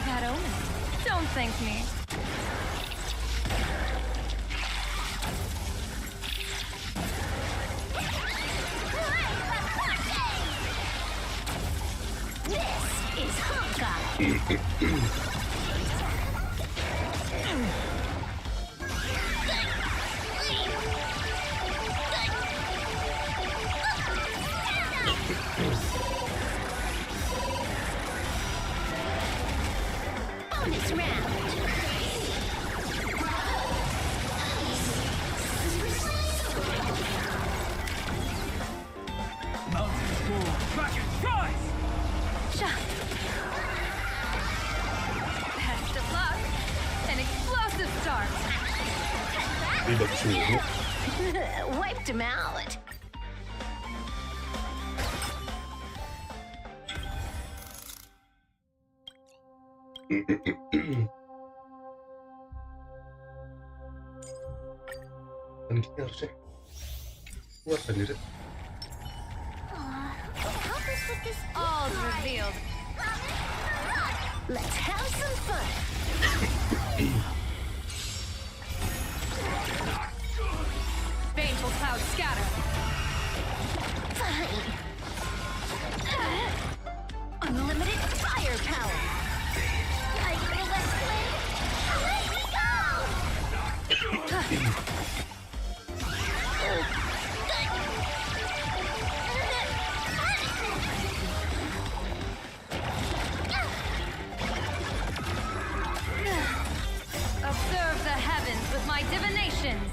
That omen. Don't thank me. This is Honkai. Bonus round. Mountain Bull, Dragon, Rise! Best of luck. An explosive start. Ini bagus dulu. Wiped him out. Kan gini harusnya kuat anjir. Help us with this. All revealed. Let's have some fun. Baneful clouds scatter. Fine. Unlimited firepower. Like the West Wind. Let me go! Observe the heavens with my divinations.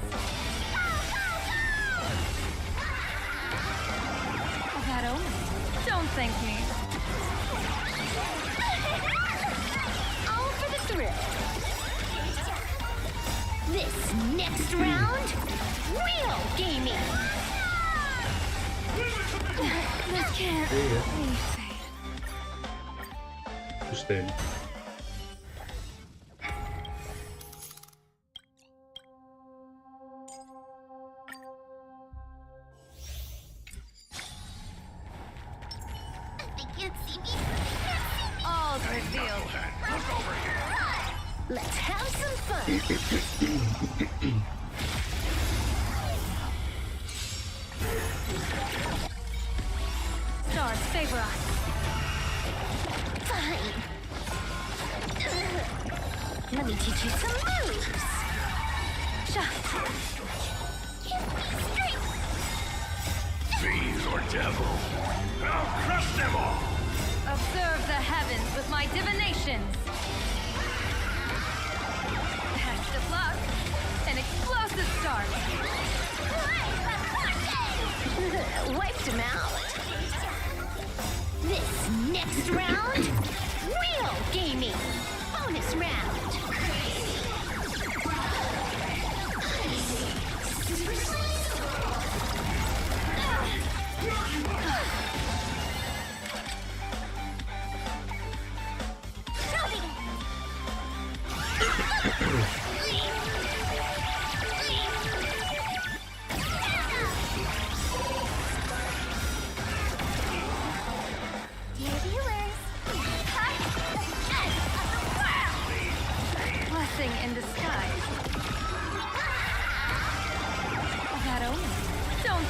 That omen. Don't thank me. All for the thrill. This next round, real gaming. This can't be safe. Sustain. They can't see me. All revealed. Look over here. Let's have some fun. Stars favor us. Fine. Let me teach you some moves. Fiends or devil. I'll crush them all. Observe the heavens with my divinations. Best of luck. An explosive start. Wiped him out. This next round, real gaming. Bonus round.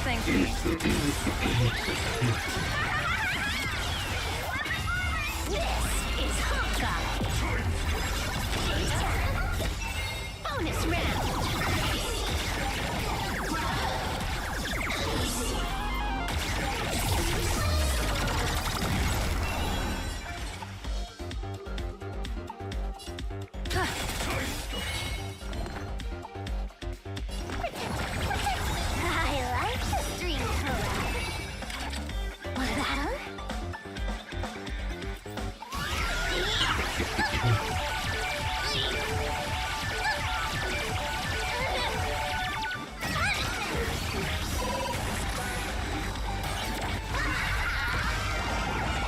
thank me. This is Honkai. Bonus round. I like the stream collab. Want a battle?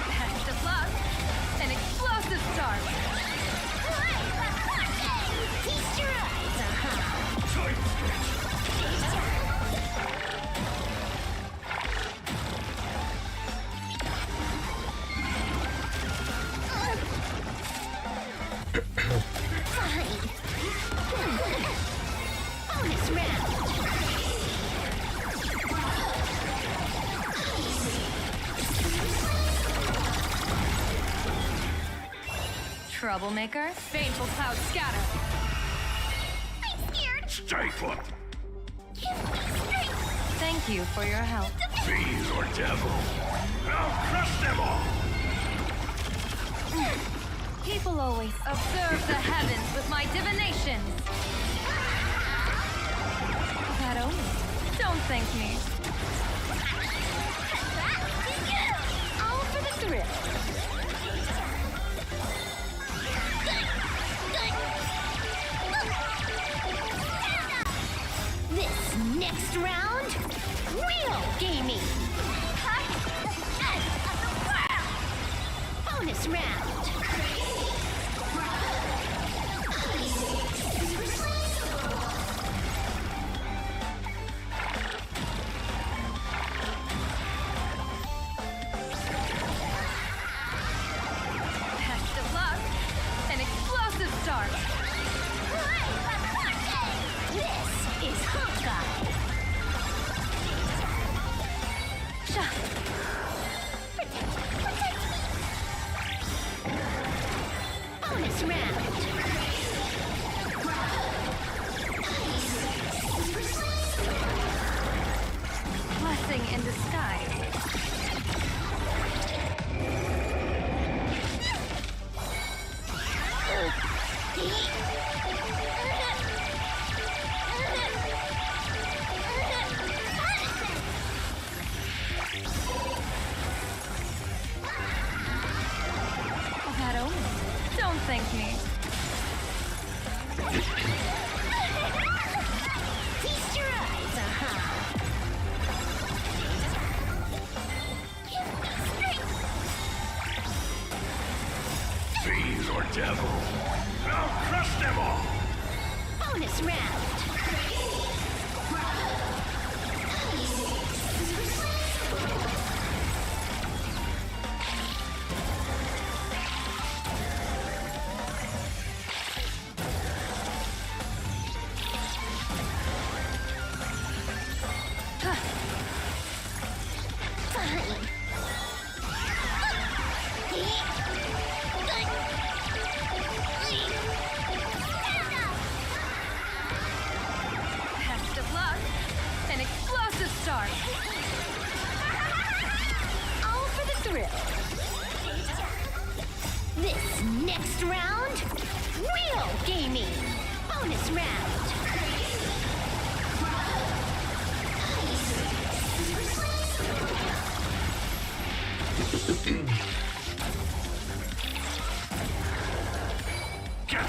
Best of luck. An explosive start. Feast your eyes, Fine. Bonus round. Troublemaker. Baneful cloud scatter. I'm scared. Stay put. Thank you for your help. Fiends or devil. I'll crush them all. People always observe the heavens with my divinations. That only. Don't thank me. All for the thrill. This next round, real gaming. Bonus round. Best of luck. An explosive start. This is Honkai. Bonus round. Blessing in disguise. That only. Don't thank me. Feast your eyes, Fiends or devil. I'll crush them all. Bonus round. Fine. Best of luck. An explosive start. All for the thrill. This next round, real gaming. Bonus round.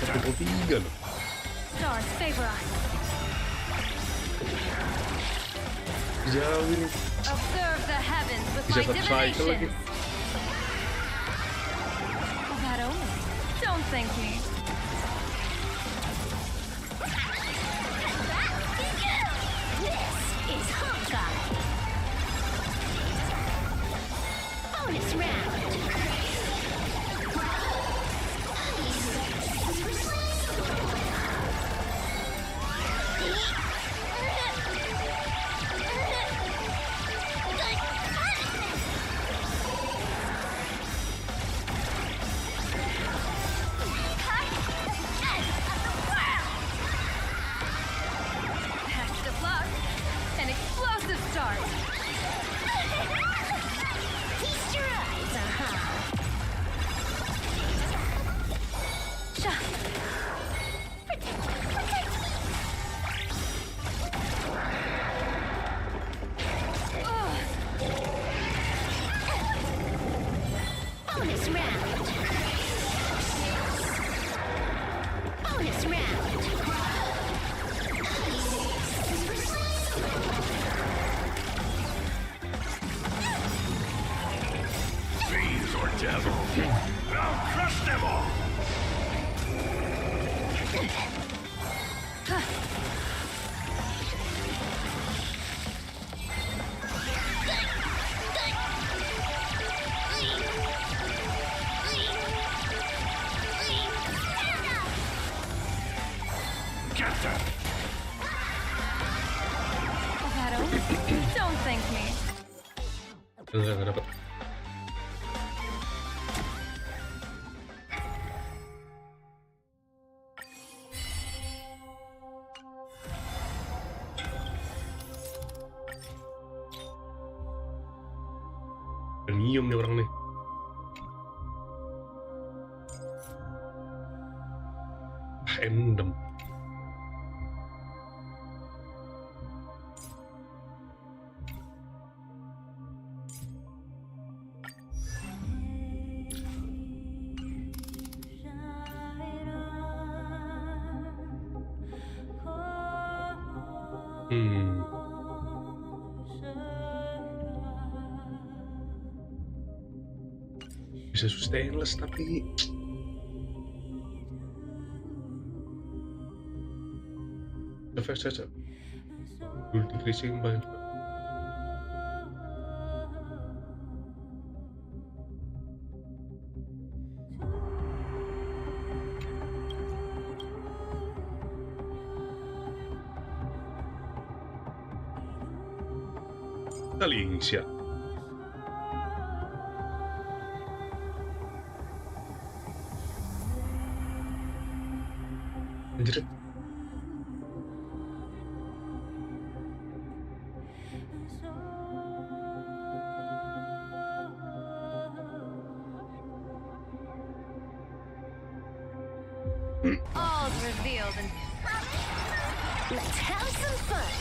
Satu tiga loh. Stars favor us. Jauh ini. Observe the heavens with Bisa my satu cycle lagi. divinations. That only. Don't thank me. This is Honkai. Bonus round. Shadow. Don't thank me. Enggak dapet. Nyium nih orang nih. Endem. Bisa stainless tapi effects saja will decreasing by Alicia. Anjir. All's revealed and let's have some fun.